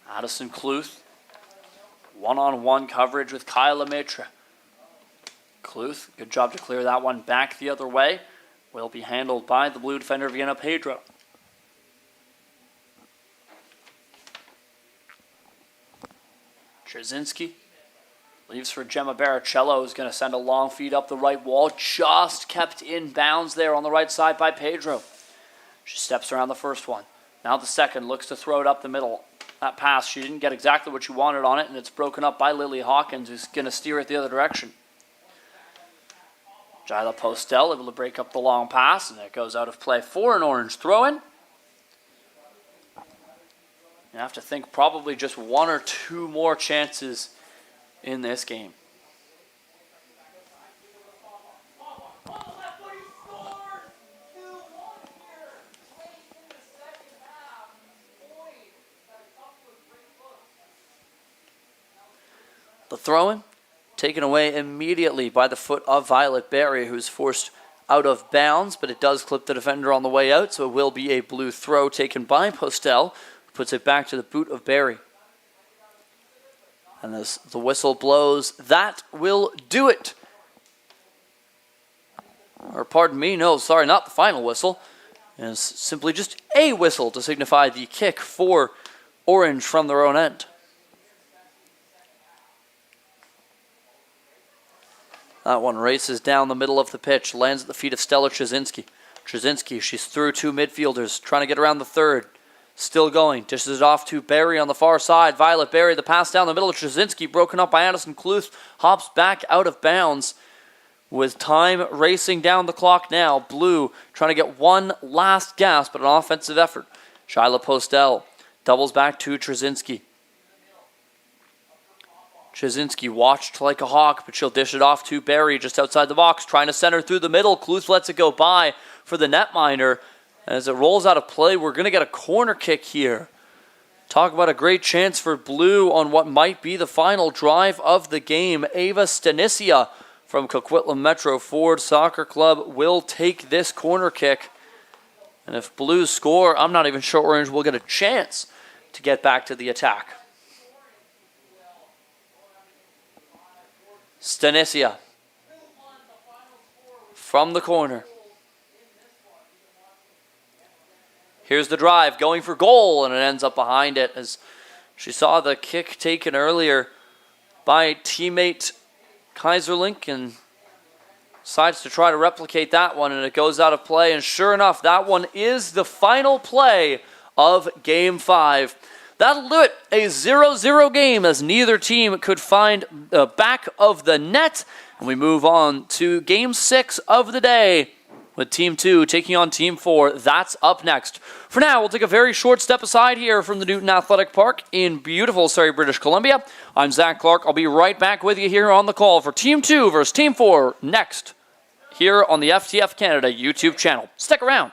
Addison Cluth. One-on-one coverage with Kyle Lemaitre. Cluth, good job to clear that one back the other way. Will be handled by the Blue defender, Vienna Pedro. Trzynski leaves for Gemma Baricello, who's going to send a long feed up the right wall. Just kept in bounds there on the right side by Pedro. She steps around the first one. Now the second, looks to throw it up the middle. That pass, she didn't get exactly what she wanted on it, and it's broken up by Lily Hawkins, who's going to steer it the other direction. Jyla Postel able to break up the long pass, and it goes out of play for an Orange throw-in. You have to think probably just 1 or 2 more chances in this game. The throw-in taken away immediately by the foot of Violet Berry, who's forced out of bounds, but it does clip the defender on the way out, so it will be a Blue throw taken by Postel, who puts it back to the boot of Berry. And as the whistle blows, that will do it. Or pardon me, no, sorry, not the final whistle. It's simply just a whistle to signify the kick for Orange from their own end. That one races down the middle of the pitch, lands at the feet of Stella Trzynski. Trzynski, she's through 2 midfielders, trying to get around the third. Still going, dishes it off to Berry on the far side. Violet Berry, the pass down the middle of Trzynski, broken up by Addison Cluth, hops back out of bounds. With time racing down the clock now, Blue trying to get one last gasp at an offensive effort. Jyla Postel doubles back to Trzynski. Trzynski watched like a hawk, but she'll dish it off to Berry just outside the box, trying to center through the middle. Cluth lets it go by for the netminder. As it rolls out of play, we're going to get a corner kick here. Talk about a great chance for Blue on what might be the final drive of the game. Ava Stanisia from Coquitlam Metro Ford Soccer Club will take this corner kick. And if Blues score, I'm not even sure Orange will get a chance to get back to the attack. Stanisia from the corner. Here's the drive, going for goal, and it ends up behind it as she saw the kick taken earlier by teammate Kaiserlink and decides to try to replicate that one, and it goes out of play. And sure enough, that one is the final play of Game 5. That'll do it. A 0-0 game as neither team could find the back of the net. And we move on to Game 6 of the day with Team 2 taking on Team 4. That's up next. For now, we'll take a very short step aside here from the Newton Athletic Park in beautiful Surrey, British Columbia. I'm Zach Clark. I'll be right back with you here on the call for Team 2 versus Team 4 next here on the FTF Canada YouTube channel. Stick around.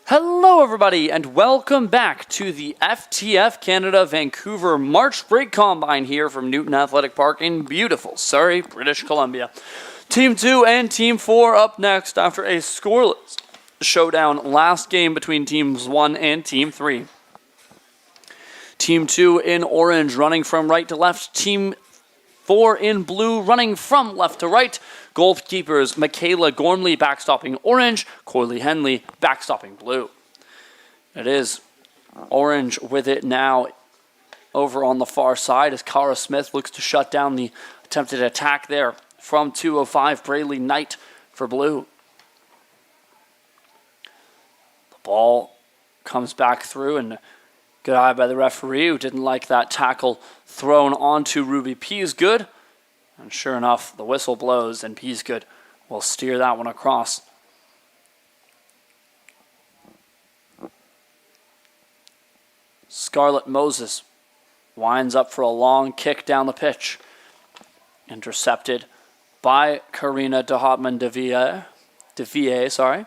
Hello, everybody, and welcome back to the FTF Canada Vancouver March Break Combine here from Newton Athletic Park in beautiful Surrey, British Columbia. Team 2 and Team 4 up next after a scoreless showdown last game between Teams 1 and Team 3. Team 2 in orange running from right to left. Team 4 in blue running from left to right. Goalkeepers Michaela Gormley backstopping orange, Corley Henley backstopping blue. It is orange with it now over on the far side as Cara Smith looks to shut down the attempted attack there from 205 Brayley Knight for blue. The ball comes back through and good eye by the referee who didn't like that tackle thrown onto Ruby Peasgood. And sure enough, the whistle blows and Peasgood will steer that one across. Scarlett Moses winds up for a long kick down the pitch. Intercepted by Karina de Hotman de Vie.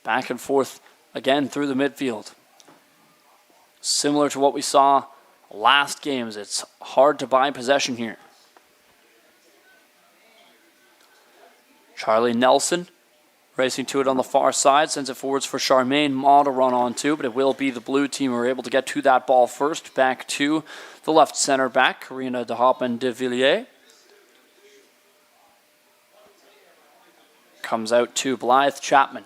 Back and forth again through the midfield. Similar to what we saw last games, it's hard to buy possession here. Charlie Nelson racing to it on the far side, sends it forwards for Charmaine Maw to run onto, but it will be the blue team who are able to get to that ball first. Back to the left center back, Karina de Hoppen de Villiers. Comes out to Blythe Chapman.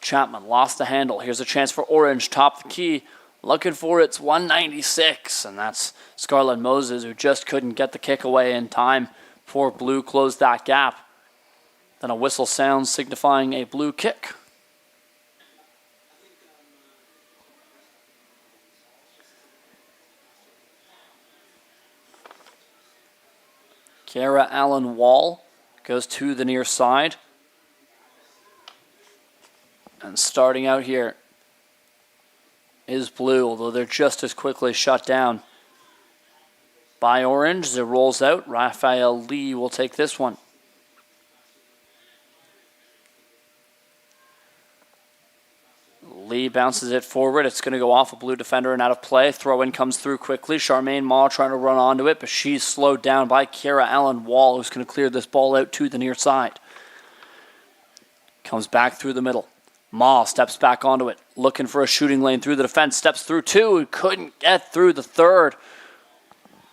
Chapman lost the handle. Here's a chance for Orange, top the key. Looking for its 196, and that's Scarlett Moses, who just couldn't get the kick away in time before blue closed that gap. Then a whistle sounds signifying a blue kick. Kara Allen Wall goes to the near side. And starting out here is blue, although they're just as quickly shut down by orange as it rolls out. Raphael Lee will take this one. Lee bounces it forward. It's going to go off a blue defender and out of play. Throw-in comes through quickly. Charmaine Maw trying to run onto it, but she's slowed down by Kara Allen Wall, who's going to clear this ball out to the near side. Comes back through the middle. Maw steps back onto it, looking for a shooting lane through the defense, steps through two, and couldn't get through the third.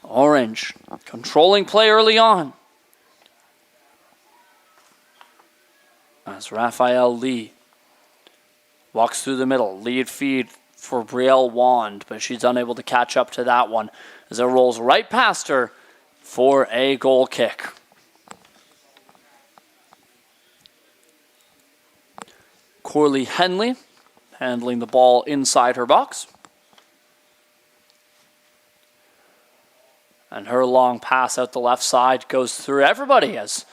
Orange, controlling play early on. As Raphael Lee walks through the middle, lead feed for Brielle Wand, but she's unable to catch up to that one as it rolls right past her for a goal kick. Corley Henley handling the ball inside her box. And her long pass out the left side goes through everybody as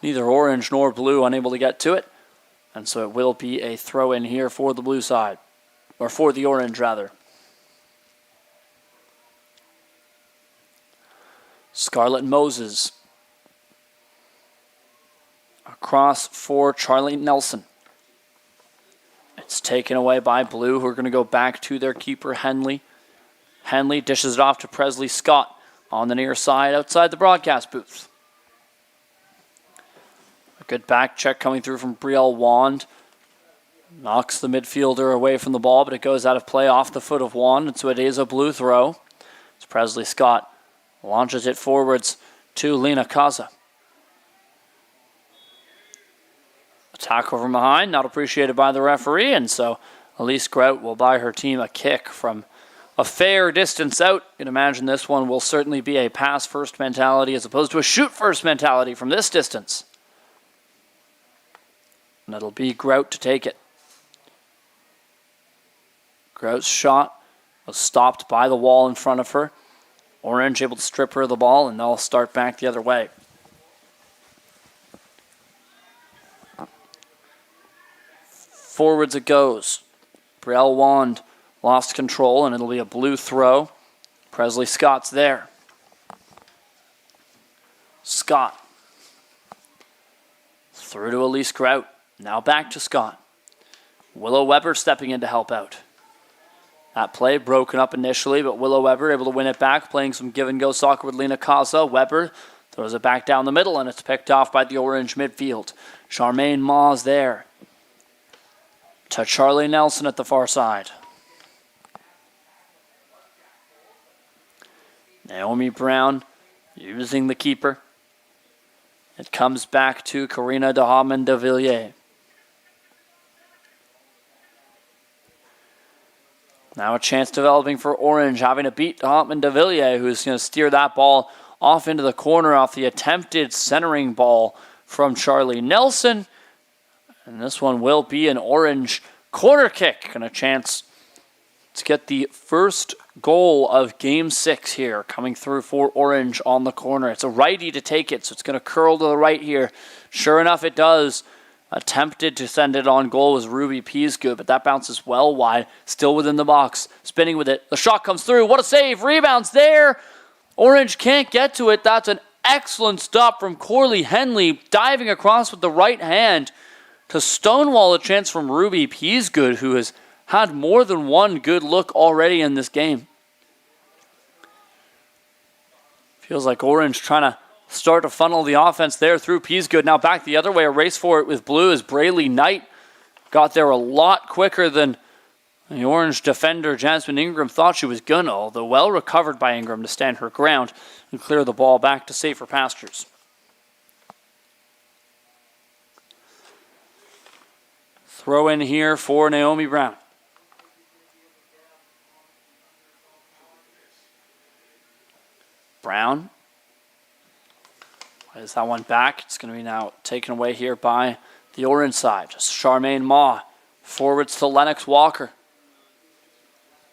neither orange nor blue unable to get to it. And so it will be a throw in here for the blue side, or for the orange rather. Scarlett Moses across for Charlie Nelson. It's taken away by blue, who are going to go back to their keeper, Henley. Henley dishes it off to Presley Scott on the near side outside the broadcast booth. A good back check coming through from Brielle Wand. Knocks the midfielder away from the ball, but it goes out of play off the foot of Wand, and so it is a blue throw. It's Presley Scott launches it forwards to Lena Kaza. Attack over behind, not appreciated by the referee, and so Elise Grout will buy her team a kick from a fair distance out. You can imagine this one will certainly be a pass-first mentality as opposed to a shoot-first mentality from this distance. And it'll be Grout to take it. Grout's shot was stopped by the wall in front of her. Orange able to strip her of the ball, and they'll start back the other way. Forwards it goes. Brielle Wand lost control, and it'll be a blue throw. Presley Scott's there. Through to Elise Grout. Now back to Scott. Willow Weber stepping in to help out. That play broken up initially, but Willow Weber able to win it back, playing some give-and-go soccer with Lena Kaza. Weber throws it back down the middle, and it's picked off by the Orange midfield. Charmaine Ma's there. To Charlie Nelson at the far side. Naomi Brown using the keeper. It comes back to Karina de Hamen de Villiers. Now a chance developing for Orange, having to beat Hamen de Villiers, who's going to steer that ball off into the corner off the attempted centering ball from Charlie Nelson. And this one will be an Orange corner kick, and a chance to get the first goal of Game 6 here, coming through for Orange on the corner. It's a righty to take it, so it's going to curl to the right here. Sure enough, it does. Attempted to send it on goal was Ruby Peasgood, but that bounces well wide, still within the box, spinning with it. The shot comes through. What a save. Rebounds there. Orange can't get to it. That's an excellent stop from Corley Henley, diving across with the right hand to stonewall a chance from Ruby Peasgood, who has had more than one good look already in this game. Feels like Orange trying to start to funnel the offense there through Peasgood. Now back the other way, a race for it with blue as Braylee Knight got there a lot quicker than the Orange defender Jasmine Ingram thought she was gonna, although well recovered by Ingram to stand her ground and clear the ball back to safer pastures. Throw in here for Naomi Brown. Brown. Is that one back? It's going to be now taken away here by the Orange side. Just Charmaine Ma. Forwards to Lennox Walker.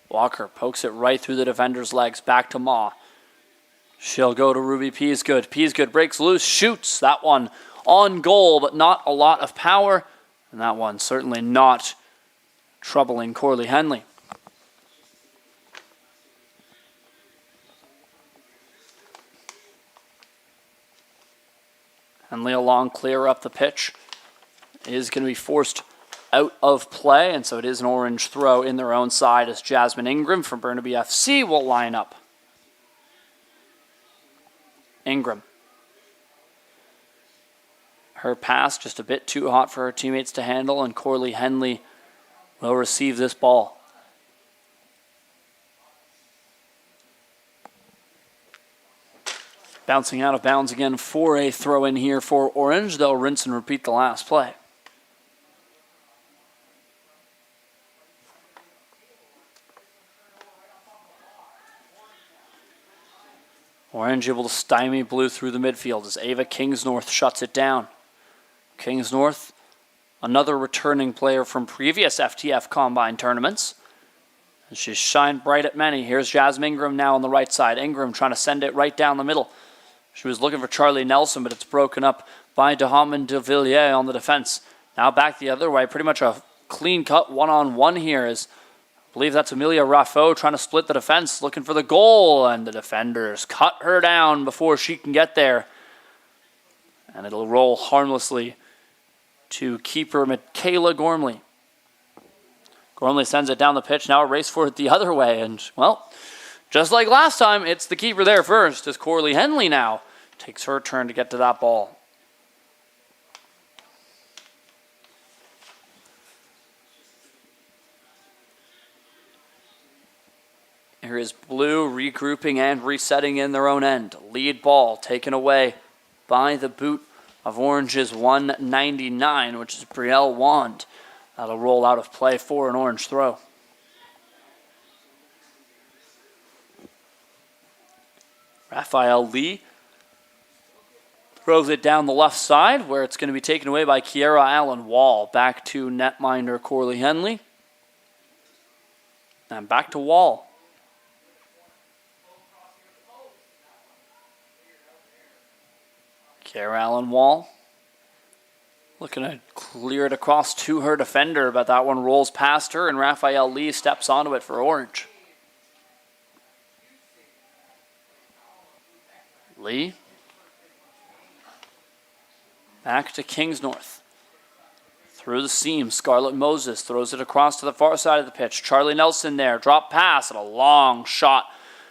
Walker pokes it right through the defender's legs. Back to Ma. She'll go to Ruby Peasgood. Peasgood breaks loose. Shoots. That one on goal, but not a lot of power. And that one certainly not troubling Corley Henley. Henley along clear up the pitch is going to be forced out of play, and so it is an Orange throw in their own side as Jasmine Ingram from Burnaby FC will line up. Ingram. Her pass just a bit too hot for her teammates to handle, and Corley Henley will receive this ball. Bouncing out of bounds again for a throw in here for Orange. They'll rinse and repeat the last play. Orange able to stymie blue through the midfield as Ava Kingsnorth shuts it down. Kingsnorth, another returning player from previous FTF Combine tournaments. And she's shined bright at many. Here's Jasmine Ingram now on the right side. Ingram trying to send it right down the middle. She was looking for Charlie Nelson, but it's broken up by de Hamen de Villiers on the defense. Now back the other way. Pretty much a clean-cut one-on-one here as I believe that's Amelia Raffo trying to split the defense, looking for the goal, and the defenders cut her down before she can get there. And it'll roll harmlessly to keeper Michaela Gormley. Gormley sends it down the pitch. Now a race for it the other way, and, well, just like last time, it's the keeper there first as Corley Henley now takes her turn to get to that ball. Here is blue regrouping and resetting in their own end. Lead ball taken away by the boot of Orange's 199, which is Brielle Wand. That'll roll out of play for an Orange throw. Raphael Lee throws it down the left side where it's going to be taken away by Kiera Allen Wall. Back to netminder Corley Henley. And back to Wall. Kiera Allen Wall looking to clear it across to her defender, but that one rolls past her and Raphael Lee steps onto it for Orange. Lee. Back to Kings North. Through the seam, Scarlett Moses throws it across to the far side of the pitch. Charlie Nelson there, drop pass and a long shot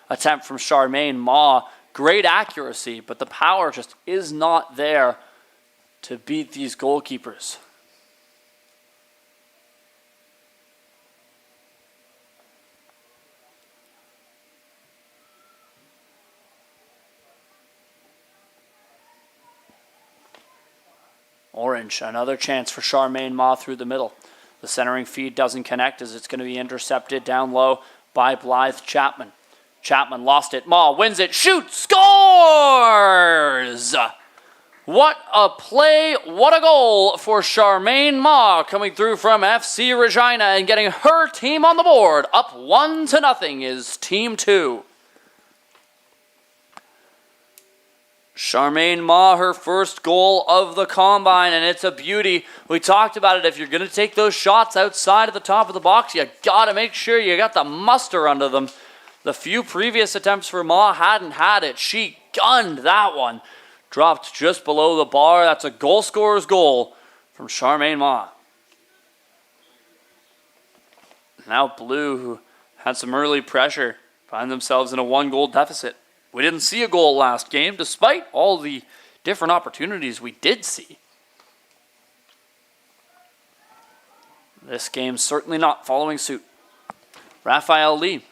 attempt from Charmaine Ma. Great accuracy, but the power just is not there to beat these goalkeepers. Orange, another chance for Charmaine Ma through the middle. The centering feed doesn't connect as it's going to be intercepted down low by Blythe Chapman. Chapman lost it. Ma wins it. Shoots. Scores! What a play. What a goal for Charmaine Ma coming through from FC Regina and getting her team on the board. Up 1-0 is Team 2. Charmaine Ma, her first goal of the combine, and it's a beauty. We talked about it. If you're going to take those shots outside of the top of the box, you got to make sure you got the muster under them. The few previous attempts for Ma hadn't had it. She gunned that one. Dropped just below the bar. That's a goal scorer's goal from Charmaine Ma. Now Blue, who had some early pressure, find themselves in a 1-goal deficit. We didn't see a goal last game, despite all the different opportunities we did see. This game's certainly not following suit. Raphael Lee.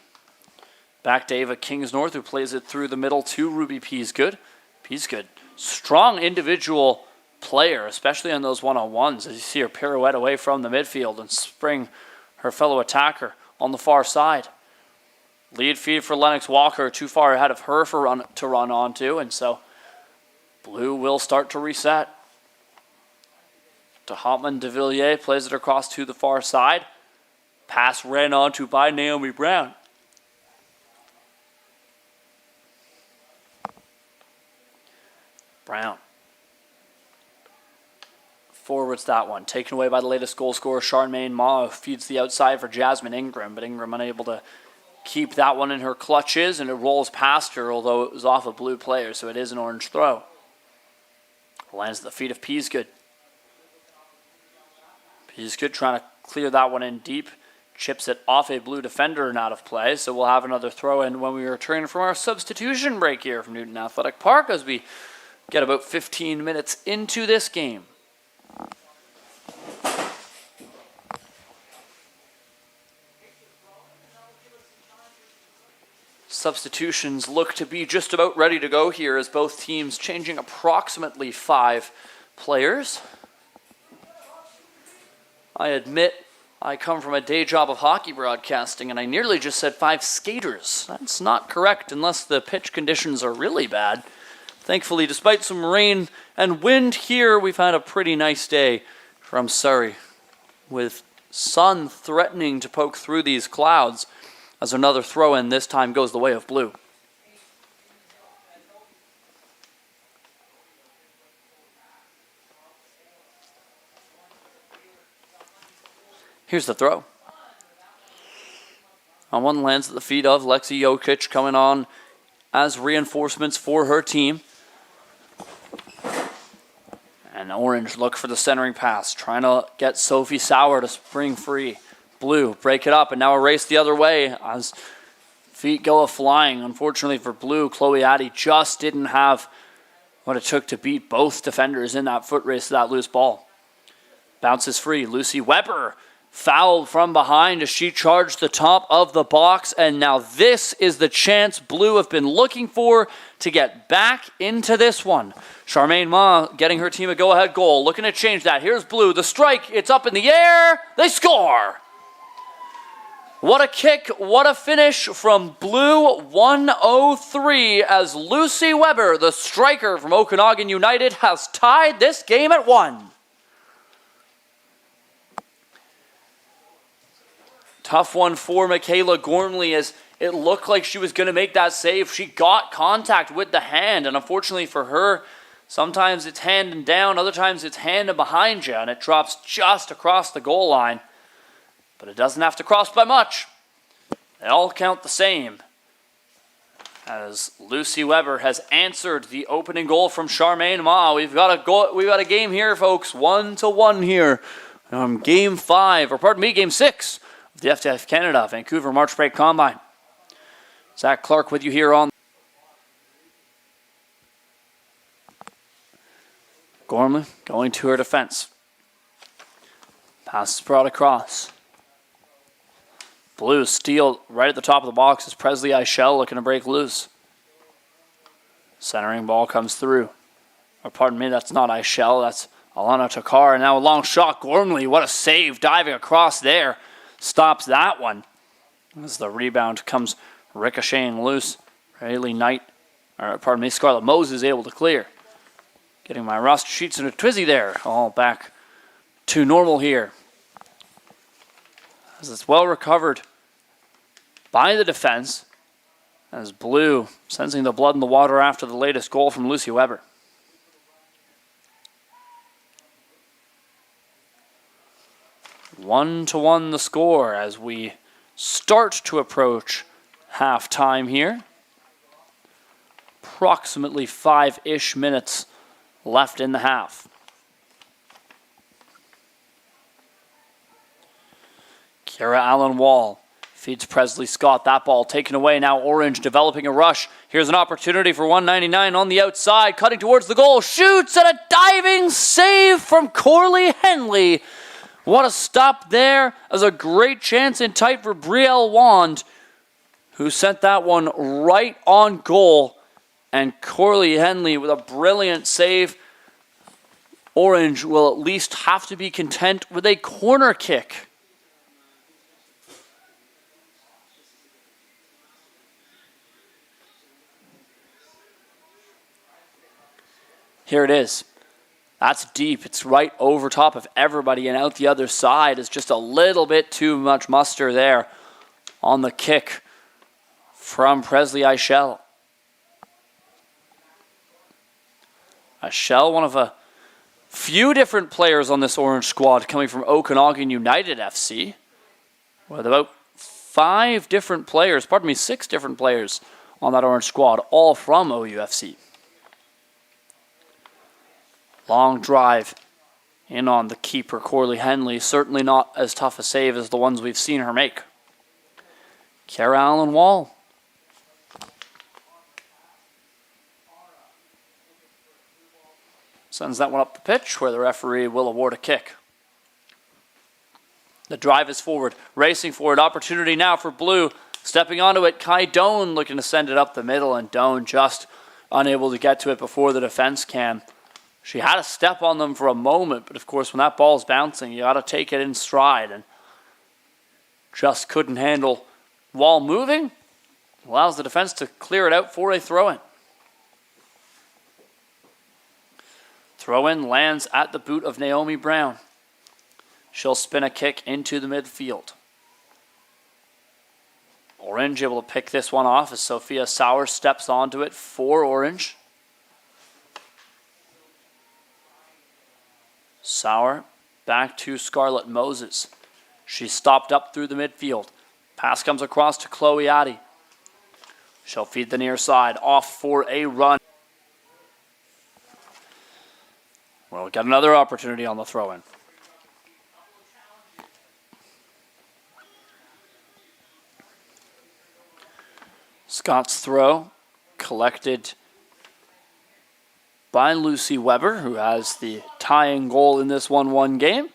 Back to Ava Kings North, who plays it through the middle to Ruby Peasgood. Peasgood, strong individual player, especially on those one-on-ones, as you see her pirouette away from the midfield and spring her fellow attacker on the far side. Lead feed for Lennox Walker, too far ahead of her to run onto, and so Blue will start to reset. To Hotman de Villiers, plays it across to the far side. Pass ran onto by Naomi Brown. Brown forwards that one. Taken away by the latest goal scorer, Charmaine Ma, who feeds the outside for Jasmine Ingram, but Ingram unable to keep that one in her clutches, and it rolls past her, although it was off a Blue player, so it is an orange throw. Lands at the feet of Peasgood. Peasgood trying to clear that one in deep. Chips it off a Blue defender and out of play, so we'll have another throw in when we return from our substitution break here from Newton Athletic Park as we get about 15 minutes into this game. Substitutions look to be just about ready to go here as both teams changing approximately 5 players. I admit I come from a day job of hockey broadcasting and I nearly just said 5 skaters. That's not correct unless the pitch conditions are really bad. Thankfully, despite some rain and wind here, we've had a pretty nice day from Surrey, with sun threatening to poke through these clouds as another throw-in this time goes the way of Blue. Here's the throw. On one lands at the feet of Lexi Jokic, coming on as reinforcements for her team. And Orange look for the centering pass, trying to get Sophie Sauer to spring free. Blue break it up and now a race the other way as feet go a-flying. Unfortunately for Blue, Chloe Addy just didn't have what it took to beat both defenders in that foot race to that loose ball. Bounces free. Lucy Weber fouled from behind as she charged the top of the box, and now this is the chance Blue have been looking for to get back into this one. Charmaine Ma getting her team a go-ahead goal, looking to change that. Here's Blue, the strike, it's up in the air, they score! What a kick, what a finish from Blue 103 as Lucy Weber, the striker from Okanagan United, has tied this game at 1. Tough one for Michaela Gormley as it looked like she was going to make that save. She got contact with the hand, and unfortunately for her, sometimes it's hand and down, other times it's hand and behind you, and it drops just across the goal line. But it doesn't have to cross by much. They all count the same. as Lucy Weber has answered the opening goal from Charmaine Ma. We've got a game here, folks. 1-1 here. Game 6 of the FTF Canada Vancouver March Break Combine. Zach Clark with you here on Gormley going to her defense. Pass is brought across. Blue steal right at the top of the box as Presley Eichel looking to break loose. Centering ball comes through. Or pardon me, that's not Eichel, that's Alana Takar. And now a long shot. Gormley, what a save, diving across there. Stops that one. As the rebound comes ricocheting loose. Scarlett Moses able to clear. Getting my roster sheets in a twizzy there. All back to normal here. As it's well recovered by the defense. As Blue sensing the blood in the water after the latest goal from Lucy Weber. One to one the score as we start to approach halftime here. Approximately 5-ish minutes left in the half. Kara Allen Wall feeds Presley Scott. That ball taken away. Now Orange developing a rush. Here's an opportunity for 199 on the outside. Cutting towards the goal. Shoots and a diving save from Corley Henley. What a stop there. As a great chance in tight for Brielle Wand, who sent that one right on goal. And Corley Henley with a brilliant save. Orange will at least have to be content with a corner kick. Here it is. That's deep. It's right over top of everybody, and out the other side is just a little bit too much muster there on the kick from Presley Eichel. Eichel, one of a few different players on this Orange squad coming from Okanagan United FC, with about 6 different players on that Orange squad, all from OUFC. Long drive in on the keeper, Corley Henley. Certainly not as tough a save as the ones we've seen her make. Kara Allen Wall. Sends that one up the pitch where the referee will award a kick. The drive is forward, racing forward. Opportunity now for Blue. Stepping onto it, Kai Doan looking to send it up the middle, and Doan just unable to get to it before the defense can. She had a step on them for a moment, but of course when that ball's bouncing, you got to take it in stride, and just couldn't handle while moving. Allows the defense to clear it out for a throw-in. Throw-in lands at the boot of Naomi Brown. She'll spin a kick into the midfield. Orange able to pick this one off as Sophia Sauer steps onto it for Orange. Sauer back to Scarlett Moses. She's stopped up through the midfield. Pass comes across to Chloe Addy. She'll feed the near side. Off for a run. We'll get another opportunity on the throw-in. Scott's throw collected by Lucy Weber, who has the tying goal in this 1-1 game.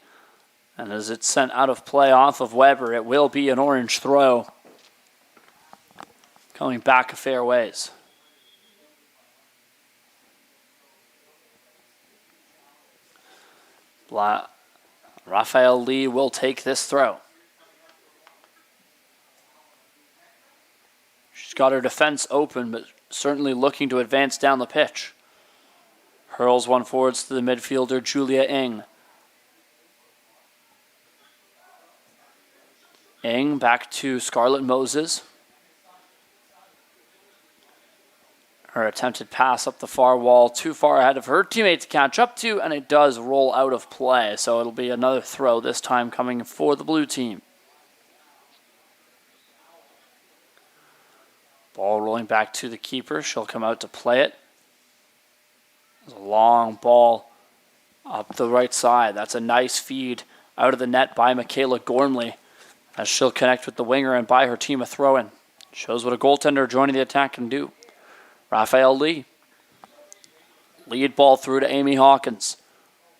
And as it's sent out of play off of Weber, it will be an Orange throw. Coming back a fair ways. Raphael Lee will take this throw. She's got her defense open, but certainly looking to advance down the pitch. Hurls one forwards to the midfielder, Julia Ng. Ng back to Scarlett Moses. Her attempted pass up the far wall, too far ahead of her teammate to catch up to, and it does roll out of play. So it'll be another throw, this time coming for the blue team. Ball rolling back to the keeper. She'll come out to play it. There's a long ball up the right side. That's a nice feed out of the net by Michaela Gormley as she'll connect with the winger and buy her team a throw-in. Shows what a goaltender joining the attack can do. Raphael Lee. Lead ball through to Amy Hawkins.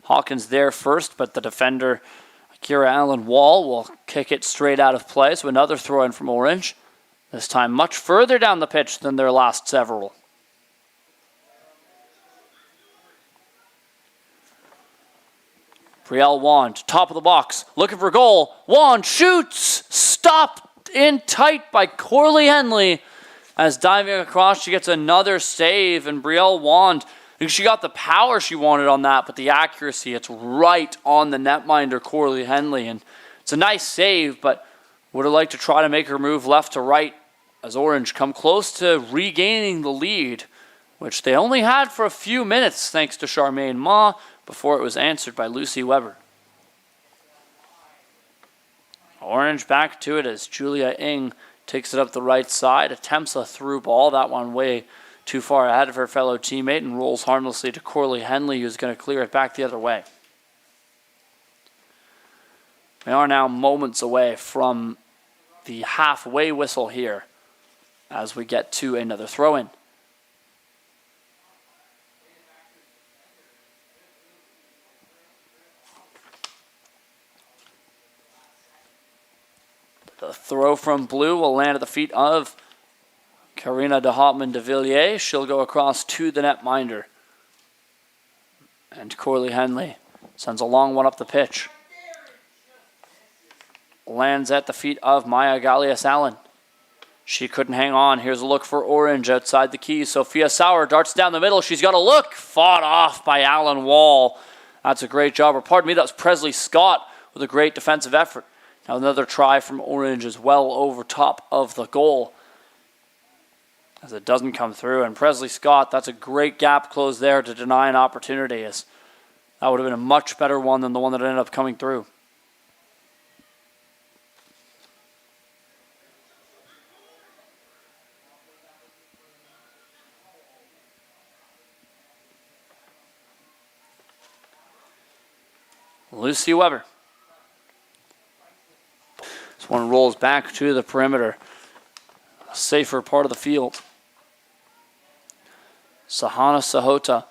Hawkins there first, but the defender, Kira Allen Wall, will kick it straight out of play. So another throw-in from Orange. This time much further down the pitch than their last several. Brielle Wand, top of the box, looking for goal. Wand shoots, stopped in tight by Corley Henley. As diving across, she gets another save, and Brielle Wand, she got the power she wanted on that, but the accuracy, it's right on the netminder, Corley Henley. And it's a nice save, but would have liked to try to make her move left to right as Orange come close to regaining the lead, which they only had for a few minutes thanks to Charmaine Ma before it was answered by Lucy Weber. Orange back to it as Julia Ng takes it up the right side, attempts a through ball, that one way too far ahead of her fellow teammate, and rolls harmlessly to Corley Henley, who's going to clear it back the other way. We are now moments away from the halfway whistle here as we get to another throw-in. The throw from Blue will land at the feet of Karina de Houtman de Villiers. She'll go across to the netminder. And Corley Henley sends a long one up the pitch. Lands at the feet of Maya Galias-Allen. She couldn't hang on. Here's a look for Orange outside the key. Sophia Sauer darts down the middle. She's got a look. Fought off by Alan Wall. That's a great job. Or pardon me, that was Presley Scott with a great defensive effort. Now another try from Orange as well over top of the goal, as it doesn't come through. And Presley Scott, that's a great gap close there to deny an opportunity, as that would have been a much better one than the one that ended up coming through. Lucy Weber. This one rolls back to the perimeter. A safer part of the field. Sahana Sahota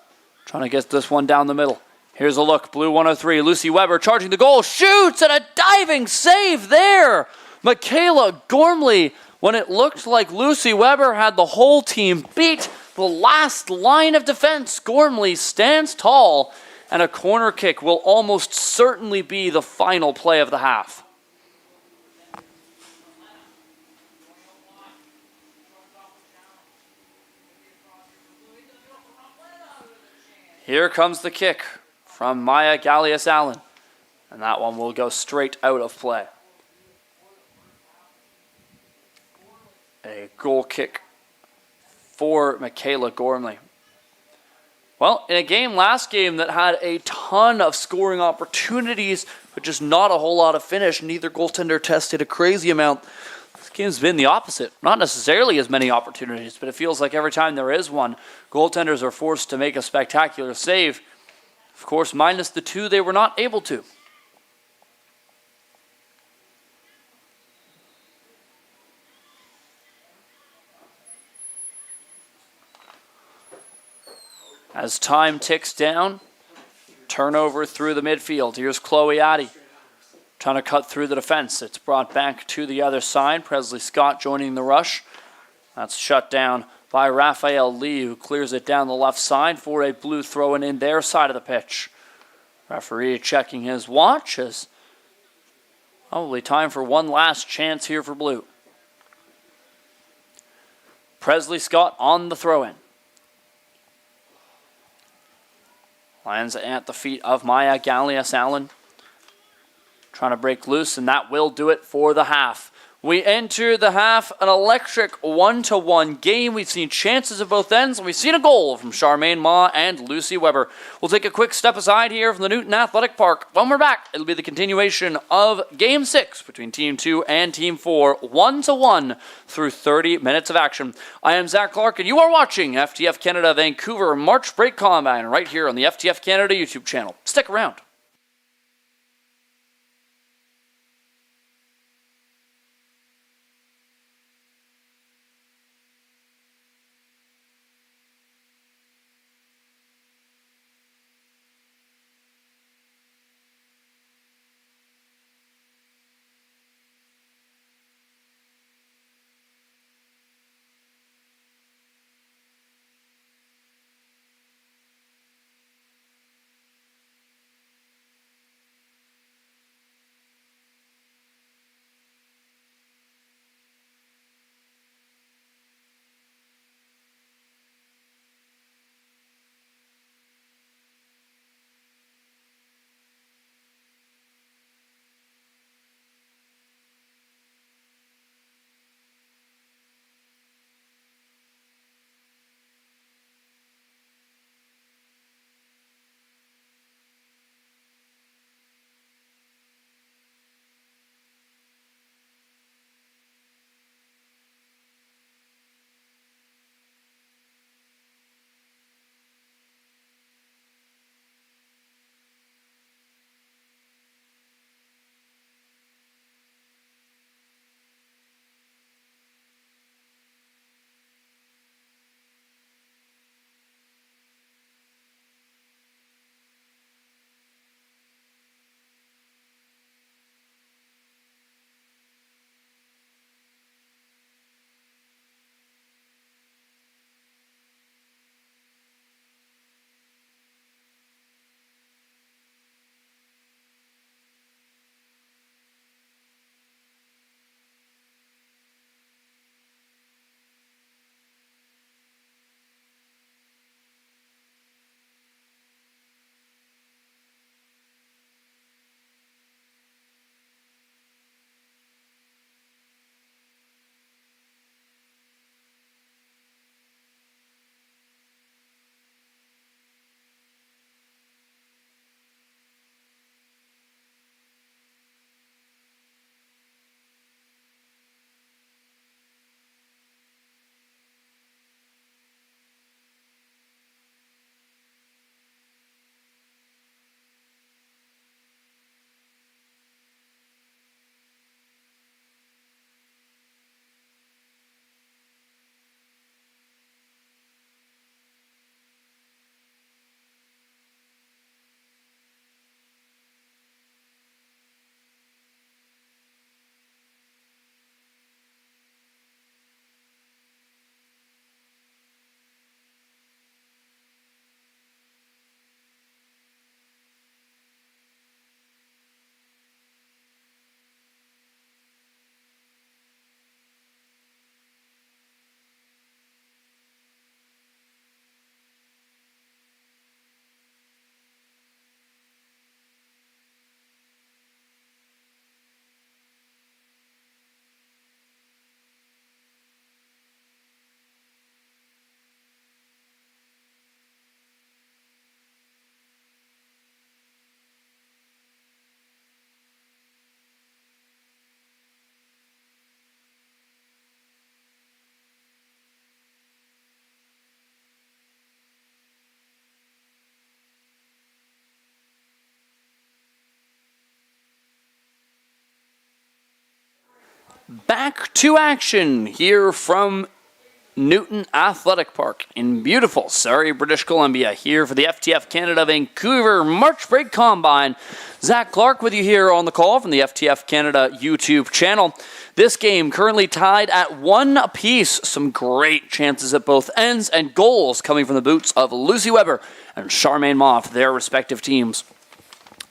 trying to get this one down the middle. Here's a look. Blue 103. Lucy Weber charging the goal. Shoots, and a diving save there. Michaela Gormley, when it looked like Lucy Weber had the whole team beat, the last line of defense, Gormley stands tall, and a corner kick will almost certainly be the final play of the half. Here comes the kick from Maya Galias-Allen, and that one will go straight out of play. A goal kick for Michaela Gormley. Well, in a last game that had a ton of scoring opportunities, but just not a whole lot of finish, neither goaltender tested a crazy amount. This game's been the opposite. Not necessarily as many opportunities, but it feels like every time there is one, goaltenders are forced to make a spectacular save. Of course, minus the two they were not able to. As time ticks down, turnover through the midfield. Here's Chloe Addy trying to cut through the defense. It's brought back to the other side. Presley Scott joining the rush. That's shut down by Raphael Lee, who clears it down the left side for a Blue throw-in in their side of the pitch. Referee checking his watch as probably time for one last chance here for Blue. Presley Scott on the throw-in. Lands at the feet of Maya Galias-Allen. Trying to break loose, and that will do it for the half. We enter the half, an electric 1-1 game. We've seen chances at both ends, and we've seen a goal from Charmaine Ma and Lucy Weber. We'll take a quick step aside here from the Newton Athletic Park. When we're back, it'll be the continuation of Game 6 between Team 2 and Team 4, 1-1 through 30 minutes of action. I am Zach Clark, and you are watching FTF Canada Vancouver March Break Combine right here on the FTF Canada YouTube channel. Stick around. Back to action here from Newton Athletic Park in beautiful Surrey, British Columbia, here for the FTF Canada Vancouver March Break Combine. Zach Clark with you here on the call from the FTF Canada YouTube channel. This game currently tied at 1 apiece. Some great chances at both ends and goals coming from the boots of Lucy Weber and Charmaine Ma for their respective teams.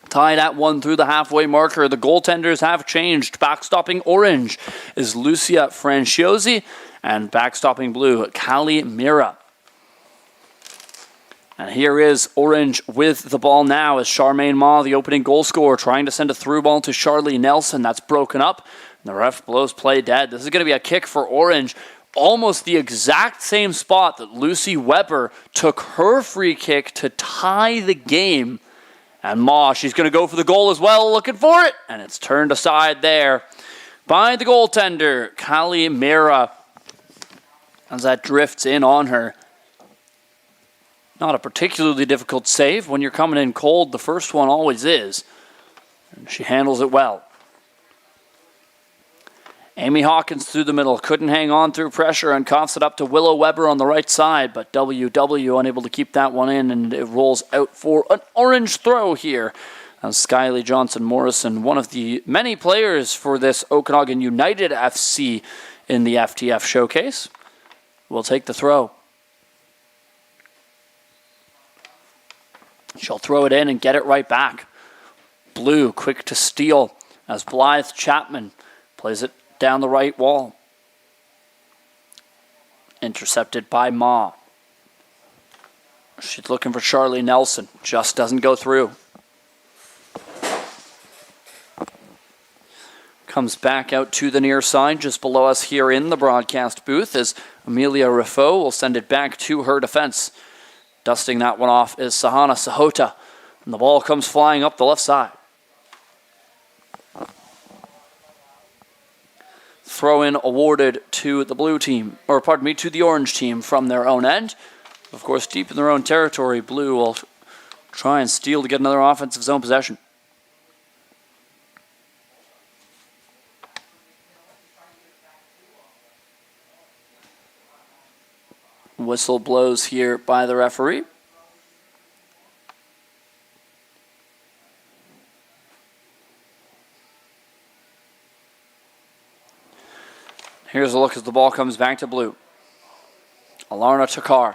Tied at 1 through the halfway marker. The goaltenders have changed. Backstopping orange is Lucia Franciosi, and backstopping blue, Callie Mira. And here is orange with the ball now as Charmaine Ma, the opening goal scorer, trying to send a through ball to Charlie Nelson. That's broken up. The ref blows play dead. This is going to be a kick for Orange. Almost the exact same spot that Lucy Weber took her free kick to tie the game. And Ma, she's going to go for the goal as well, looking for it. And it's turned aside there by the goaltender, Kali Mira, as that drifts in on her. Not a particularly difficult save. When you're coming in cold, the first one always is. And she handles it well. Amy Hawkins through the middle. Couldn't hang on through pressure and coughs it up to Willow Weber on the right side. But WW unable to keep that one in, and it rolls out for an Orange throw here. And Skyly Johnson-Morrison, one of the many players for this Okanagan United FC in the FTF showcase, will take the throw. She'll throw it in and get it right back. Blue quick to steal as Blythe Chapman plays it down the right wall. Intercepted by Ma. She's looking for Charlie Nelson. Just doesn't go through. Comes back out to the near side, just below us here in the broadcast booth, as Amelia Rifo will send it back to her defense. Dusting that one off is Sahana Sahota, and the ball comes flying up the left side. Throw in awarded to the blue team, or pardon me, to the orange team from their own end. Of course, deep in their own territory, blue will try and steal to get another offensive zone possession. Whistle blows here by the referee. Here's a look as the ball comes back to blue. Alarna Takar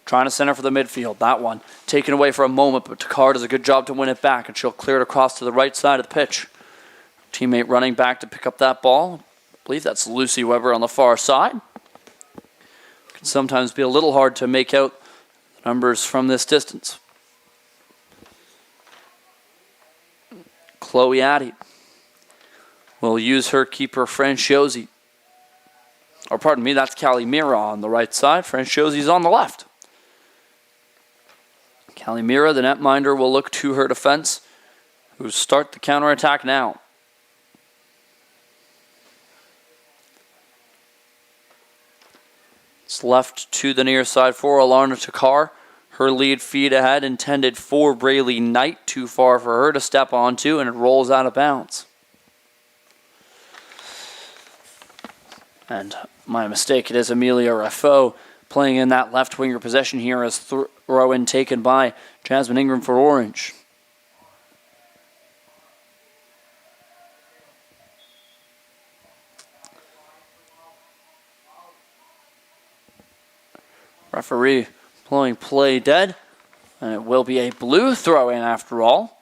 trying to center for the midfield. That one taken away for a moment, but Takar does a good job to win it back, and she'll clear it across to the right side of the pitch. Teammate running back to pick up that ball. I believe that's Lucy Weber on the far side. Can sometimes be a little hard to make out the numbers from this distance. Chloe Addy will use her keeper, Franciosi. Or pardon me, that's Callie Mira on the right side. Franciosi's on the left. Callie Mira, the netminder, will look to her defense, who start the counterattack now. It's left to the near side for Alarna Takar. Her lead feed ahead intended for Braylee Knight. Too far for her to step onto, and it rolls out of bounds. And my mistake, it is Amelia Raffo playing in that left winger possession here as throw-in taken by Jasmine Ingram for Orange. Referee blowing play dead, and it will be a blue throw-in after all.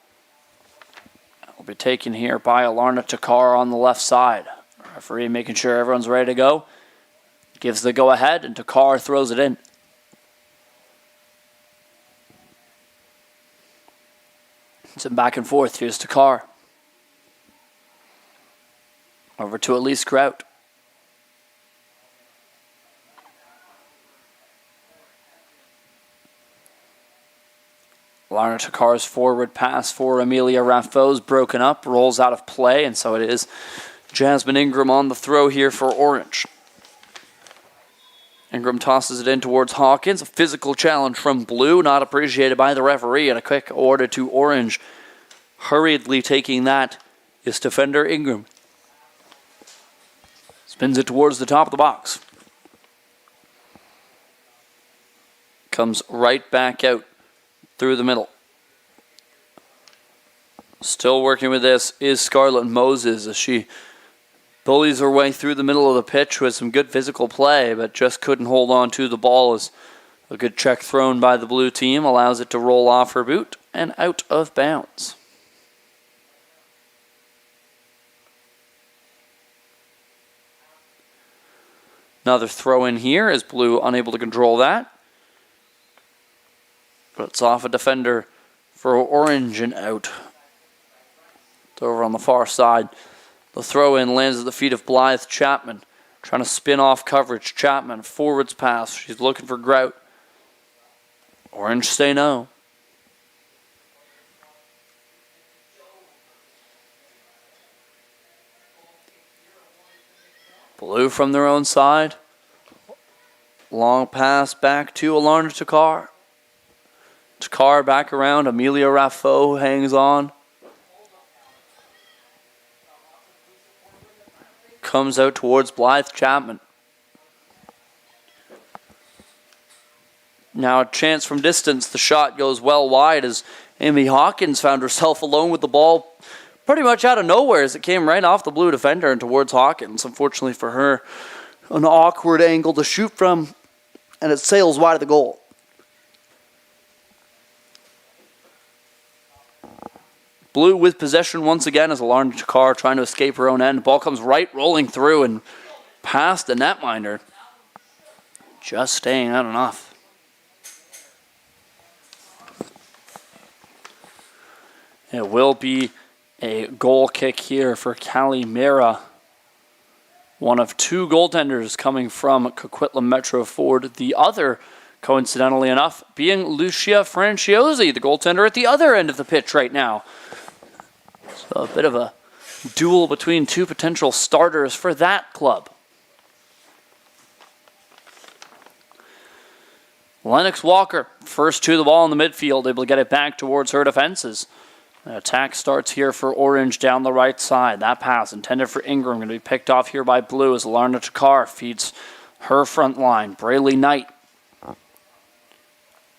It will be taken here by Alarna Takar on the left side. Referee making sure everyone's ready to go. Gives the go-ahead, and Takar throws it in. Some back and forth. Here's Takar. Over to Elise Kraut. Alarna Takar's forward pass for Amelia Raffo's broken up, rolls out of play, and so it is Jasmine Ingram on the throw here for Orange. Ingram tosses it in towards Hawkins. A physical challenge from Blue, not appreciated by the referee, and a quick order to Orange. Hurriedly taking that is defender Ingram. Spins it towards the top of the box. Comes right back out through the middle. Still working with this is Scarlett Moses as she bullies her way through the middle of the pitch with some good physical play, but just couldn't hold on to the ball as a good check thrown by the blue team allows it to roll off her boot and out of bounds. Another throw in here as blue unable to control that. But it's off a defender for Orange and out. It's over on the far side The throw-in lands at the feet of Blythe Chapman. Trying to spin off coverage. Chapman, forwards pass. She's looking for Grout. Orange say no. Blue from their own side. Long pass back to Alarna Takar. Takar back around. Amelia Raffo hangs on. Comes out towards Blythe Chapman. Now a chance from distance. The shot goes well wide as Amy Hawkins found herself alone with the ball pretty much out of nowhere as it came right off the blue defender and towards Hawkins. Unfortunately for her, an awkward angle to shoot from, and it sails wide of the goal. Blue with possession once again as Alarna Takar trying to escape her own end. Ball comes right rolling through and past the netminder. Just staying out enough. It will be a goal kick here for Callie Mira. One of two goaltenders coming from Coquitlam Metro Ford. The other, coincidentally enough, being Lucia Franciosi, the goaltender at the other end of the pitch right now. So a bit of a duel between two potential starters for that club. Lennox Walker, first to the ball in the midfield, able to get it back towards her defenses. The attack starts here for Orange down the right side. That pass intended for Ingram going to be picked off here by Blue as Alarna Takar feeds her front line. Braylee Knight.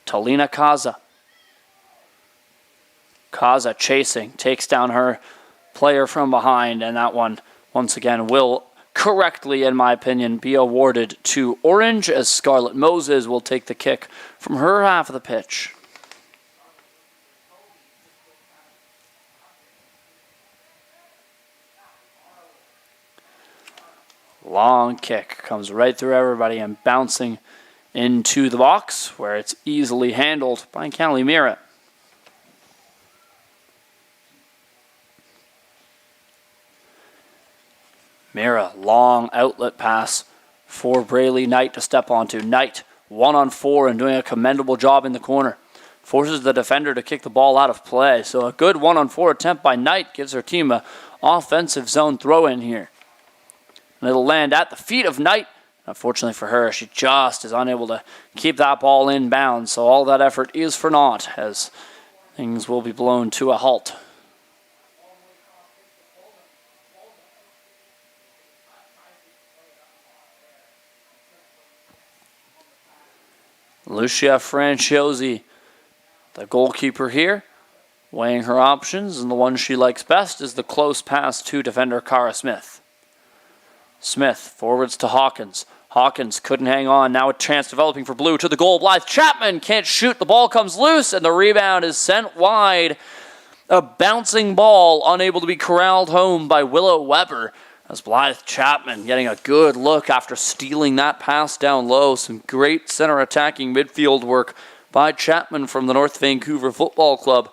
Talina Kaza. Kaza chasing, takes down her player from behind, and that one, once again, will correctly, in my opinion, be awarded to Orange as Scarlett Moses will take the kick from her half of the pitch. Long kick comes right through everybody and bouncing into the box where it's easily handled by Callie Mira. Mira, long outlet pass for Braylee Knight to step onto. Knight, 1-on-4 and doing a commendable job in the corner. Forces the defender to kick the ball out of play. So a good 1-on-4 attempt by Knight gives her team an offensive zone throw in here. And it'll land at the feet of Knight. Unfortunately for her, she just is unable to keep that ball in bounds. So all that effort is for naught as things will be blown to a halt. Lucia Franciosi, the goalkeeper here, weighing her options, and the one she likes best is the close pass to defender Cara Smith. Smith forwards to Hawkins. Hawkins couldn't hang on. Now a chance developing for Blue to the goal. Blythe Chapman can't shoot. The ball comes loose, and the rebound is sent wide. A bouncing ball unable to be corralled home by Willow Weber. As Blythe Chapman getting a good look after stealing that pass down low. Some great center attacking midfield work by Chapman from the North Vancouver Football Club.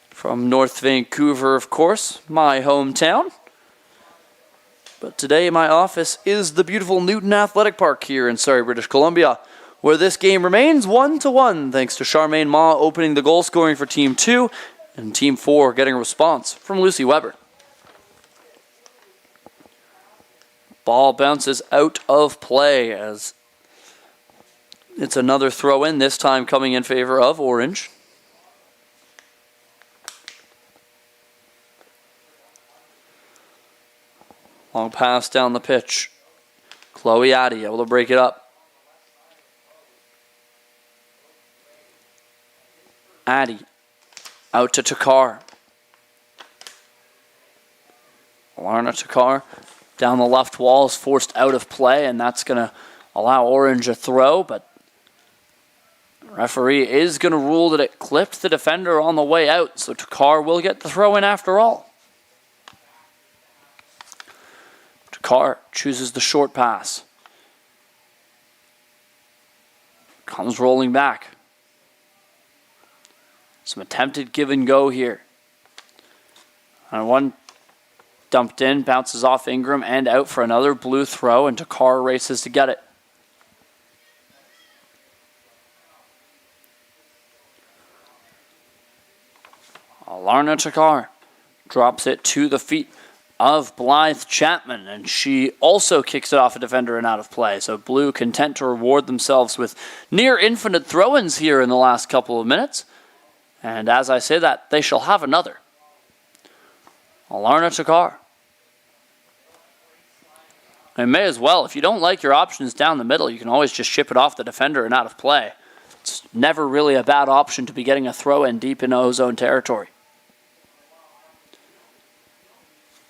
From North Vancouver, of course, my hometown. But today my office is the beautiful Newton Athletic Park here in Surrey, British Columbia, where this game remains 1-1 thanks to Charmaine Ma opening the goal scoring for Team 2 and Team 4 getting a response from Lucy Weber. Ball bounces out of play as it's another throw in, this time coming in favor of Orange. Long pass down the pitch. Chloe Addy able to break it up. Addy out to Takar. Alarna Takar down the left wall is forced out of play, and that's going to allow Orange a throw, but the referee is going to rule that it clipped the defender on the way out, so Takar will get the throw in after all. Takar chooses the short pass. Comes rolling back. Some attempted give and go here. And one dumped in, bounces off Ingram and out for another blue throw, and Takar races to get it. Alarna Takar drops it to the feet of Blythe Chapman, and she also kicks it off a defender and out of play. So Blue content to reward themselves with near infinite throw-ins here in the last couple of minutes. And as I say that, they shall have another. Alarna Takar. And may as well, if you don't like your options down the middle, you can always just ship it off the defender and out of play. It's never really a bad option to be getting a throw-in deep in O-zone territory.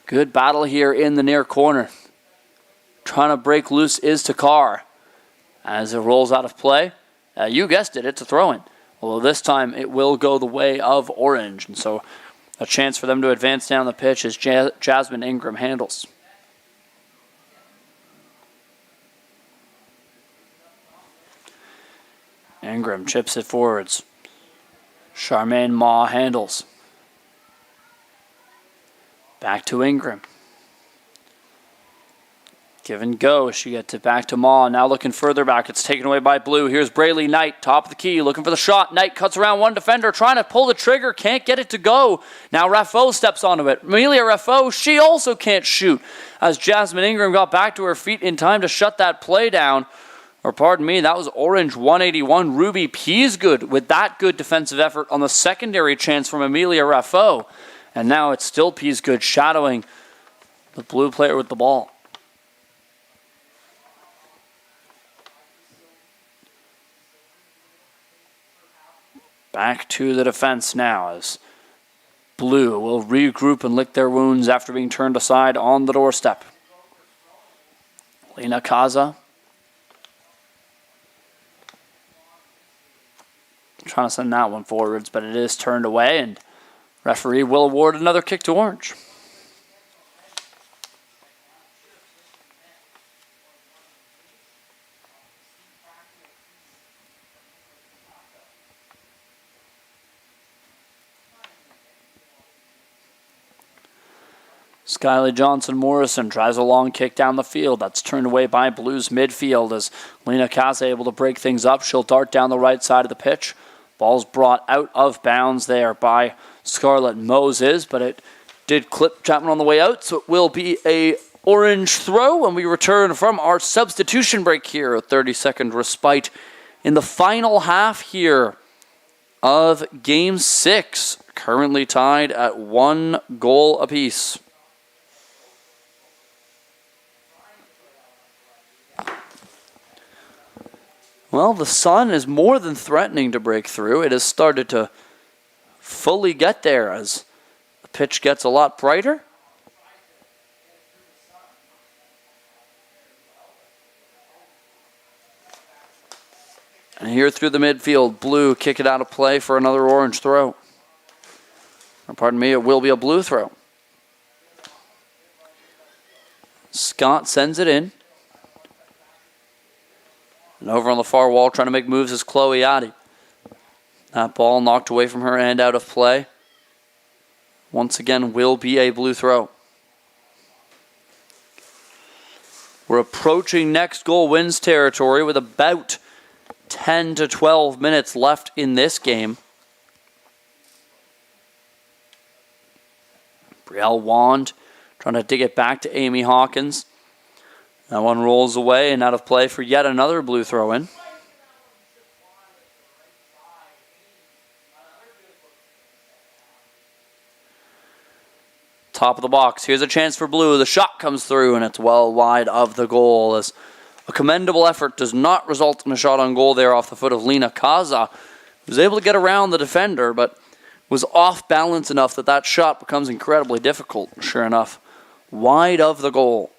Good battle here in the near corner. Trying to break loose is Takar. As it rolls out of play, you guessed it, it's a throw-in. Although this time it will go the way of Orange. And so a chance for them to advance down the pitch as Jasmine Ingram handles. Ingram chips it forwards. Charmaine Ma handles. Back to Ingram. Give and go. She gets it back to Ma. Now looking further back. It's taken away by Blue. Here's Braylee Knight, top of the key, looking for the shot. Knight cuts around one defender, trying to pull the trigger. Can't get it to go. Now Raffo steps onto it. Amelia Raffo, she also can't shoot. As Jasmine Ingram got back to her feet in time to shut that play down. Or pardon me, that was Orange 181. Ruby Peasgood with that good defensive effort on the secondary chance from Amelia Raffo. And now it's still Peasgood shadowing the Blue player with the ball. Back to the defense now as Blue will regroup and lick their wounds after being turned aside on the doorstep. Lena Kaza trying to send that one forwards, but it is turned away, and referee will award another kick to Orange. Skyly Johnson-Morrison tries a long kick down the field. That's turned away by Blues midfield as Lena Kaza able to break things up. She'll dart down the right side of the pitch. Ball's brought out of bounds there by Scarlett Moses, but it did clip Chapman on the way out, so it will be a Orange throw when we return from our substitution break here. A 30-second respite in the final half here of Game 6, currently tied at 1 goal apiece. Well, the sun is more than threatening to break through. It has started to fully get there as the pitch gets a lot brighter. And here through the midfield, Blue kick it out of play for another Orange throw. Or pardon me, it will be a Blue throw. Scott sends it in. And over on the far wall, trying to make moves is Chloe Addy. That ball knocked away from her and out of play. Once again, will be a Blue throw. We're approaching next goal wins territory with about 10 to 12 minutes left in this game. Brielle Wand trying to dig it back to Amy Hawkins. That one rolls away and out of play for yet another Blue throw-in. Top of the box. Here's a chance for Blue. The shot comes through and it's well wide of the goal as a commendable effort does not result in a shot on goal there off the foot of Lena Kaza, who was able to get around the defender but was off balance enough that that shot becomes incredibly difficult. Sure enough, wide of the goal.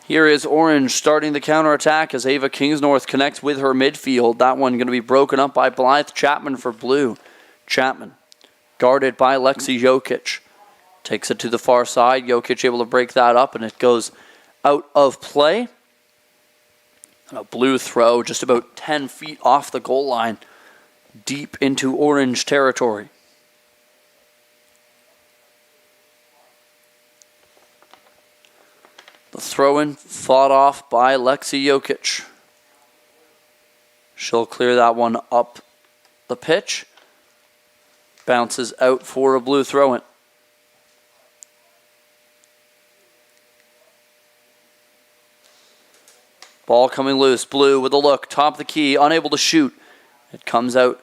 Here is Orange starting the counterattack as Ava Kingsnorth connects with her midfield. That one going to be broken up by Blythe Chapman for Blue. Chapman guarded by Lexi Jokic. Takes it to the far side. Jokic able to break that up, and it goes out of play. And a blue throw just about 10 feet off the goal line, deep into orange territory. The throw-in fought off by Lexi Jokic. She'll clear that one up the pitch. Bounces out for a blue throw-in. Ball coming loose. Blue with a look. Top of the key. Unable to shoot. It comes out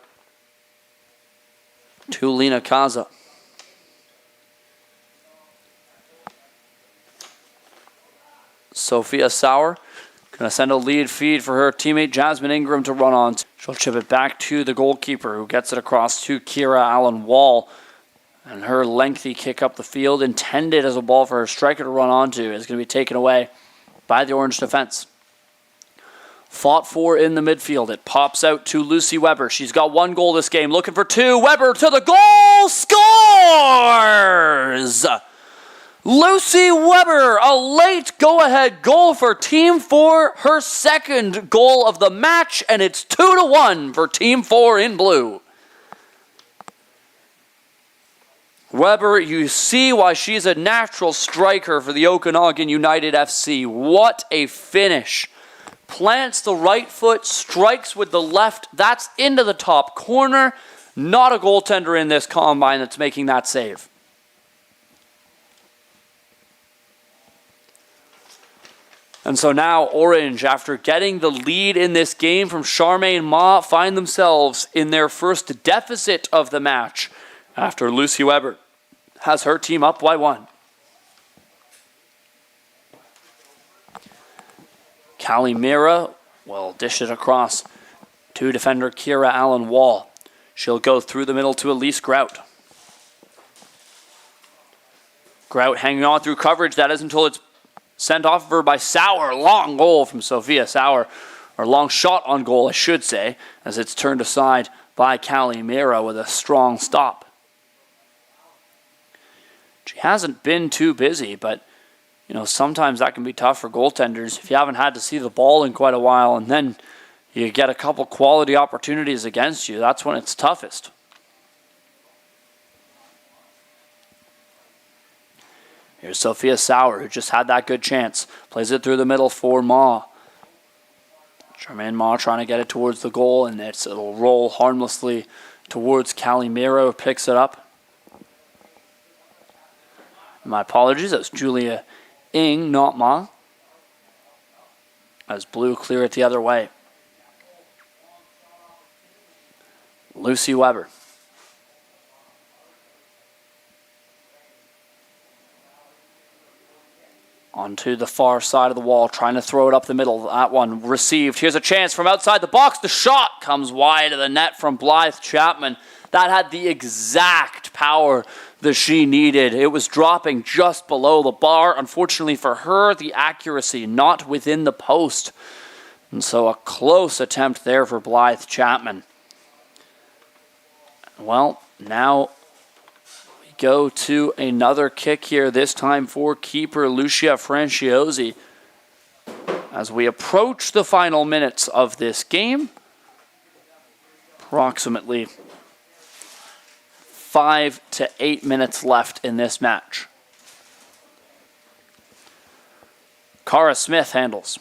to Lena Kaza. Sophia Sauer going to send a lead feed for her teammate Jasmine Ingram to run on. She'll chip it back to the goalkeeper, who gets it across to Kira Allen Wall. And her lengthy kick up the field, intended as a ball for her striker to run onto, is going to be taken away by the Orange defense. Fought for in the midfield. It pops out to Lucy Weber. She's got 1 goal this game, looking for 2. Weber to the goal, scores! Lucy Weber, a late go-ahead goal for Team 4, her second goal of the match, and it's 2-1 for Team 4 in blue. Weber, you see why she's a natural striker for the Okanagan United FC. What a finish. Plants the right foot, strikes with the left. That's into the top corner. Not a goaltender in this combine that's making that save. And so now Orange, after getting the lead in this game from Charmaine Ma, find themselves in their first deficit of the match after Lucy Weber has her team up by 1. Callie Mira will dish it across to defender Kira Allen Wall. She'll go through the middle to Elise Grout. Grout hanging on through coverage. That is until it's sent off of her by Sauer. Long goal from Sophia Sauer. Or long shot on goal, I should say, as it's turned aside by Callie Mira with a strong stop. She hasn't been too busy, but sometimes that can be tough for goaltenders if you haven't had to see the ball in quite a while, and then you get a couple quality opportunities against you. That's when it's toughest. Here's Sophia Sauer, who just had that good chance. Plays it through the middle for Ma. Charmaine Ma trying to get it towards the goal, and it'll roll harmlessly towards Callie Mira, who picks it up. My apologies, that's Julia Ing, not Ma. As blue clear it the other way. Lucy Weber. Onto the far side of the wall, trying to throw it up the middle. That one received. Here's a chance from outside the box. The shot comes wide of the net from Blythe Chapman. That had the exact power that she needed. It was dropping just below the bar. Unfortunately for her, the accuracy not within the post. And so a close attempt there for Blythe Chapman. Well, now we go to another kick here, this time for keeper Lucia Franciozzi. As we approach the final minutes of this game, approximately 5 to 8 minutes left in this match. Cara Smith handles.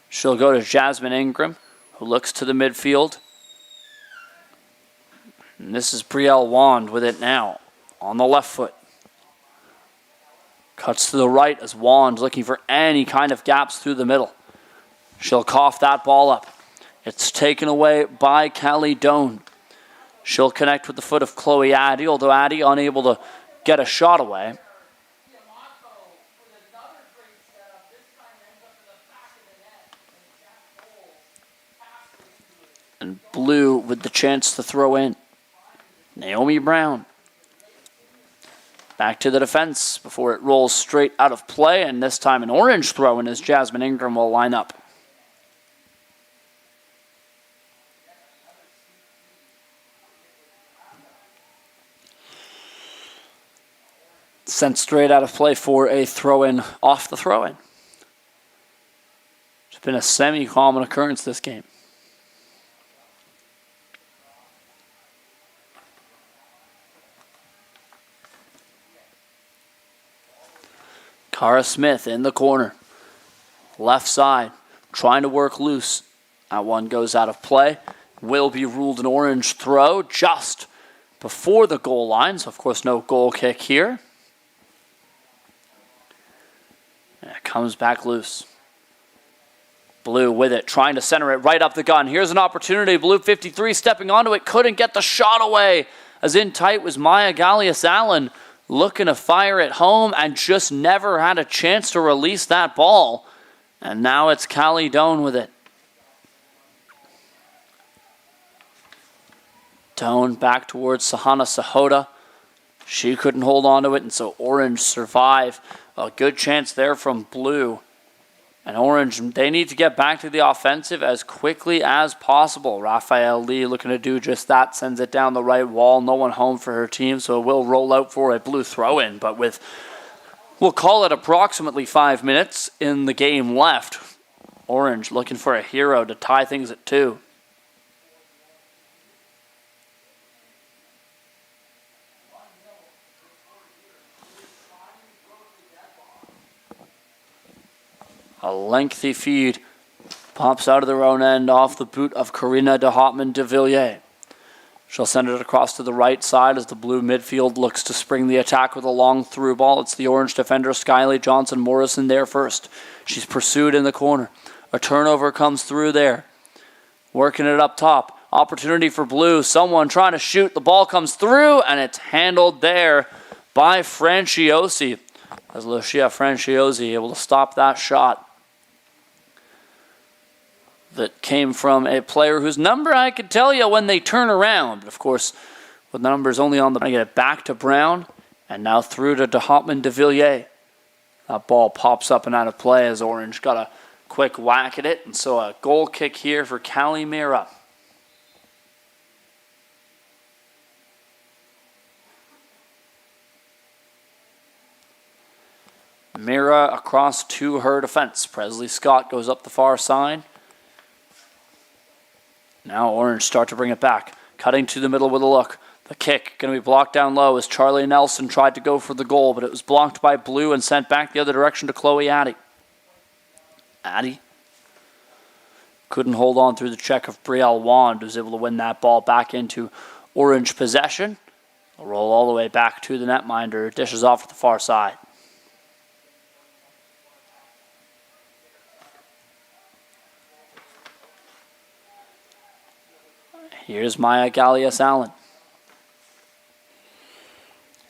She'll go to Jasmine Ingram, who looks to the midfield. And this is Brielle Wand with it now, on the left foot. Cuts to the right as Wand looking for any kind of gaps through the middle. She'll cough that ball up. It's taken away by Callie Doan. She'll connect with the foot of Chloe Addy, although Addy unable to get a shot away. And blue with the chance to throw in. Naomi Brown. Back to the defense before it rolls straight out of play, and this time an orange throw in as Jasmine Ingram will line up. Sent straight out of play for a throw-in off the throw-in. It's been a semi-common occurrence this game. Cara Smith in the corner. Left side, trying to work loose. That one goes out of play. Will be ruled an orange throw just before the goal line. So, of course, no goal kick here. And it comes back loose. Blue with it, trying to center it right up the gun. Here's an opportunity. Blue 53 stepping onto it. Couldn't get the shot away. As in tight was Maya Gallius-Allen, looking to fire it home and just never had a chance to release that ball. And now it's Callie Doan with it. Doan back towards Sahana Sahota. She couldn't hold on to it, and so Orange survive. A good chance there from Blue. And Orange, they need to get back to the offensive as quickly as possible. Raphael Lee looking to do just that. Sends it down the right wall. No one home for her team, so it will roll out for a Blue throw-in. But with, we'll call it approximately 5 minutes in the game left. Orange looking for a hero to tie things at 2. A lengthy feed pops out of their own end off the boot of Karina de Hotman de Villiers. She'll send it across to the right side as the Blue midfield looks to spring the attack with a long through ball. It's the Orange defender, Skyly Johnson-Morrison, there first. She's pursued in the corner. A turnover comes through there. Working it up top. Opportunity for Blue. Someone trying to shoot. The ball comes through, and it's handled there by Franciosi. As Lucia Franciosi able to stop that shot. That came from a player whose number I could tell you when they turn around. But of course, with the numbers only on the... I get it back to Brown, and now through to de Hotman de Villiers. That ball pops up and out of play as Orange got a quick whack at it. And so a goal kick here for Callie Mira. Mira across to her defense. Presley Scott goes up the far side. Now Orange start to bring it back. Cutting to the middle with a look. The kick going to be blocked down low as Charlie Nelson tried to go for the goal, but it was blocked by Blue and sent back the other direction to Chloe Addy. Addy couldn't hold on through the check of Brielle Wand, who was able to win that ball back into Orange possession. A roll all the way back to the netminder. Dishes off to the far side. Here's Maya Gallius-Allen.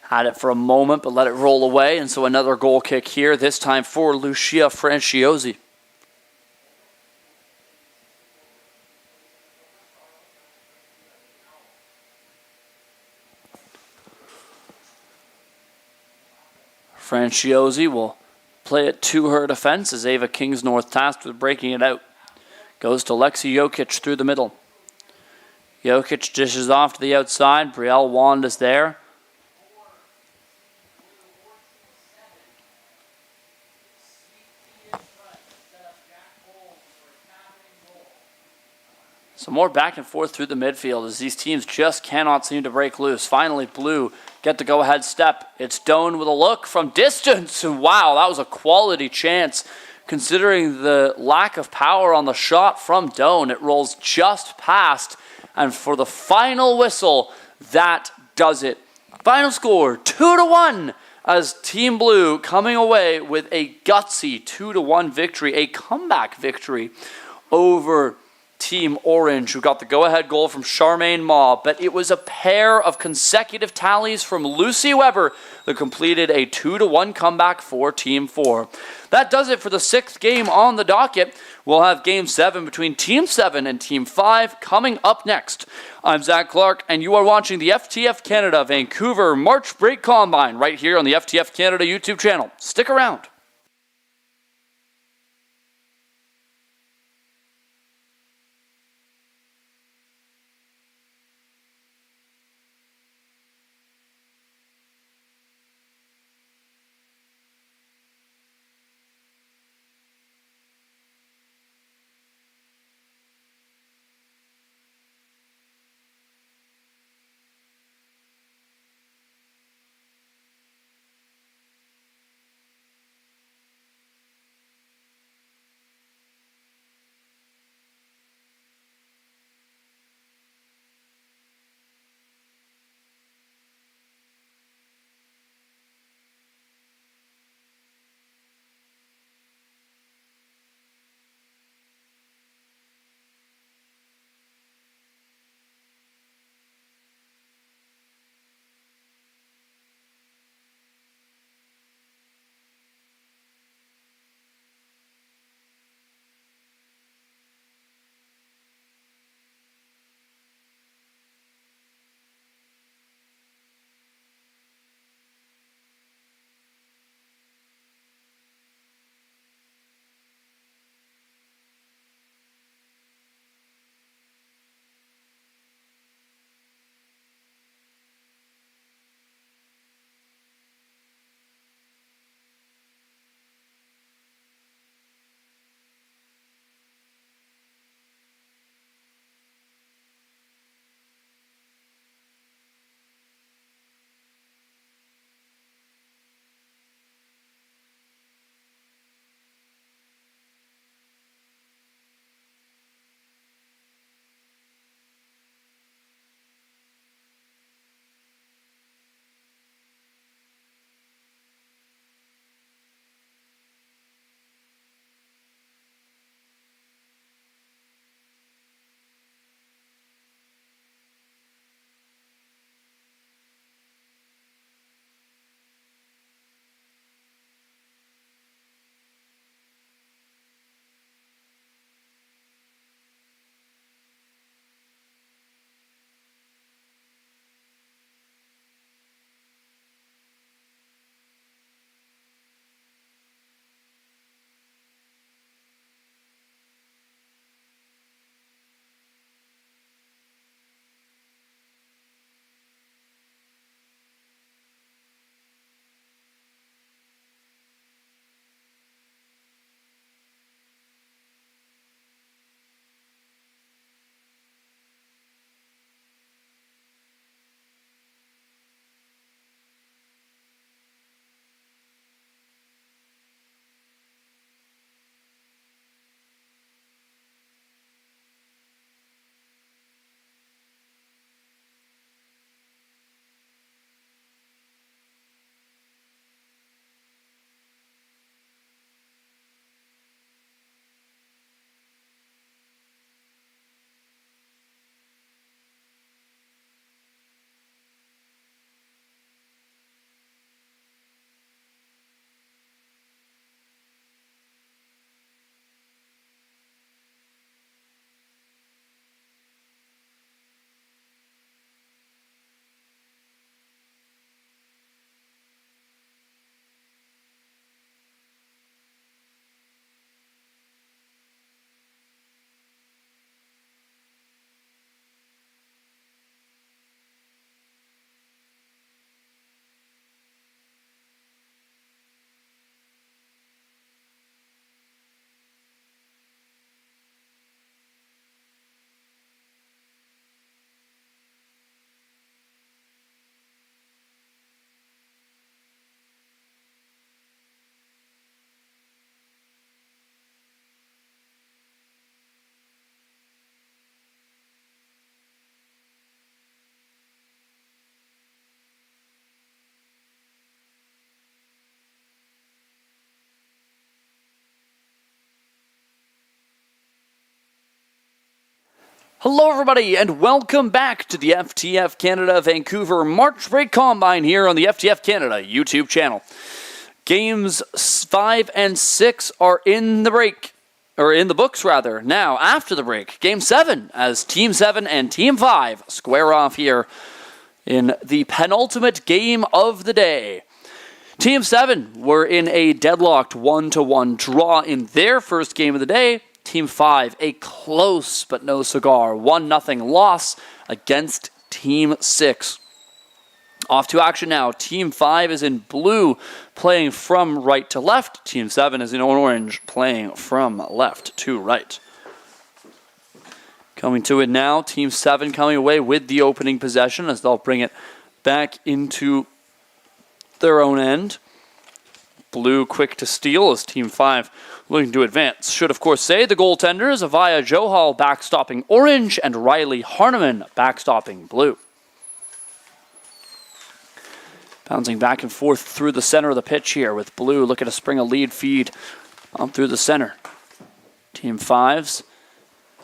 Had it for a moment, but let it roll away. And so another goal kick here, this time for Lucia Franciosi. Franciosi will play it to her defense as Ava Kingsnorth tasked with breaking it out. Goes to Lexi Jokic through the middle. Jokic dishes off to the outside. Brielle Wand is there. Some more back and forth through the midfield as these teams just cannot seem to break loose. Finally, Blue get the go-ahead step. It's Doan with a look from distance. And wow, that was a quality chance. Considering the lack of power on the shot from Doan, it rolls just past. And for the final whistle, that does it. Final score, 2-1, as Team Blue coming away with a gutsy 2-1 victory, a comeback victory over Team Orange, who got the go-ahead goal from Charmaine Maw. But it was a pair of consecutive tallies from Lucy Weber that completed a 2-1 comeback for Team 4. That does it for the 6th game on the docket. We'll have Game 7 between Team 7 and Team 5 coming up next. I'm Zach Clark, and you are watching the FTF Canada Vancouver March Break Combine right here on the FTF Canada YouTube channel. Stick around. Hello, everybody, and welcome back to the FTF Canada Vancouver March Break Combine here on the FTF Canada YouTube channel. Games 5 and 6 are in the break, or in the books, rather. Now, after the break, Game 7, as Team 7 and Team 5 square off here in the penultimate game of the day. Team 7 were in a deadlocked 1-1 draw in their first game of the day. Team 5, a close but no cigar 1-0 loss against Team 6. Off to action now. Team 5 is in blue, playing from right to left. Team 7 is in orange, playing from left to right. Coming to it now, Team 7 coming away with the opening possession as they'll bring it back into their own end. Blue quick to steal as Team 5 looking to advance. Should, of course, say the goaltenders, Avaya Johal backstopping orange and Riley Harneman backstopping blue. Bouncing back and forth through the center of the pitch here with blue looking to spring a lead feed up through the center. Team 5's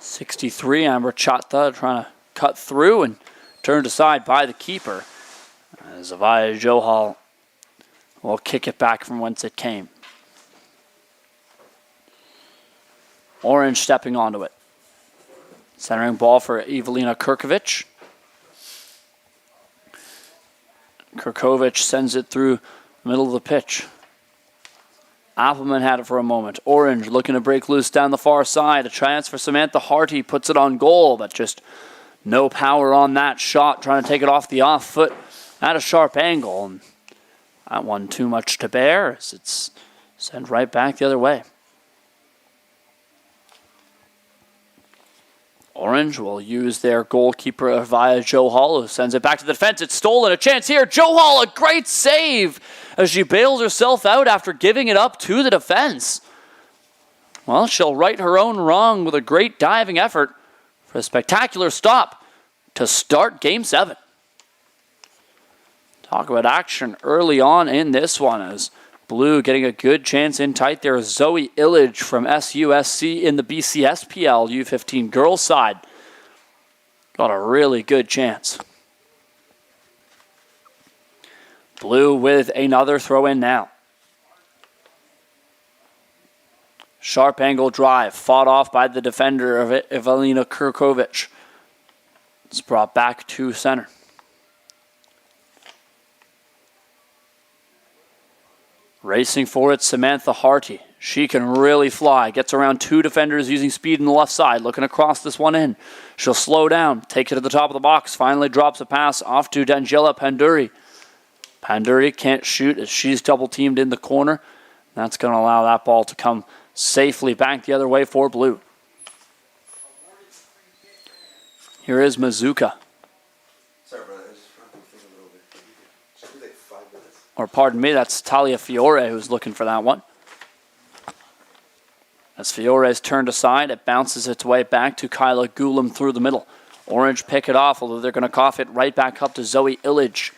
63, Amber Chatta trying to cut through and turned aside by the keeper as Avaya Johal will kick it back from whence it came. Orange stepping onto it. Centering ball for Evelina Kirkovic. Kirkovic sends it through the middle of the pitch. Appleman had it for a moment. Orange looking to break loose down the far side. A chance for Samantha Harty, puts it on goal, but just no power on that shot. Trying to take it off the off foot at a sharp angle. And that one too much to bear as it's sent right back the other way. Orange will use their goalkeeper via Johal, who sends it back to the defense. It's stolen. A chance here. Johal, a great save as she bails herself out after giving it up to the defense. Well, she'll right her own wrong with a great diving effort for a spectacular stop to start Game 7. Talk about action early on in this one as Blue getting a good chance in tight there. Zoe Illage from SUSC in the BCSPL U15 girls side. Got a really good chance. Blue with another throw in now. Sharp angle drive, fought off by the defender of it, Evelina Kirkovic. It's brought back to center. Racing for it, Samantha Harty. She can really fly. Gets around two defenders using speed on the left side. Looking across this one in. She'll slow down. Takes it to the top of the box. Finally drops a pass off to Dangela Panduri. Panduri can't shoot as she's double teamed in the corner. That's going to allow that ball to come safely back the other way for Blue. Here is Mazuka. Or pardon me, that's Talia Fiore who's looking for that one. As Fiore is turned aside, it bounces its way back to Kyla Gulam through the middle. Orange pick it off, although they're going to cough it right back up to Zoe Illage.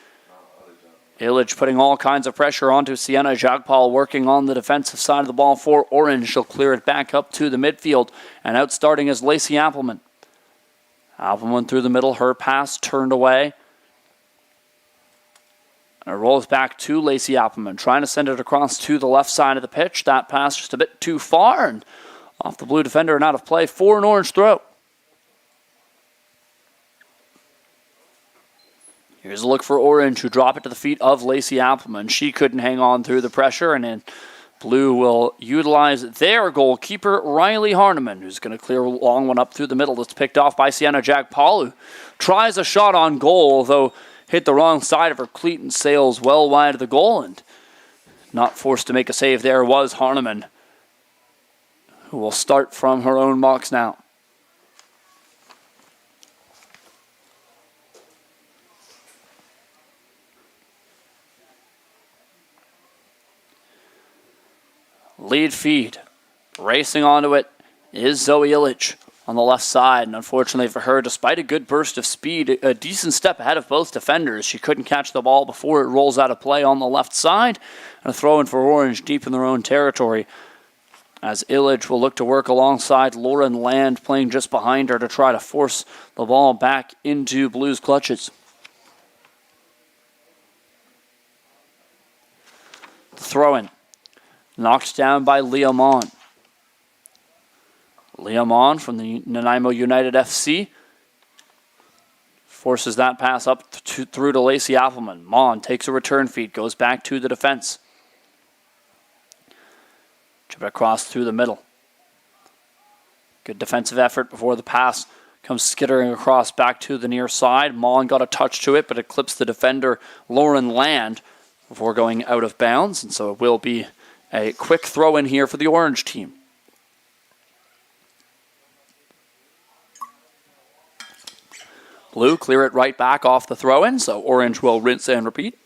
Illage putting all kinds of pressure onto Sienna Jagpal, working on the defensive side of the ball for Orange. She'll clear it back up to the midfield, and out starting is Lacey Appleman. Appleman through the middle, her pass turned away. And it rolls back to Lacey Appleman, trying to send it across to the left side of the pitch. That pass just a bit too far, and off the Blue defender and out of play for an Orange throw. Here's a look for Orange, who drop it to the feet of Lacey Appleman. She couldn't hang on through the pressure, and then Blue will utilize their goalkeeper, Riley Harneman, who's going to clear a long one up through the middle. That's picked off by Sienna Jagpal, who tries a shot on goal, though hit the wrong side of her cleat and sails well wide of the goal, and not forced to make a save there was Harneman, who will start from her own box now. Lead feed. Racing onto it is Zoe Illage on the left side, and unfortunately for her, despite a good burst of speed, a decent step ahead of both defenders, she couldn't catch the ball before it rolls out of play on the left side, and a throw in for Orange deep in their own territory as Illich will look to work alongside Lauren Land, playing just behind her to try to force the ball back into Blues' clutches. The throw-in, knocked down by Leomon. Leomon from the Nanaimo United FC forces that pass up through to Lacey Appleman. Mon takes a return feed, goes back to the defense. Chip it across through the middle. Good defensive effort before the pass comes skittering across back to the near side. Mon got a touch to it, but it clips the defender Lauren Land before going out of bounds. And so it will be a quick throw in here for the Orange team. Blue clear it right back off the throw-in, so Orange will rinse and repeat.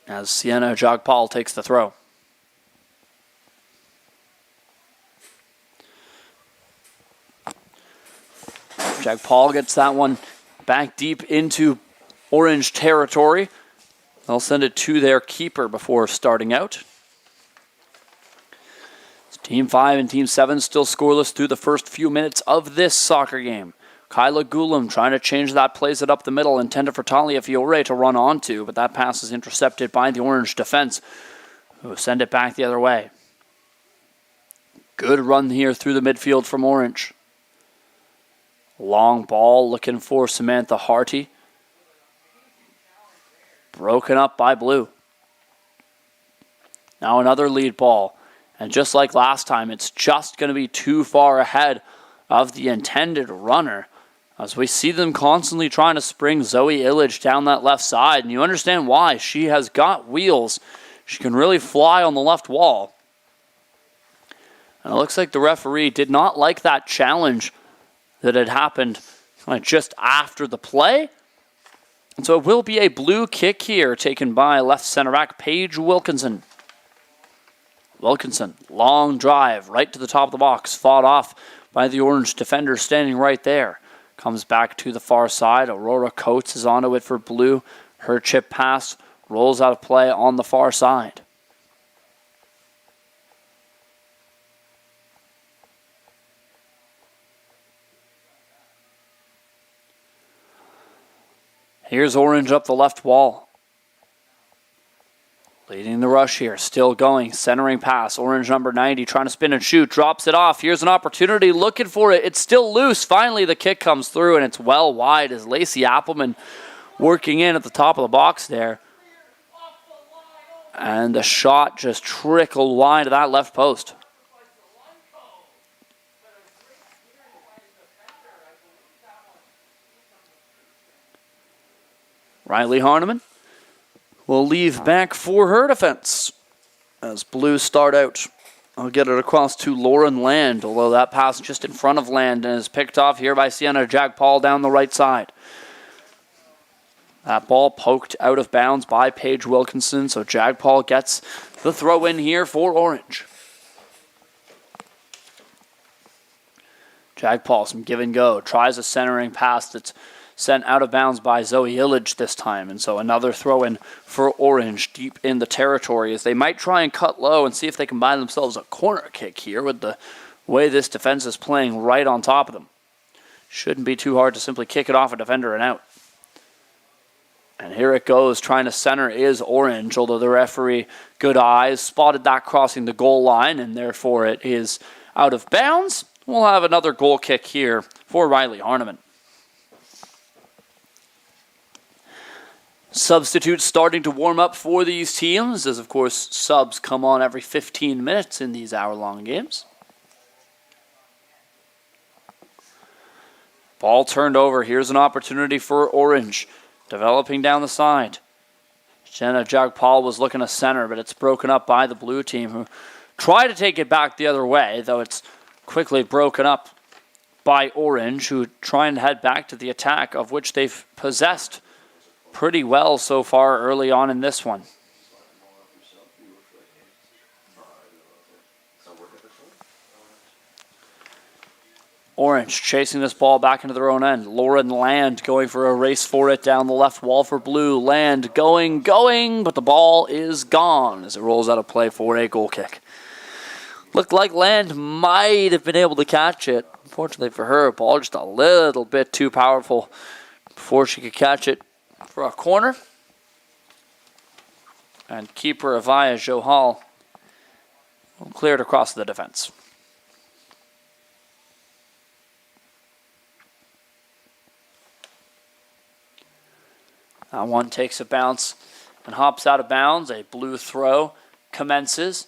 As Sienna Jagpal takes the throw. Jagpal gets that one back deep into Orange territory. They'll send it to their keeper before starting out. Team 5 and Team 7 still scoreless through the first few minutes of this soccer game. Kyla Gulam trying to change that, plays it up the middle, intended for Talia Fiore to run onto, but that pass is intercepted by the Orange defense, who send it back the other way. Good run here through the midfield from Orange. Long ball looking for Samantha Harty. Broken up by Blue. Now another lead ball. And just like last time, it's just going to be too far ahead of the intended runner, as we see them constantly trying to spring Zoe Illich down that left side. And you understand why. She has got wheels. She can really fly on the left wall. And it looks like the referee did not like that challenge that had happened just after the play. And so it will be a Blue kick here, taken by left center back Paige Wilkinson. Wilkinson, long drive, right to the top of the box, fought off by the Orange defender standing right there. Comes back to the far side. Aurora Coates is onto it for Blue. Her chip pass rolls out of play on the far side. Here's Orange up the left wall. Leading the rush here, still going, centering pass. Orange number 90 trying to spin and shoot, drops it off. Here's an opportunity, looking for it. It's still loose. Finally, the kick comes through, and it's well wide as Lacey Appleman working in at the top of the box there. And the shot just trickled wide to that left post. Riley Harneman will leave back for her defense as Blue start out. I'll get it across to Lauren Land, although that pass just in front of Land and is picked off here by Sienna Jagpal down the right side. That ball poked out of bounds by Paige Wilkinson, so Jagpal gets the throw in here for Orange. Jagpal, some give and go, tries a centering pass that's sent out of bounds by Zoe Illich this time. And so another throw in for Orange deep in the territory as they might try and cut low and see if they can buy themselves a corner kick here with the way this defense is playing right on top of them. Shouldn't be too hard to simply kick it off a defender and out. And here it goes. Trying to center is Orange, although the referee, good eyes, spotted that crossing the goal line, and therefore it is out of bounds. We'll have another goal kick here for Riley Harneman. Substitutes starting to warm up for these teams, as of course subs come on every 15 minutes in these hour-long games. Ball turned over. Here's an opportunity for Orange. Developing down the side. Jenna Jagpal was looking to center, but it's broken up by the Blue team, who try to take it back the other way, though it's quickly broken up by Orange, who try and head back to the attack, of which they've possessed pretty well so far early on in this one. Orange chasing this ball back into their own end. Lauren Land going for a race for it down the left wall for Blue. Land going, but the ball is gone as it rolls out of play for a goal kick. Looked like Land might have been able to catch it. Unfortunately for her, ball just a little bit too powerful before she could catch it for a corner. And keeper Avaya Johal cleared across the defense. That one takes a bounce and hops out of bounds. A Blue throw commences.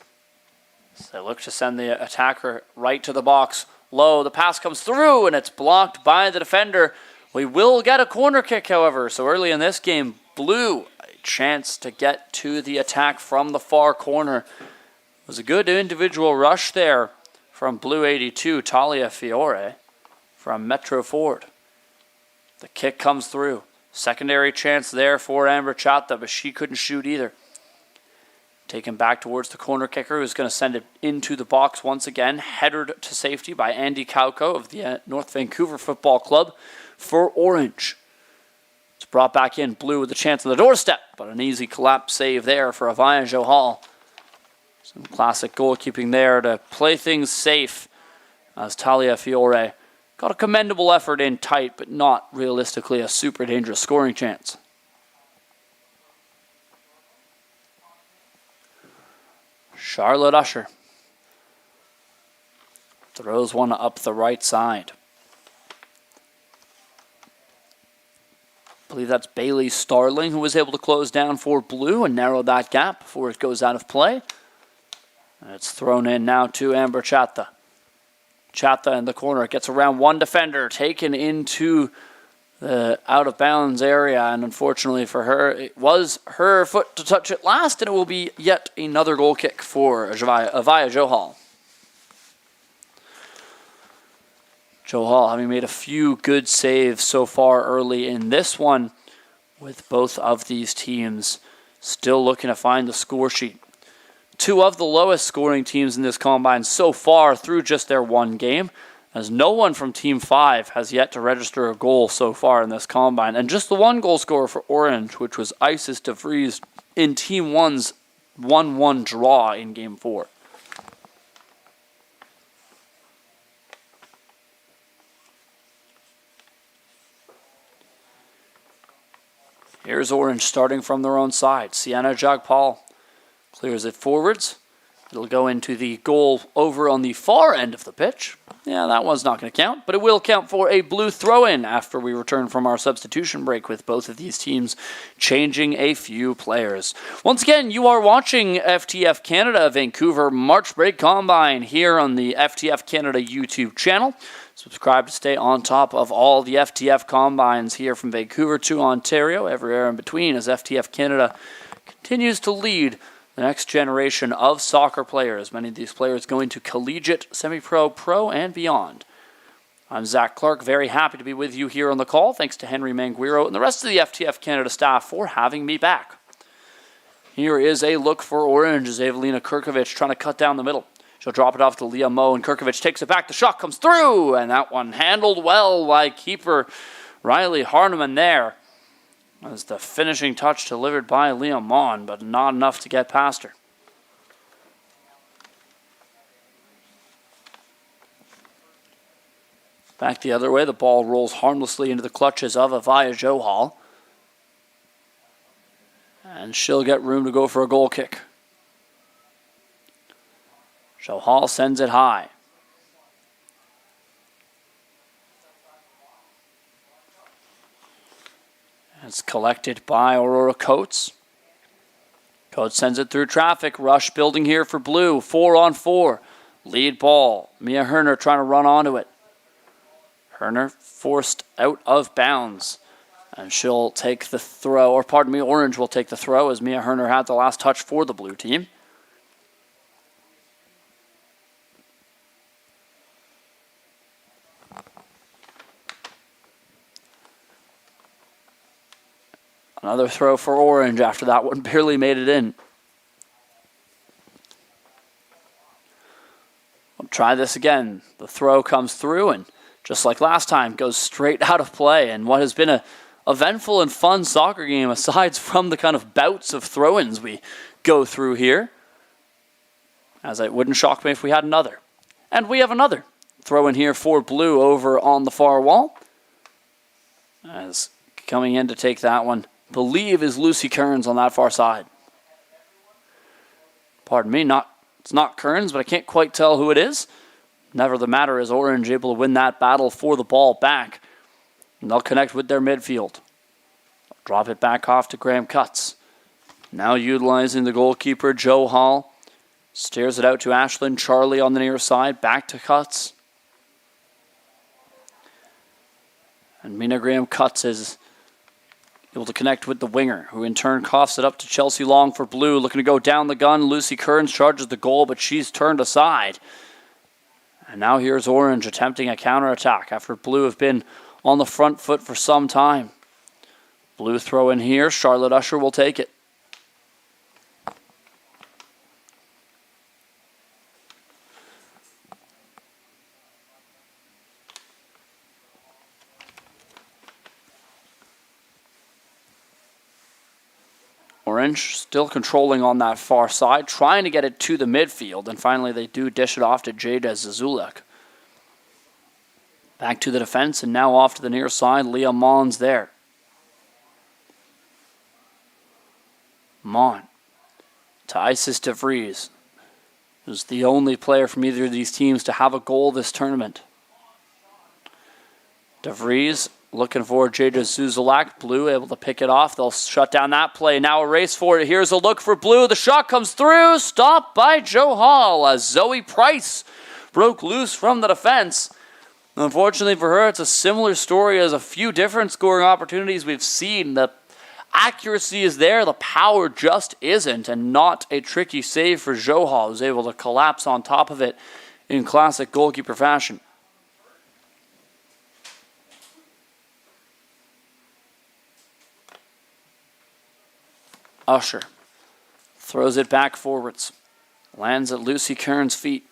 So they look to send the attacker right to the box. Low, the pass comes through and it's blocked by the defender. We will get a corner kick, however. So early in this game, Blue, a chance to get to the attack from the far corner. It was a good individual rush there from Blue 82, Talia Fiore from Metro Ford. The kick comes through. Secondary chance there for Amber Chatta, but she couldn't shoot either. Taken back towards the corner kicker, who's going to send it into the box once again. Headed to safety by Andy Kauko of the North Vancouver Football Club for Orange. It's brought back in. Blue with a chance on the doorstep, but an easy collapse save there for Avaya Johal. Some classic goalkeeping there to play things safe as Talia Fiore got a commendable effort in tight, but not realistically a super dangerous scoring chance. Charlotte Usher throws one up the right side. I believe that's Bailey Starling who was able to close down for Blue and narrow that gap before it goes out of play. And it's thrown in now to Amber Chatta. Chatta in the corner gets around one defender, taken into the out-of-bounds area, and unfortunately for her, it was her foot to touch it last, and it will be yet another goal kick for Avaya Johal. Johal having made a few good saves so far early in this one, with both of these teams still looking to find the score sheet. Two of the lowest scoring teams in this combine so far through just their one game, as no one from Team 5 has yet to register a goal so far in this combine. And just the one goal scorer for Orange, which was Isis DeVries in Team 1's 1-1 draw in Game 4. Here's Orange starting from their own side. Sienna Jagpal clears it forwards. It'll go into the goal over on the far end of the pitch. Yeah, that one's not going to count, but it will count for a Blue throw-in after we return from our substitution break with both of these teams changing a few players. Once again, you are watching FTF Canada Vancouver March Break Combine here on the FTF Canada YouTube channel. Subscribe to stay on top of all the FTF Combines here from Vancouver to Ontario, everywhere in between, as FTF Canada continues to lead the next generation of soccer players, many of these players going to collegiate, semi-pro, pro, and beyond. I'm Zach Clark, very happy to be with you here on the call. Thanks to Henry Manguiro and the rest of the FTF Canada staff for having me back. Here is a look for Orange as Evelina Kirkovic trying to cut down the middle. She'll drop it off to Leah Moe, and Kirkovic takes it back. The shot comes through, and that one handled well by keeper Riley Harneman there. As the finishing touch delivered by Liam Mon, but not enough to get past her. Back the other way, the ball rolls harmlessly into the clutches of Avaya Johal. And she'll get room to go for a goal kick. Johal sends it high. It's collected by Aurora Coates. Coates sends it through traffic. Rush building here for Blue. 4-on-4. Lead ball. Mia Herner trying to run onto it. Herner forced out of bounds. And she'll take the throw. Or pardon me, Orange will take the throw as Mia Herner had the last touch for the Blue team. Another throw for Orange after that one barely made it in. We'll try this again. The throw comes through and just like last time, goes straight out of play. And what has been a eventful and fun soccer game, aside from the kind of bouts of throw-ins we go through here, as it wouldn't shock me if we had another. And we have another throw-in here for Blue over on the far wall. As coming in to take that one, believe, is Lucy Kearns on that far side. Pardon me, it's not Kearns, but I can't quite tell who it is. Never the matter is Orange able to win that battle for the ball back. And they'll connect with their midfield. Drop it back off to Graham Cutts. Now utilizing the goalkeeper, Joe Hall. Steers it out to Ashlyn Charlie on the near side. Back to Cutts. And Mina Graham Cutts is able to connect with the winger, who in turn coughs it up to Chelsea Long for Blue. Looking to go down the gun. Lucy Kearns charges the goal, but she's turned aside. And now here's Orange attempting a counterattack after Blue have been on the front foot for some time. Blue throw in here. Charlotte Usher will take it. Orange still controlling on that far side, trying to get it to the midfield, and finally they do dish it off to Jada Zazulek. Back to the defense, and now off to the near side. Leah Mons there. Mon to Isis DeVries, who's the only player from either of these teams to have a goal this tournament. DeVries looking for Jada Zuzulak. Blue able to pick it off. They'll shut down that play. Now a race for it. Here's a look for Blue. The shot comes through. Stopped by Joe Hall as Zoe Price broke loose from the defense. Unfortunately for her, it's a similar story as a few different scoring opportunities we've seen. The accuracy is there, the power just isn't, and not a tricky save for Joe Hall, who's able to collapse on top of it in classic goalkeeper fashion. Usher throws it back forwards. Lands at Lucy Kearns' feet.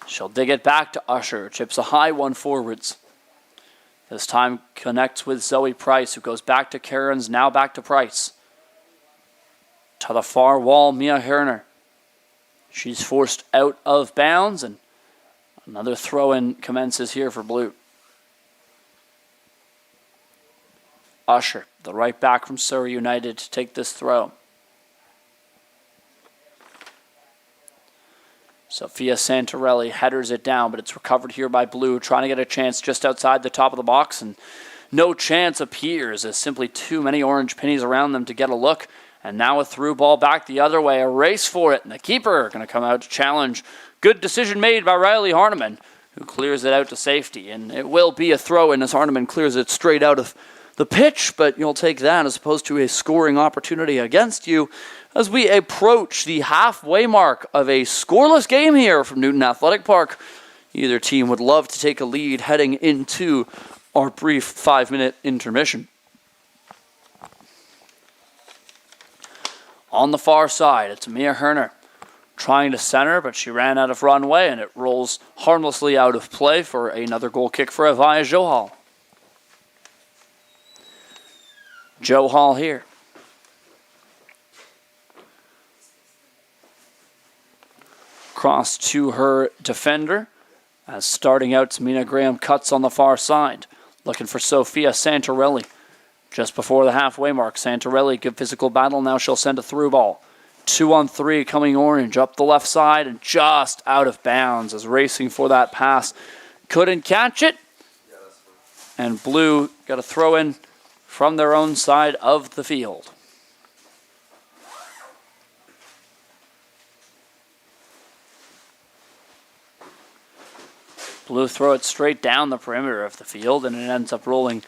She'll dig it back to Usher. Chips a high one forwards. This time connects with Zoe Price, who goes back to Kearns, now back to Price. To the far wall, Mia Herner. She's forced out of bounds, and another throw-in commences here for Blue. Usher, the right back from Surrey United, to take this throw. Sophia Santorelli headers it down, but it's recovered here by Blue, trying to get a chance just outside the top of the box, and no chance appears as simply too many Orange pennies around them to get a look. And now a through ball back the other way, a race for it, and the keeper going to come out to challenge. Good decision made by Riley Harneman, who clears it out to safety, and it will be a throw-in as Harneman clears it straight out of the pitch, but you'll take that as opposed to a scoring opportunity against you as we approach the halfway mark of a scoreless game here from Newton Athletic Park. Either team would love to take a lead heading into our brief 5-minute intermission. On the far side, it's Mia Herner trying to center, but she ran out of runway, and it rolls harmlessly out of play for another goal kick for Avaya Johal. Joe Hall here. Cross to her defender. As starting out, Mina Graham Cutts on the far side. Looking for Sophia Santorelli. Just before the halfway mark, Santorelli, good physical battle. Now she'll send a through ball. 2-on-3 coming Orange up the left side and just out of bounds as racing for that pass. Couldn't catch it. And Blue got a throw in from their own side of the field. Blue throw it straight down the perimeter of the field, and it ends up rolling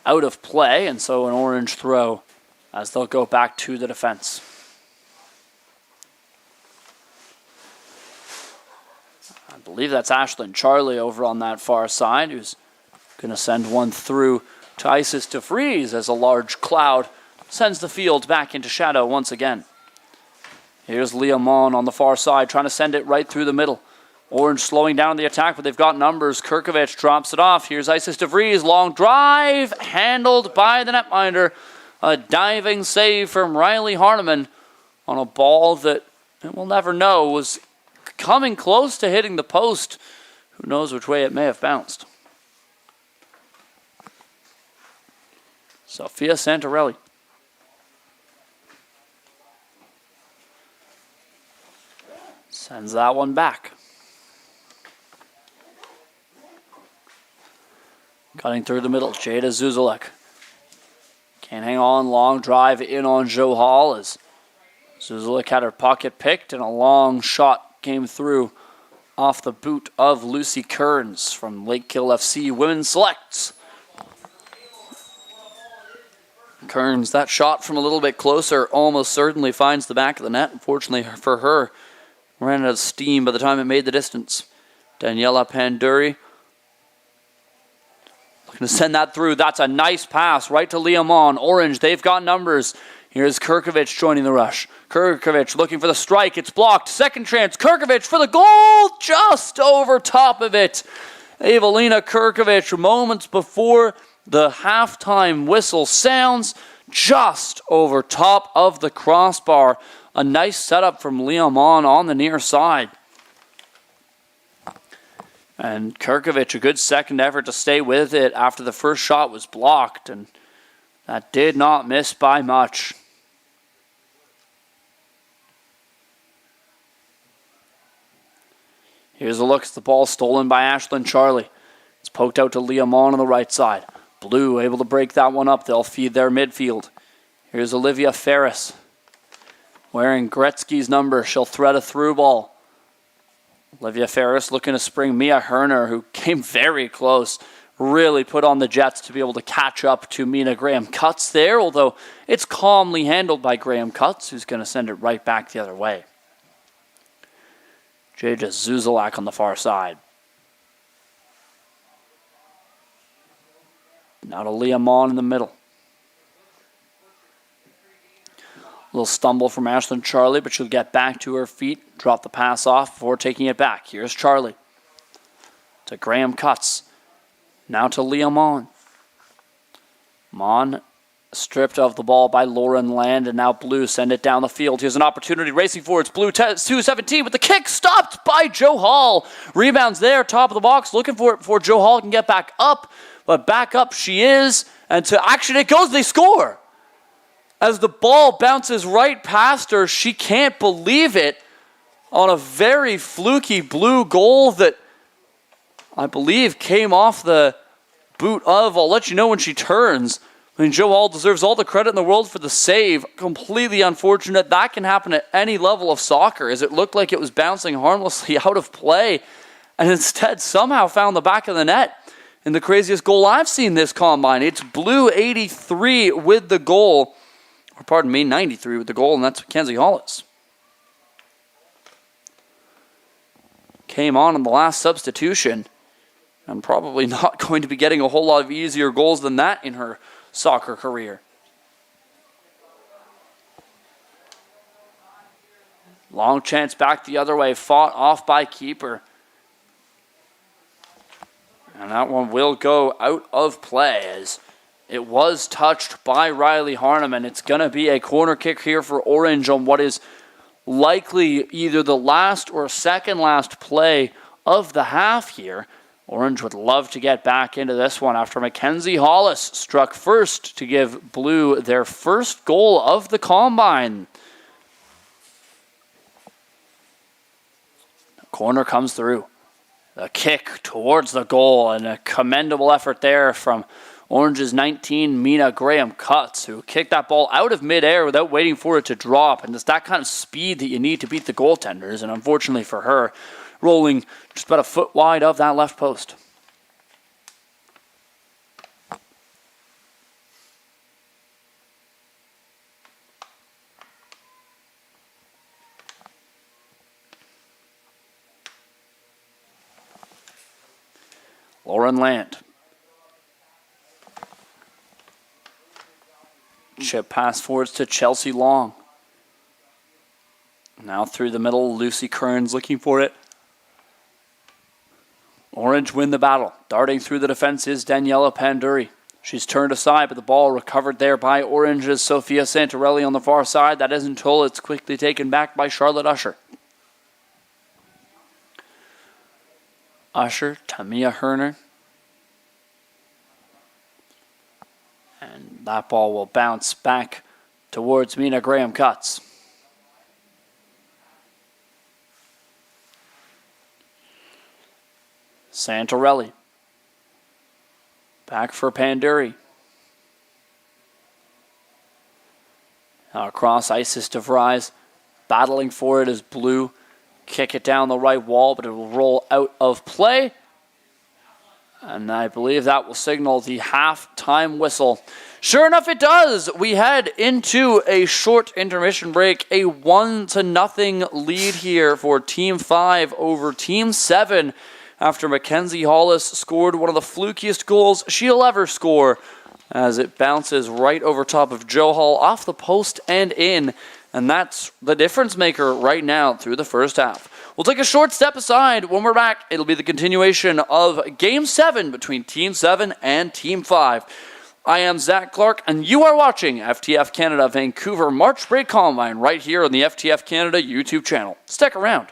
out of play, and so an Orange throw as they'll go back to the defense. I believe that's Ashlyn Charlie over on that far side, who's going to send one through to Isis DeVries as a large cloud sends the field back into shadow once again. Here's Leah Mon on the far side trying to send it right through the middle. Orange slowing down the attack, but they've got numbers. Kirkovich drops it off. Here's Isis DeVries. Long drive, handled by the netminder. A diving save from Riley Harneman on a ball that we'll never know was coming close to hitting the post. Who knows which way it may have bounced. Sophia Santarelli. Sends that one back. Cutting through the middle, Jada Zuzulek. Can't hang on, long drive in on Joe Hall as Zuzulek had her pocket picked and a long shot came through off the boot of Lucy Kearns from Lakekill FC Women's Selects. Kearns, that shot from a little bit closer almost certainly finds the back of the net. Unfortunately for her, ran out of steam by the time it made the distance. Daniela Panduri looking to send that through. That's a nice pass right to Liamon. Orange, they've got numbers. Here's Kirkovich joining the rush. Kirkovich looking for the strike. It's blocked. Second chance. Kirkovich for the goal. Just over top of it. Evelina Kirkovich, moments before the halftime whistle sounds, just over top of the crossbar. A nice setup from Liamon on the near side. And Kirkovich, a good second effort to stay with it after the first shot was blocked. And that did not miss by much. Here's a look at the ball stolen by Ashlyn Charlie. It's poked out to Liamon on the right side. Blue able to break that one up. They'll feed their midfield. Here's Olivia Ferris. Wearing Gretzky's number, she'll thread a through ball. Olivia Ferris looking to spring Mia Herner, who came very close. Really put on the Jets to be able to catch up to Mina Graham-Cutts there, although it's calmly handled by Graham-Cutts, who's going to send it right back the other way. Jaja Zuzulak on the far side. Now to Liamon in the middle. A little stumble from Ashlyn Charlie, but she'll get back to her feet, drop the pass off before taking it back. Here's Charlie. To Graham-Cutts. Now to Liamon. Mon stripped of the ball by Lauren Land, and now Blue send it down the field. Here's an opportunity racing forwards. Blue 2-17 with the kick stopped by Joe Hall. Rebounds there, top of the box, looking for it before Joe Hall can get back up, but back up she is, and to action it goes, they score. As the ball bounces right past her, she can't believe it on a very fluky Blue goal that I believe came off the boot of, I'll let you know when she turns. I mean, Joe Hall deserves all the credit in the world for the save. Completely unfortunate. That can happen at any level of soccer, as it looked like it was bouncing harmlessly out of play, and instead somehow found the back of the net in the craziest goal I've seen this combine. It's Blue 83 with the goal, or pardon me, 93 with the goal, and that's Mackenzie Hollis. Came on in the last substitution, and probably not going to be getting a whole lot of easier goals than that in her soccer career. Long chance back the other way, fought off by keeper. And that one will go out of play as it was touched by Riley Harneman. It's going to be a corner kick here for Orange on what is likely either the last or second last play of the half here. Orange would love to get back into this one after Mackenzie Hollis struck first to give Blue their first goal of the combine. The corner comes through. The kick towards the goal, and a commendable effort there from Orange's 19, Mina Graham-Cutts, who kicked that ball out of midair without waiting for it to drop. And it's that kind of speed that you need to beat the goaltenders, and unfortunately for her, rolling just about a foot wide of that left post. Lauren Land. Chip pass forwards to Chelsea Long. Now through the middle, Lucy Kearns looking for it. Orange win the battle. Darting through the defense is Daniela Panduri. She's turned aside, but the ball recovered there by Orange's Sophia Santorelli on the far side. That isn't until it's quickly taken back by Charlotte Usher. Usher, Tamia Herner. And that ball will bounce back towards Mina Graham-Cutts. Santorelli. Back for Panduri. Now across, Isis DeVries battling for it as Blue kick it down the right wall, but it will roll out of play. And I believe that will signal the halftime whistle. Sure enough, it does. We head into a short intermission break. A 1-0 lead here for Team 5 over Team 7 after Mackenzie Hollis scored one of the flukiest goals she'll ever score as it bounces right over top of Joe Hall off the post and in. And that's the difference maker right now through the first half. We'll take a short step aside. When we're back, it'll be the continuation of Game 7 between Team 7 and Team 5. I am Zach Clark, and you are watching FTF Canada Vancouver March Break Combine right here on the FTF Canada YouTube channel. Stick around.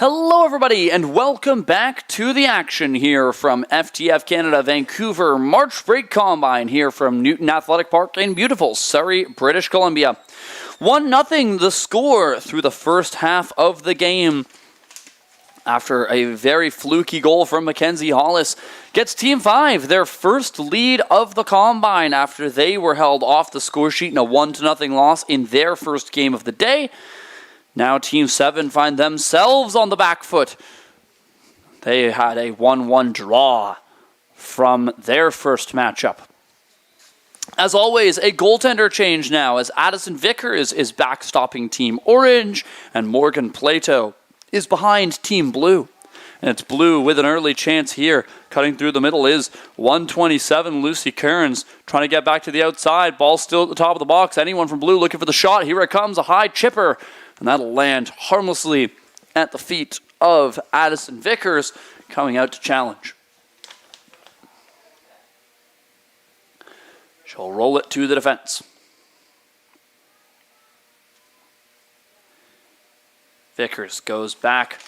Hello, everybody, and welcome back to the action here from FTF Canada, Vancouver March Break Combine here from Newton Athletic Park in beautiful Surrey, British Columbia. 1-0 the score through the first half of the game. After a very fluky goal from Mackenzie Hollis, gets Team 5 their first lead of the Combine after they were held off the score sheet in a 1-0 loss in their first game of the day. Now Team 7 find themselves on the back foot. They had a 1-1 draw from their first matchup. As always, a goaltender change now as Addison Vickers is backstopping Team Orange and Morgan Plato is behind Team Blue. And it's Blue with an early chance here. Cutting through the middle is 127, Lucy Kearns trying to get back to the outside. Ball still at the top of the box. Anyone from Blue looking for the shot. Here it comes, a high chipper. And that'll land harmlessly at the feet of Addison Vickers, coming out to challenge. She'll roll it to the defense. Vickers goes back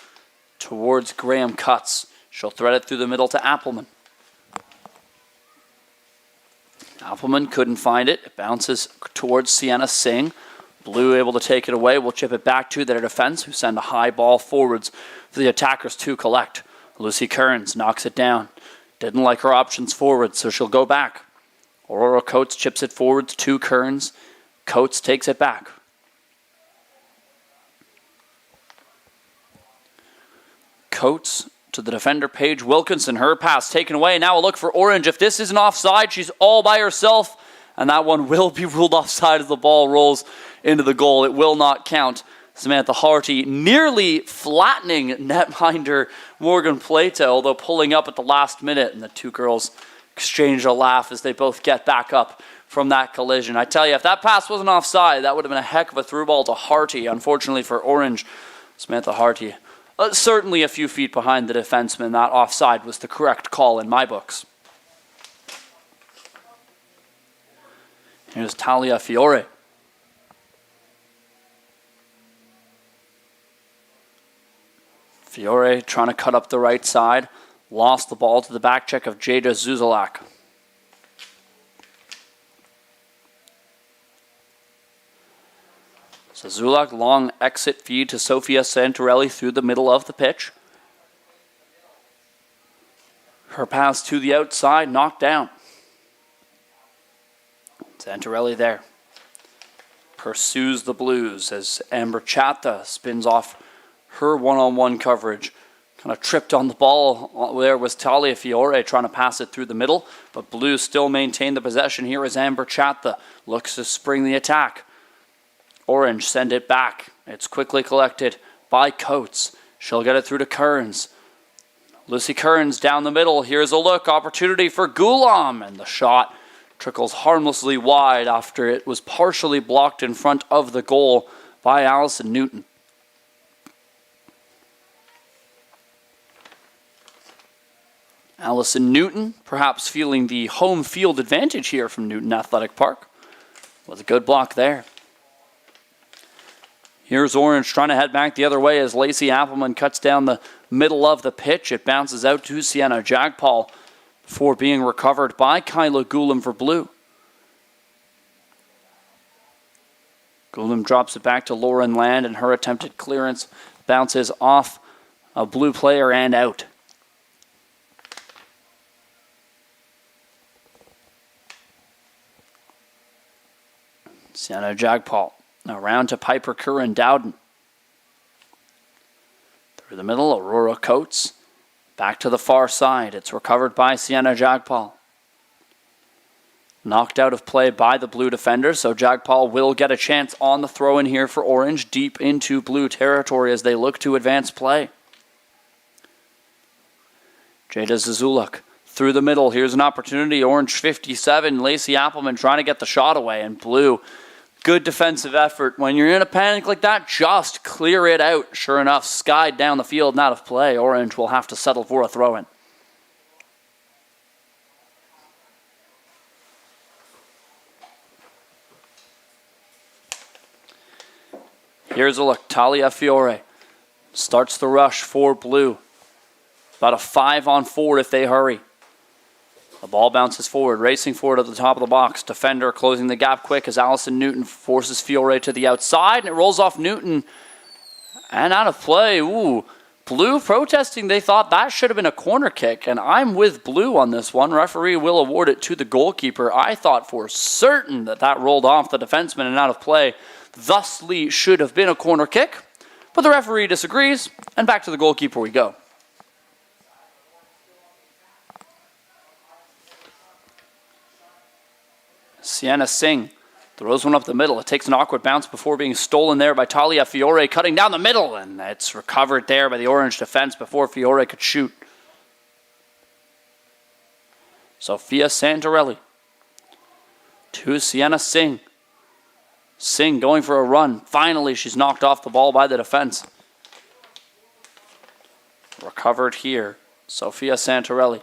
towards Graham Cutts. She'll thread it through the middle to Appelman. Appelman couldn't find it. It bounces towards Sienna Singh. Blue able to take it away. We'll chip it back to their defense, who send a high ball forwards for the attackers to collect. Lucy Kearns knocks it down. Didn't like her options forward, so she'll go back. Aurora Coates chips it forwards to Kearns. Coates takes it back. Coates to the defender, Paige Wilkinson. Her pass taken away. Now a look for Orange. If this isn't offside, she's all by herself. And that one will be ruled offside as the ball rolls into the goal. It will not count. Samantha Harty nearly flattening netminder Morgan Plato, although pulling up at the last minute. And the two girls exchange a laugh as they both get back up from that collision. I tell you, if that pass wasn't offside, that would have been a heck of a through ball to Harty. Unfortunately for Orange, Samantha Harty certainly a few feet behind the defenseman. That offside was the correct call in my books. Here's Talia Fiore. Fiore trying to cut up the right side. Lost the ball to the back check of Jada Zuzalak. Zuzalak, long exit feed to Sofia Santorelli through the middle of the pitch. Her pass to the outside, knocked down. Santorelli there. Pursues the Blues as Amber Chatta spins off her one-on-one coverage. Kind of tripped on the ball. There was Talia Fiore trying to pass it through the middle, but Blues still maintain the possession here as Amber Chatta looks to spring the attack. Orange send it back. It's quickly collected by Coates. She'll get it through to Kearns. Lucy Kearns down the middle. Here's a look. Opportunity for Gulam. And the shot trickles harmlessly wide after it was partially blocked in front of the goal by Allison Newton. Allison Newton, perhaps feeling the home field advantage here from Newton Athletic Park. Was a good block there. Here's Orange trying to head back the other way as Lacey Appelman cuts down the middle of the pitch. It bounces out to Sienna Jagpal before being recovered by Kyla Gulam for Blue. Gulam drops it back to Lauren Land, and her attempted clearance bounces off a Blue player and out. Sienna Jagpal around to Piper Curran Dowden. Through the middle, Aurora Coates. Back to the far side. It's recovered by Sienna Jagpal. Knocked out of play by the Blue defender, so Jagpal will get a chance on the throw-in here for Orange, deep into Blue territory as they look to advance play. Jada Zuzuluk through the middle. Here's an opportunity. Orange 57. Lacey Appelman trying to get the shot away, and Blue, good defensive effort. When you're in a panic like that, just clear it out. Sure enough, skied down the field and out of play. Orange will have to settle for a throw-in. Here's a look. Talia Fiore starts the rush for Blue. About a 5-on-4 if they hurry. The ball bounces forward, racing forward at the top of the box. Defender closing the gap quick as Allison Newton forces Fiore to the outside, and it rolls off Newton and out of play. Ooh, Blue protesting. They thought that should have been a corner kick, and I'm with Blue on this one. Referee will award it to the goalkeeper. I thought for certain that rolled off the defenseman and out of play. Thusly should have been a corner kick, but the referee disagrees, and back to the goalkeeper we go. Sienna Singh throws one up the middle. It takes an awkward bounce before being stolen there by Talia Fiore, cutting down the middle, and it's recovered there by the Orange defense before Fiore could shoot. Sophia Santarelli to Sienna Singh. Singh going for a run. Finally, she's knocked off the ball by the defense. Recovered here. Sophia Santarelli.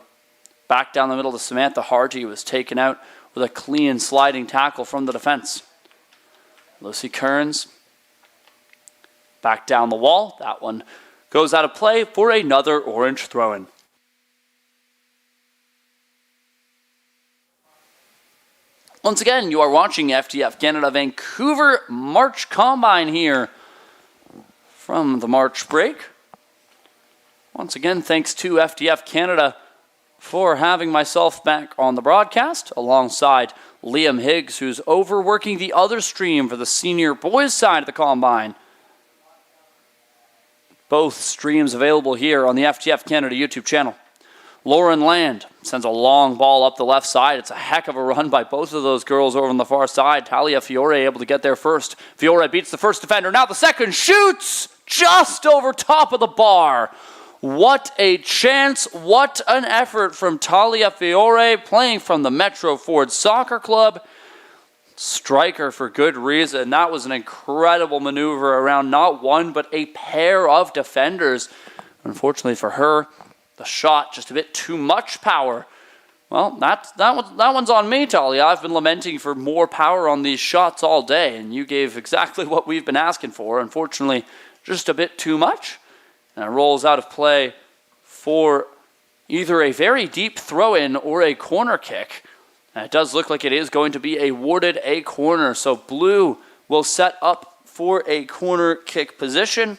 Back down the middle to Samantha Hardy, who was taken out with a clean sliding tackle from the defense. Lucy Kearns back down the wall. That one goes out of play for another Orange throw-in. Once again, you are watching FTF Canada Vancouver March Combine here from the March break. Once again, thanks to FTF Canada for having myself back on the broadcast alongside Liam Higgs, who's overworking the other stream for the senior boys side of the Combine. Both streams available here on the FTF Canada YouTube channel. Lauren Land sends a long ball up the left side. It's a heck of a run by both of those girls over on the far side. Talia Fiore able to get there first. Fiore beats the first defender. Now the second shoots just over top of the bar. What a chance, what an effort from Talia Fiore, playing from the Metro Ford Soccer Club. Striker for good reason. That was an incredible maneuver around not one, but a pair of defenders. Unfortunately for her, the shot, just a bit too much power. Well, that one's on me, Talia. I've been lamenting for more power on these shots all day, and you gave exactly what we've been asking for. Unfortunately, just a bit too much. And it rolls out of play for either a very deep throw-in or a corner kick. And it does look like it is going to be awarded a corner. So Blue will set up for a corner kick position.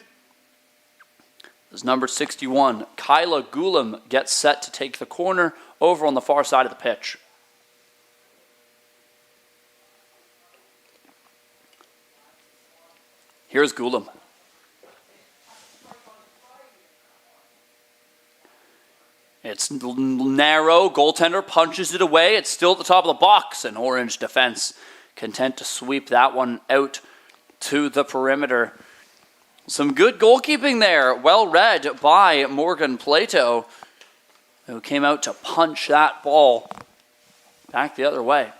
As number 61, Kyla Gulam, gets set to take the corner over on the far side of the pitch. Here's Gulam. It's narrow. Goaltender punches it away. It's still at the top of the box. And Orange defense content to sweep that one out to the perimeter. Some good goalkeeping there. Well read by Morgan Plato, who came out to punch that ball back the other way.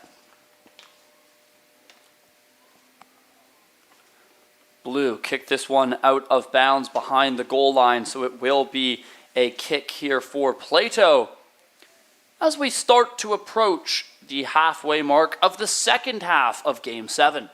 Blue kicked this one out of bounds behind the goal line, so it will be a kick here for Plato as we start to approach the halfway mark of the second half of Game 7.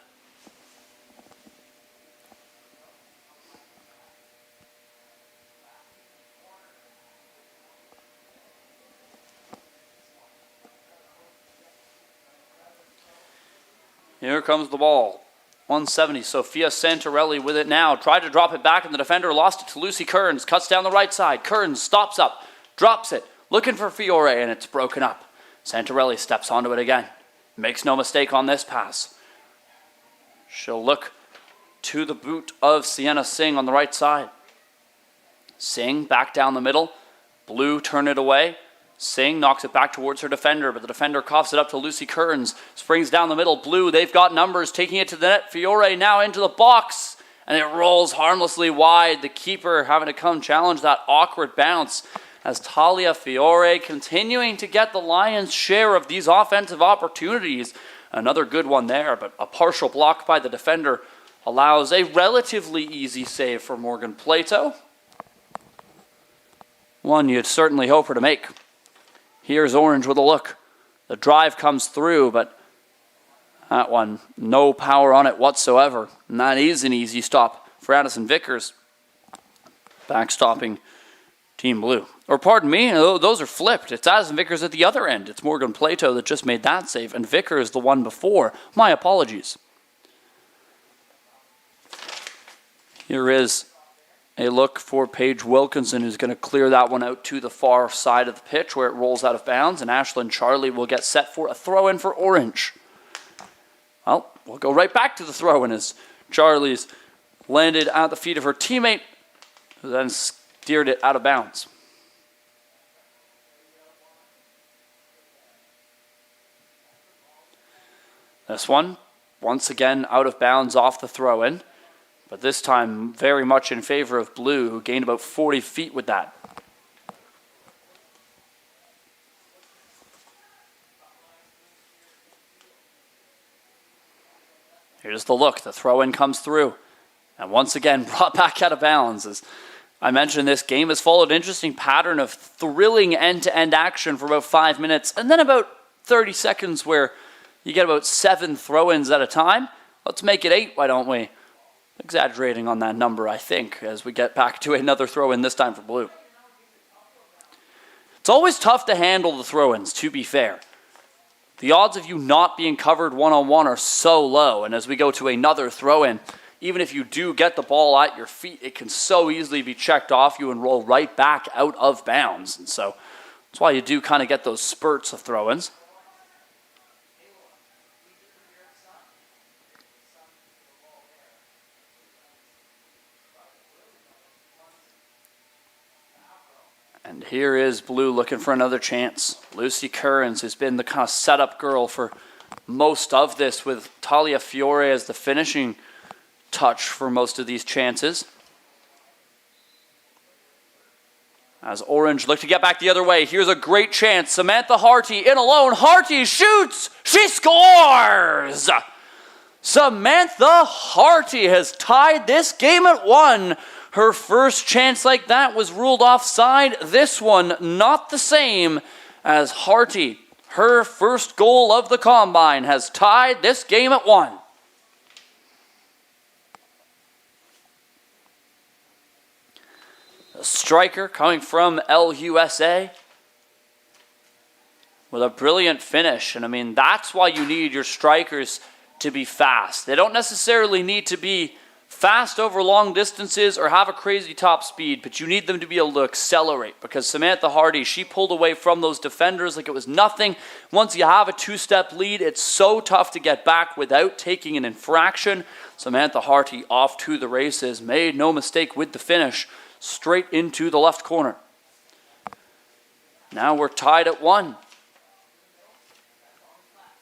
Here comes the ball. 170, Sophia Santarelli with it now. Tried to drop it back, and the defender lost it to Lucy Kearns. Cuts down the right side. Kearns stops up, drops it, looking for Fiore, and it's broken up. Santarelli steps onto it again. Makes no mistake on this pass. She'll look to the boot of Sienna Singh on the right side. Singh back down the middle. Blue turn it away. Singh knocks it back towards her defender, but the defender coughs it up to Lucy Kearns. Springs down the middle. Blue, they've got numbers, taking it to the net. Fiore now into the box, and it rolls harmlessly wide. The keeper having to come challenge that awkward bounce as Talia Fiore continuing to get the Lions' share of these offensive opportunities. Another good one there, but a partial block by the defender allows a relatively easy save for Morgan Plato. One you'd certainly hope her to make. Here's Orange with a look. The drive comes through, but that one, no power on it whatsoever. And that is an easy stop for Addison Vickers. backstopping Team Blue. Or pardon me, those are flipped. It's Addison Vickers at the other end. It's Morgan Plato that just made that save, and Vickers the one before. My apologies. Here is a look for Paige Wilkinson, who's going to clear that one out to the far side of the pitch where it rolls out of bounds, and Ashlyn Charlie will get set for a throw-in for Orange. Well, we'll go right back to the throw-in as Charlie's landed at the feet of her teammate, who then steered it out of bounds. This one, once again, out of bounds off the throw-in, but this time very much in favor of Blue, who gained about 40 feet with that. Here's the look. The throw-in comes through. And once again, brought back out of bounds. As I mentioned, this game has followed an interesting pattern of thrilling end-to-end action for about 5 minutes, and then about 30 seconds where you get about 7 throw-ins at a time. Let's make it 8, why don't we? Exaggerating on that number, I think, as we get back to another throw-in, this time for Blue. It's always tough to handle the throw-ins, to be fair. The odds of you not being covered one-on-one are so low, and as we go to another throw-in, even if you do get the ball at your feet, it can so easily be checked off you and roll right back out of bounds. And so that's why you do kind of get those spurts of throw-ins. And here is Blue looking for another chance. Lucy Currens, who's been the kind of setup girl for most of this, with Talia Fiore as the finishing touch for most of these chances. As Orange look to get back the other way, here's a great chance. Samantha Harty in alone. Harty shoots! She scores! Samantha Harty has tied this game at 1. Her first chance like that was ruled offside. This one, not the same, as Harty, her first goal of the Combine, has tied this game at 1. A striker coming from LUSA with a brilliant finish. And I mean, that's why you need your strikers to be fast. They don't necessarily need to be fast over long distances or have a crazy top speed, but you need them to be able to accelerate, because Samantha Harty, she pulled away from those defenders like it was nothing. Once you have a 2-step lead, it's so tough to get back without taking an infraction. Samantha Harty off to the races, made no mistake with the finish, straight into the left corner. Now we're tied at 1.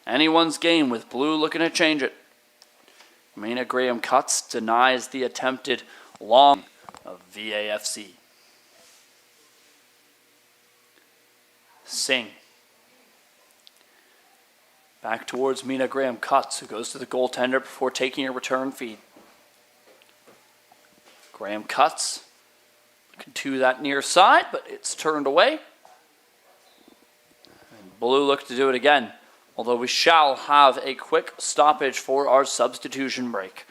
Anyone's game with Blue looking to change it. Mina Graham cuts, denies the attempted long of VAFC. Singh. Back towards Mina Graham cuts, who goes to the goaltender before taking a return feed. Graham cuts, looking to that near side, but it's turned away. And Blue look to do it again, although we shall have a quick stoppage for our substitution break.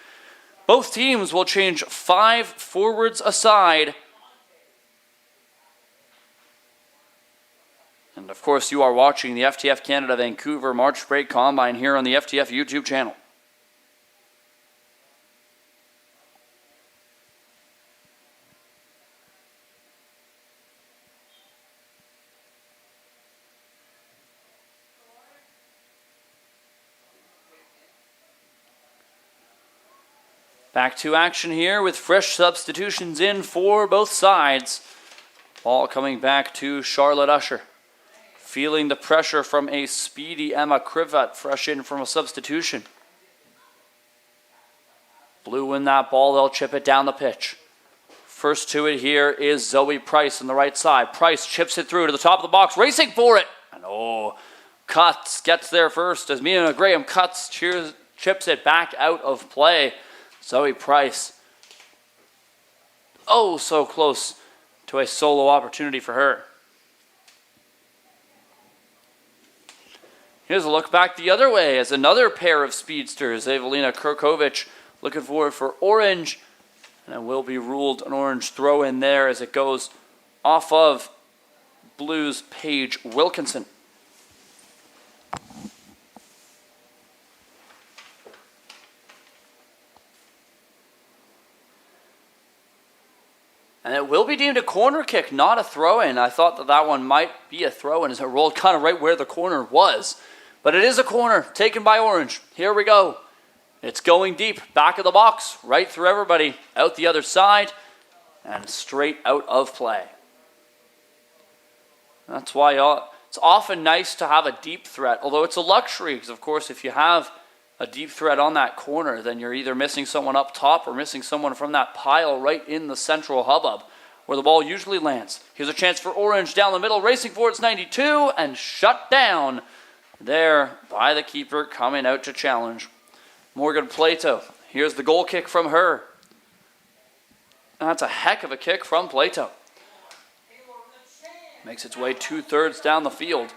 Both teams will change 5 forwards aside. And of course, you are watching the FTF Canada Vancouver March Break Combine here on the FTF YouTube channel. Back to action here with fresh substitutions in for both sides. Ball coming back to Charlotte Usher. Feeling the pressure from a speedy Emma Krivat, fresh in from a substitution. Blue win that ball, they'll chip it down the pitch. First to it here is Zoe Price on the right side. Price chips it through to the top of the box, racing for it. And Cuts gets there first as Mina Graham cuts, chips it back out of play. Zoe Price, so close to a solo opportunity for her. Here's a look back the other way as another pair of speedsters, Evelina Kurkovic looking forward for Orange, And it will be ruled an orange throw in there as it goes off of Blues' Paige Wilkinson. And it will be deemed a corner kick, not a throw-in. I thought that one might be a throw-in as it rolled kind of right where the corner was. But it is a corner taken by Orange. Here we go. It's going deep, back of the box, right through everybody, out the other side, and straight out of play. That's why it's often nice to have a deep threat, although it's a luxury, because of course if you have a deep threat on that corner, then you're either missing someone up top or missing someone from that pile right in the central hubbub where the ball usually lands. Here's a chance for Orange down the middle, racing for its 92, and shut down there by the keeper coming out to challenge. Morgan Plato, here's the goal kick from her. That's a heck of a kick from Plato. Makes its way 2/3 down the field,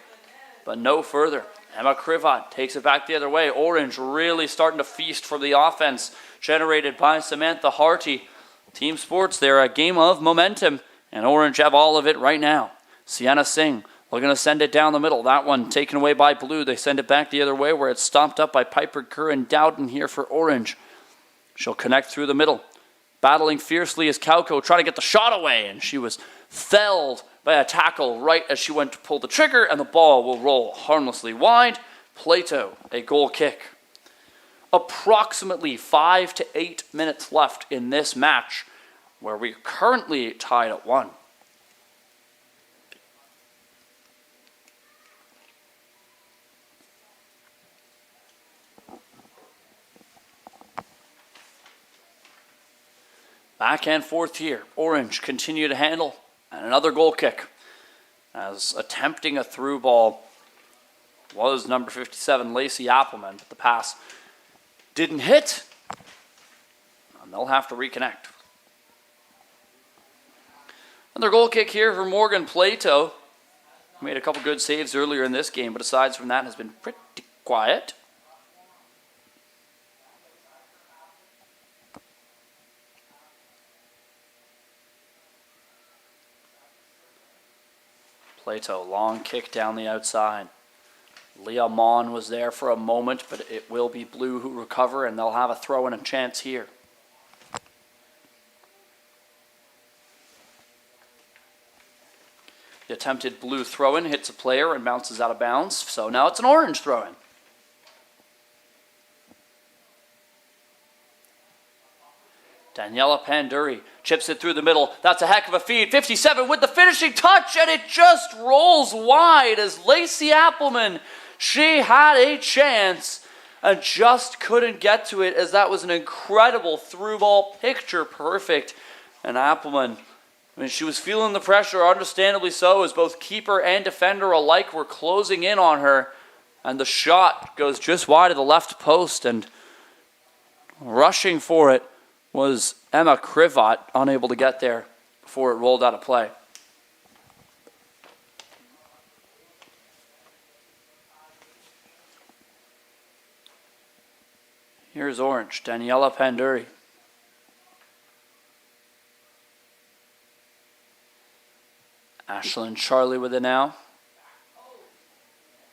but no further. Emma Krivat takes it back the other way. Orange really starting to feast from the offense generated by Samantha Harty. Team Sports, they're a game of momentum, and Orange have all of it right now. Sienna Singh looking to send it down the middle. That one taken away by Blue. They send it back the other way where it's stomped up by Piper Curran Dowden here for Orange. She'll connect through the middle. Battling fiercely is Kauko trying to get the shot away, and she was felled by a tackle right as she went to pull the trigger, and the ball will roll harmlessly wide. Plato, a goal kick. Approximately 5 to 8 minutes left in this match, where we're currently tied at 1. Back and forth here. Orange continue to handle. And another goal kick. As attempting a through ball was number 57, Lacey Appleman. But the pass didn't hit. And they'll have to reconnect. Another goal kick here for Morgan Plato. Made a couple good saves earlier in this game, but aside from that has been pretty quiet. Plato, long kick down the outside. Leah Mon was there for a moment, but it will be Blue who recover, and they'll have a throw and a chance here. The attempted Blue throw-in hits a player and bounces out of bounds, so now it's an Orange throw-in. Daniela Panduri chips it through the middle. That's a heck of a feed. 57 with the finishing touch, and it just rolls wide as Lacey Appleman, she had a chance and just couldn't get to it, as that was an incredible through ball, picture perfect. And Appleman, she was feeling the pressure, understandably so, as both keeper and defender alike were closing in on her. And the shot goes just wide of the left post, and rushing for it was Emma Krivat, unable to get there before it rolled out of play. Here's Orange, Daniela Panduri. Ashlyn Charlie with it now.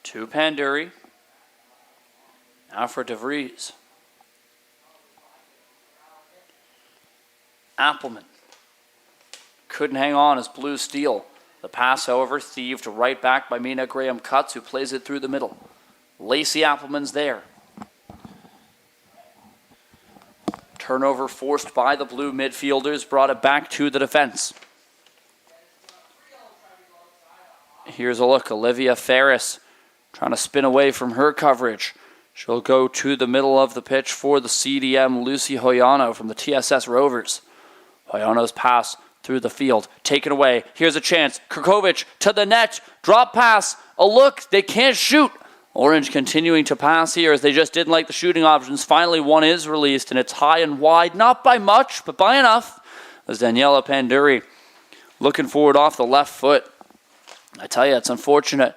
To Panduri. Now for DeVries. Appleman couldn't hang on as Blues steal. The pass, however, thieved right back by Mina Graham-Cutts, who plays it through the middle. Lacey Appleman's there. Turnover forced by the Blue midfielders, brought it back to the defense. Here's a look. Olivia Ferris trying to spin away from her coverage. She'll go to the middle of the pitch for the CDM, Lucy Hoyano from the TSS Rovers. Hoyano's pass through the field, taken away. Here's a chance. Krkovic to the net. Drop pass. A look. They can't shoot. Orange continuing to pass here as they just didn't like the shooting options. Finally, one is released, and it's high and wide. Not by much, but by enough. As Daniela Panduri looking forward off the left foot. I tell you, it's unfortunate.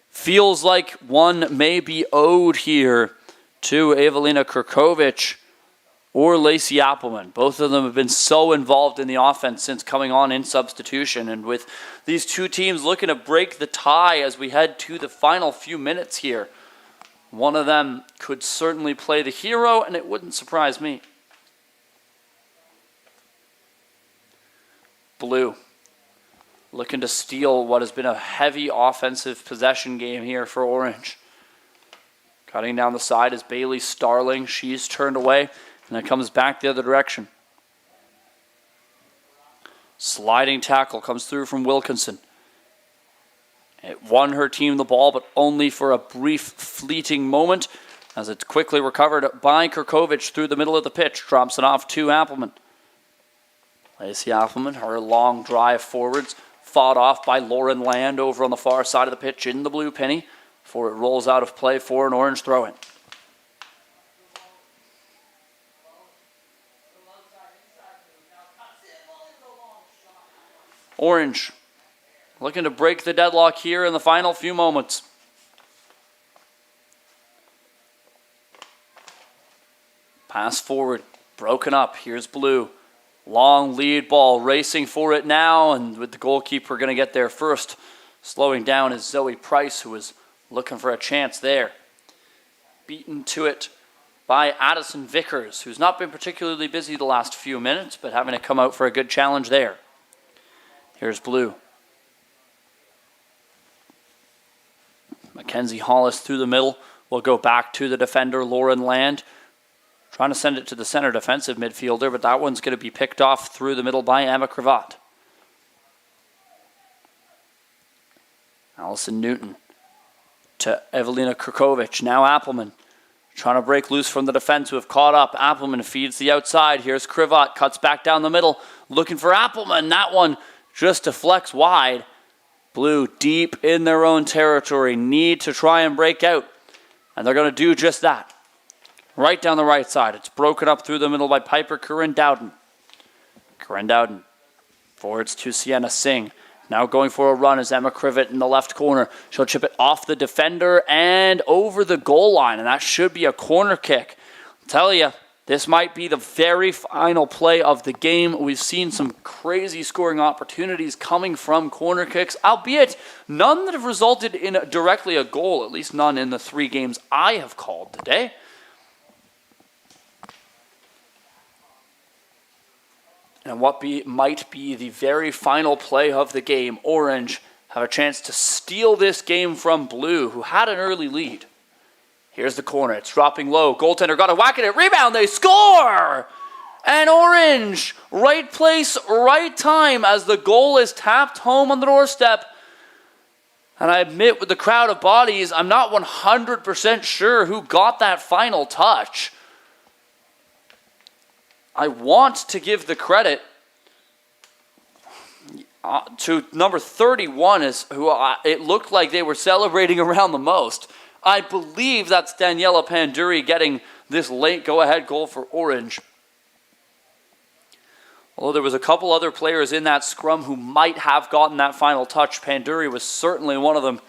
Feels like one may be owed here to Evelina Krkovic. or Lacey Appelman. Both of them have been so involved in the offense since coming on in substitution. And with these two teams looking to break the tie as we head to the final few minutes here, one of them could certainly play the hero, and it wouldn't surprise me. Blue looking to steal what has been a heavy offensive possession game here for Orange. Cutting down the side is Bailey Starling. She's turned away, and it comes back the other direction. Sliding tackle comes through from Wilkinson. It won her team the ball, but only for a brief, fleeting moment, as it's quickly recovered by Kirkovich through the middle of the pitch. Drops it off to Appelman. Lacey Appelman, her long drive forwards, fought off by Lauren Land over on the far side of the pitch in the blue penny before it rolls out of play for an Orange throw-in. Orange looking to break the deadlock here in the final few moments. Pass forward, broken up. Here's Blue. Long lead ball, racing for it now, and with the goalkeeper going to get there first. Slowing down is Zoe Price, who was looking for a chance there. Beaten to it by Addison Vickers, who's not been particularly busy the last few minutes, but having to come out for a good challenge there. Here's Blue. Mackenzie Hollis through the middle will go back to the defender, Lauren Land. Trying to send it to the center defensive midfielder, but that one's going to be picked off through the middle by Emma Cravat. Allison Newton to Evelina Kirkovich. Now Appelman trying to break loose from the defense who have caught up. Appelman feeds the outside. Here's Cravat, cuts back down the middle, looking for Appelman. That one just deflects wide. Blue deep in their own territory, need to try and break out. And they're going to do just that. Right down the right side. It's broken up through the middle by Piper Corinne Dowden. Corinne Dowden forwards to Sienna Singh. Now going for a run is Emma Crivet in the left corner. She'll chip it off the defender and over the goal line. And that should be a corner kick. I'll tell you, this might be the very final play of the game. We've seen some crazy scoring opportunities coming from corner kicks, albeit none that have resulted in directly a goal, at least none in the 3 games I have called today. And what might be the very final play of the game, Orange have a chance to steal this game from Blue, who had an early lead. Here's the corner. It's dropping low. Goaltender got a whack at it. Rebound. They score! And Orange, right place, right time as the goal is tapped home on the doorstep. And I admit, with the crowd of bodies, I'm not 100% sure who got that final touch. I want to give the credit to number 31, is who it looked like they were celebrating around the most. I believe that's Daniela Panduri getting this late go-ahead goal for Orange. Although there was a couple other players in that scrum who might have gotten that final touch, Panduri was certainly one of them,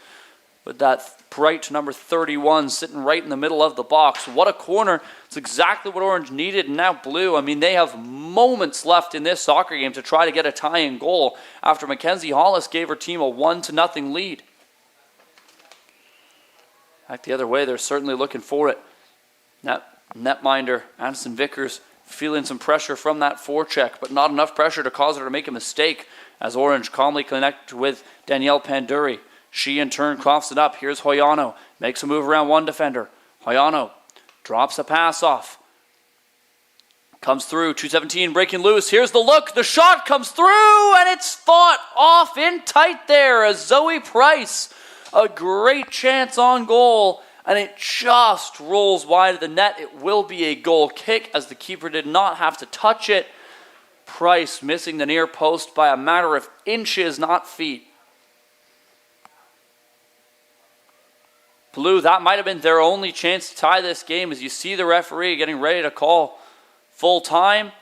with that bright number 31 sitting right in the middle of the box. What a corner. It's exactly what Orange needed. And now Blue, I mean, they have moments left in this soccer game to try to get a tie-in goal after Mackenzie Hollis gave her team a 1-0 lead. Back the other way, they're certainly looking for it. Netminder, Addison Vickers, feeling some pressure from that forecheck, but not enough pressure to cause her to make a mistake as Orange calmly connect with Danielle Panduri. She in turn coughs it up. Here's Hoyano. Makes a move around one defender. Hoyano drops a pass off. Comes through. 217 breaking loose. Here's the look. The shot comes through and it's fought off in tight there as Zoe Price. A great chance on goal and it just rolls wide of the net. It will be a goal kick as the keeper did not have to touch it. Price missing the near post by a matter of inches, not feet. Blue, that might have been their only chance to tie this game as you see the referee getting ready to call full time.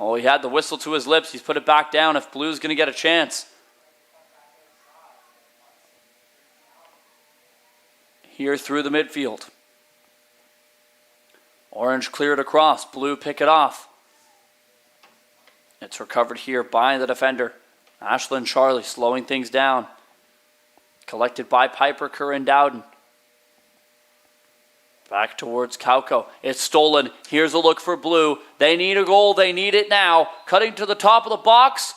Oh, he had the whistle to his lips. He's put it back down if Blue's going to get a chance. Here through the midfield. Orange cleared across. Blue pick it off. It's recovered here by the defender. Ashlyn Charlie slowing things down. Collected by Piper Curran Dowden. Back towards Kauko. It's stolen. Here's a look for Blue. They need a goal. They need it now. Cutting to the top of the box.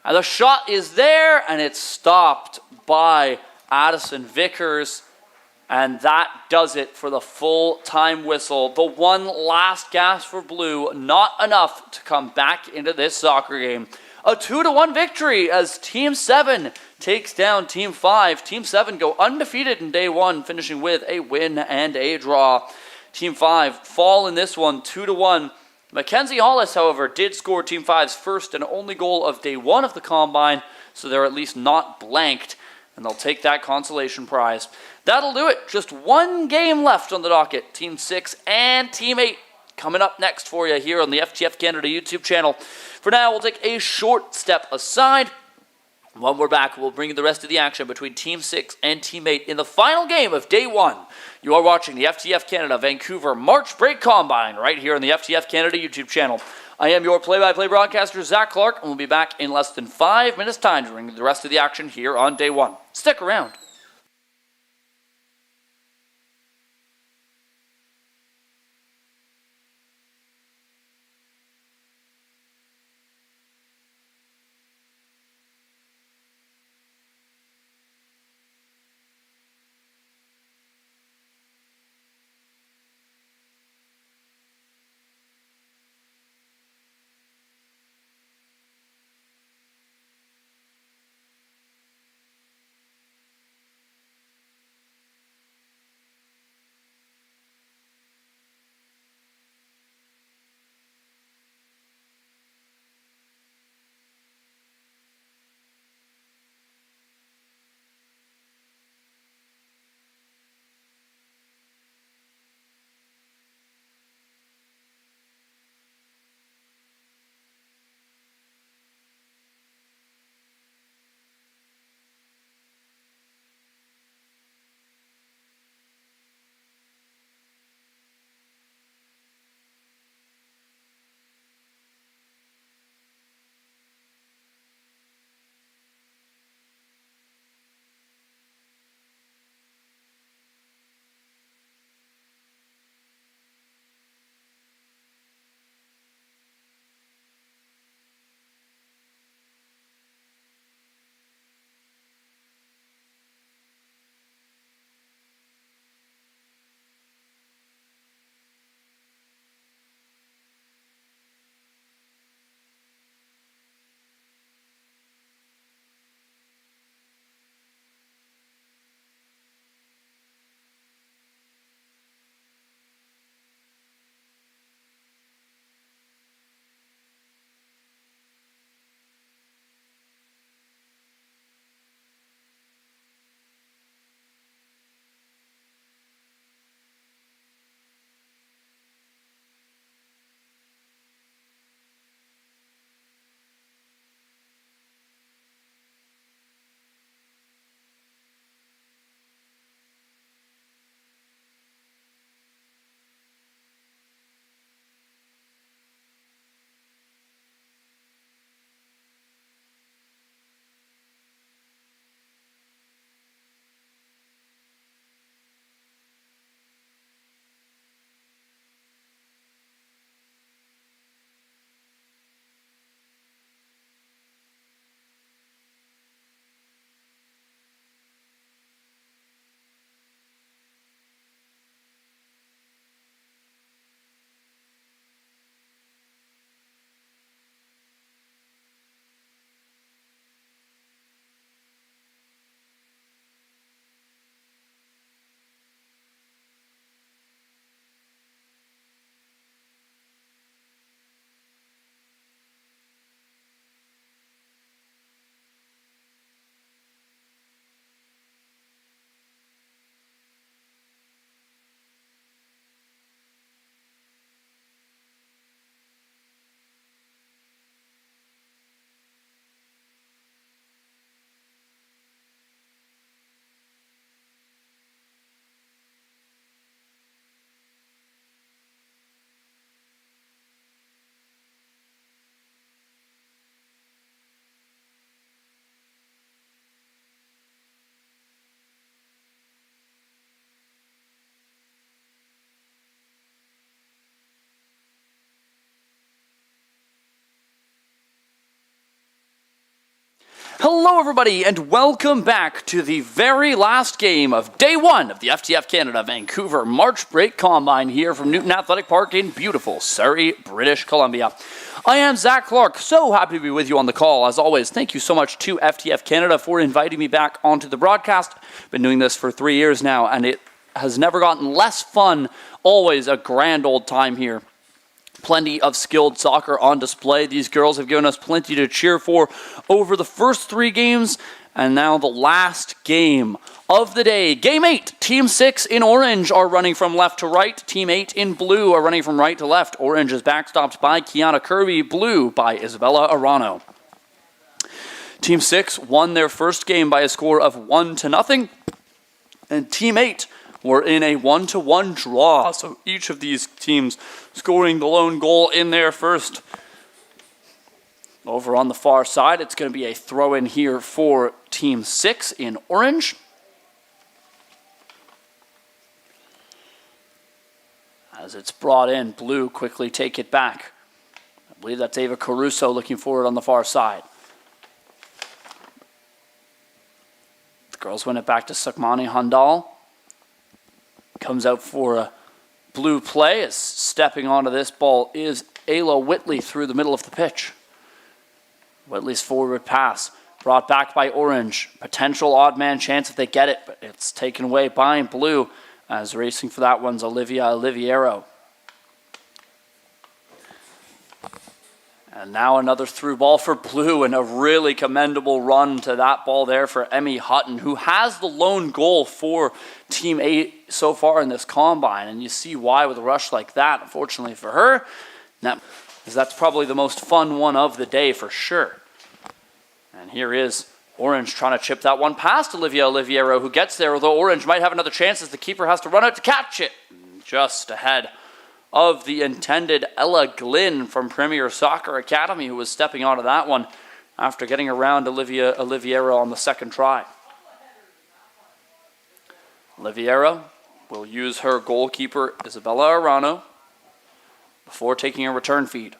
And the shot is there, and it's stopped by Addison Vickers. And that does it for the full-time whistle. The one last gasp for Blue, not enough to come back into this soccer game. A 2-1 victory as Team 7 takes down Team 5. Team 7 go undefeated in day one, finishing with a win and a draw. Team 5 fall in this one 2-1. Mackenzie Hollis, however, did score Team 5's first and only goal of day one of the Combine, so they're at least not blanked, and they'll take that consolation prize. That'll do it. Just one game left on the docket. Team 6 and Team 8 coming up next for you here on the FTF Canada YouTube channel. For now, we'll take a short step aside. When we're back, we'll bring you the rest of the action between Team 6 and Team 8 in the final game of Day 1. You are watching the FTF Canada Vancouver March Break Combine right here on the FTF Canada YouTube channel. I am your play-by-play broadcaster, Zach Clark, and we'll be back in less than 5 minutes' time to bring you the rest of the action here on Day 1. Stick around. Hello, everybody, and welcome back to the very last game of day one of the FTF Canada Vancouver March Break Combine here from Newton Athletic Park in beautiful Surrey, British Columbia. I am Zach Clark, so happy to be with you on the call. As always, thank you so much to FTF Canada for inviting me back onto the broadcast. Been doing this for 3 years now, and it has never gotten less fun. Always a grand old time here. Plenty of skilled soccer on display. These girls have given us plenty to cheer for over the first 3 games, and now the last game of the day. Game 8, Team 6 in orange are running from left to right. Team 8 in blue are running from right to left. Orange is backstopped by Kiana Kirby, blue by Isabella Arano. Team 6 won their first game by a score of 1-0, and Team 8 were in a 1-1 draw, so each of these teams scoring the lone goal in their first. Over on the far side, it's going to be a throw-in here for Team 6 in orange. As it's brought in, blue quickly take it back. I believe that's Ava Caruso looking for it on the far side. The girls win it back to Sukmani Handal. Comes out for a blue play as stepping onto this ball is Ayla Whitley through the middle of the pitch. Whitley's forward pass brought back by orange. Potential odd man chance if they get it, but it's taken away by blue as racing for that one's Olivia Oliviero. And now another through ball for blue and a really commendable run to that ball there for Emmy Hutton, who has the lone goal for Team 8 so far in this combine. And you see why with a rush like that, unfortunately for her. That's probably the most fun one of the day for sure. And here is Orange trying to chip that one past Olivia Oliviero, who gets there, although Orange might have another chance as the keeper has to run out to catch it. Just ahead of the intended Ella Glynn from Premier Soccer Academy, who was stepping onto that one after getting around Olivia Oliviero on the second try. Oliviero will use her goalkeeper, Isabella Arano, before taking a return feed.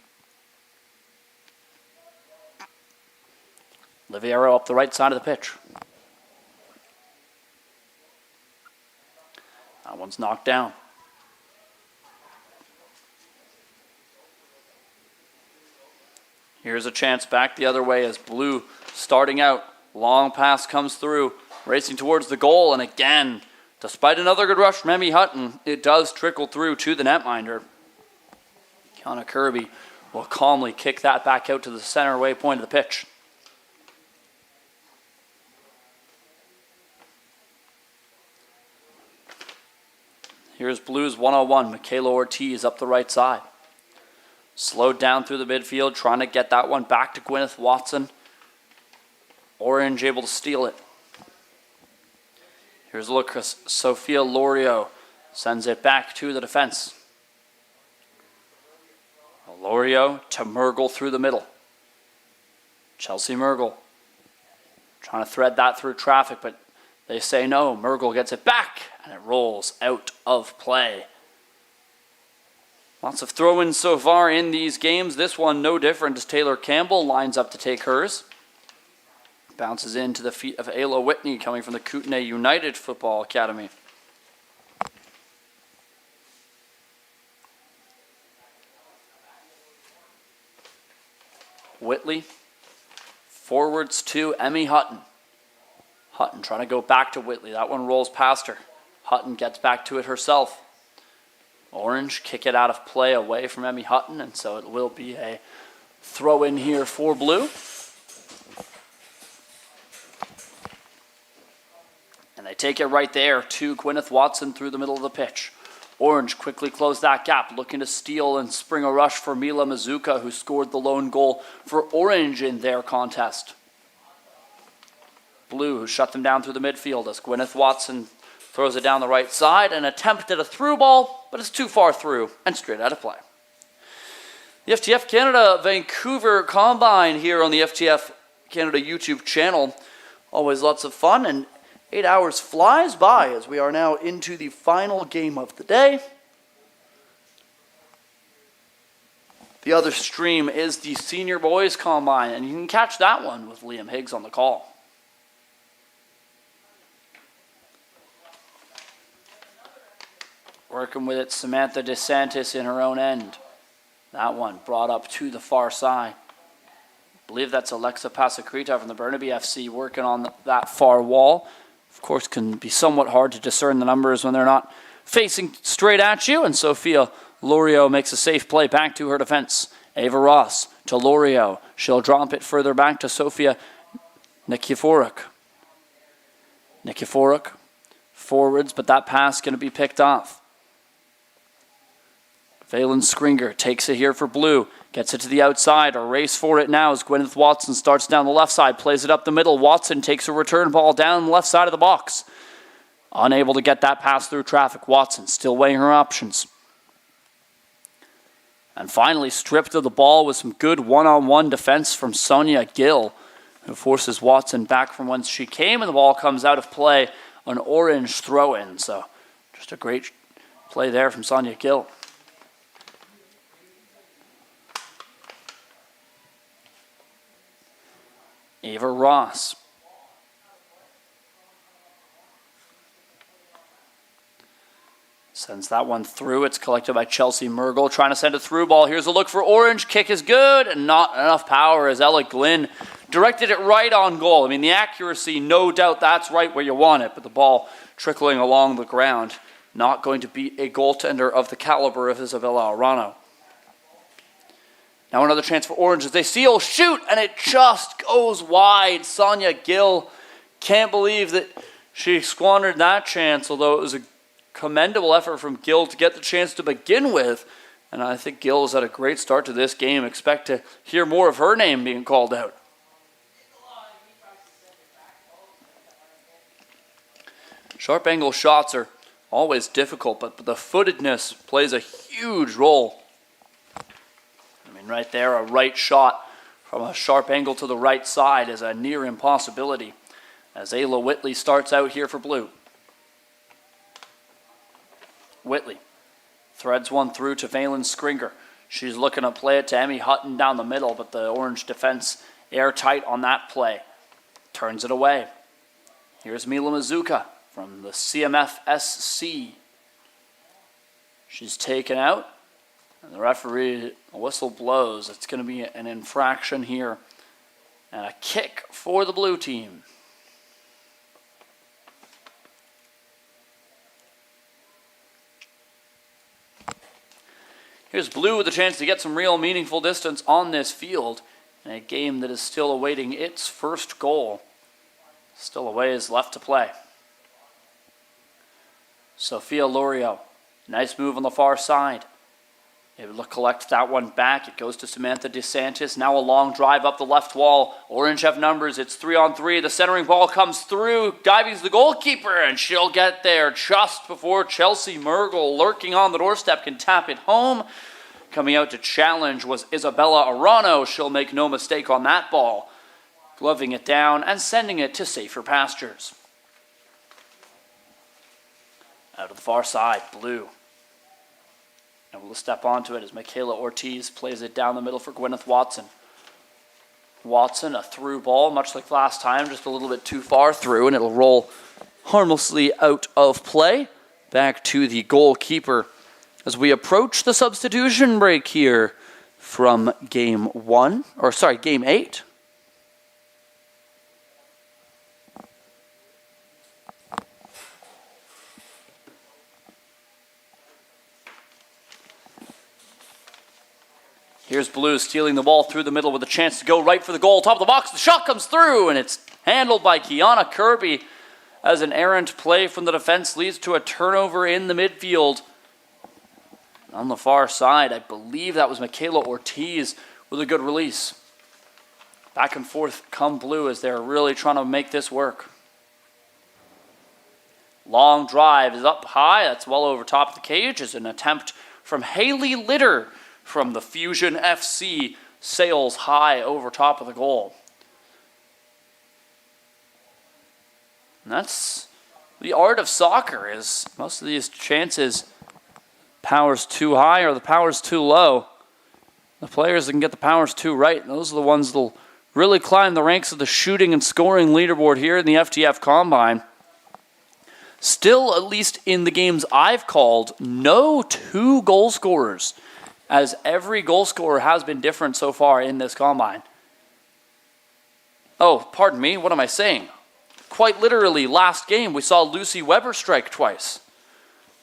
Oliviero up the right side of the pitch. That one's knocked down. Here's a chance back the other way as blue starting out. Long pass comes through, racing towards the goal, and again, despite another good rush from Emmy Hutton, it does trickle through to the netminder. Kiana Kirby will calmly kick that back out to the center waypoint of the pitch. Here's Blues 101, Michaela Ortiz up the right side. Slowed down through the midfield, trying to get that one back to Gwyneth Watson. Orange able to steal it. Here's a look as Sophia Lorio sends it back to the defense. Lorio to Mergel through the middle. Chelsea Mergel trying to thread that through traffic, but they say no. Mergel gets it back, and it rolls out of play. Lots of throw-ins so far in these games. This one no different as Taylor Campbell lines up to take hers. Bounces into the feet of Ayla Whitney coming from the Kootenay United Football Academy. Whitley forwards to Emmy Hutton. Hutton trying to go back to Whitley. That one rolls past her. Hutton gets back to it herself. Orange kick it out of play away from Emmy Hutton, and so it will be a throw in here for blue. And they take it right there to Gwyneth Watson through the middle of the pitch. Orange quickly closed that gap, looking to steal and spring a rush for Mila Mazuka, who scored the lone goal for Orange in their contest. Blue, who shut them down through the midfield as Gwyneth Watson throws it down the right side, an attempt at a through ball, but it's too far through and straight out of play. The FTF Canada Vancouver Combine here on the FTF Canada YouTube channel. Always lots of fun, and 8 hours flies by as we are now into the final game of the day. The other stream is the Senior Boys Combine, and you can catch that one with Liam Higgs on the call. Working with it, Samantha DeSantis in her own end. That one brought up to the far side. I believe that's Alexa Pasakrita from the Burnaby FC working on that far wall. Of course, can be somewhat hard to discern the numbers when they're not facing straight at you. And Sophia Lorio makes a safe play back to her defense. Ava Ross to Lorio. She'll drop it further back to Sophia Nikiforuk. Nikiforuk forwards, but that pass going to be picked off. Valen Skringer takes it here for Blue. Gets it to the outside. A race for it now as Gwyneth Watson starts down the left side. Plays it up the middle. Watson takes a return ball down the left side of the box. Unable to get that pass through traffic. Watson still weighing her options. And finally stripped of the ball with some good one-on-one defense from Sonia Gill, who forces Watson back from whence she came, and the ball comes out of play. An orange throw-in. So just a great play there from Sonia Gill. Ava Ross. Sends that one through. It's collected by Chelsea Mergel. Trying to send a through ball. Here's a look for Orange. Kick is good and not enough power as Ella Glynn directed it right on goal. I mean, the accuracy, no doubt that's right where you want it, but the ball trickling along the ground. Not going to beat a goaltender of the caliber of Isabella Arano. Now another chance for Orange as they seal, shoot, and it just goes wide. Sonia Gill can't believe that she squandered that chance, although it was a commendable effort from Gill to get the chance to begin with. And I think Gill has had a great start to this game. Expect to hear more of her name being called out. Sharp angle shots are always difficult, but the footedness plays a huge role. Right there, a right shot from a sharp angle to the right side is a near impossibility as Ayla Whitley starts out here for Blue. Whitley threads one through to Valen Skringer. She's looking to play it to Emmy Hutton down the middle, but the Orange defense airtight on that play. Turns it away. Here's Mila Mazuka from the CMF SC. She's taken out. And the referee, a whistle blows. It's going to be an infraction here. And a kick for the Blue team. Here's Blue with a chance to get some real meaningful distance on this field in a game that is still awaiting its first goal. Still a ways left to play. Sophia Lorio, nice move on the far side. Able to collect that one back. It goes to Samantha DeSantis. Now a long drive up the left wall. Orange have numbers. It's 3-on-3. The centering ball comes through. Diving's the goalkeeper, and she'll get there just before Chelsea Mergel, lurking on the doorstep, can tap it home. Coming out to challenge was Isabella Arano. She'll make no mistake on that ball. Gloving it down and sending it to safer pastures. Out of the far side, Blue. And we'll step onto it as Michaela Ortiz plays it down the middle for Gwyneth Watson. Watson, a through ball, much like last time, just a little bit too far through, and it'll roll harmlessly out of play. Back to the goalkeeper as we approach the substitution break here from game 8. Here's Blue stealing the ball through the middle with a chance to go right for the goal. Top of the box, the shot comes through, and it's handled by Kiana Kirby as an errant play from the defense leads to a turnover in the midfield. On the far side, I believe that was Michaela Ortiz with a good release. Back and forth come Blue as they're really trying to make this work. Long drive is up high. That's well over top of the cage. Is an attempt from Haley Litter from the Fusion FC, sails high over top of the goal. And that's the art of soccer, is most of these chances, power's too high or the power's too low. The players that can get the powers two right, those are the ones that'll really climb the ranks of the shooting and scoring leaderboard here in the FTF Combine. Still, at least in the games I've called, no two goal scorers, as every goal scorer has been different so far in this Combine. Oh, pardon me, what am I saying? Quite literally, last game we saw Lucy Weber strike twice.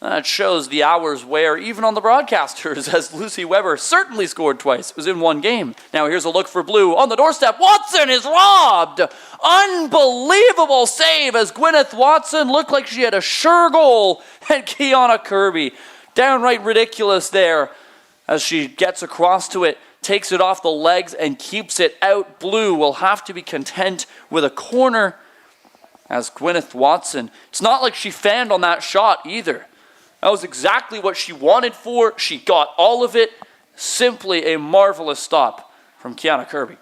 That shows the hours where, even on the broadcasters, as Lucy Weber certainly scored twice. It was in one game. Now here's a look for Blue on the doorstep. Watson is robbed! Unbelievable save as Gwyneth Watson looked like she had a sure goal at Kiana Kirby. Downright ridiculous there as she gets across to it, takes it off the legs and keeps it out. Blue will have to be content with a corner as Gwyneth Watson. It's not like she fanned on that shot either. That was exactly what she wanted for. She got all of it. Simply a marvelous stop from Kiana Kirby.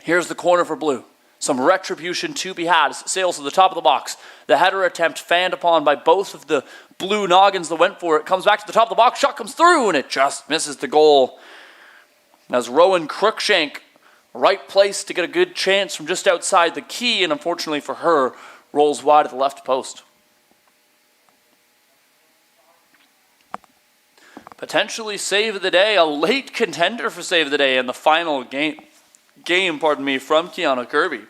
Here's the corner for Blue. Some retribution to be had as it sails to the top of the box. The header attempt fanned upon by both of the Blue noggins that went for it. Comes back to the top of the box. Shot comes through and it just misses the goal. As Rowan Cruikshank, right place to get a good chance from just outside the key, and unfortunately for her, rolls wide at the left post. Potentially save of the day, a late contender for save of the day in the final game from Kiana Kirby.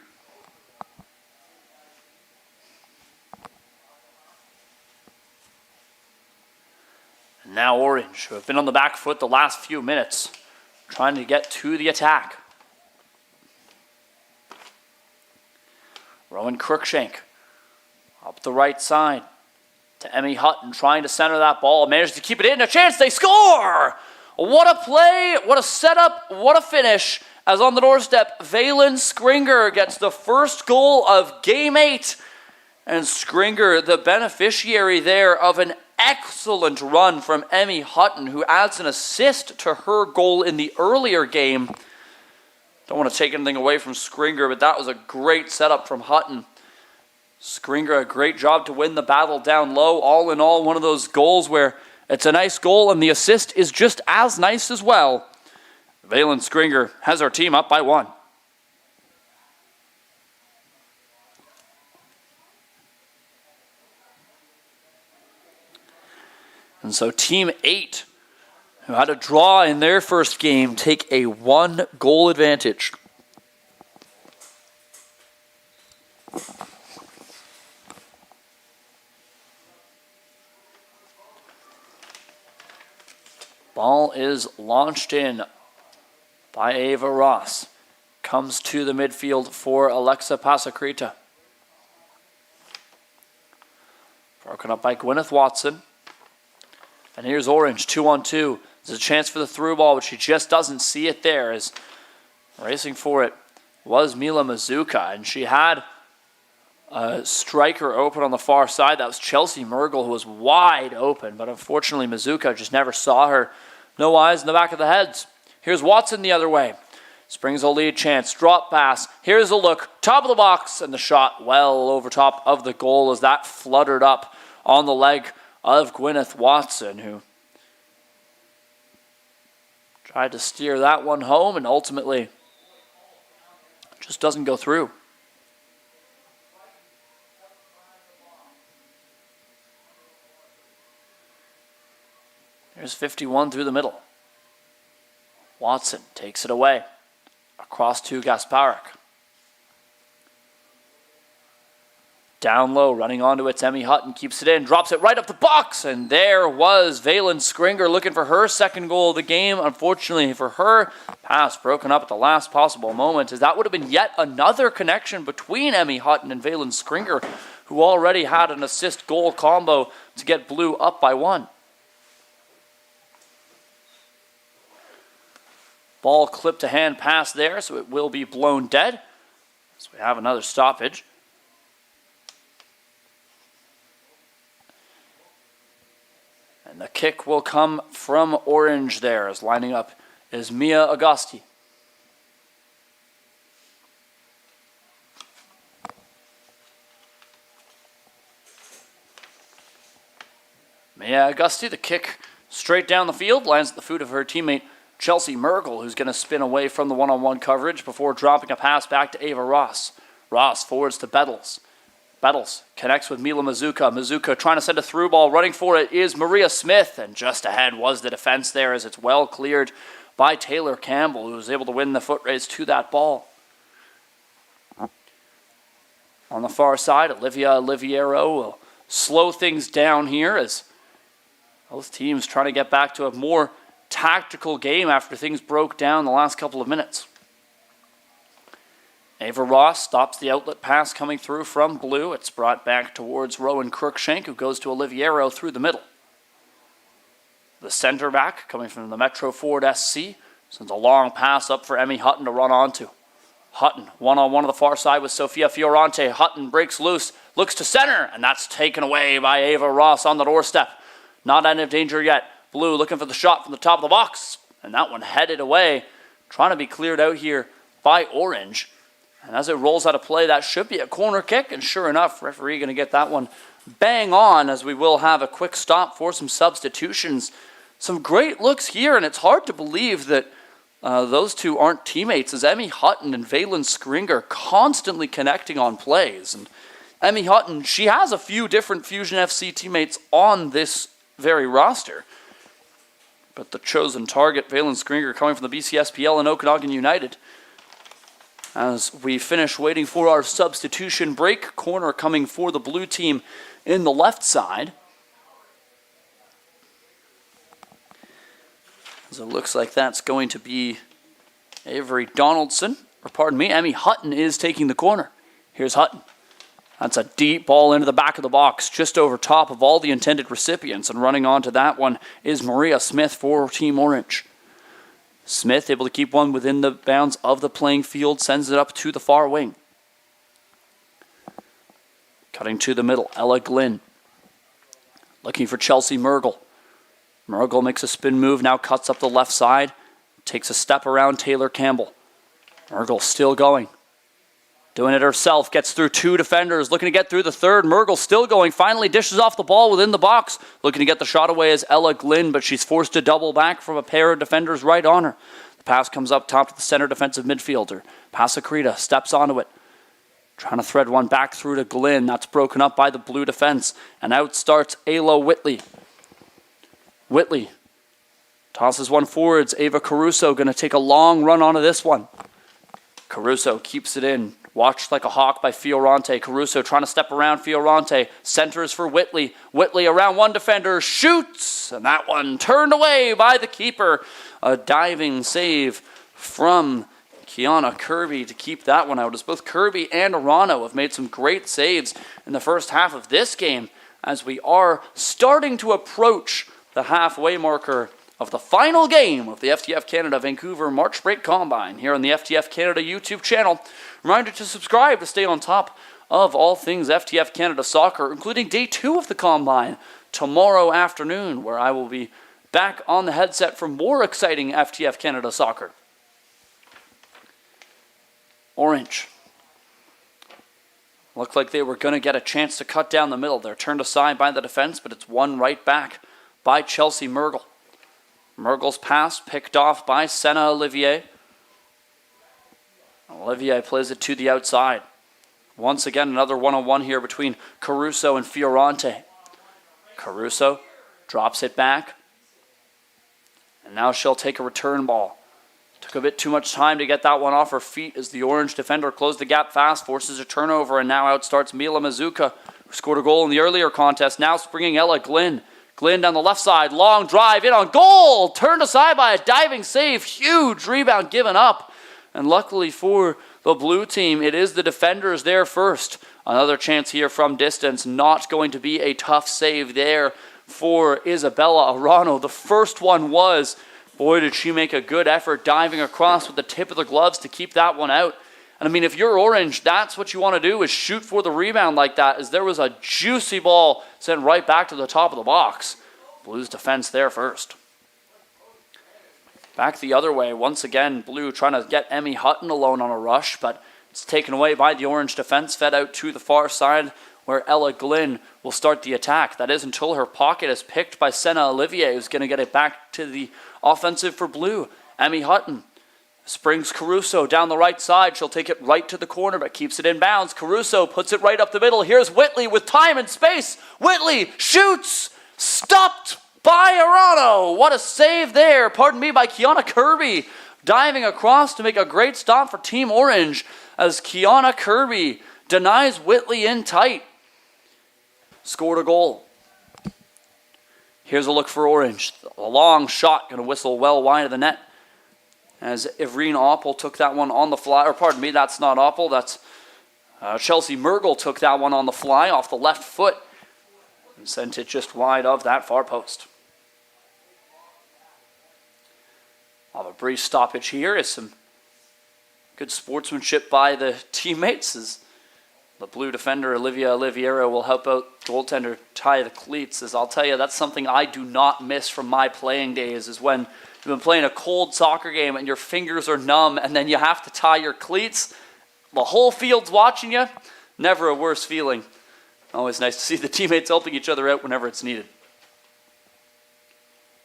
And now Orange, who have been on the back foot the last few minutes, trying to get to the attack. Rowan Cruikshank up the right side to Emmy Hutton, trying to center that ball. Managed to keep it in. A chance. They score! What a play. What a setup. What a finish. As on the doorstep, Valen Skringer gets the first goal of Game 8. And Skringer, the beneficiary there of an excellent run from Emmy Hutton, who adds an assist to her goal in the earlier game. Don't want to take anything away from Skringer, but that was a great setup from Hutton. Skringer, a great job to win the battle down low. All in all, one of those goals where it's a nice goal and the assist is just as nice as well. Valen Skringer has our team up by 1. And so Team 8, who had a draw in their first game, take a 1-goal advantage. Ball is launched in by Ava Ross. Comes to the midfield for Alexa Pasakrita. Broken up by Gwyneth Watson. And here's Orange, 2-on-2. There's a chance for the through ball, but she just doesn't see it there. As racing for it was Mila Mazuka, and she had a striker open on the far side. That was Chelsea Mergel, who was wide open, but unfortunately Mazuka just never saw her. No eyes in the back of the heads. Here's Watson the other way. Springs a lead chance. Drop pass. Here's a look. Top of the box, and the shot well over top of the goal as that fluttered up on the leg of Gwyneth Watson, who tried to steer that one home and ultimately just doesn't go through. Here's 51 through the middle. Watson takes it away. Across to Gasparik. Down low, running onto it, Emmy Hutton keeps it in, drops it right up the box, and there was Valen Skringer looking for her second goal of the game. Unfortunately for her, pass broken up at the last possible moment, as that would have been yet another connection between Emmy Hutton and Valen Skringer, who already had an assist-goal combo to get Blue up by 1. Ball clipped to hand pass there, so it will be blown dead. So we have another stoppage. And the kick will come from Orange there, as lining up is Mia Agosti. Mia Agosti, the kick straight down the field, lands at the foot of her teammate Chelsea Merkel, who's going to spin away from the one-on-one coverage before dropping a pass back to Ava Ross. Ross forwards to Bettles. Bettles connects with Mila Mazuka. Mazuka trying to send a through ball. Running for it is Maria Smith. And just ahead was the defense there as it's well cleared by Taylor Campbell, who was able to win the foot race to that ball. On the far side, Olivia Oliviero will slow things down here as both teams trying to get back to a more tactical game after things broke down the last couple of minutes. Ava Ross stops the outlet pass coming through from Blue. It's brought back towards Rowan Crookshank, who goes to Oliviero through the middle. The center back, coming from the Metro Ford SC, sends a long pass up for Emmy Hutton to run onto. Hutton, one-on-one on the far side with Sofia Fiorante. Hutton breaks loose, looks to center, and that's taken away by Ava Ross on the doorstep. Not out of danger yet. Blue looking for the shot from the top of the box, and that one headed away, trying to be cleared out here by Orange. And as it rolls out of play, that should be a corner kick, and sure enough, referee going to get that one bang on, as we will have a quick stop for some substitutions. Some great looks here, and it's hard to believe that those two aren't teammates, as Emmy Hutton and Valen Skringer constantly connecting on plays. And Emmy Hutton, she has a few different Fusion FC teammates on this very roster. But the chosen target, Valen Skringer, coming from the BCSPL and Okanagan United. As we finish waiting for our substitution break, corner coming for the blue team in the left side. As it looks like that's going to be Avery Donaldson, or pardon me, Emmy Hutton is taking the corner. Here's Hutton. That's a deep ball into the back of the box, just over top of all the intended recipients, and running onto that one is Maria Smith for Team Orange. Smith able to keep one within the bounds of the playing field, sends it up to the far wing. Cutting to the middle, Ella Glynn. Looking for Chelsea Mergel. Mergel makes a spin move, now cuts up the left side. Takes a step around Taylor Campbell. Mergel still going. Doing it herself, gets through two defenders, looking to get through the third. Mergel still going, finally dishes off the ball within the box. Looking to get the shot away is Ella Glynn, but she's forced to double back from a pair of defenders right on her. The pass comes up top to the center defensive midfielder. Pasakrita steps onto it. Trying to thread one back through to Glynn. That's broken up by the blue defense. And out starts Ayla Whitley. Whitley tosses one forwards. Ava Caruso going to take a long run onto this one. Caruso keeps it in. Watched like a hawk by Fiorante. Caruso trying to step around Fiorante. Centers for Whitley. Whitley around one defender. Shoots! And that one turned away by the keeper. A diving save from Kiana Kirby to keep that one out. As both Kirby and Arano have made some great saves in the first half of this game, as we are starting to approach the halfway marker of the final game of the FTF Canada Vancouver March Break Combine here on the FTF Canada YouTube channel. Reminder to subscribe to stay on top of all things FTF Canada soccer, including day 2 of the Combine tomorrow afternoon, where I will be back on the headset for more exciting FTF Canada soccer. Orange. Looked like they were going to get a chance to cut down the middle. They're turned aside by the defense, but it's won right back by Chelsea Mergel. Mergel's pass picked off by Senna Olivier. Olivier plays it to the outside. Once again, another one-on-one here between Caruso and Fiorante. Caruso drops it back. And now she'll take a return ball. Took a bit too much time to get that one off her feet as the orange defender closed the gap fast, forces a turnover, and now out starts Mila Mazuka, who scored a goal in the earlier contest. Now springing Ella Glynn. Glynn down the left side, long drive, in on goal! Turned aside by a diving save, huge rebound given up. And luckily for the blue team, it is the defenders there first. Another chance here from distance, not going to be a tough save there for Isabella Arano. The first one was, boy did she make a good effort diving across with the tip of the gloves to keep that one out. And I mean, if you're Orange, that's what you want to do, is shoot for the rebound like that, as there was a juicy ball sent right back to the top of the box. Blues defense there first. Back the other way, once again, Blue trying to get Emmy Hutton alone on a rush, but it's taken away by the Orange defense, fed out to the far side, where Ella Glynn will start the attack. That is until her pocket is picked by Senna Olivier, who's going to get it back to the offensive for Blue. Emmy Hutton springs Caruso down the right side. She'll take it right to the corner, but keeps it in bounds. Caruso puts it right up the middle. Here's Whitley with time and space. Whitley shoots. Stopped by Arano. What a save there, by Kiana Kirby. Diving across to make a great stop for Team Orange as Kiana Kirby denies Whitley in tight. Scored a goal. Here's a look for Orange. A long shot, going to whistle well wide of the net. As Ivreen Oppel took that one on the fly, or that's not Oppel, that's Chelsea Mergel took that one on the fly off the left foot and sent it just wide of that far post. I'll have a brief stoppage here as some good sportsmanship by the teammates as the blue defender Olivia Oliviero will help out goaltender tie the cleats. As I'll tell you, that's something I do not miss from my playing days, is when you've been playing a cold soccer game and your fingers are numb and then you have to tie your cleats. The whole field's watching you. Never a worse feeling. Always nice to see the teammates helping each other out whenever it's needed.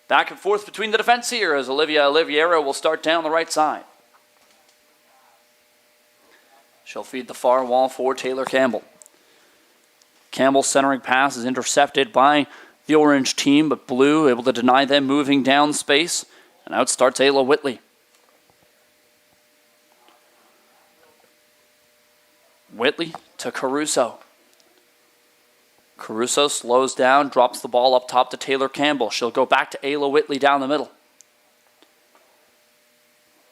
Back and forth between the defense here as Olivia Oliviero will start down the right side. She'll feed the far wall for Taylor Campbell. Campbell's centering pass is intercepted by the Orange team, but Blue able to deny them moving down space. And out starts Ayla Whitley. Whitley to Caruso. Caruso slows down, drops the ball up top to Taylor Campbell. She'll go back to Ayla Whitley down the middle.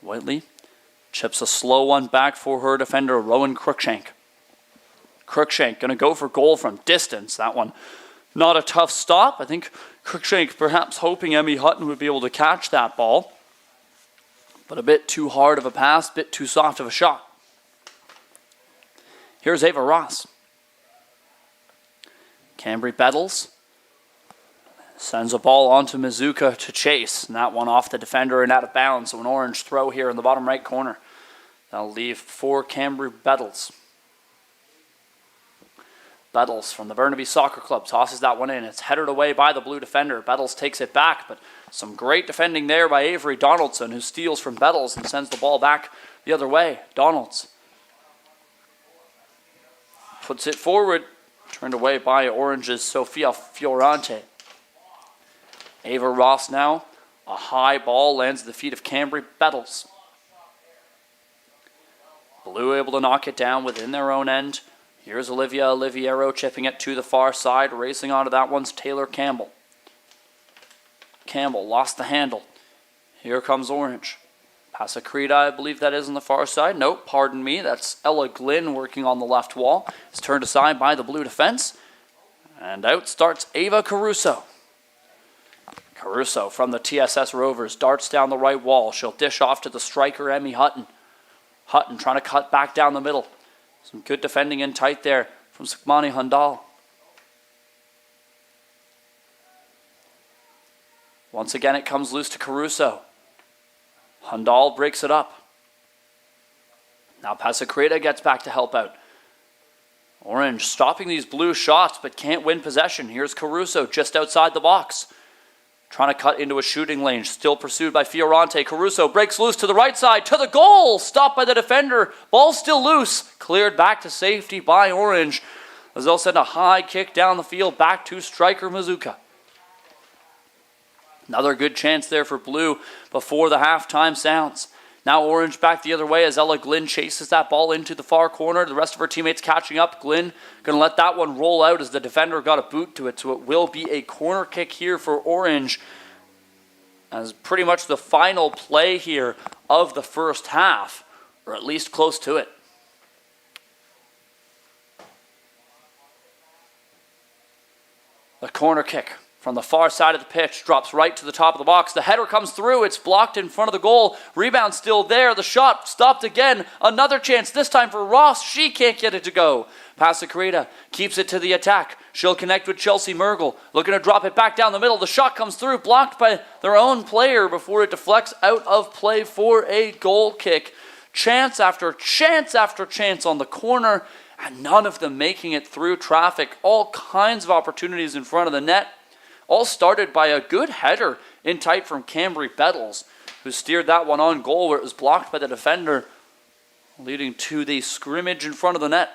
Whitley chips a slow one back for her defender, Rowan Cruikshank. Cruikshank going to go for goal from distance. That one not a tough stop. I think Cruikshank perhaps hoping Emmy Hutton would be able to catch that ball. But a bit too hard of a pass, a bit too soft of a shot. Here's Ava Ross. Cambry Bettles sends a ball onto Mizuka to chase. And that one off the defender and out of bounds. So an Orange throw here in the bottom right corner. That'll leave for Cambry Bettles. Bettles from the Burnaby Soccer Club tosses that one in. It's headed away by the blue defender. Bettles takes it back, but some great defending there by Avery Donaldson, who steals from Bettles and sends the ball back the other way. Donalds puts it forward, turned away by Orange's Sofia Fiorante. Ava Ross now, a high ball lands at the feet of Cambry Bettles. Blue able to knock it down within their own end. Here's Olivia Oliviero chipping it to the far side. Racing onto that one's Taylor Campbell. Campbell lost the handle. Here comes Orange. Pasakrita, I believe that is on the far side. Nope, pardon me. That's Ella Glynn working on the left wall. It's turned aside by the blue defense. And out starts Ava Caruso. Caruso from the TSS Rovers darts down the right wall. She'll dish off to the striker, Emmy Hutton. Hutton trying to cut back down the middle. Some good defending in tight there from Sukhmani Handal. Once again, it comes loose to Caruso. Handal breaks it up. Now Pasakrita gets back to help out. Orange stopping these blue shots, but can't win possession. Here's Caruso just outside the box. Trying to cut into a shooting lane. Still pursued by Fiorante. Caruso breaks loose to the right side. To the goal. Stopped by the defender. Ball still loose. Cleared back to safety by Orange. As they'll send a high kick down the field back to striker Mizuka. Another good chance there for Blue before the halftime sounds. Now Orange back the other way as Ella Glynn chases that ball into the far corner. The rest of her teammates catching up. Glynn going to let that one roll out as the defender got a boot to it. So it will be a corner kick here for Orange. As pretty much the final play here of the first half, or at least close to it. The corner kick from the far side of the pitch drops right to the top of the box. The header comes through. It's blocked in front of the goal. Rebound still there. The shot stopped again. Another chance, this time for Ross. She can't get it to go. Pasakrita keeps it to the attack. She'll connect with Chelsea Mergel. Looking to drop it back down the middle. The shot comes through, blocked by their own player before it deflects out of play for a goal kick. Chance after chance after chance on the corner, and none of them making it through traffic. All kinds of opportunities in front of the net. All started by a good header in tight from Cambry Bettles. who steered that one on goal where it was blocked by the defender, leading to the scrimmage in front of the net.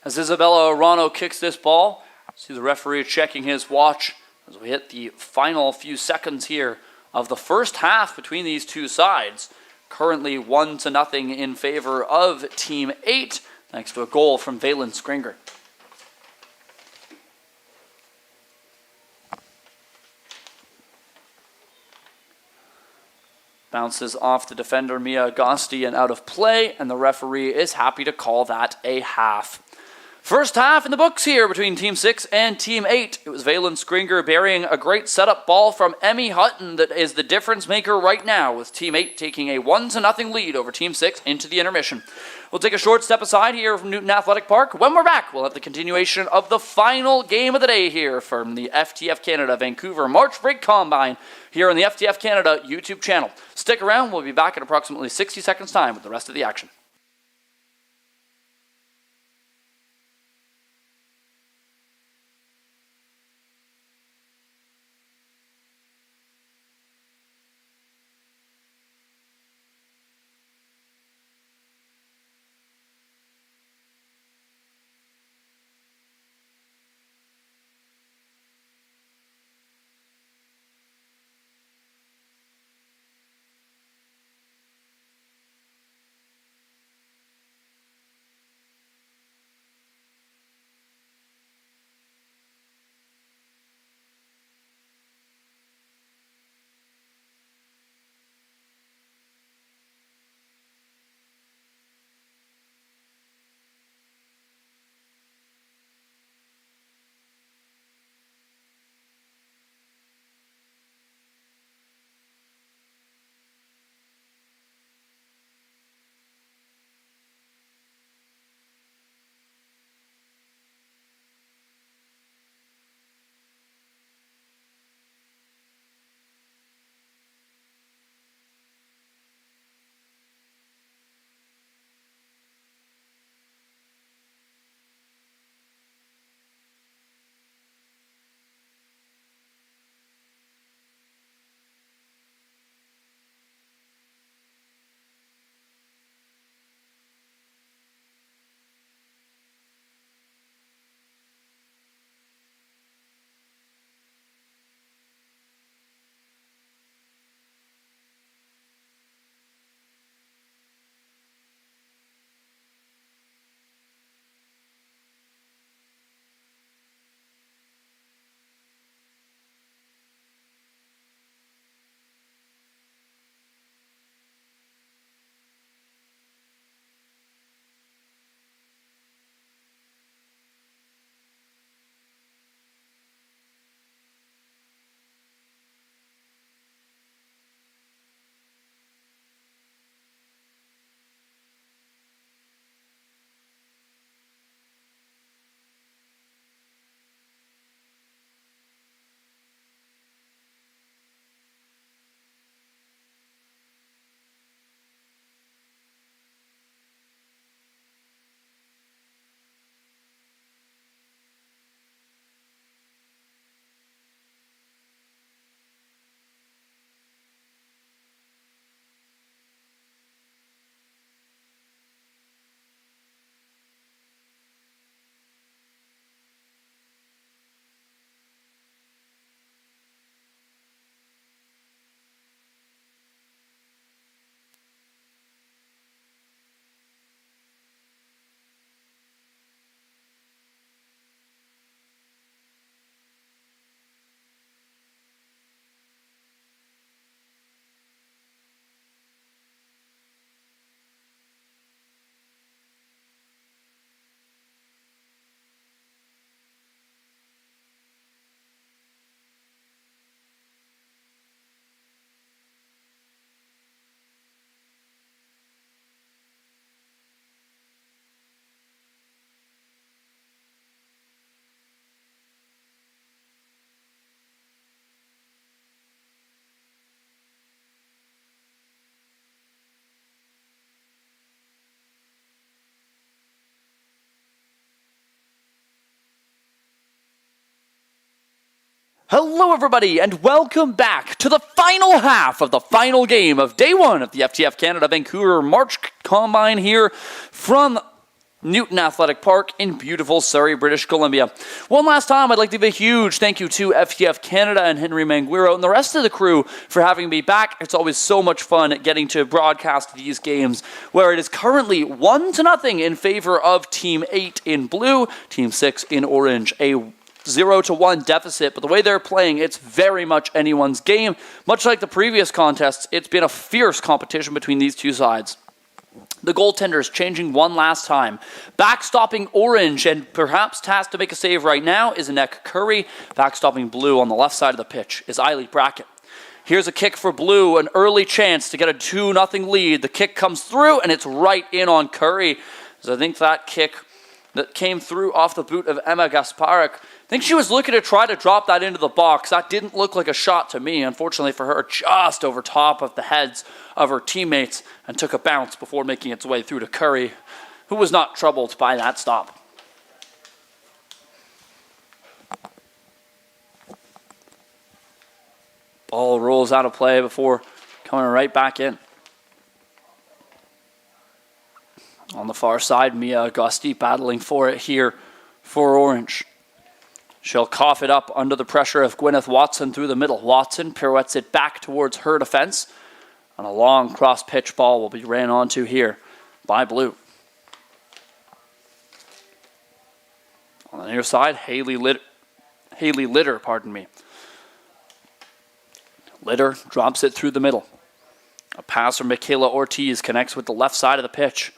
As Isabella Arano kicks this ball, see the referee checking his watch as we hit the final few seconds here of the first half between these two sides. Currently 1-0 in favor of Team 8, thanks to a goal from Valen Skringer. Bounces off the defender Mia Agosti and out of play, and the referee is happy to call that a half. First half in the books here between Team 6 and Team 8. It was Valen Skringer burying a great setup ball from Emmy Hutton that is the difference maker right now, with Team 8 taking a 1-0 lead over Team 6 into the intermission. We'll take a short step aside here from Newton Athletic Park. When we're back, we'll have the continuation of the final game of the day here from the FTF Canada Vancouver March Break Combine here on the FTF Canada YouTube channel. Stick around, we'll be back in approximately 60 seconds time with the rest of the action. Hello, everybody, and welcome back to the final half of the final game of Day 1 of the FTF Canada Vancouver March Combine here from Newton Athletic Park in beautiful Surrey, British Columbia. One last time, I'd like to give a huge thank you to FTF Canada and Henry Manguiro and the rest of the crew for having me back. It's always so much fun getting to broadcast these games, where it is currently 1-0 in favor of Team 8 in blue, Team 6 in orange. A 0-1 deficit, but the way they're playing, it's very much anyone's game. Much like the previous contests, it's been a fierce competition between these two sides. The goaltenders changing one last time. Backstopping orange and perhaps tasked to make a save right now is Annette Curry. Backstopping blue on the left side of the pitch is Eiley Brackett. Here's a kick for blue, an early chance to get a 2-0 lead. The kick comes through and it's right in on Curry. So I think that kick that came through off the boot of Emma Gasparek, I think she was looking to try to drop that into the box. That didn't look like a shot to me. Unfortunately for her, just over top of the heads of her teammates and took a bounce before making its way through to Curry, who was not troubled by that stop. Ball rolls out of play before coming right back in. On the far side, Mia Augusti battling for it here for Orange. She'll cough it up under the pressure of Gwyneth Watson through the middle. Watson pirouettes it back towards her defense. And a long cross-pitch ball will be ran onto here by blue. On the near side, Haley Litter. Litter drops it through the middle. A pass from Michaela Ortiz connects with the left side of the pitch.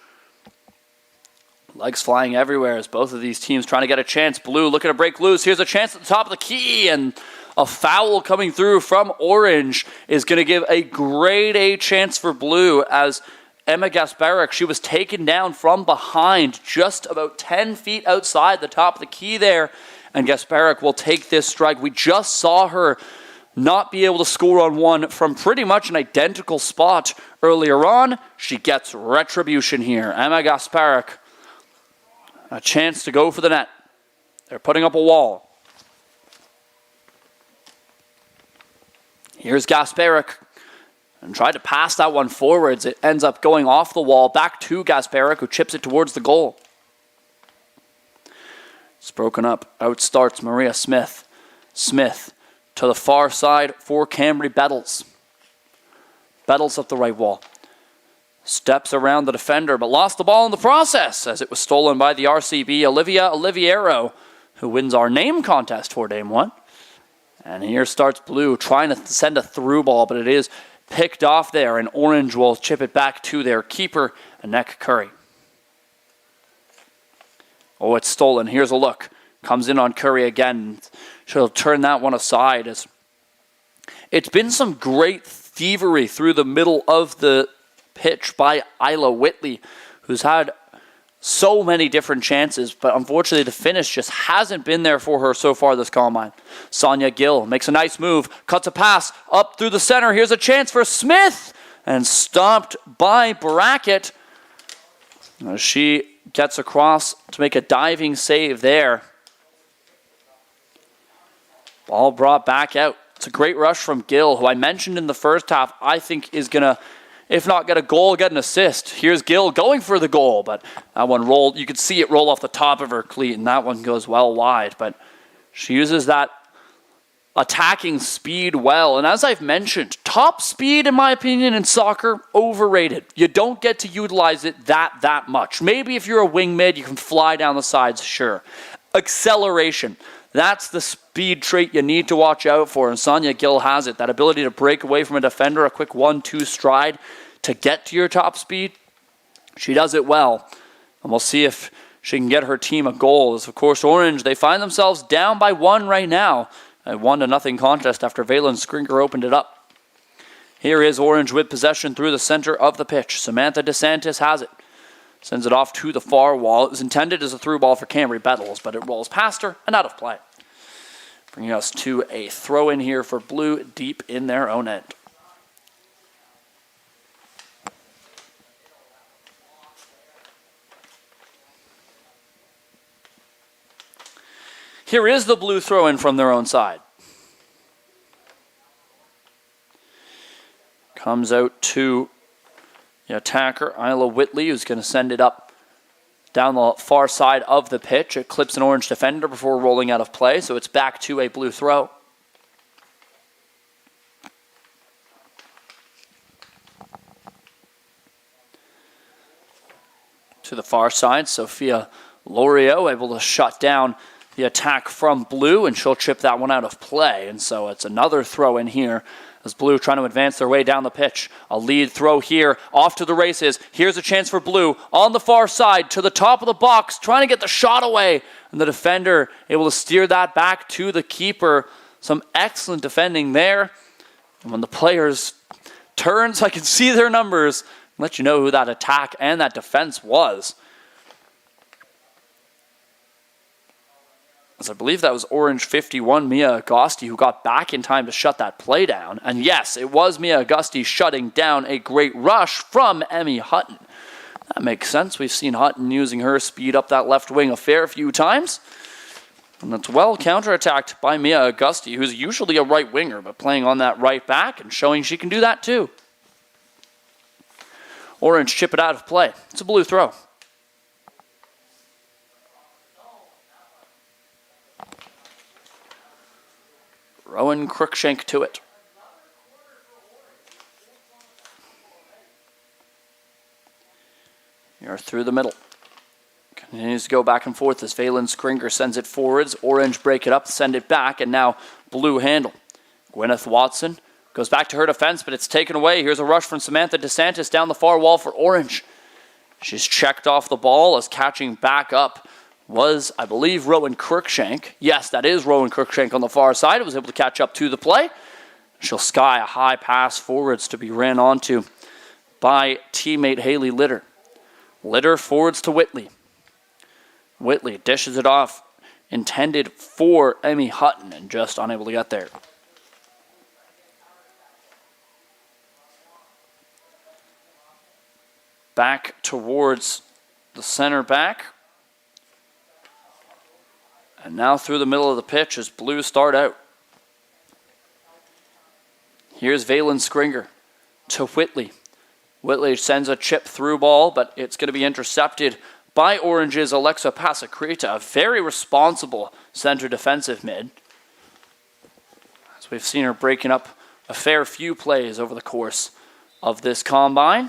Legs flying everywhere as both of these teams trying to get a chance. Blue looking to break loose. Here's a chance at the top of the key, and a foul coming through from Orange is going to give a grade A chance for blue as Emma Gasparek, she was taken down from behind just about 10 feet outside the top of the key there, and Gasparek will take this strike. We just saw her not be able to score on one from pretty much an identical spot earlier on. She gets retribution here. Emma Gasparek, a chance to go for the net. They're putting up a wall. Here's Gasparek. And tried to pass that one forwards. It ends up going off the wall back to Gasparek, who chips it towards the goal. It's broken up. Out starts Maria Smith. Smith to the far side for Camry Bettles. Bettles up the right wall. Steps around the defender, but lost the ball in the process as it was stolen by the RCB, Olivia Oliviero, who wins our name contest for Game 1. And here starts blue, trying to send a through ball, but it is picked off there, and Orange will chip it back to their keeper, Annette Curry. Oh, it's stolen. Here's a look. Comes in on Curry again. She'll turn that one aside. As it's been some great thievery through the middle of the pitch by Isla Whitley, who's had so many different chances, but unfortunately the finish just hasn't been there for her so far this combine. Sonia Gill makes a nice move, cuts a pass up through the center. Here's a chance for Smith, and stopped by Brackett. She gets across to make a diving save there. Ball brought back out. It's a great rush from Gill, who I mentioned in the first half, I think is going to, if not get a goal, get an assist. Here's Gill going for the goal, but that one rolled. You could see it roll off the top of her cleat, and that one goes well wide. But she uses that attacking speed well. And as I've mentioned, top speed, in my opinion, in soccer, overrated. You don't get to utilize it that much. Maybe if you're a wing mid, you can fly down the sides, sure. Acceleration. That's the speed trait you need to watch out for, and Sonia Gill has it. That ability to break away from a defender, a quick 1-2 stride to get to your top speed. She does it well, and we'll see if she can get her team a goal. As of course, Orange, they find themselves down by 1 right now. A 1-0 contest after Valen Skringer opened it up. Here is Orange with possession through the center of the pitch. Samantha DeSantis has it. Sends it off to the far wall. It was intended as a through ball for Camry Bettles, but it rolls past her and out of play. Bringing us to a throw in here for blue deep in their own end. Here is the blue throw in from their own side. Comes out to the attacker, Isla Whitley, who's going to send it up down the far side of the pitch. It clips an orange defender before rolling out of play, so it's back to a blue throw. To the far side, Sophia Lorio able to shut down the attack from blue, and she'll chip that one out of play. And so it's another throw in here as blue trying to advance their way down the pitch. A lead throw here, off to the races. Here's a chance for blue on the far side to the top of the box, trying to get the shot away. And the defender able to steer that back to the keeper. Some excellent defending there. And when the players turn so I can see their numbers, let you know who that attack and that defense was. As I believe that was Orange 51, Mia Agosti, who got back in time to shut that play down. And yes, it was Mia Agosti shutting down a great rush from Emmy Hutton. That makes sense. We've seen Hutton using her speed up that left wing a fair few times. And that's well counterattacked by Mia Agosti, who's usually a right winger, but playing on that right back and showing she can do that too. Orange chip it out of play. It's a blue throw. Rowan Cruikshank to it. You're through the middle. Continues to go back and forth as Valen Skringer sends it forwards. Orange break it up, send it back, and now blue handle. Gwyneth Watson goes back to her defense, but it's taken away. Here's a rush from Samantha DeSantis down the far wall for Orange. She's checked off the ball as catching back up was, I believe, Rowan Cruikshank. Yes, that is Rowan Cruikshank on the far side. Was able to catch up to the play. She'll sky a high pass forwards to be ran onto by teammate Haley Litter. Litter forwards to Whitley. Whitley dishes it off, intended for Emmy Hutton, and just unable to get there. Back towards the center back. And now through the middle of the pitch as blue start out. Here's Valen Skringer to Whitley. Whitley sends a chip through ball, but it's going to be intercepted by Orange's Alexa Pasakrita, a very responsible center defensive mid. As we've seen her breaking up a fair few plays over the course of this combine.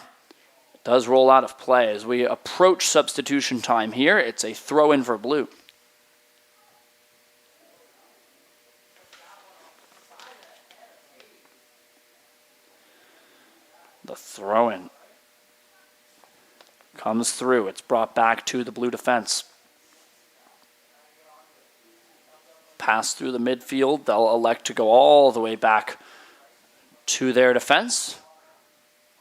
It does roll out of play as we approach substitution time here. It's a throw in for blue. The throw-in comes through. It's brought back to the blue defense. Pass through the midfield. They'll elect to go all the way back to their defense.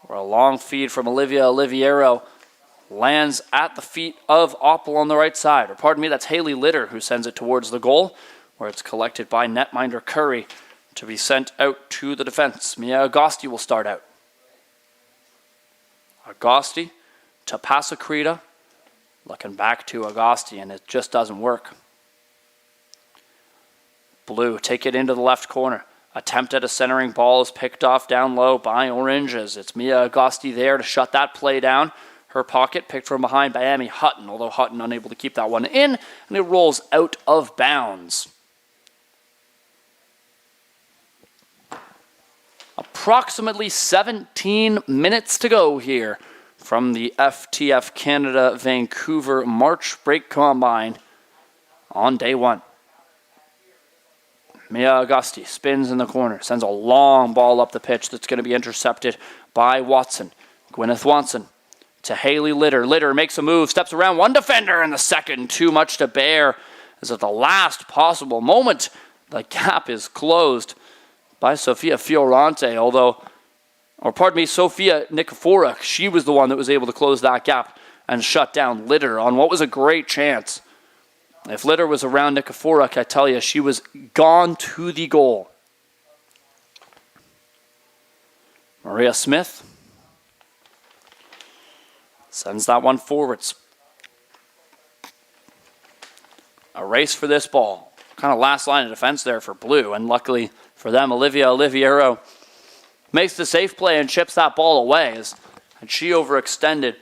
Where a long feed from Olivia Oliviero lands at the feet of Oppel on the right side. Or pardon me, that's Haley Litter who sends it towards the goal, where it's collected by netminder Curry to be sent out to the defense. Mia Agosti will start out. Agosti to Pasakrita. Looking back to Agosti, and it just doesn't work. Blue take it into the left corner. Attempt at a centering ball is picked off down low by Orange as it's Mia Agosti there to shut that play down. Her pocket picked from behind by Emmy Hutton, although Hutton unable to keep that one in, and it rolls out of bounds. Approximately 17 minutes to go here from the FTF Canada Vancouver March Break Combine on day one. Mia Agosti spins in the corner, sends a long ball up the pitch that's going to be intercepted by Watson. Gwyneth Watson to Haley Litter. Litter makes a move, steps around one defender, and the second too much to bear. As at the last possible moment, the gap is closed by Sofia Fiorante, Sofia Nikiforuk. She was the one that was able to close that gap and shut down Litter on what was a great chance. If Litter was around Nikiforuk, I tell you, she was gone to the goal. Maria Smith sends that one forwards. A race for this ball. Kind of last line of defense there for blue, and luckily for them, Olivia Oliviero makes the safe play and chips that ball away. Had she overextended,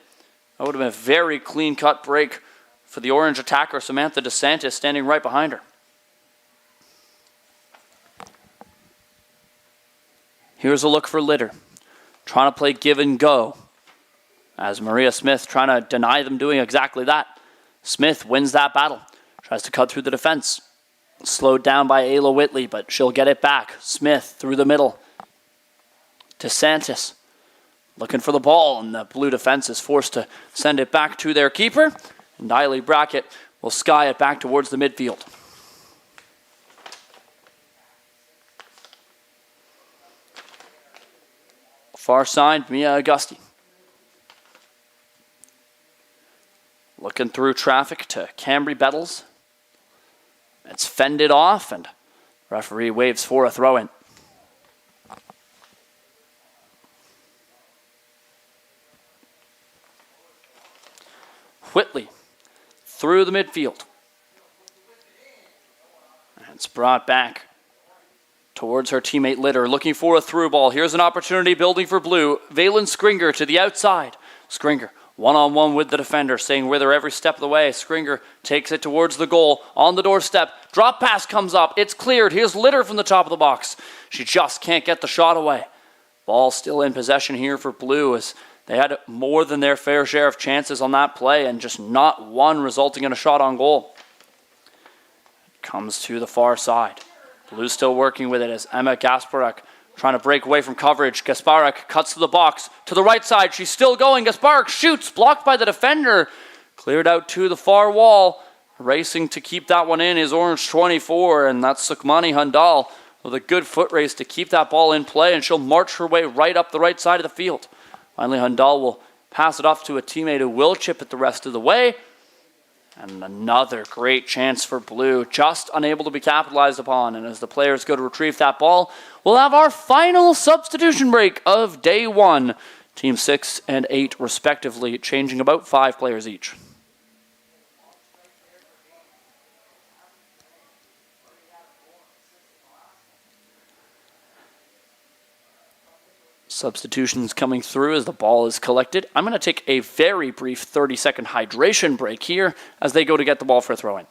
that would have been a very clean-cut break for the Orange attacker, Samantha DeSantis, standing right behind her. Here's a look for Litter, trying to play give and go, as Maria Smith trying to deny them doing exactly that. Smith wins that battle, tries to cut through the defense. Slowed down by Ayla Whitley, but she'll get it back. Smith through the middle. DeSantis looking for the ball, and the blue defense is forced to send it back to their keeper. And Eiley Brackett will sky it back towards the midfield. Far side, Mia Augusti. Looking through traffic to Cambry Bettles. It's fended off, and referee waves for a throw-in. Whitley through the midfield. And it's brought back towards her teammate Litter, looking for a through ball. Here's an opportunity building for blue. Valen Skringer to the outside. Skringer one-on-one with the defender, staying with her every step of the way. Skringer takes it towards the goal on the doorstep. Drop pass comes up. It's cleared. Here's Litter from the top of the box. She just can't get the shot away. Ball still in possession here for blue, as they had more than their fair share of chances on that play and just not one resulting in a shot on goal. Comes to the far side. Blue still working with it as Emma Gasparek trying to break away from coverage. Gasparek cuts to the box. To the right side, she's still going. Gasparek shoots, blocked by the defender. Cleared out to the far wall. Racing to keep that one in is Orange 24, and that's Sukhmani Handal with a good foot race to keep that ball in play, and she'll march her way right up the right side of the field. Finally, Handal will pass it off to a teammate who will chip it the rest of the way. And another great chance for blue, just unable to be capitalized upon. And as the players go to retrieve that ball, we'll have our final substitution break of day one. Team 6 and 8 respectively, changing about 5 players each. Substitutions coming through as the ball is collected. I'm going to take a very brief 30-second hydration break here as they go to get the ball for a throw-in.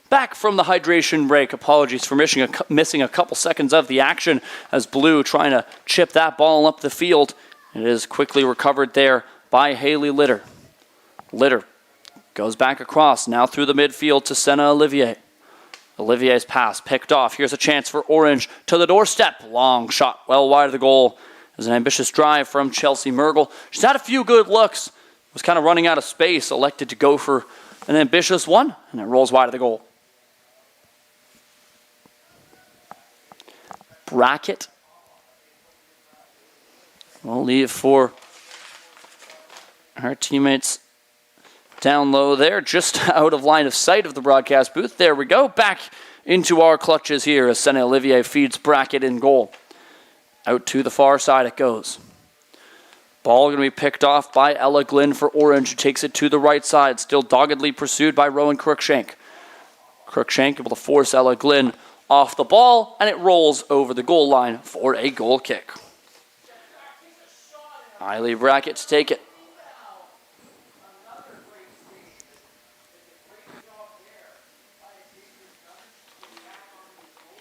Back from the hydration break. Apologies for missing a couple seconds of the action as blue trying to chip that ball up the field. It is quickly recovered there by Haley Litter. Litter goes back across, now through the midfield to Senna Olivier. Olivier's pass picked off. Here's a chance for Orange to the doorstep. Long shot well wide of the goal. There's an ambitious drive from Chelsea Mergel. She's had a few good looks. Was kind of running out of space. Elected to go for an ambitious one, and it rolls wide of the goal. Brackett will leave for her teammates down low there, just out of line of sight of the broadcast booth. There we go, back into our clutches here as Senna Olivier feeds Brackett in goal. Out to the far side it goes. Ball going to be picked off by Ella Glynn for Orange, who takes it to the right side, still doggedly pursued by Rowan Cruikshank. Cruikshank able to force Ella Glynn off the ball, and it rolls over the goal line for a goal kick. Eiley Brackett to take it.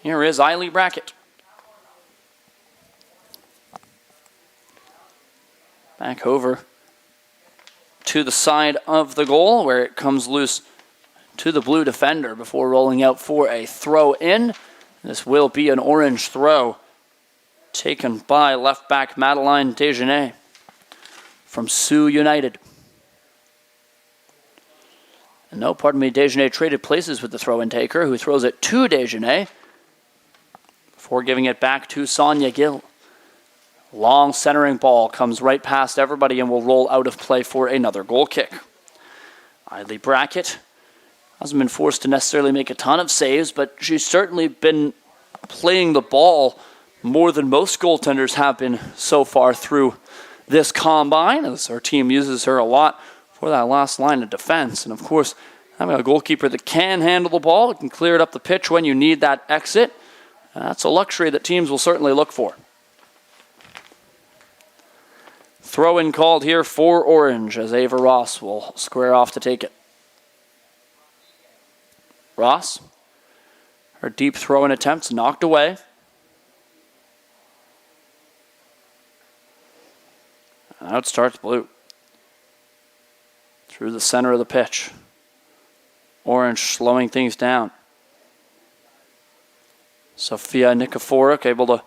Here is Eiley Brackett. Back over to the side of the goal where it comes loose to the blue defender before rolling out for a throw in. This will be an Orange throw taken by left back Madeline Desjardins from Sioux United. And no, pardon me, Desjardins traded places with the throw-in taker, who throws it to Desjardins before giving it back to Sonia Gill. Long centering ball comes right past everybody and will roll out of play for another goal kick. Idly Brackett hasn't been forced to necessarily make a ton of saves, but she's certainly been playing the ball more than most goaltenders have been so far through this combine, as our team uses her a lot for that last line of defense. And of course, having a goalkeeper that can handle the ball, can clear it up the pitch when you need that exit, that's a luxury that teams will certainly look for. Throw-in called here for Orange as Ava Ross will square off to take it. Ross, her deep throw-in attempts knocked away. Out starts Blue. Through the center of the pitch. Orange slowing things down. Sophia Nikiforuk able to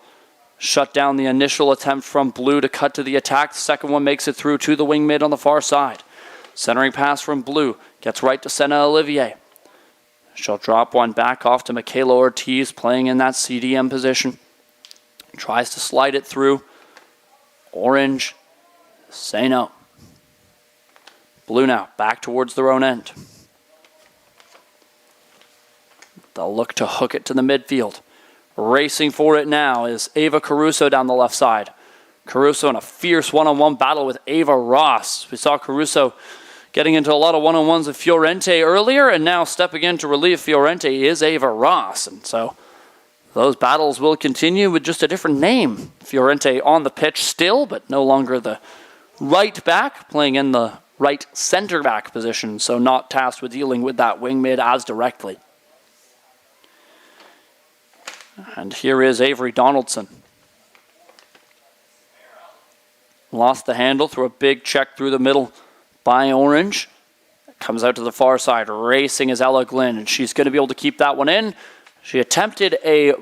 shut down the initial attempt from Blue to cut to the attack. The second one makes it through to the wing mid on the far side. Centering pass from Blue. Gets right to Senna Olivier. She'll drop one back off to Michaela Ortiz playing in that CDM position. Tries to slide it through. Orange say no. Blue now back towards their own end. They'll look to hook it to the midfield. Racing for it now is Ava Caruso down the left side. Caruso in a fierce one-on-one battle with Ava Ross. We saw Caruso getting into a lot of one-on-ones with Fiorente earlier, and now stepping in to relieve Fiorente is Ava Ross. And so those battles will continue with just a different name. Fiorente on the pitch still, but no longer the right back, playing in the right center back position, so not tasked with dealing with that wing mid as directly. And here is Avery Donaldson. Lost the handle through a big check through the middle by Orange. Comes out to the far side. Racing is Ella Glynn, and she's going to be able to keep that one in. She attempted a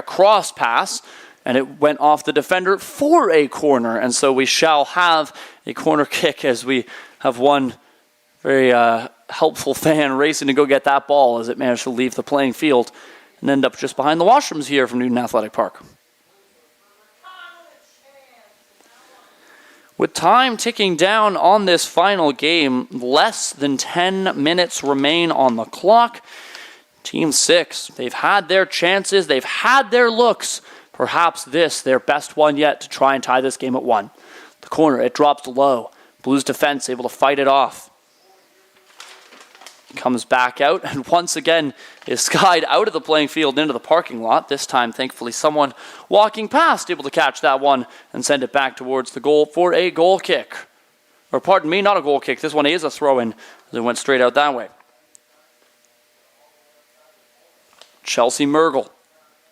cross pass, and it went off the defender for a corner. And so we shall have a corner kick as we have one very helpful fan racing to go get that ball as it managed to leave the playing field and end up just behind the washrooms here from Newton Athletic Park. With time ticking down on this final game, less than 10 minutes remain on the clock. Team 6, they've had their chances, they've had their looks. Perhaps this, their best one yet, to try and tie this game at 1. The corner, it drops low. Blues defense able to fight it off. Comes back out and once again is skied out of the playing field into the parking lot. This time, thankfully, someone walking past able to catch that one and send it back towards the goal for a goal kick. Or pardon me, not a goal kick. This one is a throw-in. It went straight out that way. Chelsea Mergel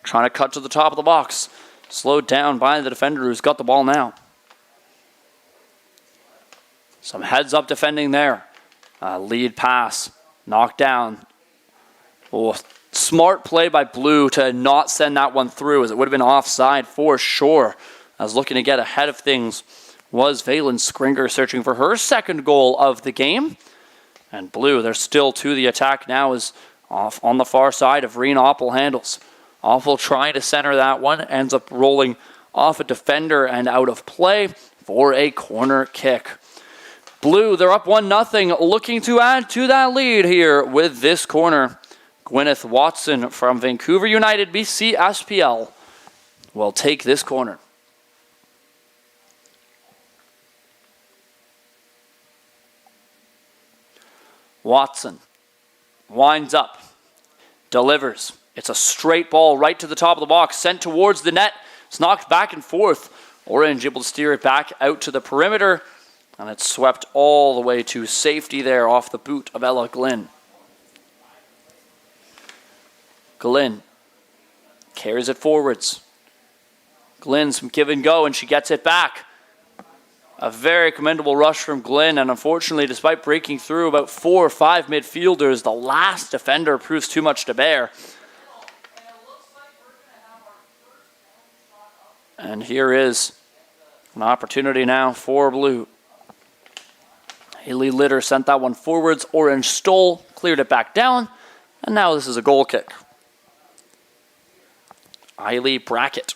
trying to cut to the top of the box. Slowed down by the defender who's got the ball now. Some heads-up defending there. Lead pass. Knocked down. Oh, smart play by Blue to not send that one through, as it would have been offside for sure. As looking to get ahead of things was Valen Skringer, searching for her second goal of the game. And Blue, they're still to the attack now, is off on the far side of Reen Oppel handles. Oppel trying to center that one, ends up rolling off a defender and out of play for a corner kick. Blue, they're up 1-0, looking to add to that lead here with this corner. Gwyneth Watson from Vancouver United BC SPL will take this corner. Watson winds up, delivers. It's a straight ball right to the top of the box, sent towards the net. It's knocked back and forth. Orange able to steer it back out to the perimeter. And it's swept all the way to safety there off the boot of Ella Glynn. Glynn carries it forwards. Glynn's give and go, and she gets it back. A very commendable rush from Glynn, and unfortunately, despite breaking through about 4 or 5 midfielders, the last defender proves too much to bear. And here is an opportunity now for Blue. Haley Litter sent that one forwards. Orange stole, cleared it back down, and now this is a goal kick. Eiley Brackett.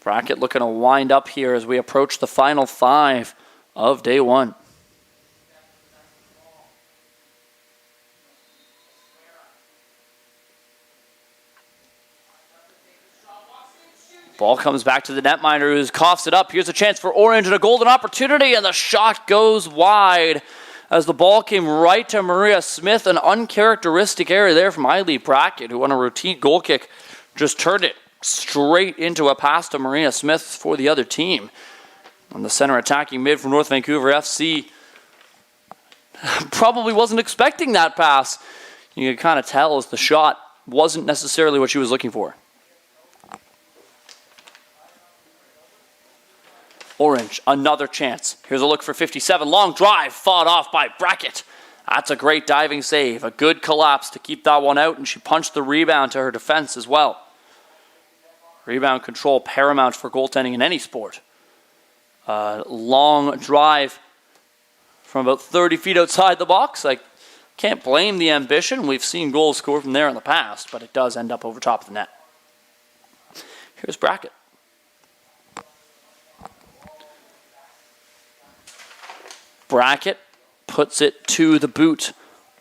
Brackett looking to wind up here as we approach the final 5 of day 1. Ball comes back to the netminder, who coughs it up. Here's a chance for Orange and a golden opportunity, and the shot goes wide as the ball came right to Maria Smith. An uncharacteristic error there from Eiley Brackett, who on a routine goal kick just turned it straight into a pass to Maria Smith for the other team. On the center attacking mid from North Vancouver FC probably wasn't expecting that pass. You can kind of tell as the shot wasn't necessarily what she was looking for. Orange, another chance. Here's a look for 57. Long drive, fought off by Brackett. That's a great diving save. A good collapse to keep that one out, and she punched the rebound to her defense as well. Rebound control paramount for goaltending in any sport. Long drive from about 30 feet outside the box. I can't blame the ambition. We've seen goals scored from there in the past, but it does end up over top of the net. Here's Brackett. Brackett puts it to the boot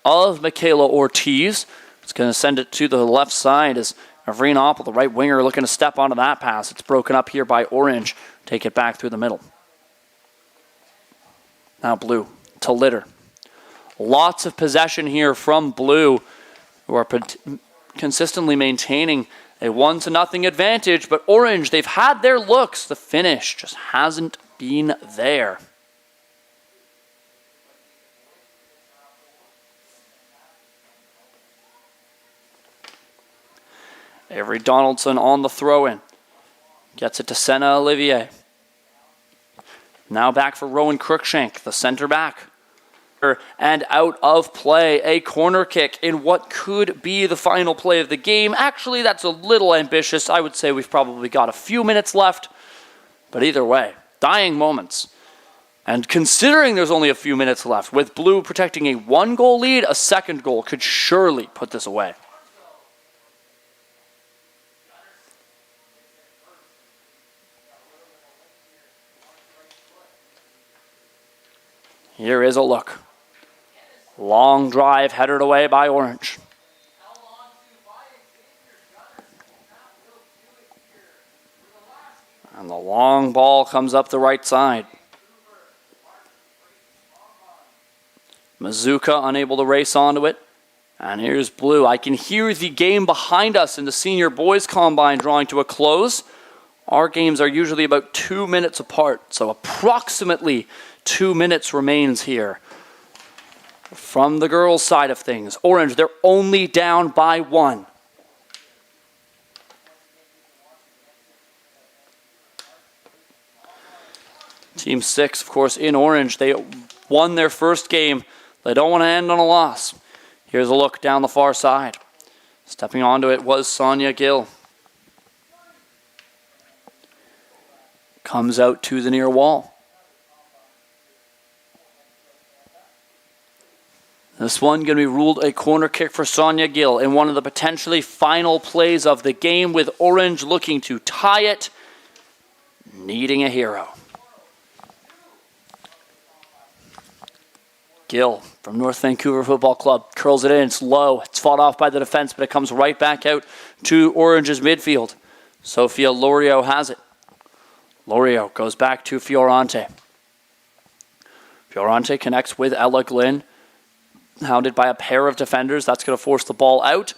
of Michaela Ortiz. It's going to send it to the left side as Avreen Oppel, the right winger, looking to step onto that pass. It's broken up here by Orange. Take it back through the middle. Now Blue to Litter. Lots of possession here from Blue, who are consistently maintaining a 1-0 advantage. But Orange, they've had their looks. The finish just hasn't been there. Avery Donaldson on the throw-in. Gets it to Senna Olivier. Now back for Rowan Cruikshank, the center back. And out of play, a corner kick in what could be the final play of the game. Actually, that's a little ambitious. I would say we've probably got a few minutes left. But either way, dying moments. And considering there's only a few minutes left, with Blue protecting a 1-goal lead, a second goal could surely put this away. Here is a look. Long drive headed away by Orange. And the long ball comes up the right side. Mazuka unable to race onto it. And here's Blue. I can hear the game behind us in the senior boys combine drawing to a close. Our games are usually about 2 minutes apart, so approximately 2 minutes remains here. From the girls' side of things, Orange, they're only down by 1. Team 6, of course, in Orange, they won their first game. They don't want to end on a loss. Here's a look down the far side. Stepping onto it was Sonia Gill. Comes out to the near wall. This one going to be ruled a corner kick for Sonia Gill in one of the potentially final plays of the game, with Orange looking to tie it, needing a hero. Gill from North Vancouver Football Club curls it in. It's low. It's fought off by the defense, but it comes right back out to Orange's midfield. Sophia Lorio has it. Lorio goes back to Fiorante. Fiorante connects with Ella Glynn. Hounded by a pair of defenders. That's going to force the ball out.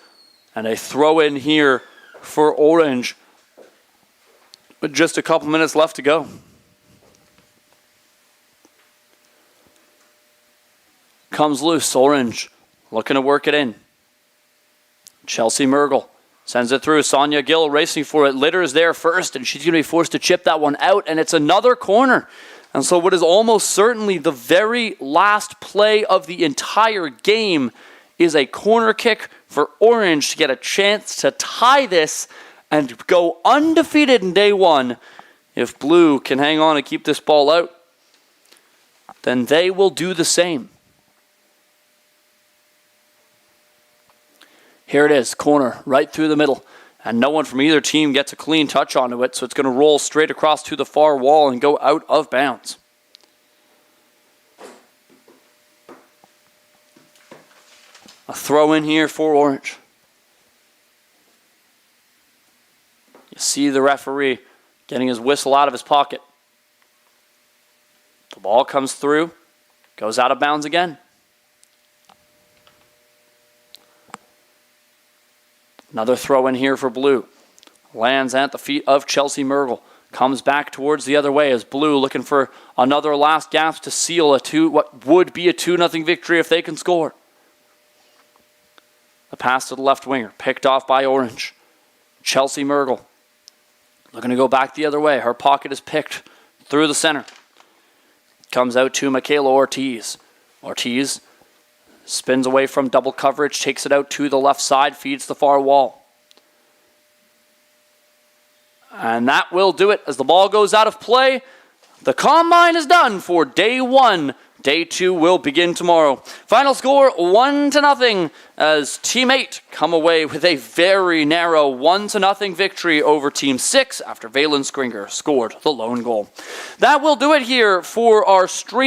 And a throw in here for Orange. With just a couple minutes left to go. Comes loose. Orange looking to work it in. Chelsea Mergel sends it through. Sonia Gill racing for it. Litter is there first, and she's going to be forced to chip that one out. And it's another corner. And so what is almost certainly the very last play of the entire game is a corner kick for Orange to get a chance to tie this and go undefeated in day 1 if Blue can hang on and keep this ball out. then they will do the same. Here it is, corner right through the middle. And no one from either team gets a clean touch onto it, so it's going to roll straight across to the far wall and go out of bounds. A throw in here for Orange. You see the referee getting his whistle out of his pocket. The ball comes through, goes out of bounds again. Another throw in here for Blue. Lands at the feet of Chelsea Mergel. Comes back towards the other way as Blue looking for another last gasp to seal what would be a 2-0 victory if they can score. The pass to the left winger, picked off by Orange. Chelsea Mergel looking to go back the other way. Her pocket is picked through the center. Comes out to Michaela Ortiz. Ortiz spins away from double coverage, takes it out to the left side, feeds the far wall. And that will do it as the ball goes out of play. The combine is done for day 1. Day 2 will begin tomorrow. Final score 1-0 as Team 8 come away with a very narrow 1-0 victory over Team 6 after Valen Skringer scored the lone goal. That will do it here for our stream.